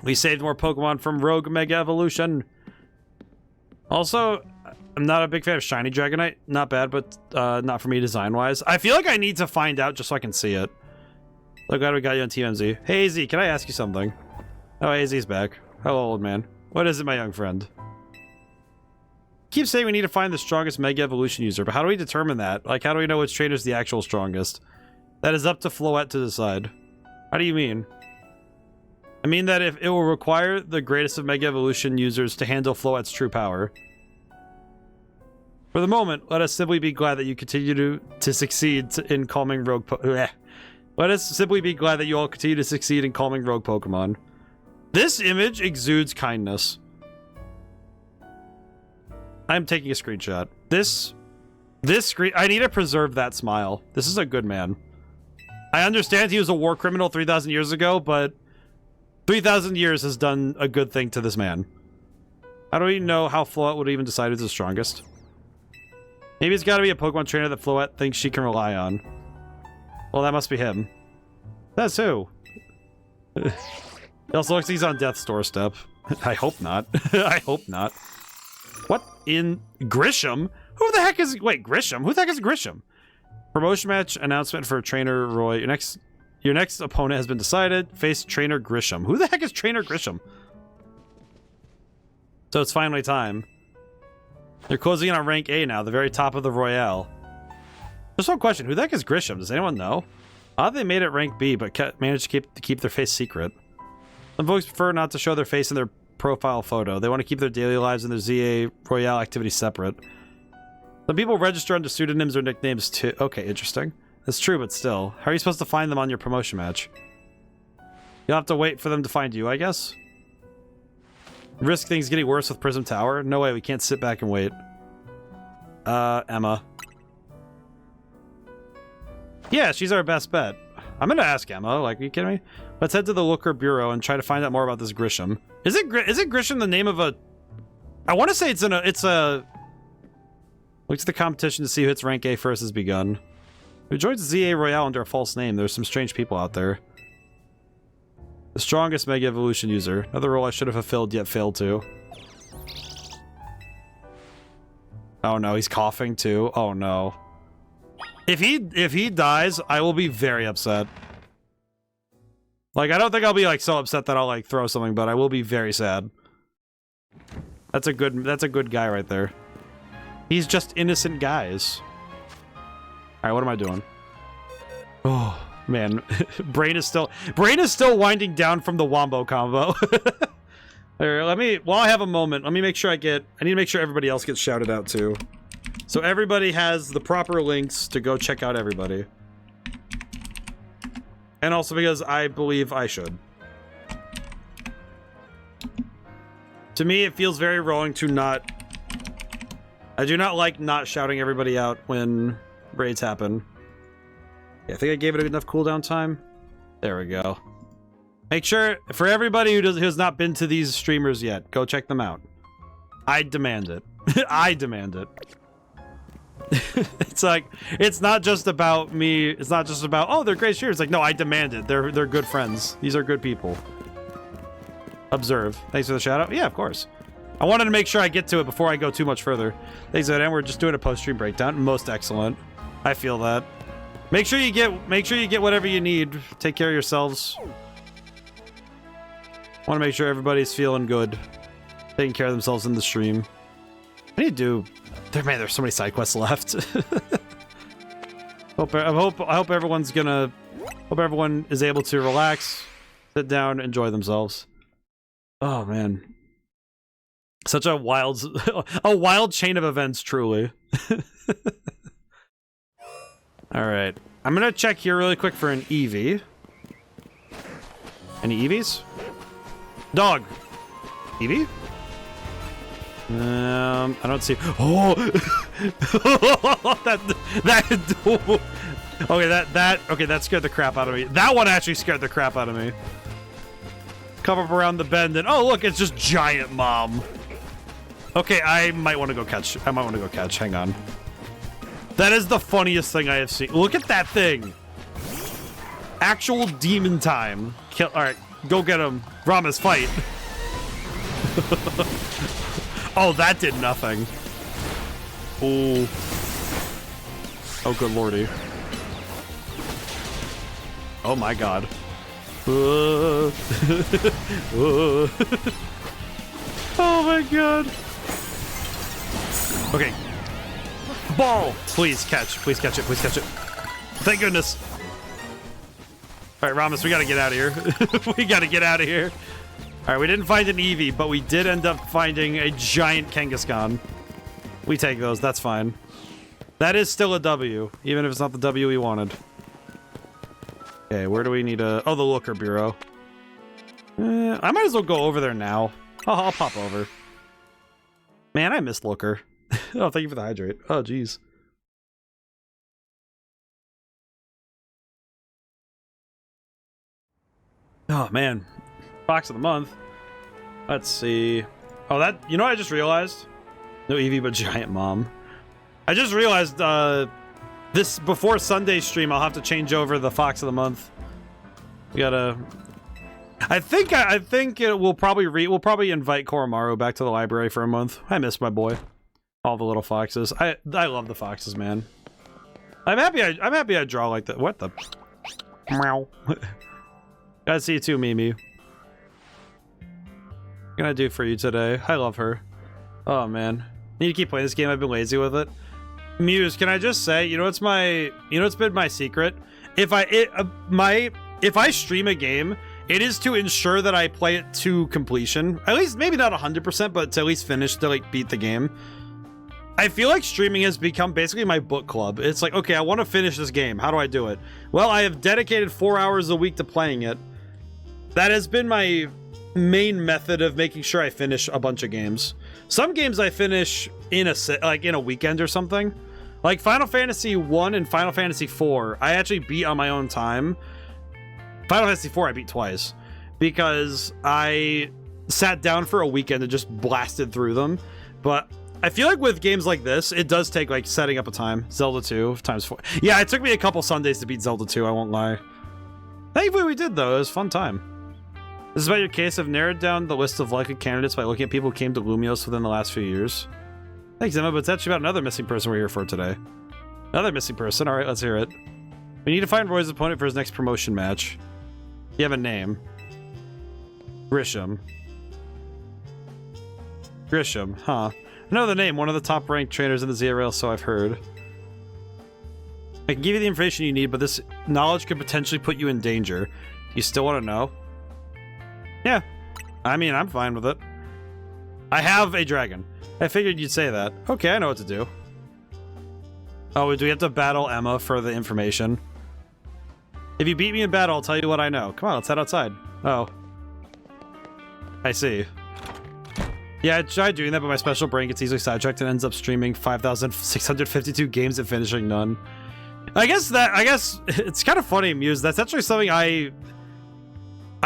We saved more Pokemon from Rogue Mega Evolution. Also, I'm not a big fan of Shiny Dragonite. Not bad, but not for me design-wise. I feel like I need to find out just so I can see it. Look, glad we got you on TMZ. Hey, AZ, can I ask you something? Oh, AZ's back. Hello, old man. What is it, my young friend? Keep saying we need to find the strongest Mega Evolution user, but how do we determine that? Like, how do we know which trainer's the actual strongest? That is up to Floette to decide. How do you mean? I mean that if it will require the greatest of Mega Evolution users to handle Floette's true power. For the moment, let us simply be glad that you continue to succeed in calming rogue Let us simply be glad that you all continue to succeed in calming rogue Pokemon. This image exudes kindness. I'm taking a screenshot. This screen... I need to preserve that smile. This is a good man. I understand he was a war criminal 3,000 years ago, but 3,000 years has done a good thing to this man. How do we know how Floette would even decide who's the strongest? Maybe it's got to be a Pokemon trainer that Floette thinks she can rely on. Well, that must be him. That's who. It also looks like he's on death's doorstep. I hope not. I hope not. What in Grisham? Who the heck is... Wait, Grisham? Who the heck is Grisham? Promotion match announcement for Trainer Roy. Your next opponent has been decided. Face Trainer Grisham. Who the heck is Trainer Grisham? So it's finally time. They're closing in on rank A now, the very top of the Royale. Just one question. Who the heck is Grisham? Does anyone know? I thought they made it rank B, but managed to keep their face secret. Some folks prefer not to show their face in their profile photo. They want to keep their daily lives and their ZA Royale activities separate. Some people register under pseudonyms or nicknames too. Okay, interesting. That's true, but still. How are you supposed to find them on your promotion match? You'll have to wait for them to find you, I guess? Risk things getting worse with Prism Tower? No way, we can't sit back and wait. Emma. Yeah, she's our best bet. I'm gonna ask Emma, like, are you kidding me? Let's head to the Looker Bureau and try to find out more about this Grisham. Is it Grisham the name of a... I want to say it's a... Looks at the competition to see who hits rank A first has begun. Who joins ZA Royale under a false name? There's some strange people out there. The strongest Mega Evolution user. Another role I should have fulfilled yet failed to. Oh no, he's coughing too. Oh no. If he dies, I will be very upset. Like, I don't think I'll be like so upset that I'll like throw something, but I will be very sad. That's a good guy right there. He's just innocent guys. Alright, what am I doing? Oh man. brain is still winding down from the Wombo combo. Here, while I have a moment, let me make sure I need to make sure everybody else gets shouted out too. So everybody has the proper links to go check out everybody. And also because I believe I should. To me, it feels very wrong to not... I do not like not shouting everybody out when raids happen. Yeah, I think I gave it enough cooldown time. There we go. Make sure, for everybody who has not been to these streamers yet, go check them out. I demand it. I demand it. It's like, it's not just about me. It's not just about, oh, they're great streamers. It's like, no, I demand it. They're good friends. These are good people. Observe. Thanks for the shout out. Yeah, of course. I wanted to make sure I get to it before I go too much further. Thanks, ODaM. We're just doing a post-stream breakdown. Most excellent. I feel that. Make sure you get whatever you need. Take care of yourselves. Want to make sure everybody's feeling good. Taking care of themselves in the stream. I need to do... Man, there's so many side quests left. I hope everyone's gonna... Hope everyone is able to relax, sit down, enjoy themselves. Oh, man. Such a wild chain of events, truly. Alright. I'm gonna check here really quick for an Eevee. Any Eevees? Dog! Eevee? I don't see. Oh, okay, that scared the crap out of me. That one actually scared the crap out of me. Come up around the bend and oh look, it's just giant mom. Okay, I might want to go catch. Hang on. That is the funniest thing I have seen. Look at that thing. Actual demon time. Kill. All right, go get him. Rama's fight. Oh, that did nothing. Oh. Oh, good lordy. Oh my god. Oh my god. Okay. Ball! Please catch. Please catch it. Please catch it. Thank goodness. Alright, Ramos, we gotta get out of here. We gotta get out of here. Alright, we didn't find an Eevee, but we did end up finding a giant Kangaskhan. We take those, that's fine. That is still a W, even if it's not the W we wanted. Okay, where do we need a... Oh, the Looker Bureau. I might as well go over there now. Oh, I'll pop over. Man, I miss Looker. Oh, thank you for the hydrate. Oh, jeez. Oh, man. Fox of the month. Let's see. Oh, that... You know what I just realized? No Eevee, but giant mom. I just realized, this... Before Sunday stream, I'll have to change over the Fox of the month. We gotta... I think we'll probably invite Koromaru back to the library for a month. I miss my boy. All the little foxes. I love the foxes, man. I'm happy I draw like that. What the... Meow. Gotta see you too, Mimi. What can I do for you today? I love her. Oh, man. Need to keep playing this game. I've been lazy with it. Muse, can I just say, you know what's been my secret? If I stream a game, it is to ensure that I play it to completion. At least, maybe not 100%, but to at least finish, to like beat the game. I feel like streaming has become basically my book club. It's like, okay, I want to finish this game. How do I do it? Well, I have dedicated 4 hours a week to playing it. That has been my main method of making sure I finish a bunch of games. Some games I finish in a weekend or something. Like Final Fantasy 1 and Final Fantasy 4, I actually beat on my own time. Final Fantasy 4 I beat twice because I sat down for a weekend and just blasted through them. But I feel like with games like this, it does take like setting up a time. Zelda 2 times 4. Yeah, it took me a couple Sundays to beat Zelda 2, I won't lie. Thankfully we did though, it was a fun time. This is about your case. I've narrowed down the list of likely candidates by looking at people who came to Lumios within the last few years. Thanks, Emma, but it's actually about another missing person we're here for today. Another missing person? Alright, let's hear it. We need to find Roy's opponent for his next promotion match. You have a name. Grisham. Grisham, huh. I know the name, one of the top ranked trainers in the ZRL, so I've heard. I can give you the information you need, but this knowledge could potentially put you in danger. You still want to know? Yeah. I mean, I'm fine with it. I have a dragon. I figured you'd say that. Okay, I know what to do. Oh, do we have to battle Emma for the information? If you beat me in battle, I'll tell you what I know. Come on, let's head outside. Oh. I see. Yeah, I tried doing that, but my special brain gets easily sidetracked and ends up streaming 5,652 games and finishing none. I guess it's kind of funny, Muse. That's actually something I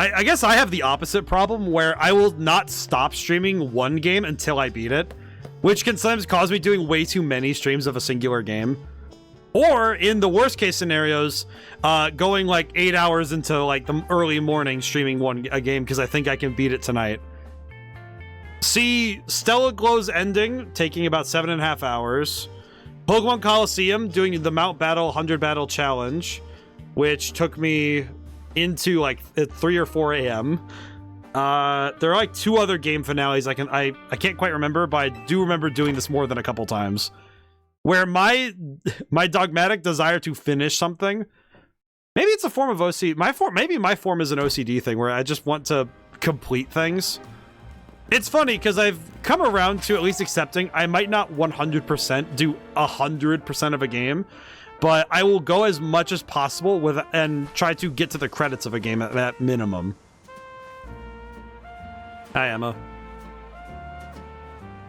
I guess I have the opposite problem where I will not stop streaming one game until I beat it, which can sometimes cause me doing way too many streams of a singular game. Or in the worst case scenarios, going like 8 hours into like the early morning streaming a game because I think I can beat it tonight. See Stella Glow's ending, taking about 7.5 hours. Pokemon Coliseum, doing the Mount Battle 100 Battle Challenge, which took me into like 3 or 4 a.m. There are like 2 other game finales I can't quite remember, but I do remember doing this more than a couple times. Where my dogmatic desire to finish something, maybe it's a form of OCD. Maybe my form is an OCD thing where I just want to complete things. It's funny because I've come around to at least accepting I might not 100% do 100% of a game, but I will go as much as possible with and try to get to the credits of a game at that minimum. Hi, Emma.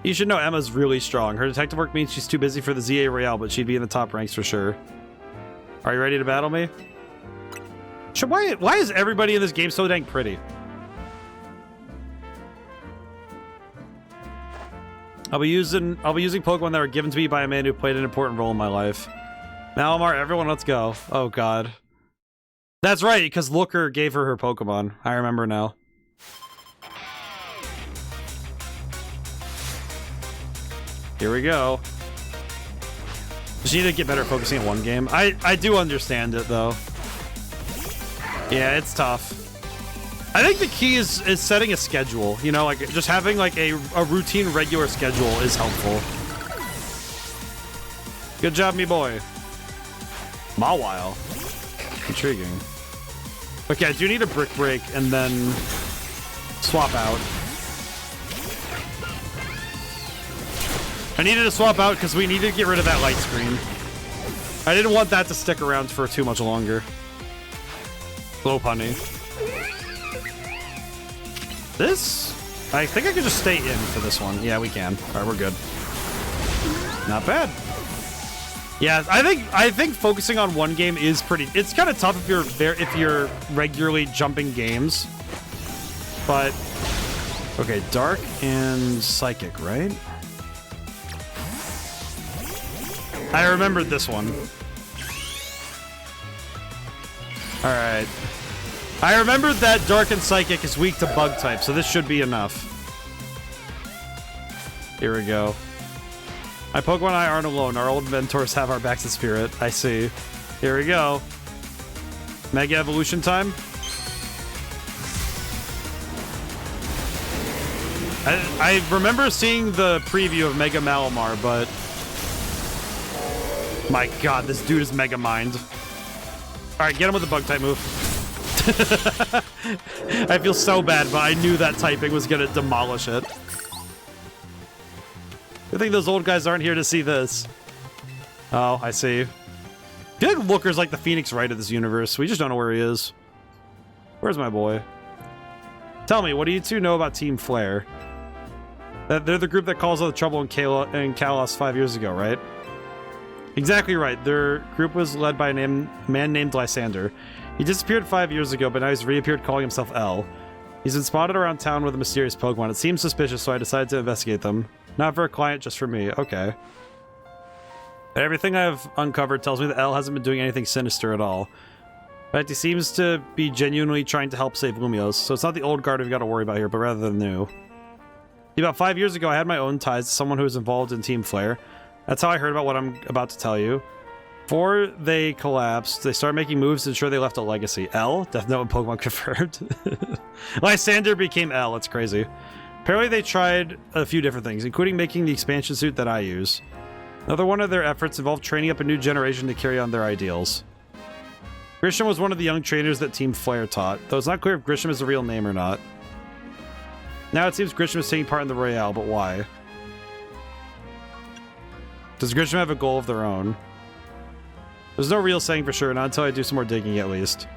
You should know Emma's really strong. Her detective work means she's too busy for the ZA Royale, but she'd be in the top ranks for sure. Are you ready to battle me? Why is everybody in this game so dang pretty? I'll be using Pokemon that were given to me by a man who played an important role in my life. Malamar, everyone, let's go. Oh god. That's right, because Looker gave her Pokemon. I remember now. Here we go. Just need to get better at focusing on one game. I do understand it, though. Yeah, it's tough. I think the key is setting a schedule. You know, like, just having, like, a routine, regular schedule is helpful. Good job, me boy. Mawile. Intriguing. Okay, I do need a Brick Break and then swap out. I needed to swap out because we needed to get rid of that light screen. I didn't want that to stick around for too much longer. Low punny. This? I think I can just stay in for this one. Yeah, we can. Alright, we're good. Not bad. Yeah, I think focusing on one game is pretty... It's kind of tough if you're regularly jumping games. But... Okay, Dark and Psychic, right? I remembered this one. Alright. I remembered that Dark and Psychic is weak to Bug type, so this should be enough. Here we go. My Pokemon and I aren't alone. Our old mentors have our backs in spirit. I see. Here we go. Mega Evolution time. I remember seeing the preview of Mega Malamar, but... My god, this dude is Mega Mind. Alright, get him with the Bug type move. I feel so bad, but I knew that typing was gonna demolish it. I think those old guys aren't here to see this. Oh, I see. I feel like Looker's like the Phoenix Wright of this universe. We just don't know where he is. Where's my boy? Tell me, what do you two know about Team Flare? That they're the group that caused all the trouble in Kalos 5 years ago, right? Exactly right. Their group was led by a man named Lysander. He disappeared 5 years ago, but now he's reappeared calling himself L. He's been spotted around town with a mysterious Pokemon. It seems suspicious, so I decided to investigate them. Not for a client, just for me. Okay. Everything I've uncovered tells me that L hasn't been doing anything sinister at all. In fact, he seems to be genuinely trying to help save Lumiose, so it's not the old guard we've got to worry about here, but rather the new. About 5 years ago, I had my own ties to someone who was involved in Team Flare. That's how I heard about what I'm about to tell you. Before they collapsed, they started making moves to ensure they left a legacy. L? Death Note and Pokemon confirmed. Lysander became L. It's crazy. Apparently they tried a few different things, including making the expansion suit that I use. Another one of their efforts involved training up a new generation to carry on their ideals. Grisham was one of the young trainers that Team Flare taught, though it's not clear if Grisham is a real name or not. Now it seems Grisham is taking part in the Royale, but why? Does Grisham have a goal of their own? There's no real saying for sure, not until I do some more digging at least.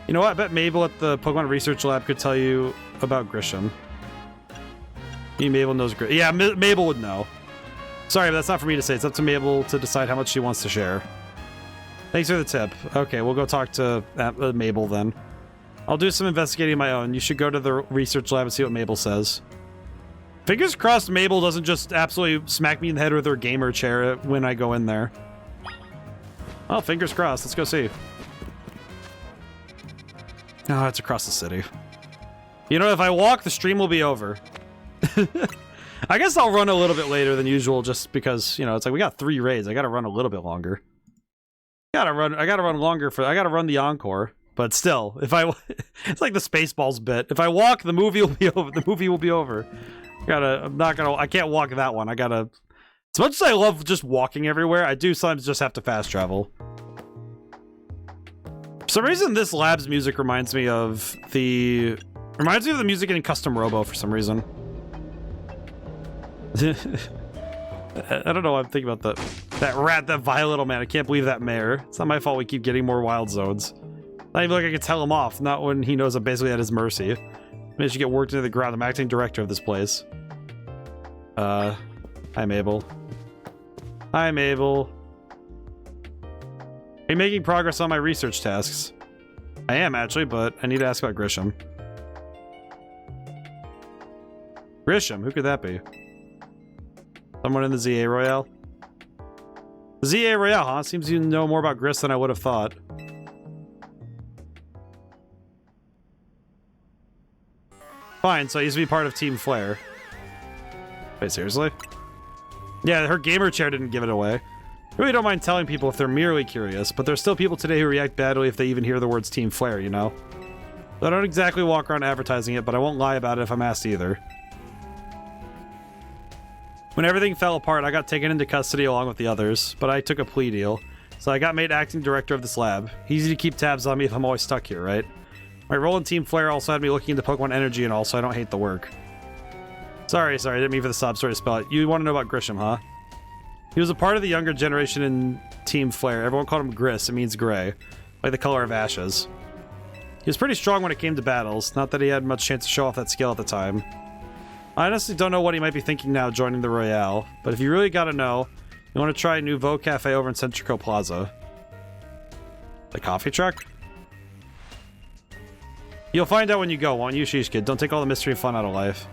You know what? I bet Mabel at the Pokemon Research Lab could tell you about Grisham. Mabel knows Grisham. Yeah, Mabel would know. Sorry, but that's not for me to say. It's up to Mabel to decide how much she wants to share. Thanks for the tip. Okay, we'll go talk to Mabel then. I'll do some investigating of my own. You should go to the research lab and see what Mabel says. Fingers crossed Mabel doesn't just absolutely smack me in the head with her gamer chair when I go in there. Well, fingers crossed. Let's go see. Oh, it's across the city. You know, if I walk, the stream will be over. I guess I'll run a little bit later than usual just because, you know, it's like we got 3 raids. I gotta run a little bit longer. I gotta run longer I gotta run the encore. But still, if I... it's like the Spaceballs bit. If I walk, the movie will be over. The movie will be over. I can't walk that one. I gotta... As much as I love just walking everywhere, I do sometimes just have to fast travel. For some reason, this lab's music reminds me of the... Reminds me of the music in Custom Robo for some reason. I don't know what I'm thinking about that vile little man. I can't believe that mayor. It's not my fault we keep getting more wild zones. Not even like I could tell him off, not when he knows I'm basically at his mercy. Maybe I should get worked into the ground. I'm acting director of this place. Hi, Mabel. Hi, Mabel. Are you making progress on my research tasks? I am, actually, but I need to ask about Grisham. Grisham? Who could that be? Someone in the ZA Royale? The ZA Royale, huh? Seems you know more about Gris than I would have thought. Fine, so I used to be part of Team Flare. Wait, seriously? Yeah, her gamer chair didn't give it away. I really don't mind telling people if they're merely curious, but there's still people today who react badly if they even hear the words Team Flare, you know? So I don't exactly walk around advertising it, but I won't lie about it if I'm asked either. When everything fell apart, I got taken into custody along with the others, but I took a plea deal. So I got made acting director of this lab. Easy to keep tabs on me if I'm always stuck here, right? My role in Team Flare also had me looking into Pokemon Energy and all, so I don't hate the work. Sorry, I didn't mean for the sob story to spell it. You want to know about Grisham, huh? He was a part of the younger generation in Team Flare. Everyone called him Gris. It means gray, like the color of ashes. He was pretty strong when it came to battles, not that he had much chance to show off that skill at the time. I honestly don't know what he might be thinking now joining the Royale, but if you really gotta know, you want to try Nouveau Cafe over in Centrico Plaza. The coffee truck? You'll find out when you go, won't you, Sheesh Kid? Don't take all the mystery and fun out of life.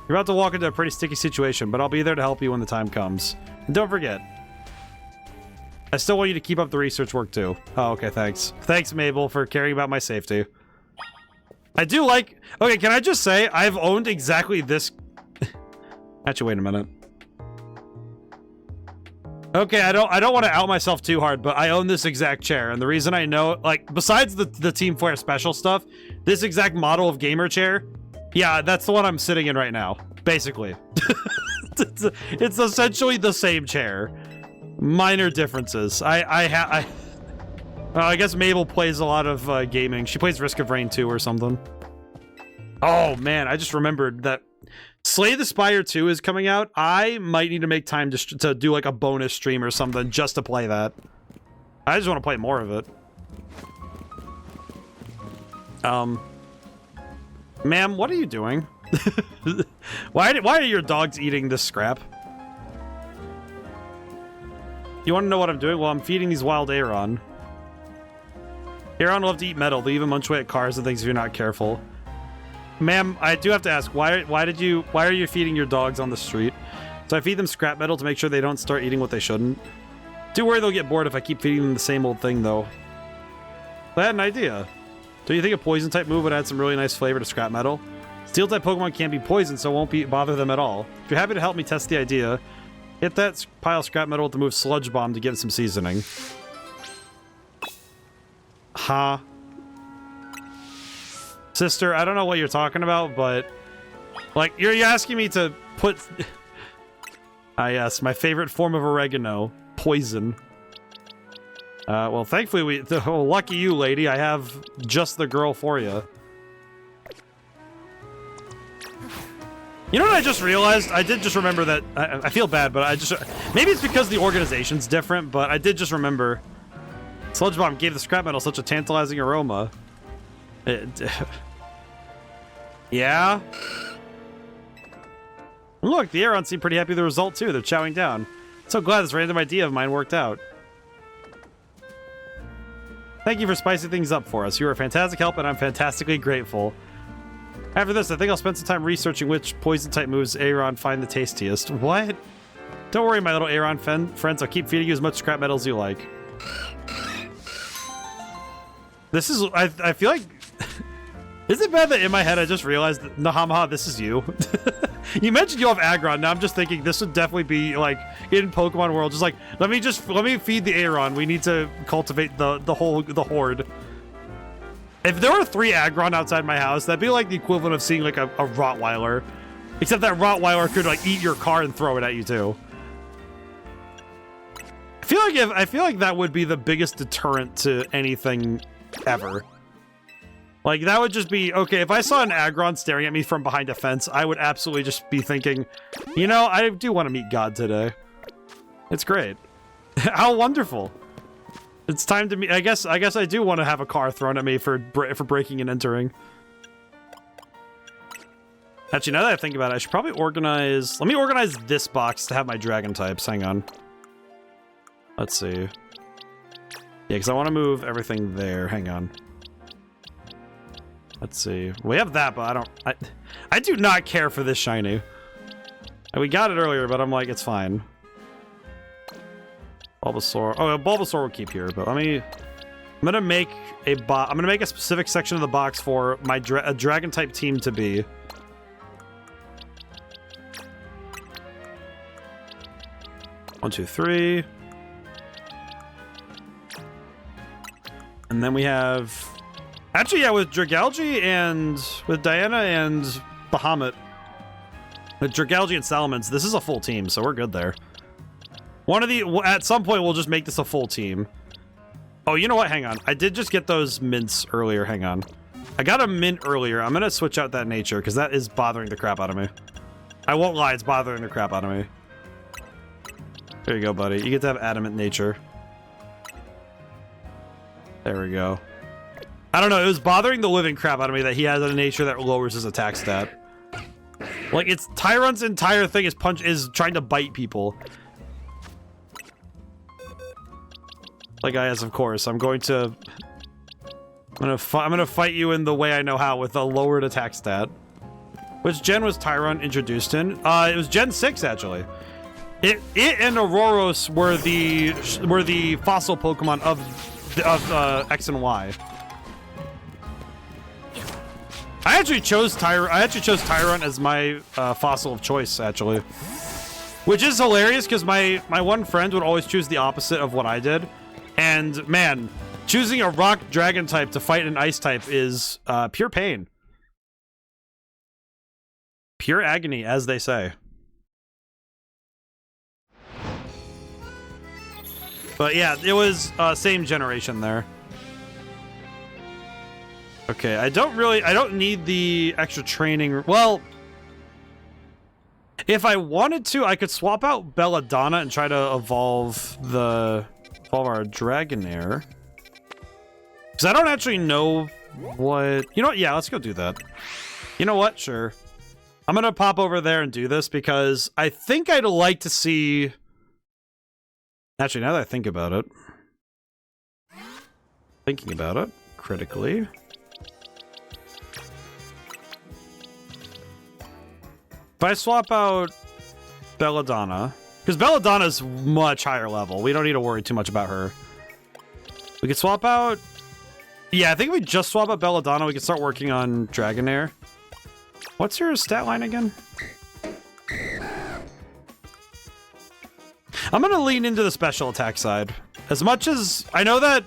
You're about to walk into a pretty sticky situation, but I'll be there to help you when the time comes. And don't forget, I still want you to keep up the research work, too. Oh, okay, thanks. Thanks, Mabel, for caring about my safety. I do like... Okay, can I just say, I've owned exactly this... Actually, wait a minute. Okay, I don't want to out myself too hard, but I own this exact chair, and the reason I know, like, besides the Team Flare special stuff, this exact model of gamer chair, yeah, that's the one I'm sitting in right now, basically. It's essentially the same chair. Minor differences. I guess Mabel plays a lot of gaming. She plays Risk of Rain 2 or something. Oh, man, I just remembered that Slay the Spire 2 is coming out. I might need to make time to do like a bonus stream or something just to play that. I just want to play more of it. Ma'am, what are you doing? Why are your dogs eating this scrap? You want to know what I'm doing? Well, I'm feeding these wild Aeron. Aeron love to eat metal. They even munch away at cars and things if you're not careful. Ma'am, I do have to ask, why are you feeding your dogs on the street? So I feed them scrap metal to make sure they don't start eating what they shouldn't. Do worry they'll get bored if I keep feeding them the same old thing, though. I had an idea. Do you think a poison type move would add some really nice flavor to scrap metal? Steel type Pokemon can't be poisoned, so it won't bother them at all. If you're happy to help me test the idea, hit that pile of scrap metal with the move Sludge Bomb to give it some seasoning. Huh? Sister, I don't know what you're talking about, but... Like, you're asking me to put... Ah, yes, my favorite form of oregano. Poison. Well, thankfully lucky you, lady. I have just the girl for you. You know what I just realized? I did just remember that... I feel bad, but I just... Maybe it's because the organization's different, but I did just remember... Sludge Bomb gave the scrap metal such a tantalizing aroma. Yeah? Look, the Aeron seem pretty happy with the result, too. They're chowing down. So glad this random idea of mine worked out. Thank you for spicing things up for us. You are a fantastic help, and I'm fantastically grateful. After this, I think I'll spend some time researching which poison-type moves Aeron find the tastiest. What? Don't worry, my little Aeron friends. I'll keep feeding you as much scrap metal as you like. This is... I feel like... Is it bad that in my head I just realized that, Nahamaha, this is you? You mentioned you have Aggron. Now I'm just thinking this would definitely be, like, in Pokemon World. Just like, let me feed the Aeron. We need to cultivate the horde. If there were 3 Aggron outside my house, that'd be like the equivalent of seeing, like, a Rottweiler. Except that Rottweiler could, like, eat your car and throw it at you, too. I feel like that would be the biggest deterrent to anything ever. Like, that would just be, okay, if I saw an Aggron staring at me from behind a fence, I would absolutely just be thinking, you know, I do want to meet God today. It's great. How wonderful. It's time to meet, I guess I do want to have a car thrown at me for breaking and entering. Actually, now that I think about it, I should probably organize, let me organize this box to have my dragon types. Hang on. Let's see. Yeah, because I want to move everything there. Hang on. Let's see. We have that, but I do not care for this shiny. And we got it earlier, but I'm like, it's fine. Bulbasaur. Oh, Bulbasaur will keep here, but let me... I'm gonna make a specific section of the box for my dragon type team to be. One, two, three. And then we have... Actually, yeah, with Dragalge and... with Diana and Bahamut. With Dragalge and Salamence, this is a full team, so we're good there. At some point, we'll just make this a full team. Oh, you know what? Hang on. I did just get those mints earlier. Hang on. I got a mint earlier. I'm gonna switch out that nature, because that is bothering the crap out of me. I won't lie, it's bothering the crap out of me. There you go, buddy. You get to have adamant nature. There we go. I don't know, it was bothering the living crap out of me that he has a nature that lowers his attack stat. Like, it's Tyron's entire thing is trying to bite people. Like, yes, of course, I'm gonna fight you in the way I know how with a lowered attack stat. Which gen was Tyron introduced in? It was Gen 6 actually. It and Auroros were the fossil Pokemon of X and Y. I actually chose Tyron as my fossil of choice, actually. Which is hilarious, because my one friend would always choose the opposite of what I did. And, man, choosing a rock dragon type to fight an ice type is pure pain. Pure agony, as they say. But yeah, it was same generation there. Okay, I don't need the extra training. Well, if I wanted to, I could swap out Belladonna and try to evolve our Dragonair. Because I don't actually know what... You know what? Yeah, let's go do that. You know what? Sure. I'm gonna pop over there and do this because I think I'd like to see... Actually, now that I think about it... Thinking about it critically... If I swap out Belladonna, because Belladonna's much higher level, we don't need to worry too much about her. We could swap out... Yeah, I think if we just swap out Belladonna, we can start working on Dragonair. What's your stat line again? I'm gonna lean into the special attack side. As much as... I know that...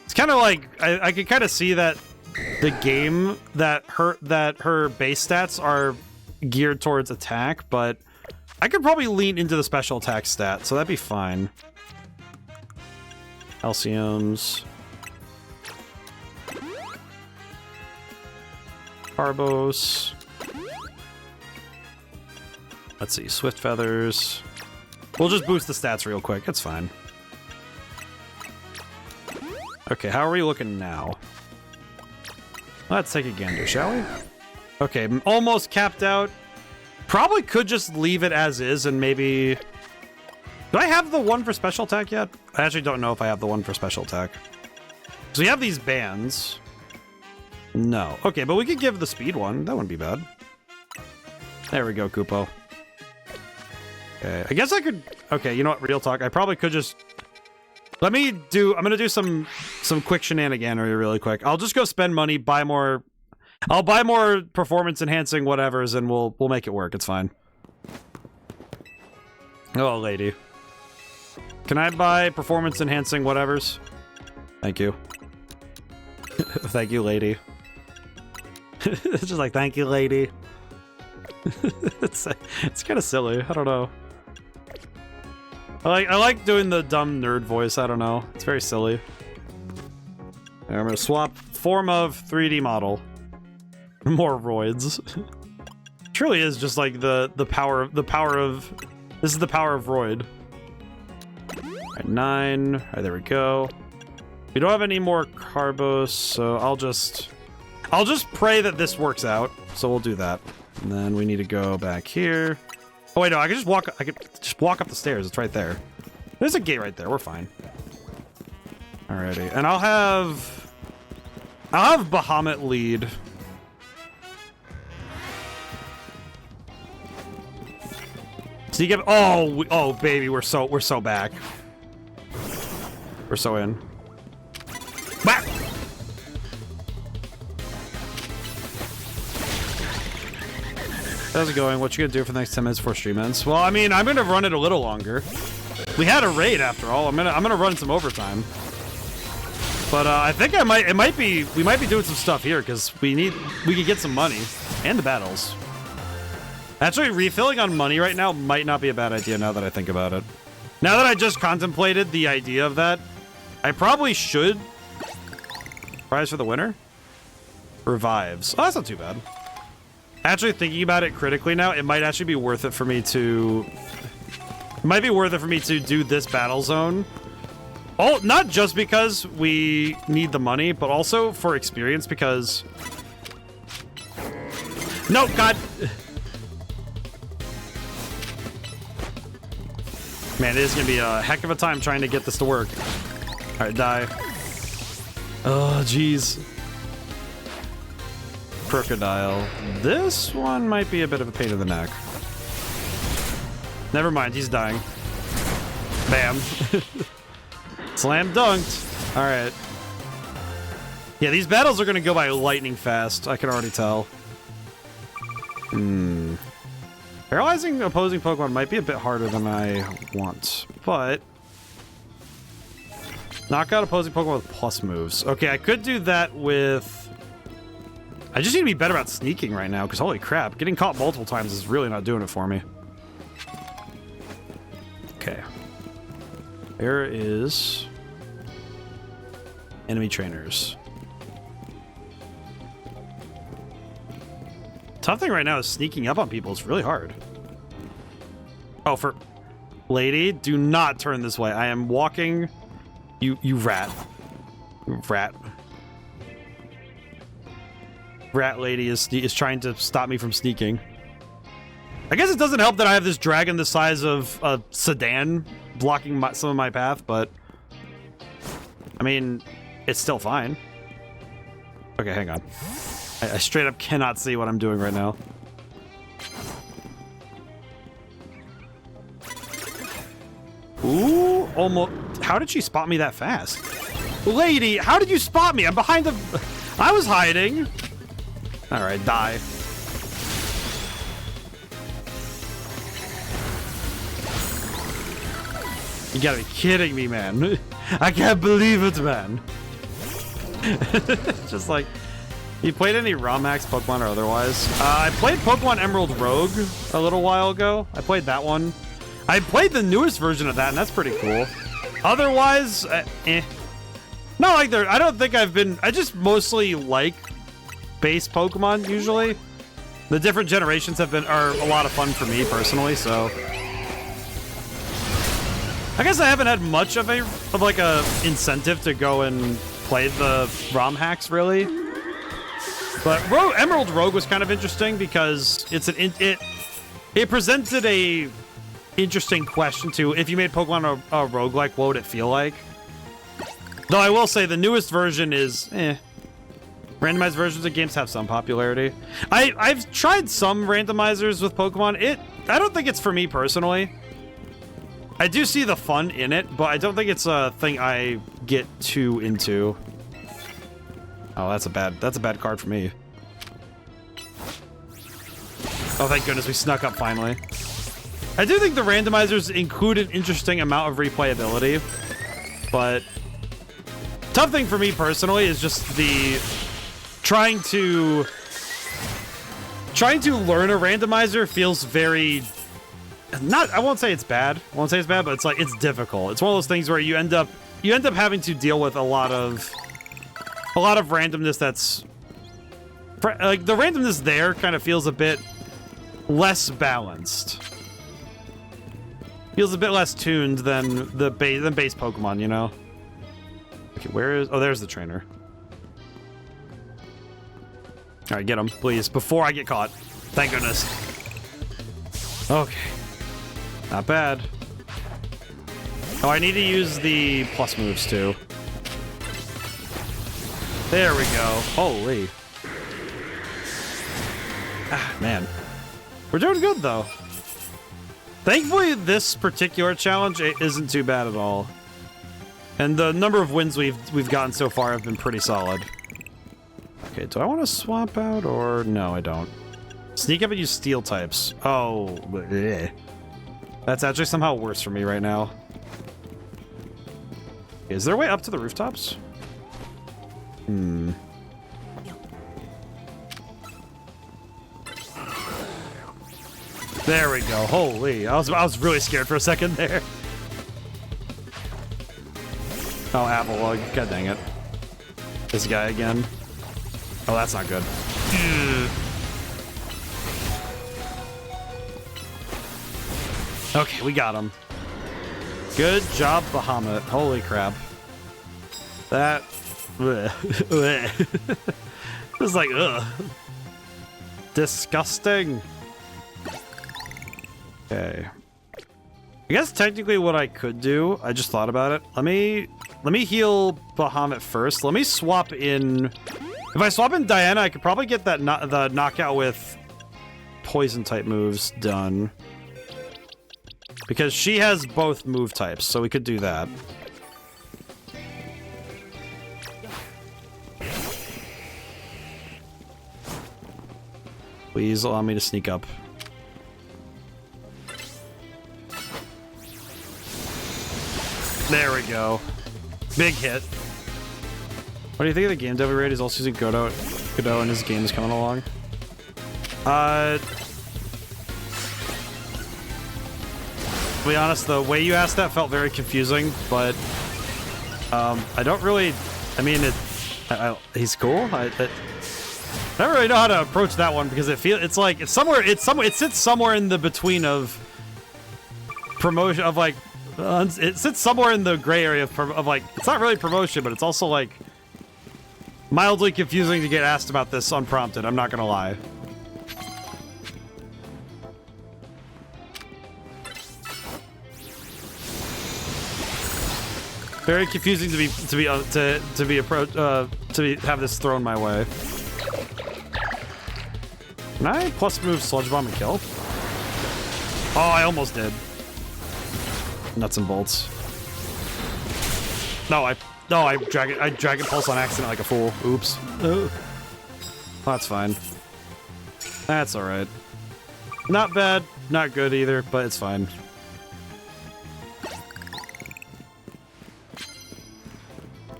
It's kind of like... I can kind of see that the game that her base stats are geared towards attack, but I could probably lean into the special attack stat, so that'd be fine. Calciums. Carbos. Let's see, Swift Feathers. We'll just boost the stats real quick, it's fine. Okay, how are we looking now? Let's take a gander, shall we? Okay, almost capped out. Probably could just leave it as is and maybe Do I have the one for special attack yet? I actually don't know if I have the one for special attack. So we have these bands. No. Okay, but we could give the speed one. That wouldn't be bad. There we go, Kupo. Okay, I guess I could... Okay, you know what? Real talk. I probably could just... Let me do... I'm going to do some quick shenaniganery really quick. I'll just go spend money, buy more... I'll buy more performance-enhancing whatevers, and we'll make it work. It's fine. Oh, lady. Can I buy performance-enhancing whatevers? Thank you. Thank you, lady. It's just like, thank you, lady. It's kind of silly. I don't know. I like doing the dumb nerd voice. I don't know. It's very silly. I'm gonna swap form of 3D model. More roids. Truly is just like the power of this is the power of roid. Alright, 9. Alright, there we go. We don't have any more carbos, so I'll just pray that this works out. So we'll do that. And then we need to go back here. Oh wait, no, I could just walk up the stairs. It's right there. There's a gate right there. We're fine. Alrighty. And I'll have Bahamut lead. So you get oh baby, we're so back. We're so in. Bah! How's it going? What you gonna do for the next 10 minutes before stream ends? Well, I mean, I'm gonna run it a little longer. We had a raid after all. I'm gonna run some overtime. But I think we might be doing some stuff here because we could get some money and the battles. Actually, refilling on money right now might not be a bad idea now that I think about it. Now that I just contemplated the idea of that, I probably should. Prize for the winner? Revives. Oh, that's not too bad. Actually, thinking about it critically now, it might actually be worth it for me to... It might be worth it for me to do this battle zone. Oh, not just because we need the money, but also for experience because... No, God! Man, it is going to be a heck of a time trying to get this to work. Alright, die. Oh, jeez. Crocodile. This one might be a bit of a pain in the neck. Never mind, he's dying. Bam. Slam dunked. Alright. Yeah, these battles are going to go by lightning fast. I can already tell. Paralyzing opposing Pokemon might be a bit harder than I want, but... Knock out opposing Pokemon with plus moves. Okay, I could do that with... I just need to be better about sneaking right now, because holy crap, getting caught multiple times is really not doing it for me. Okay. There is... enemy trainers. Tough thing right now is sneaking up on people. It's really hard. Oh, for... Lady, do not turn this way. I am walking... You rat. Rat. Rat lady is trying to stop me from sneaking. I guess it doesn't help that I have this dragon the size of a sedan blocking some of my path, but... I mean, it's still fine. Okay, hang on. I straight up cannot see what I'm doing right now. Ooh, almost. How did she spot me that fast? Lady, how did you spot me? I'm behind the... I was hiding. All right, die. You gotta be kidding me, man. I can't believe it, man. Just like... You played any ROM-Max Pokemon or otherwise? I played Pokemon Emerald Rogue a little while ago. I played that one. I played the newest version of that, and that's pretty cool. Otherwise, Not like there. I don't think I've been... I just mostly like base Pokemon, usually. The different generations are a lot of fun for me, personally, so... I guess I haven't had much of a incentive to go and play the ROM hacks, really. But Emerald Rogue was kind of interesting because it presented a interesting question too. If you made Pokemon a roguelike, what would it feel like? Though I will say the newest version is randomized versions of games have some popularity. I've tried some randomizers with Pokemon. I don't think it's for me personally. I do see the fun in it, but I don't think it's a thing I get too into. Oh, that's a bad card for me. Oh, thank goodness we snuck up finally. I do think the randomizers include an interesting amount of replayability, but tough thing for me personally is just the trying to learn a randomizer feels very I won't say it's bad. I won't say it's bad, but it's like it's difficult. It's one of those things where you end up having to deal with a lot of randomness that's like the randomness there kind of feels a bit less balanced. Feels a bit less tuned than base Pokemon, you know? Okay, there's the trainer. Alright, get him, please, before I get caught. Thank goodness. Okay. Not bad. Oh, I need to use the plus moves, too. There we go. Holy. Ah, man. We're doing good, though. Thankfully, this particular challenge isn't too bad at all. And the number of wins we've gotten so far have been pretty solid. Okay, do I want to swap out or... No, I don't. Sneak up and use steel types. Oh, bleh. That's actually somehow worse for me right now. Is there a way up to the rooftops? There we go. Holy, I was really scared for a second there. Oh, Apple. God dang it. This guy again. Oh, that's not good. Okay, we got him. Good job, Bahamut. Holy crap. That... It was like, ugh. Disgusting. Okay. I guess technically what I could do, I just thought about it. Let me heal Bahamut first. Let me swap in... If I swap in Diana, I could probably get that the knockout with poison type moves done. Because she has both move types, so we could do that. Please allow me to sneak up. There we go. Big hit. What do you think of the game dev rate? Is also using Godot and his game is coming along? To be honest, the way you asked that felt very confusing, but I don't really... I mean, he's cool. I don't really know how to approach that one because it sits somewhere in the between of promotion of like it sits somewhere in the gray area of like it's not really promotion, but it's also like mildly confusing to get asked about this unprompted. I'm not gonna lie. Very confusing to have this thrown my way. Can I plus move Sludge Bomb and kill? Oh, I almost did. Nuts and bolts. No, I Dragon Pulse on accident like a fool. Oops. Oh, that's fine. That's alright. Not bad, not good either, but it's fine.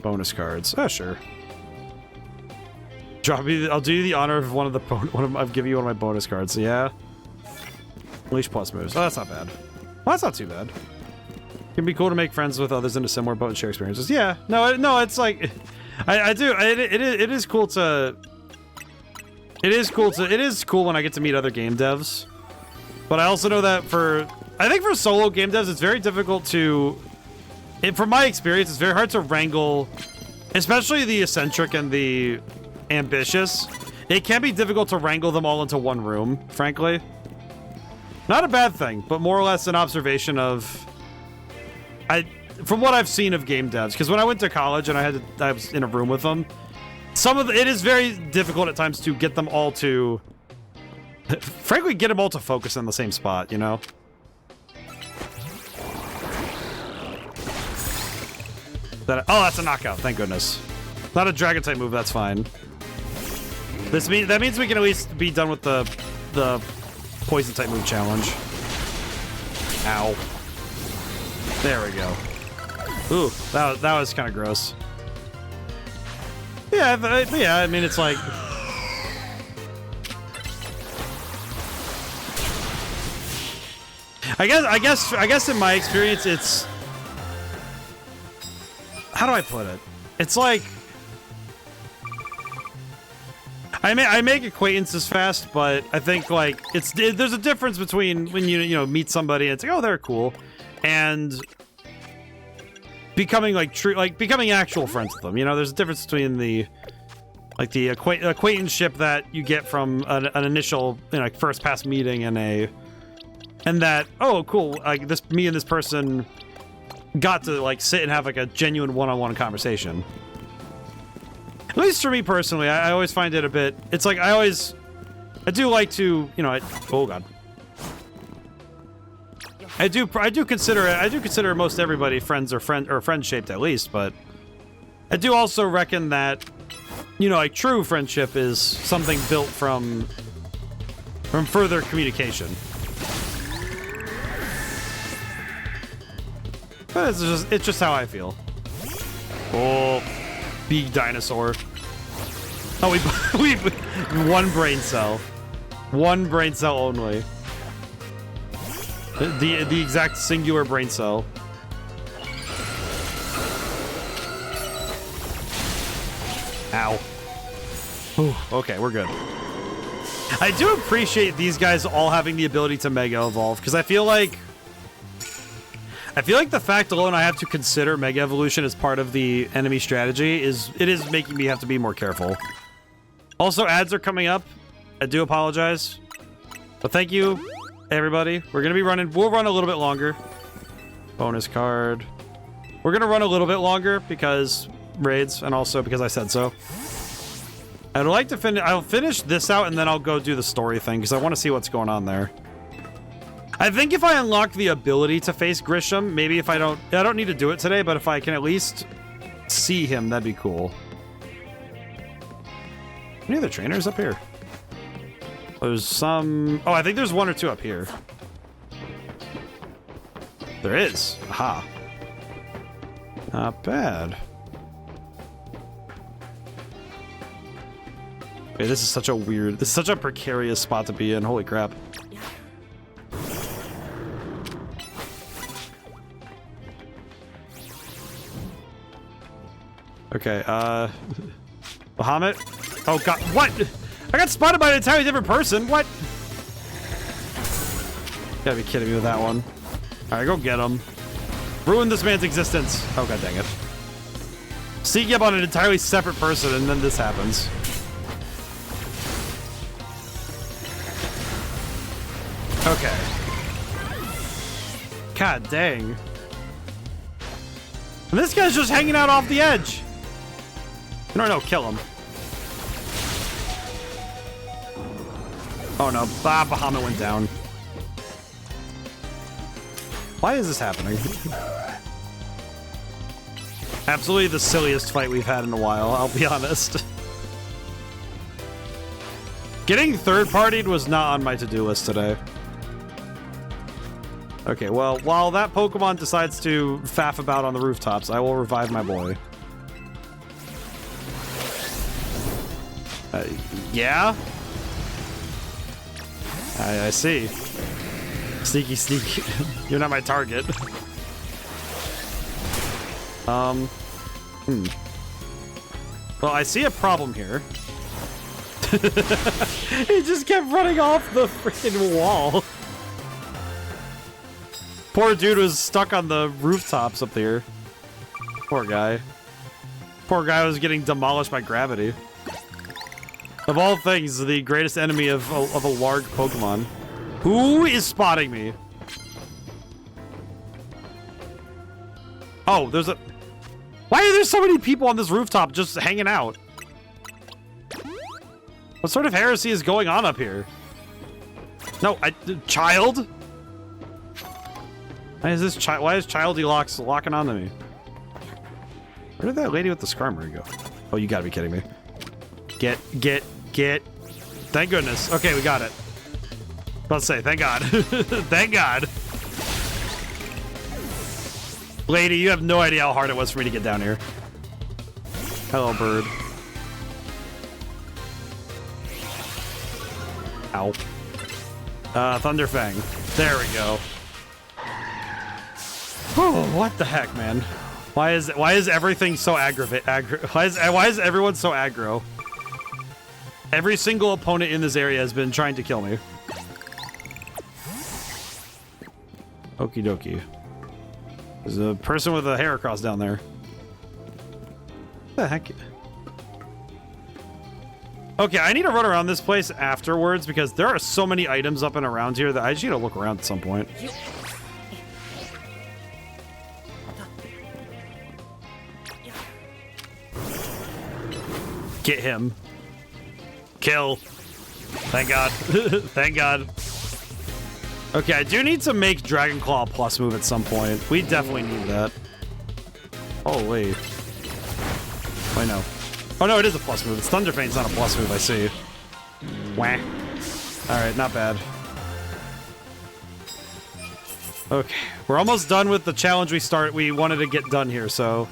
Bonus cards. Oh, sure. I'll do you the honor of I'll give you one of my bonus cards. So yeah. Unleash plus moves. Oh, that's not bad. Well, that's not too bad. It can be cool to make friends with others in a similar boat and share experiences. Yeah. No, it's like I do. It is cool to. It is cool when I get to meet other game devs. But I also know that I think for solo game devs, it's very difficult to. From my experience, it's very hard to wrangle, especially the eccentric and the ambitious. It can be difficult to wrangle them all into one room, frankly. Not a bad thing, but more or less an observation of... From what I've seen of game devs, because when I went to college and I was in a room with them, it is very difficult at times to get them all to... frankly, get them all to focus in the same spot, you know? Oh, that's a knockout, thank goodness. Not a dragon type move, that's fine. That means we can at least be done with the poison type move challenge. Ow. There we go. Ooh, that was kind of gross. Yeah, I mean, it's like... I guess in my experience, it's... How do I put it? It's like... I make acquaintances fast, but I think like there's a difference between when you meet somebody and it's like, oh, they're cool, and becoming becoming actual friends with them. You know, there's a difference between the acquaintanceship that you get from an initial first pass meeting and that, oh cool, like me and this person got to like sit and have like a genuine one-on-one conversation. At least for me personally, I always find it a bit... It's like, I do like to, oh god. I do consider most everybody friends or friend-shaped at least, but I do also reckon that, like true friendship is something built from further communication. But it's just how I feel. Oh, big dinosaur. Oh, we one brain cell. One brain cell only. The exact singular brain cell. Ow. Ooh, okay, we're good. I do appreciate these guys all having the ability to Mega Evolve, because I feel like the fact alone I have to consider Mega Evolution as part of the enemy strategy is making me have to be more careful. Also, ads are coming up. I do apologize. But thank you, everybody. We'll run a little bit longer. Bonus card. We're gonna run a little bit longer because raids, and also because I said so. I'd like to finish. I'll finish this out, and then I'll go do the story thing because I want to see what's going on there. I think if I unlock the ability to face Grisham, maybe if I don't need to do it today, but if I can at least see him, that'd be cool. Any other trainers up here? There's some... Oh, I think there's one or two up here. There is. Aha. Not bad. Okay, this is such a precarious spot to be in. Holy crap. Okay, Bahamut? Oh god, what? I got spotted by an entirely different person, what? You gotta be kidding me with that one. Alright, go get him. Ruin this man's existence. Oh god dang it. Sneaking up on an entirely separate person and then this happens. Okay. God dang. And this guy's just hanging out off the edge. No, kill him. Oh no, Bahamut went down. Why is this happening? Absolutely the silliest fight we've had in a while, I'll be honest. Getting third-partied was not on my to-do list today. Okay, well, while that Pokemon decides to faff about on the rooftops, I will revive my boy. Yeah? I see. Sneaky, sneaky. You're not my target. Well, I see a problem here. He just kept running off the freaking wall. Poor dude was stuck on the rooftops up there. Poor guy. Poor guy was getting demolished by gravity. Of all things, the greatest enemy of a large Pokemon. Who is spotting me? Oh, there's a... Why are there so many people on this rooftop just hanging out? What sort of heresy is going on up here? No, child? Why is Childy Locks locking onto me? Where did that lady with the Skarmory go? Oh, you gotta be kidding me. Get. Thank goodness. Okay, we got it. About to say, thank God. Thank God. Lady, you have no idea how hard it was for me to get down here. Hello, bird. Ow. Thunderfang. There we go. Oh, what the heck, man? Why is everything so why is everyone so aggro? Every single opponent in this area has been trying to kill me. Okie dokie. There's a person with a hair across down there. What the heck? Okay, I need to run around this place afterwards because there are so many items up and around here that I just need to look around at some point. Get him. Kill. Thank God. Thank God. Okay, I do need to make Dragon Claw a plus move at some point. We definitely need that. Holy. Wait, no. Oh, no, it is a plus move. It's Thunderfane's not a plus move, I see. Wah. Alright, not bad. Okay, we're almost done with the challenge we wanted to get done here, so...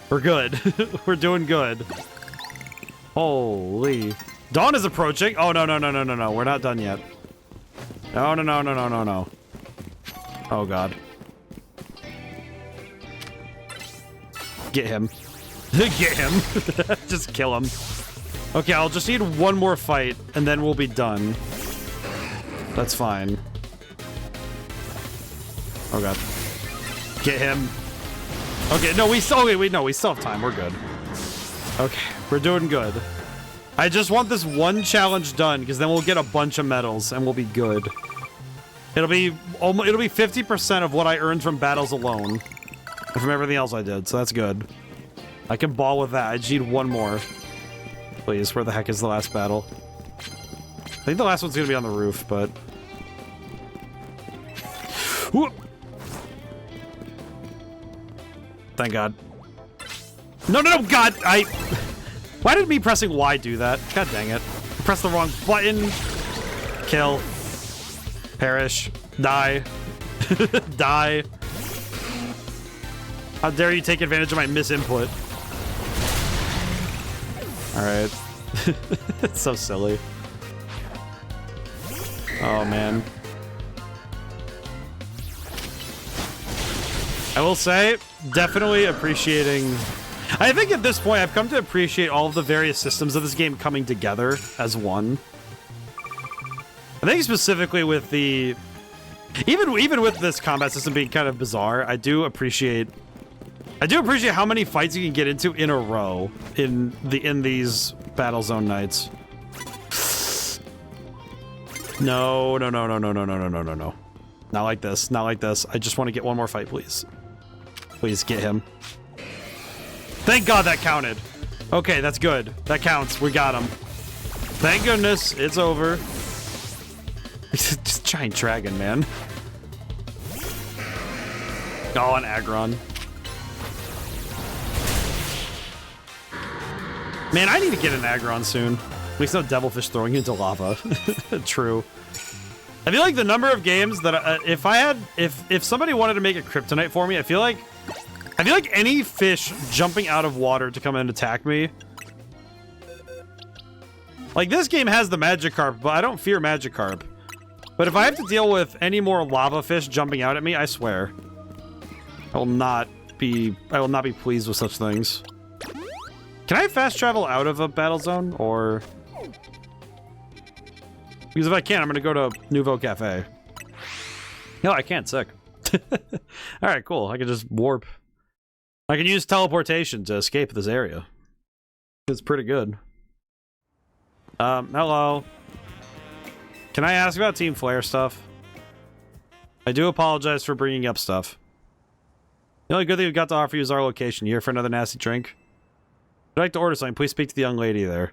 We're good. We're doing good. Holy. Dawn is approaching. Oh, no. We're not done yet. No. Oh, God. Get him. Get him. Just kill him. Okay, I'll just need one more fight, and then we'll be done. That's fine. Oh, God. Get him. Okay, no, we still have time. We're good. Okay, we're doing good. I just want this one challenge done, because then we'll get a bunch of medals, and we'll be good. It'll be 50% of what I earned from battles alone, and from everything else I did, so that's good. I can ball with that. I just need one more. Please, where the heck is the last battle? I think the last one's gonna be on the roof, but... Whoop. Thank God. No, God! Why did me pressing Y do that? God dang it. I pressed the wrong button. Kill. Perish. Die. Die. How dare you take advantage of my misinput? Alright. It's so silly. Oh, man. I will say, definitely appreciating... I think at this point, I've come to appreciate all of the various systems of this game coming together as one. I think specifically with the... Even with this combat system being kind of bizarre, I do appreciate how many fights you can get into in a row in these battle zone nights. No. Not like this. Not like this. I just want to get one more fight, please. Please get him. Thank God that counted. Okay, that's good. That counts. We got him. Thank goodness it's over. Just giant dragon, man. Oh, an Aggron. Man, I need to get an Aggron soon. Makes no devilfish throwing you into lava. True. I feel like the number of games that if somebody wanted to make a kryptonite for me, I feel like any fish jumping out of water to come and attack me. Like, this game has the Magikarp, but I don't fear Magikarp. But if I have to deal with any more lava fish jumping out at me, I swear, I will not be pleased with such things. Can I fast travel out of a battle zone, or? Because if I can, I'm gonna go to Nouveau Cafe. No, I can't. Sick. All right, cool. I can just warp. I can use teleportation to escape this area. It's pretty good. Hello. Can I ask about Team Flare stuff? I do apologize for bringing up stuff. The only good thing we've got to offer you is our location. You here for another nasty drink? If you'd like to order something, please speak to the young lady there.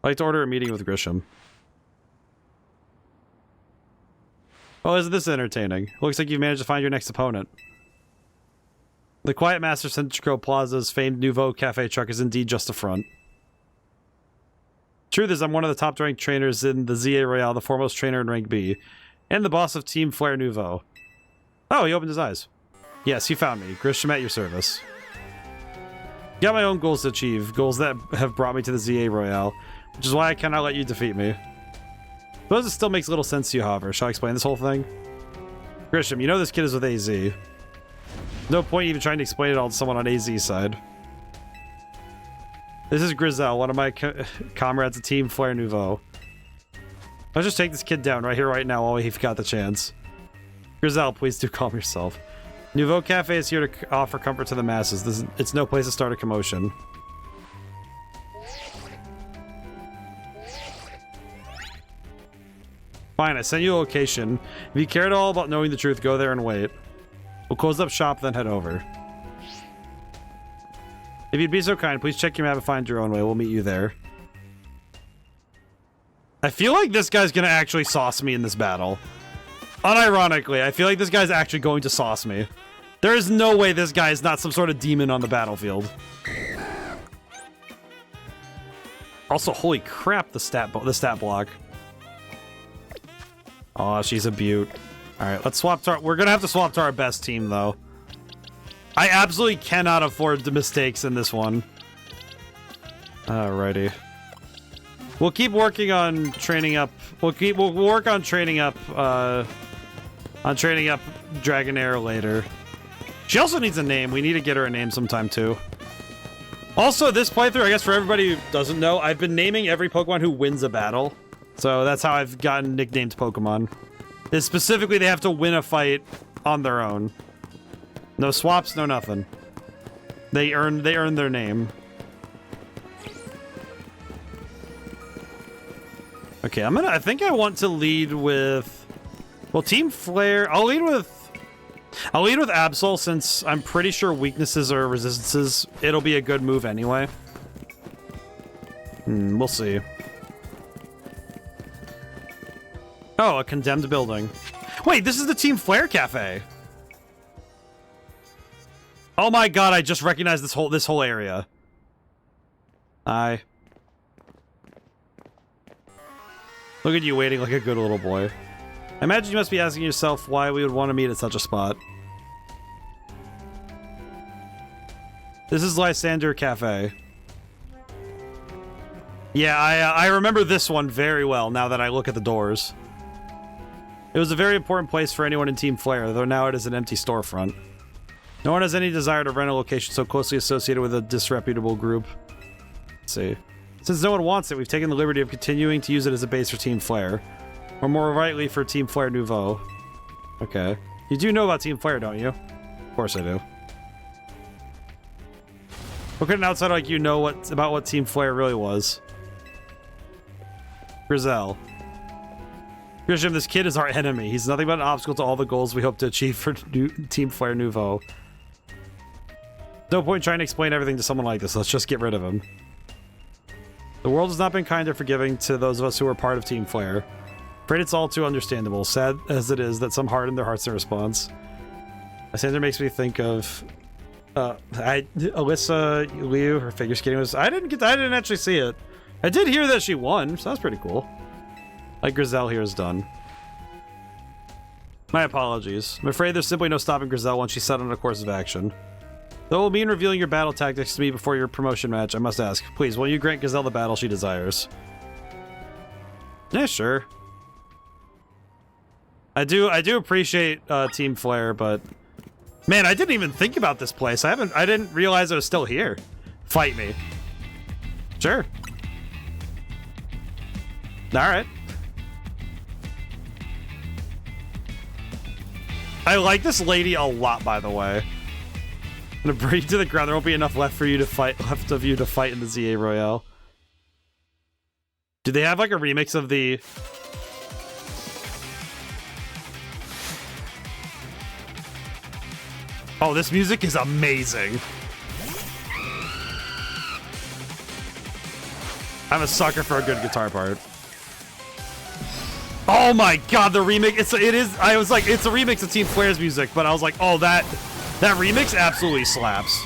I'd like to order a meeting with Grisham. Oh, isn't this entertaining? Looks like you've managed to find your next opponent. The Quiet Master Centrico Plaza's famed Nouveau Cafe truck is indeed just a front. Truth is, I'm one of the top-ranked trainers in the ZA Royale, the foremost trainer in rank B, and the boss of Team Flare Nouveau. Oh, he opened his eyes. Yes, he found me. Grisham at your service. Got my own goals to achieve, goals that have brought me to the ZA Royale, which is why I cannot let you defeat me. Suppose it still makes little sense to you, however. Shall I explain this whole thing? Grisham, you know this kid is with AZ. No point even trying to explain it all to someone on AZ's side. This is Grizel, one of my comrades of Team Flare Nouveau. Let's just take this kid down right here, right now, while we've got the chance. Grizel, please do calm yourself. Nouveau Cafe is here to offer comfort to the masses. It's no place to start a commotion. Fine, I sent you a location. If you care at all about knowing the truth, go there and wait. We'll close up shop, then head over. If you'd be so kind, please check your map and find your own way. We'll meet you there. I feel like this guy's gonna actually sauce me in this battle. Unironically, I feel like this guy's actually going to sauce me. There is no way this guy is not some sort of demon on the battlefield. Also, holy crap, the stat block. Oh, she's a beaut. Alright, let's swap to we're gonna have to swap to our best team, though. I absolutely cannot afford the mistakes in this one. Alrighty. We'll keep working on training up. We'll work on training up Dragonair later. She also needs a name. We need to get her a name sometime too. Also, this playthrough, I guess for everybody who doesn't know, I've been naming every Pokemon who wins a battle. So that's how I've gotten nicknamed Pokemon. Is specifically they have to win a fight on their own. No swaps, no nothing. They earn their name. Okay, I think I want to lead with, well, Team Flare. I'll lead with Absol, since I'm pretty sure weaknesses or resistances, it'll be a good move anyway. We'll see. Oh, a condemned building. Wait, this is the Team Flare Cafe. Oh my god, I just recognized this whole area. Hi. Look at you waiting like a good little boy. I imagine you must be asking yourself why we would want to meet at such a spot. This is Lysander Cafe. Yeah, I remember this one very well now that I look at the doors. It was a very important place for anyone in Team Flare, though now it is an empty storefront. No one has any desire to rent a location so closely associated with a disreputable group. Let's see. Since no one wants it, we've taken the liberty of continuing to use it as a base for Team Flare. Or more rightly, for Team Flare Nouveau. Okay. You do know about Team Flare, don't you? Of course I do. What could an outsider like you know about what Team Flare really was? Grizel. Grisham, this kid is our enemy. He's nothing but an obstacle to all the goals we hope to achieve for Team Flare Nouveau. No point trying to explain everything to someone like this. Let's just get rid of him. The world has not been kind or forgiving to those of us who are part of Team Flare. Afraid it's all too understandable, sad as it is that some harden their hearts in response. Lysander makes me think of Alyssa Liu, her figure skating was. I didn't actually see it. I did hear that she won, so that's pretty cool. Like Grizel here is done. My apologies. I'm afraid there's simply no stopping Grizel once she's set on a course of action. Though it will mean revealing your battle tactics to me before your promotion match, I must ask, please, will you grant Grizel the battle she desires? Yeah, sure. I do appreciate Team Flare, but man, I didn't even think about this place. I didn't realize it was still here. Fight me. Sure. All right. I like this lady a lot, by the way. I'm gonna bring you to the ground. There won't be enough left of you to fight in the ZA Royale. Do they have like a remix of the... Oh, this music is amazing. I'm a sucker for a good guitar part. Oh my god, the remix, it is, I was like, it's a remix of Team Flare's music, but I was like, oh, that remix absolutely slaps.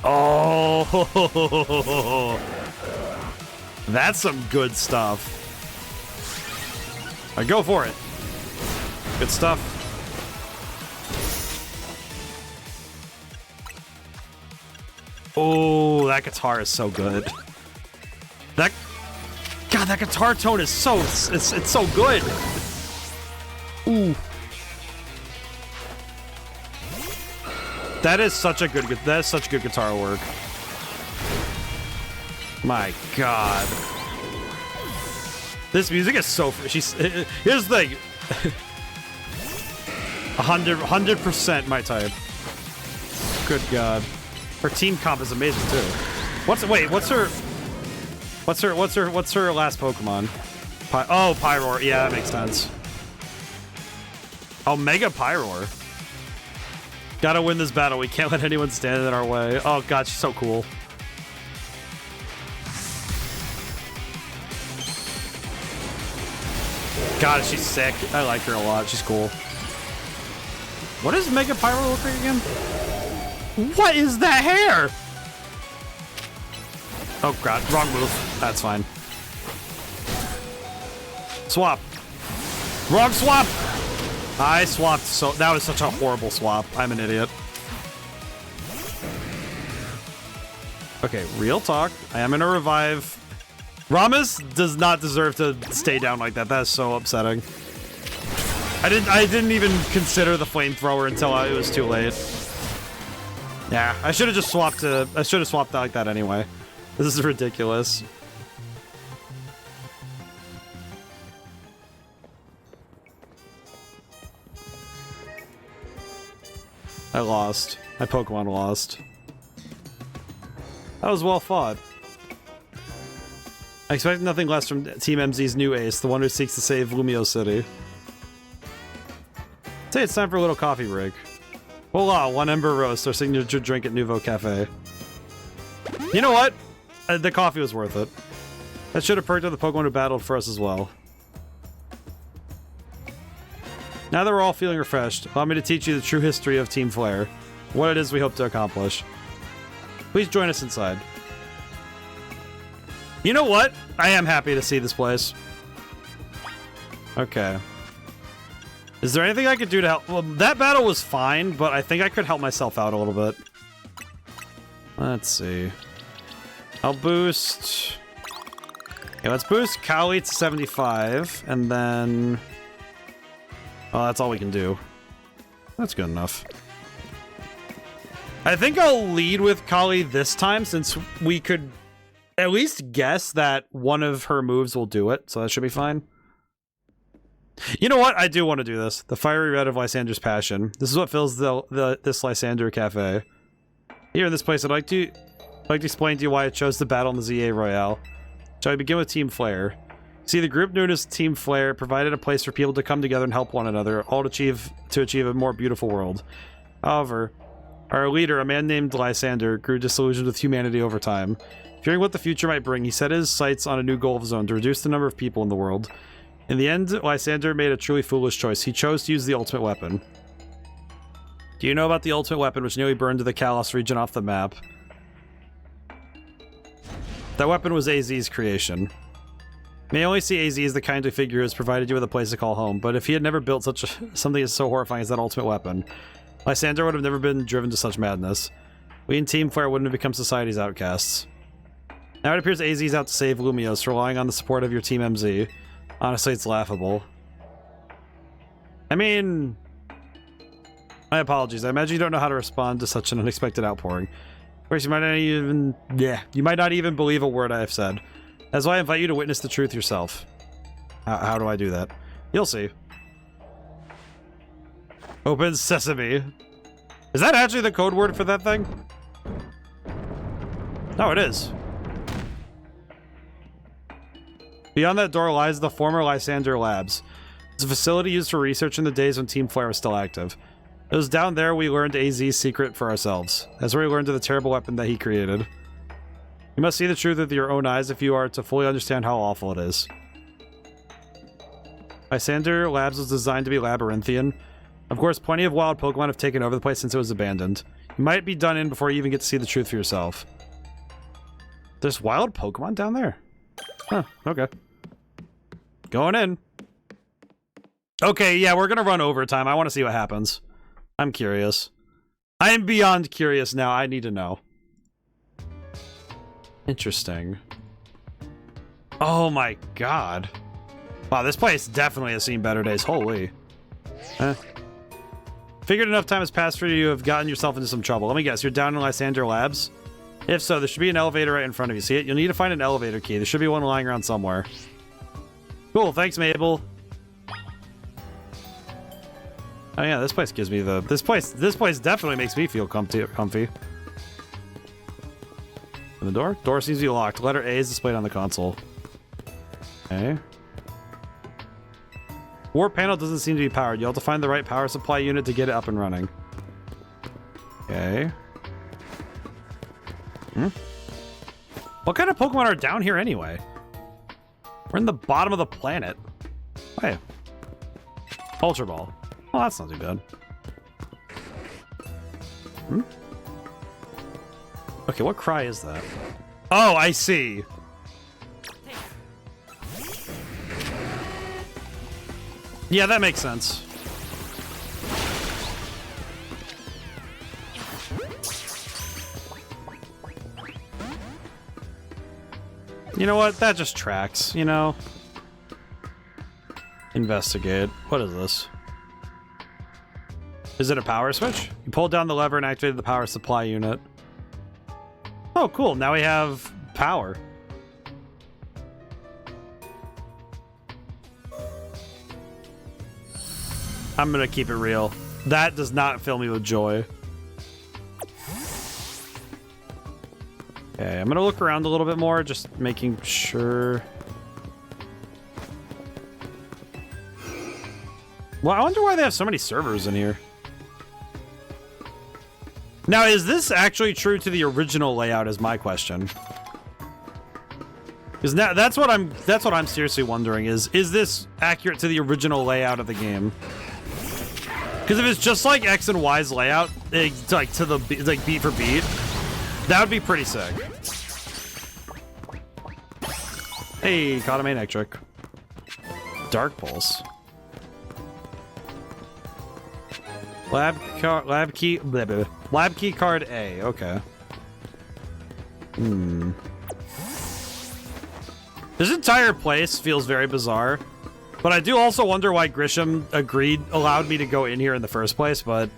Oh, that's some good stuff. All right, go for it. Good stuff. Oh, that guitar is so good. God, that guitar tone is so, it's so good. Ooh. That is such good guitar work. My god. This music is so, here's the thing. 100% my type. Good god. Her team comp is amazing too. What's her last Pokemon? Oh, Pyroar. Yeah, that makes sense. Oh, Mega Pyroar. Gotta win this battle. We can't let anyone stand in our way. Oh god, she's so cool. God, she's sick. I like her a lot. She's cool. What does Mega Pyroar look like again? What is that hair? Oh god, wrong move. That's fine. Swap. Wrong swap! I swapped, so that was such a horrible swap. I'm an idiot. Okay, real talk. I am gonna revive. Ramus does not deserve to stay down like that. That is so upsetting. I didn't even consider the flamethrower until it was too late. Yeah, I should have just swapped to... I should have swapped like that anyway. This is ridiculous. I lost. My Pokemon lost. That was well fought. I expect nothing less from Team MZ's new ace, the one who seeks to save Lumio City. I'd say it's time for a little coffee break. Voila, one Ember Roast, our signature drink at Nouveau Cafe. You know what? The coffee was worth it. That should have perked up the Pokemon who battled for us as well. Now that we're all feeling refreshed, allow me to teach you the true history of Team Flare. What it is we hope to accomplish. Please join us inside. You know what? I am happy to see this place. Okay. Is there anything I could do to help? Well, that battle was fine, but I think I could help myself out a little bit. Let's see. I'll boost... Okay, let's boost Kali to 75, and then... Oh, that's all we can do. That's good enough. I think I'll lead with Kali this time, since we could at least guess that one of her moves will do it, so that should be fine. You know what? I do want to do this. The fiery red of Lysander's passion. This is what fills this Lysander cafe. Here in this place, I'd like to explain to you why I chose to battle in the ZA Royale. Shall we begin with Team Flare? See, the group known as Team Flare provided a place for people to come together and help one another, all to achieve a more beautiful world. However, our leader, a man named Lysander, grew disillusioned with humanity over time. Fearing what the future might bring, he set his sights on a new goal of his own, to reduce the number of people in the world. In the end, Lysander made a truly foolish choice. He chose to use the ultimate weapon. Do you know about the ultimate weapon which nearly burned the Kalos region off the map? That weapon was AZ's creation. May only see AZ as the kindly figure who has provided you with a place to call home, but if he had never built something as so horrifying as that ultimate weapon, Lysander would have never been driven to such madness. We in Team Flare wouldn't have become society's outcasts. Now it appears AZ's out to save Lumios, relying on the support of your Team MZ. Honestly, it's laughable. I mean... My apologies. I imagine you don't know how to respond to such an unexpected outpouring. Of course, you might not even... Yeah, you might not even believe a word I have said. That's why I invite you to witness the truth yourself. How do I do that? You'll see. Open Sesame. Is that actually the code word for that thing? No, it is. Beyond that door lies the former Lysander Labs. It's a facility used for research in the days when Team Flare was still active. It was down there we learned AZ's secret for ourselves. That's where we learned of the terrible weapon that he created. You must see the truth with your own eyes if you are to fully understand how awful it is. Lysander Labs was designed to be labyrinthian. Of course, plenty of wild Pokemon have taken over the place since it was abandoned. You might be done in before you even get to see the truth for yourself. There's wild Pokemon down there? Huh, okay. Going in. Okay, yeah, we're gonna run overtime. I want to see what happens. I'm curious. I am beyond curious now. I need to know. Interesting. Oh my god. Wow, this place definitely has seen better days. Holy. Figured enough time has passed for you to have gotten yourself into some trouble. Let me guess, you're down in Lysander Labs? If so, there should be an elevator right in front of you. See it? You'll need to find an elevator key. There should be one lying around somewhere. Cool, thanks, Mabel. Oh yeah, this place gives me the... This place definitely makes me feel comfy. And the door? Door seems to be locked. Letter A is displayed on the console. Okay. Warp panel doesn't seem to be powered. You'll have to find the right power supply unit to get it up and running. Okay. What kind of Pokemon are down here anyway? We're in the bottom of the planet. Hey. Ultra Ball. Oh, that's not too bad. Okay, what cry is that? Oh, I see. Yeah, that makes sense. You know what? That just tracks, you know? Investigate. What is this? Is it a power switch? You pulled down the lever and activated the power supply unit. Oh, cool. Now we have power. I'm gonna keep it real. That does not fill me with joy. Okay, I'm gonna look around a little bit more, just making sure. Well, I wonder why they have so many servers in here. Now, is this actually true to the original layout is my question. Because now that's what I'm seriously wondering is this accurate to the original layout of the game? Because if it's just like X and Y's layout, it's like to the like beat for beat, that would be pretty sick. Hey, caught a Maniac trick. Dark Pulse. Lab key card A. Okay. This entire place feels very bizarre, but I do also wonder why Grisham allowed me to go in here in the first place. But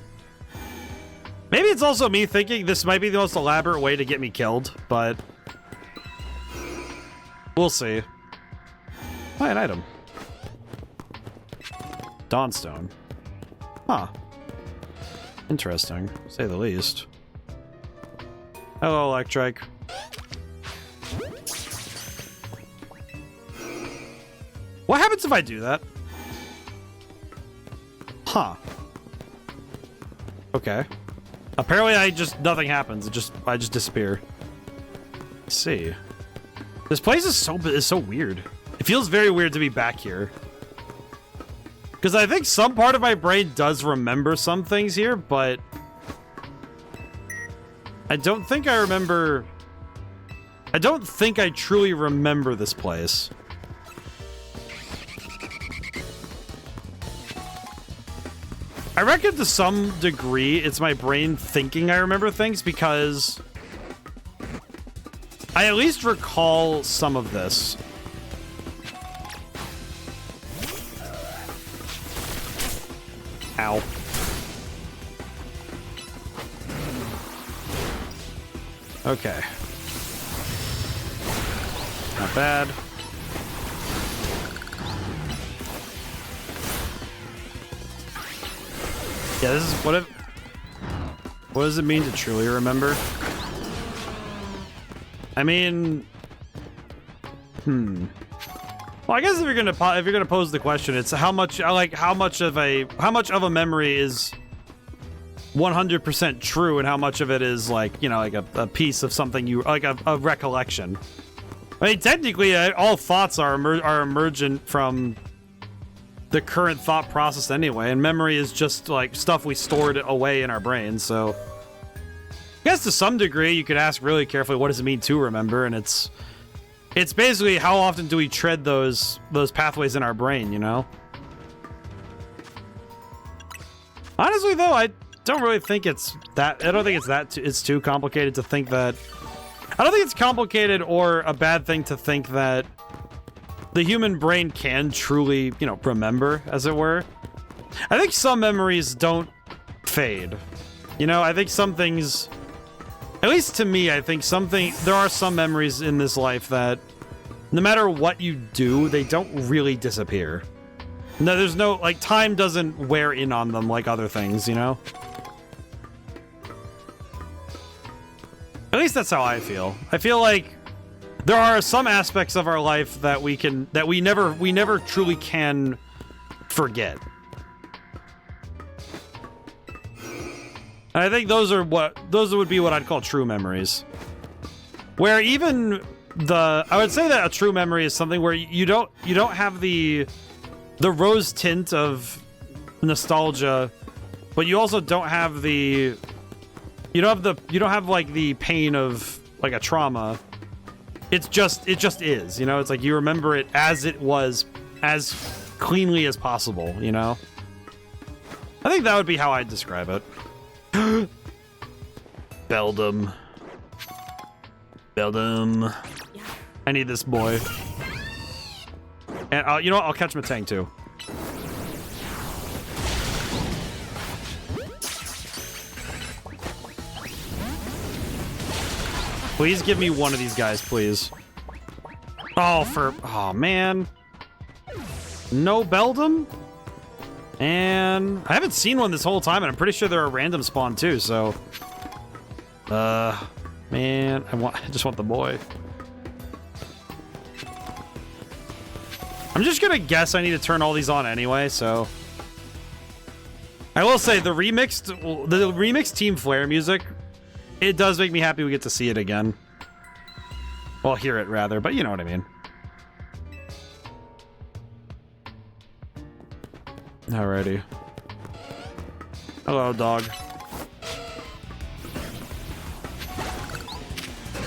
maybe it's also me thinking this might be the most elaborate way to get me killed. But we'll see. Oh, an item. Dawnstone. Huh. Interesting, to say the least. Hello, Electrike. What happens if I do that? Huh. Okay. Apparently nothing happens. I just disappear. Let's see. This place is so weird. It feels very weird to be back here. Because I think some part of my brain does remember some things here, but I don't think I remember... I don't think I truly remember this place. I reckon to some degree it's my brain thinking I remember things because I at least recall some of this. Ow. Okay. Not bad. Yeah, this is what does it mean to truly remember? I mean, Well, I guess if you're gonna pose the question, it's how much of a memory is 100% true, and how much of it is like, you know, like a piece of something you like, a recollection. I mean, technically, all thoughts are emergent from the current thought process anyway, and memory is just like stuff we stored away in our brains. So, I guess to some degree, you could ask really carefully, what does it mean to remember? And it's basically how often do we tread those pathways in our brain, you know? Honestly, though, I don't really think it's that. I don't think it's too complicated to think that. I don't think it's complicated or a bad thing to think that the human brain can truly, you know, remember, as it were. I think some memories don't fade. You know, I think some things, at least to me, I think there are some memories in this life that no matter what you do, they don't really disappear. No, there's no, like, time doesn't wear in on them like other things, you know? At least that's how I feel. I feel like there are some aspects of our life that we never truly can forget. And I think those would be what I'd call true memories. Where even I would say that a true memory is something where you don't have the rose tint of nostalgia, but you also don't have you don't have like the pain of like a trauma. It just is, you know? It's like you remember it as it was, as cleanly as possible, you know? I think that would be how I'd describe it. Beldum. I need this boy. And you know what? I'll catch Matang too. Please give me one of these guys, please. Oh, man. No Beldum? And I haven't seen one this whole time, and I'm pretty sure they're a random spawn too, so. Man, I just want the boy. I'm just gonna guess I need to turn all these on anyway, so. I will say, the remixed Team Flare music, it does make me happy we get to see it again. Well, hear it rather, but you know what I mean. Alrighty. Hello, dog.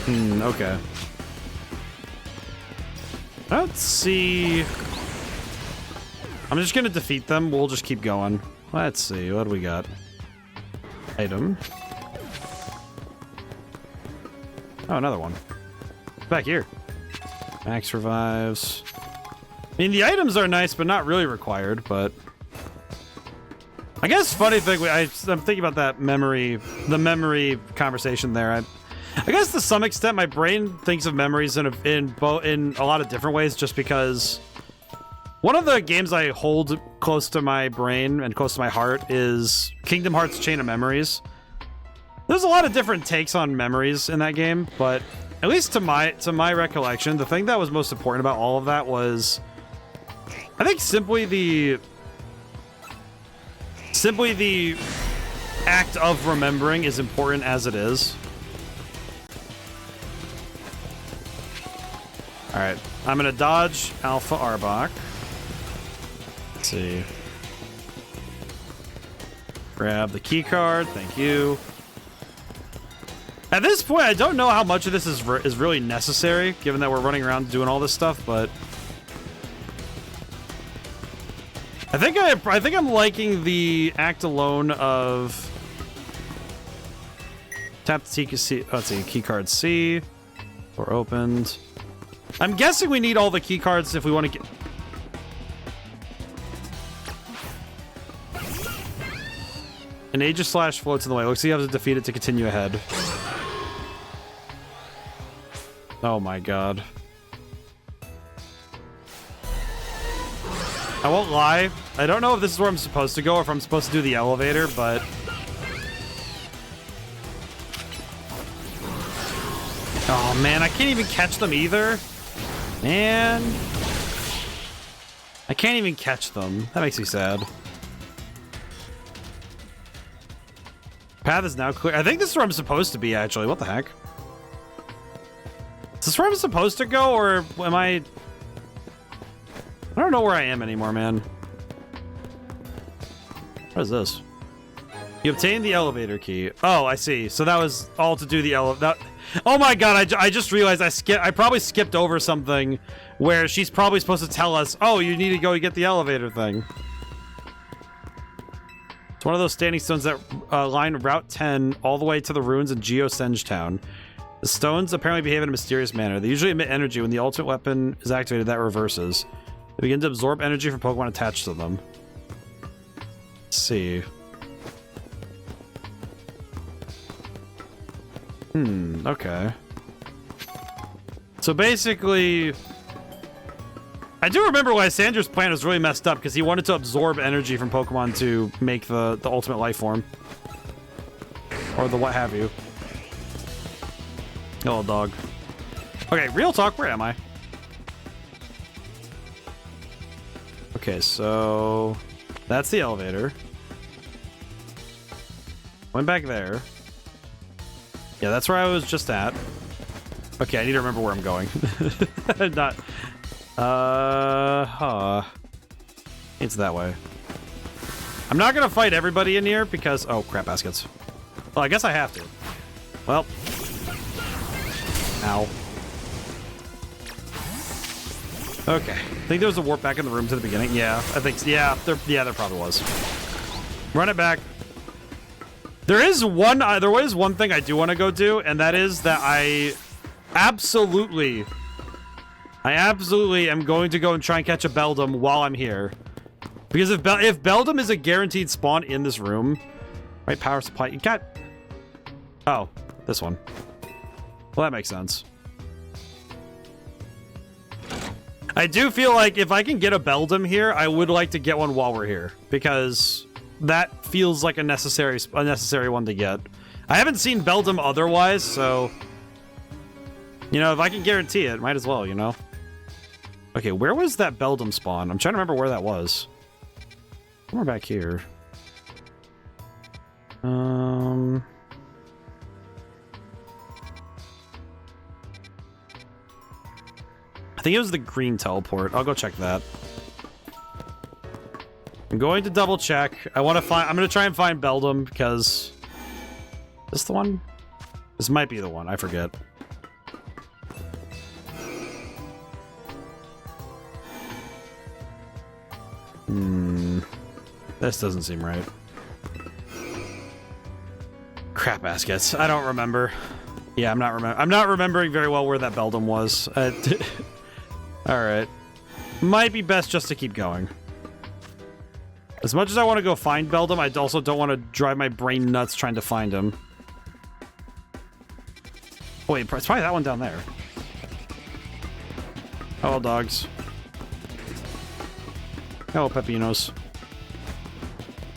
Okay. Let's see. I'm just gonna defeat them. We'll just keep going. Let's see. What do we got? Item. Oh, another one. Back here. Max revives. I mean, the items are nice, but not really required, but... I guess funny thing, I'm thinking about that the memory conversation there. I guess to some extent, my brain thinks of memories in a lot of different ways, just because one of the games I hold close to my brain and close to my heart is Kingdom Hearts Chain of Memories. There's a lot of different takes on memories in that game, but at least to my recollection, the thing that was most important about all of that was, I think, simply the act of remembering is important as it is. All right, I'm gonna dodge Alpha Arbok. Let's see. Grab the key card. Thank you. At this point, I don't know how much of this is really necessary, given that we're running around doing all this stuff, but I think I'm liking the act alone of tap the key. Let's see, key card C. Door opened. I'm guessing we need all the key cards if we want to get. An Aegis Slash floats in the way. Looks like you have to defeat it to continue ahead. Oh my god. I won't lie. I don't know if this is where I'm supposed to go or if I'm supposed to do the elevator, but... Oh man, I can't even catch them either. Man. I can't even catch them. That makes me sad. Path is now clear. I think this is where I'm supposed to be, actually. What the heck? Is this where I'm supposed to go, or am I... I don't know where I am anymore, man. What is this? You obtained the elevator key. Oh, I see. So that was all to do the elevator. Oh my god, I just realized I probably skipped over something where she's probably supposed to tell us, oh, you need to go get the elevator thing. It's one of those standing stones that line Route 10 all the way to the ruins in Geosenge Town. The stones apparently behave in a mysterious manner. They usually emit energy. When the ultimate weapon is activated, that reverses. They begin to absorb energy from Pokemon attached to them. Let's see. Okay. So basically, I do remember why Sandra's plan was really messed up, because he wanted to absorb energy from Pokemon to make the ultimate life form. Or the what have you. Oh, dog. Okay, real talk, where am I? Okay, so that's the elevator. Went back there. Yeah, that's where I was just at. Okay, I need to remember where I'm going. Not... It's that way. I'm not gonna fight everybody in here because... Oh, crap baskets. Well, I guess I have to. Well. Ow. Okay. I think there was a warp back in the room to the beginning. Yeah, I think... Yeah, there probably was. Run it back. There was one thing I do want to go do, and that is that I absolutely am going to go and try and catch a Beldum while I'm here. Because if Beldum is a guaranteed spawn in this room, right, power supply, you got... Oh, this one. Well, that makes sense. I do feel like if I can get a Beldum here, I would like to get one while we're here, because... that feels like a necessary one to get. I haven't seen Beldum otherwise, so... You know, if I can guarantee it, might as well, you know? Okay, where was that Beldum spawn? I'm trying to remember where that was. Somewhere back here. I think it was the green teleport. I'll go check that. I'm going to double check. I'm going to try and find Beldum because... Is this the one? This might be the one. I forget. This doesn't seem right. Crap baskets. I don't remember. Yeah, I'm not remembering very well where that Beldum was. Alright. Might be best just to keep going. As much as I want to go find Beldum, I also don't want to drive my brain nuts trying to find him. Oh, wait, it's probably that one down there. Hello, dogs. Hello, Pepinos.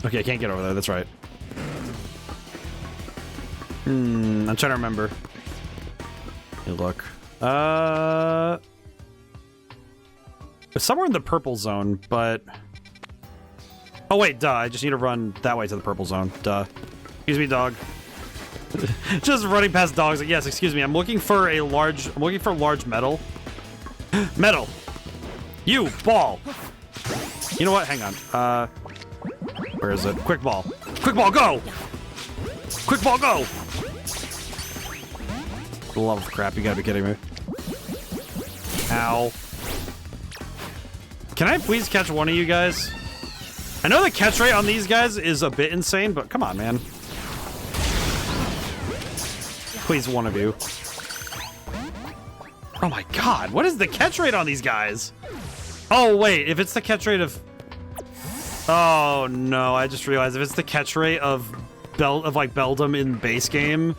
Okay, I can't get over there, that's right. I'm trying to remember. Hey, look. It's somewhere in the purple zone, but... Oh wait, duh, I just need to run that way to the purple zone. Duh. Excuse me, dog. Just running past dogs. Like, yes, excuse me. I'm looking for large metal. Metal! You, ball! You know what? Hang on. Where is it? Quick ball. Quick ball, go! Quick ball, go! For the love of crap, you gotta be kidding me. Ow. Can I please catch one of you guys? I know the catch rate on these guys is a bit insane, but come on, man. Please, one of you. Oh my god, what is the catch rate on these guys? Oh, wait, if it's the catch rate of... Oh, no, I just realized if it's the catch rate of Beldum in base game...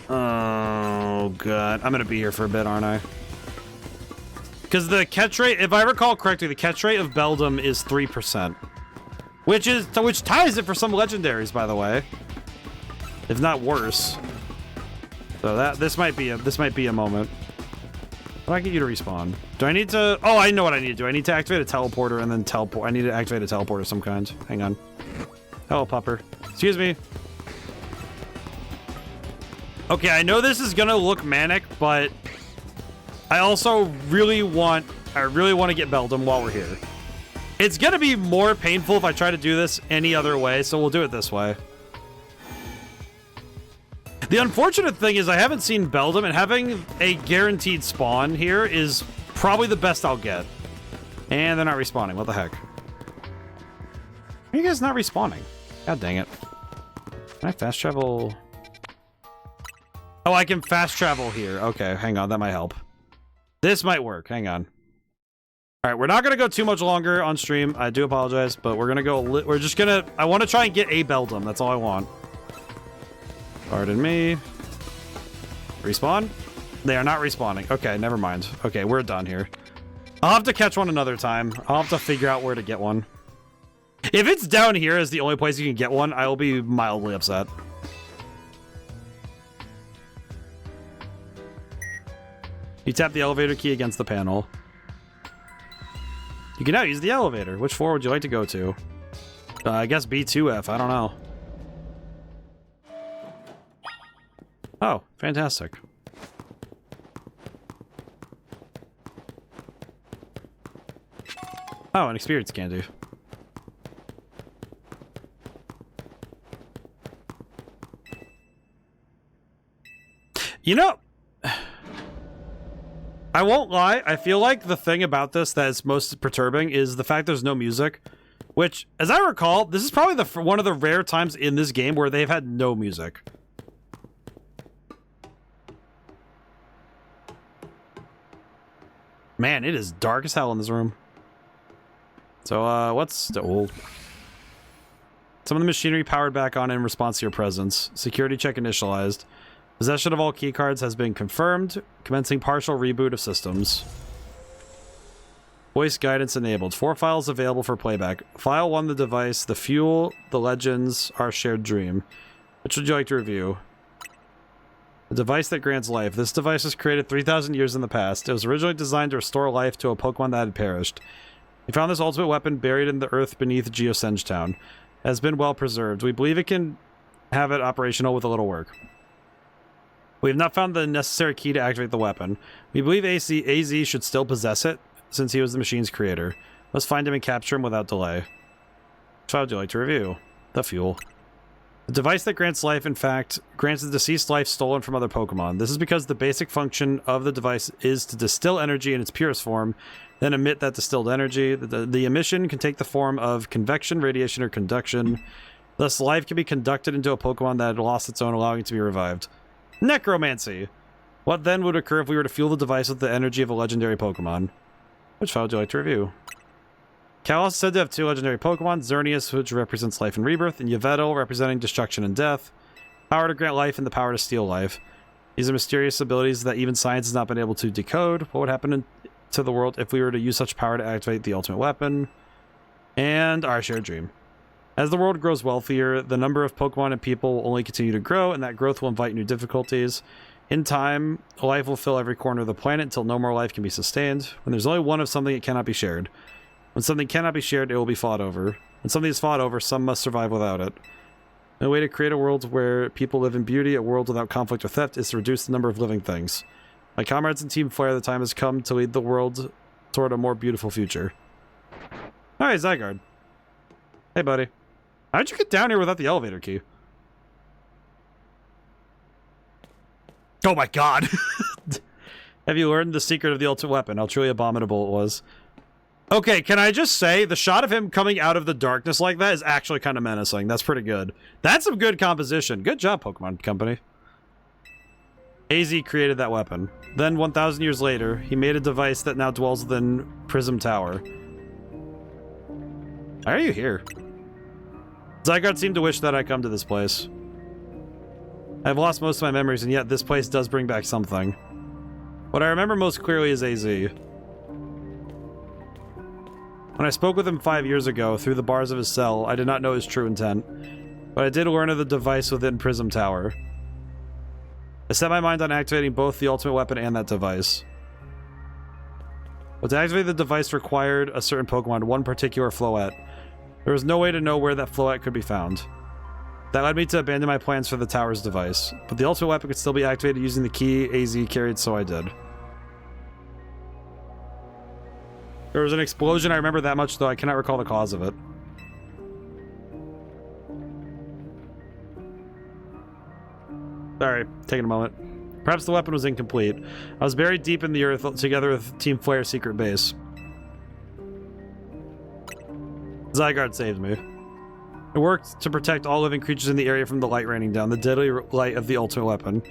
Oh, god. I'm gonna be here for a bit, aren't I? Because the catch rate, if I recall correctly, the catch rate of Beldum is 3%. Which ties it for some legendaries, by the way. If not worse. So this might be a moment. How do I get you to respawn? Do I need to... Oh, I know what I need to do. I need to activate a teleporter and then teleport. I need to activate a teleporter of some kind. Hang on. Hello, pupper. Excuse me. Okay, I know this is gonna look manic, but I also really want to get Beldum while we're here. It's gonna be more painful if I try to do this any other way, so we'll do it this way. The unfortunate thing is I haven't seen Beldum, and having a guaranteed spawn here is probably the best I'll get. And they're not respawning. What the heck? Are you guys not respawning? God dang it. Can I fast travel? Oh, I can fast travel here. Okay, hang on. That might help. This might work. Hang on. All right, we're not going to go too much longer on stream. I do apologize, but we're going to go... We're just going to... I want to try and get a Beldum. That's all I want. Pardon me. Respawn? They are not respawning. Okay, never mind. Okay, we're done here. I'll have to catch one another time. I'll have to figure out where to get one. If it's down here as the only place you can get one, I will be mildly upset. You tap the elevator key against the panel. You can now use the elevator. Which floor would you like to go to? I guess B2F. I don't know. Oh, fantastic. Oh, an experience candy. You know, I won't lie, I feel like the thing about this that is most perturbing is the fact there's no music, which, as I recall, this is probably one of the rare times in this game where they've had no music. Man, it is dark as hell in this room. So, what's the old? Some of the machinery powered back on in response to your presence. Security check initialized. Possession of all keycards has been confirmed. Commencing partial reboot of systems. Voice guidance enabled. 4 files available for playback. File 1, the device, the fuel, the legends, our shared dream. Which would you like to review? A device that grants life. This device was created 3,000 years in the past. It was originally designed to restore life to a Pokemon that had perished. We found this ultimate weapon buried in the earth beneath Geosenge Town. It has been well preserved. We believe it can have it operational with a little work. We have not found the necessary key to activate the weapon. We believe AZ should still possess it, since he was the machine's creator. Let's find him and capture him without delay. Which would you like to review? The fuel. The device that grants life, in fact, grants the deceased life stolen from other Pokemon. This is because the basic function of the device is to distill energy in its purest form, then emit that distilled energy. The emission can take the form of convection, radiation, or conduction. Thus, life can be conducted into a Pokemon that had lost its own, allowing it to be revived. Necromancy! What then would occur if we were to fuel the device with the energy of a legendary Pokemon? Which file would you like to review? Kalos is said to have 2 legendary Pokemon, Xerneas, which represents life and rebirth, and Yveltal, representing destruction and death. Power to grant life and the power to steal life. These are mysterious abilities that even science has not been able to decode. What would happen to the world if we were to use such power to activate the ultimate weapon? And our shared dream. As the world grows wealthier, the number of Pokemon and people will only continue to grow, and that growth will invite new difficulties. In time, life will fill every corner of the planet until no more life can be sustained. When there's only one of something, it cannot be shared. When something cannot be shared, it will be fought over. When something is fought over, some must survive without it. The way to create a world where people live in beauty, a world without conflict or theft, is to reduce the number of living things. My comrades in Team Flare, the time has come to lead the world toward a more beautiful future. Alright, Zygarde. Hey, buddy. How'd you get down here without the elevator key? Oh my god! Have you learned the secret of the ultimate weapon? How truly abominable it was. Okay, can I just say, the shot of him coming out of the darkness like that is actually kind of menacing. That's pretty good. That's some good composition. Good job, Pokemon Company. AZ created that weapon. Then, 1,000 years later, he made a device that now dwells within Prism Tower. Why are you here? Zygarde seemed to wish that I come to this place. I've lost most of my memories, and yet this place does bring back something. What I remember most clearly is AZ. When I spoke with him 5 years ago, through the bars of his cell, I did not know his true intent, but I did learn of the device within Prism Tower. I set my mind on activating both the ultimate weapon and that device. But to activate the device required a certain Pokemon, one particular Floette. There was no way to know where that Floette could be found. That led me to abandon my plans for the tower's device. But the ultimate weapon could still be activated using the key AZ carried, so I did. There was an explosion, I remember that much, though I cannot recall the cause of it. Sorry, taking a moment. Perhaps the weapon was incomplete. I was buried deep in the earth together with Team Flare's secret base. Zygarde saved me. It worked to protect all living creatures in the area from the light raining down, the deadly light of the ultimate weapon.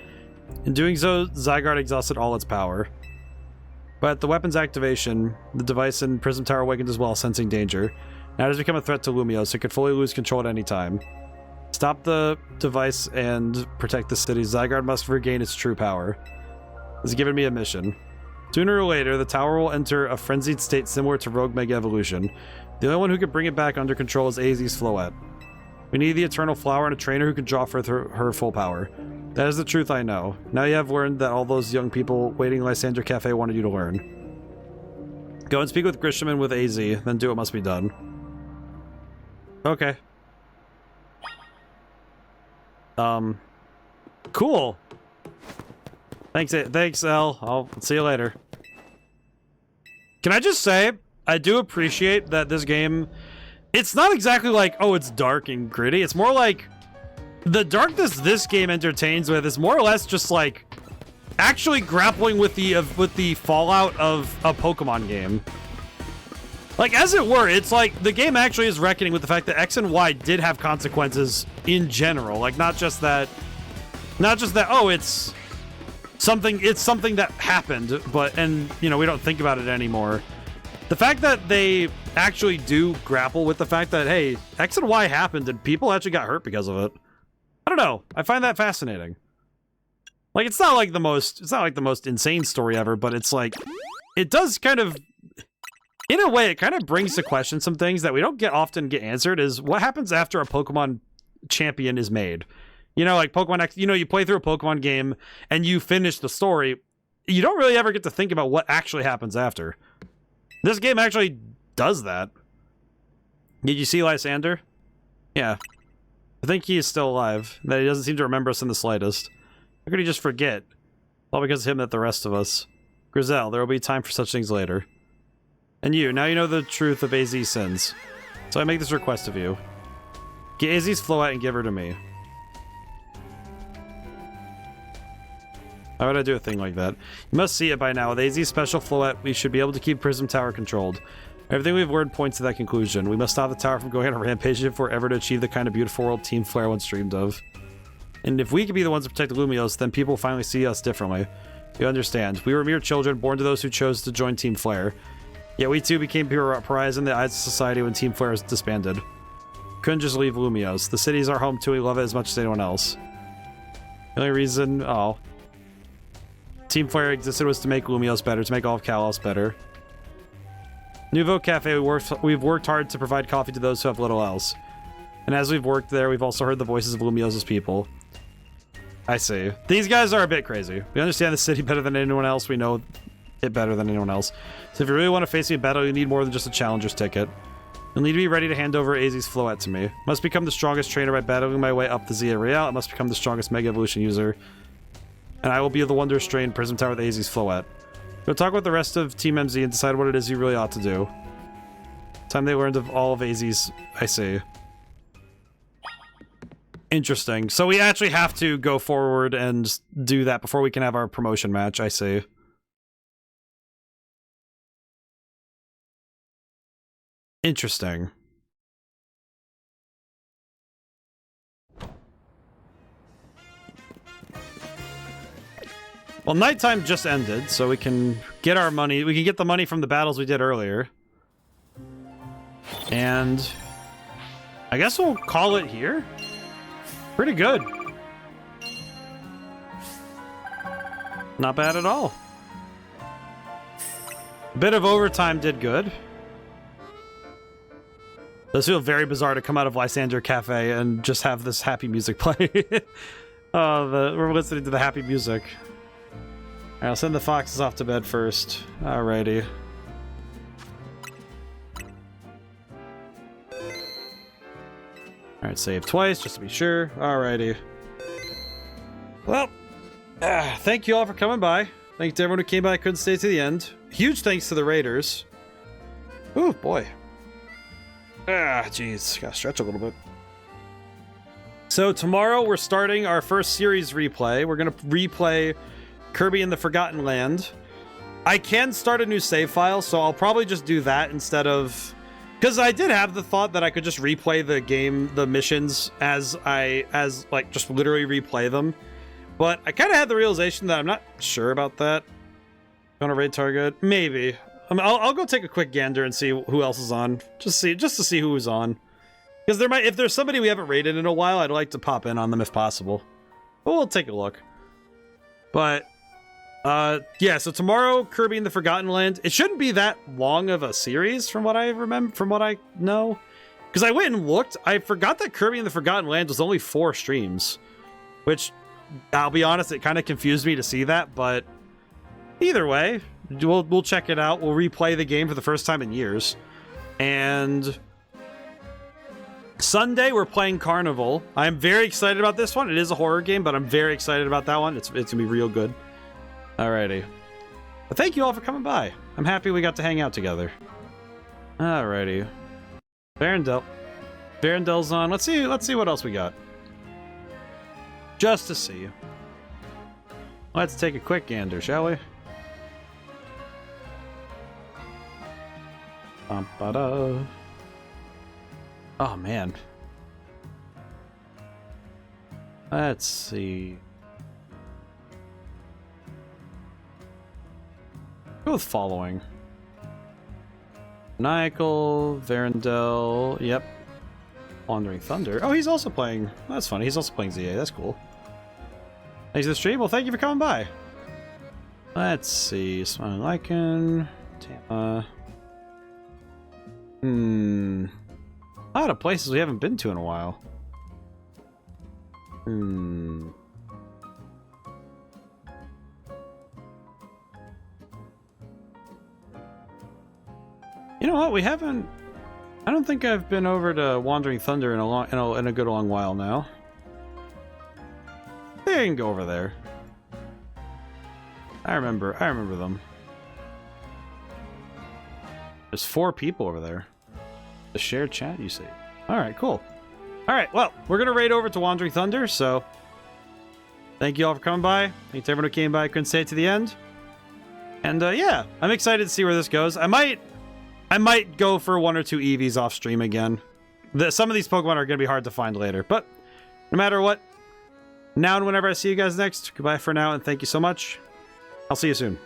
In doing so, Zygarde exhausted all its power. But at the weapon's activation, the device in Prism Tower awakened as well, sensing danger. Now it has become a threat to Lumiose, it could fully lose control at any time. Stop the device and protect the city. Zygarde must regain its true power. This has given me a mission. Sooner or later, the tower will enter a frenzied state similar to Rogue Mega Evolution. The only one who can bring it back under control is AZ's Floette. We need the Eternal Flower and a trainer who can draw forth her full power. That is the truth I know. Now you have learned that all those young people waiting in Lysander Cafe wanted you to learn. Go and speak with Grisham and with AZ, then do what must be done. Okay. Cool. Thanks, El. I'll see you later. Can I just say, I do appreciate that this game, it's not exactly like, oh, it's dark and gritty. It's more like, the darkness this game entertains with is more or less just like, actually grappling with the fallout of a Pokemon game. Like, as it were, it's like, the game actually is reckoning with the fact that X and Y did have consequences in general. Like, not just that, oh, it's something that happened, but, and, you know, we don't think about it anymore. The fact that they actually do grapple with the fact that, hey, X and Y happened and people actually got hurt because of it. I don't know. I find that fascinating. Like, it's not like the most insane story ever, but it's like, it does kind of, in a way, it kind of brings to question some things that we don't often get answered, is what happens after a Pokemon champion is made. You know, like Pokemon X, you know, you play through a Pokemon game and you finish the story, you don't really ever get to think about what actually happens after. This game actually does that. Did you see Lysander? Yeah. I think he is still alive. That he doesn't seem to remember us in the slightest. How could he just forget? Well, because of him, that the rest of us. Grizel, there will be time for such things later. And you, now you know the truth of AZ's sins. So I make this request of you. Get AZ's Floette and give her to me. Why would I do a thing like that? You must see it by now. With AZ's special Floette, we should be able to keep Prism Tower controlled. Everything we've learned points to that conclusion. We must stop the tower from going on a rampage if we're ever to achieve the kind of beautiful world Team Flare once dreamed of. And if we can be the ones to protect Lumiose, then people will finally see us differently. You understand. We were mere children, born to those who chose to join Team Flare. Yet we too became pariahs in the eyes of society when Team Flare was disbanded. Couldn't just leave Lumiose. The city is our home too, we love it as much as anyone else. The only reason... oh. Team Flare existed was to make Lumiose better, to make all of Kalos better. Nouveau Cafe, we've worked hard to provide coffee to those who have little else. And as we've worked there, we've also heard the voices of Lumiose's people. I see. These guys are a bit crazy. We understand the city better than anyone else. We know it better than anyone else. So if you really want to face me in battle, you need more than just a challenger's ticket. You'll need to be ready to hand over AZ's Floette to me. Must become the strongest trainer by battling my way up the Zia Real. I must become the strongest Mega Evolution user. And I will be the Wonder Strain Prism Tower with AZ's Floette. Go talk with the rest of Team MZ and decide what it is you really ought to do. Time they learned of all of AZ's... I see. Interesting. So we actually have to go forward and do that before we can have our promotion match. I see. Interesting. Well, nighttime just ended, so we can get our money. We can get the money from the battles we did earlier. And I guess we'll call it here. Pretty good. Not bad at all. A bit of overtime did good. It does feel very bizarre to come out of Lysander Cafe and just have this happy music play. We're listening to the happy music. Alright, I'll send the foxes off to bed first. Alrighty. Alright, save twice, just to be sure. Alrighty. Well, thank you all for coming by. Thanks to everyone who came by, couldn't stay to the end. Huge thanks to the raiders. Ooh, boy. Jeez, gotta stretch a little bit. So tomorrow we're starting our first series replay. We're gonna replay Kirby and the Forgotten Land. I can start a new save file, so I'll probably just do that instead of... Because I did have the thought that I could just replay the game, the missions, as like, just literally replay them. But I kind of had the realization that I'm not sure about that. Want to raid target? Maybe. I mean, I'll go take a quick gander and see who else is on. Just to see who is on. Because if there's somebody we haven't raided in a while, I'd like to pop in on them if possible. But we'll take a look. But... yeah, so tomorrow, Kirby and the Forgotten Land. It shouldn't be that long of a series from what I remember, from what I know. Because I went and looked, I forgot that Kirby and the Forgotten Land was only 4 streams. Which, I'll be honest, it kind of confused me to see that, but either way, we'll check it out. We'll replay the game for the first time in years. And Sunday, we're playing Carnival. I'm very excited about this one. It is a horror game, but I'm very excited about that one. It's going to be real good. Alrighty. But thank you all for coming by. I'm happy we got to hang out together. Alrighty. Varendell. Varendell's on. Let's see what else we got. Just to see. Let's take a quick gander, shall we? Ba-da. Oh, man. Let's see. Go with following. Maniacal, Varendell, yep. Wandering Thunder. Oh, he's also playing. That's funny. He's also playing ZA. That's cool. Thanks for the stream. Well, thank you for coming by. Let's see. Smiling Lycan. Tama. A lot of places we haven't been to in a while. You know what? We haven't. I don't think I've been over to Wandering Thunder in a good long while now. They can go over there. I remember them. There's 4 people over there. The shared chat, you see. All right, cool. All right, well, we're gonna raid over to Wandering Thunder. So, thank you all for coming by. Thanks to everyone who came by. Couldn't stay to the end. And yeah, I'm excited to see where this goes. I might go for 1 or 2 EVs off stream again. Some of these Pokemon are going to be hard to find later. But no matter what, now and whenever I see you guys next, goodbye for now and thank you so much. I'll see you soon.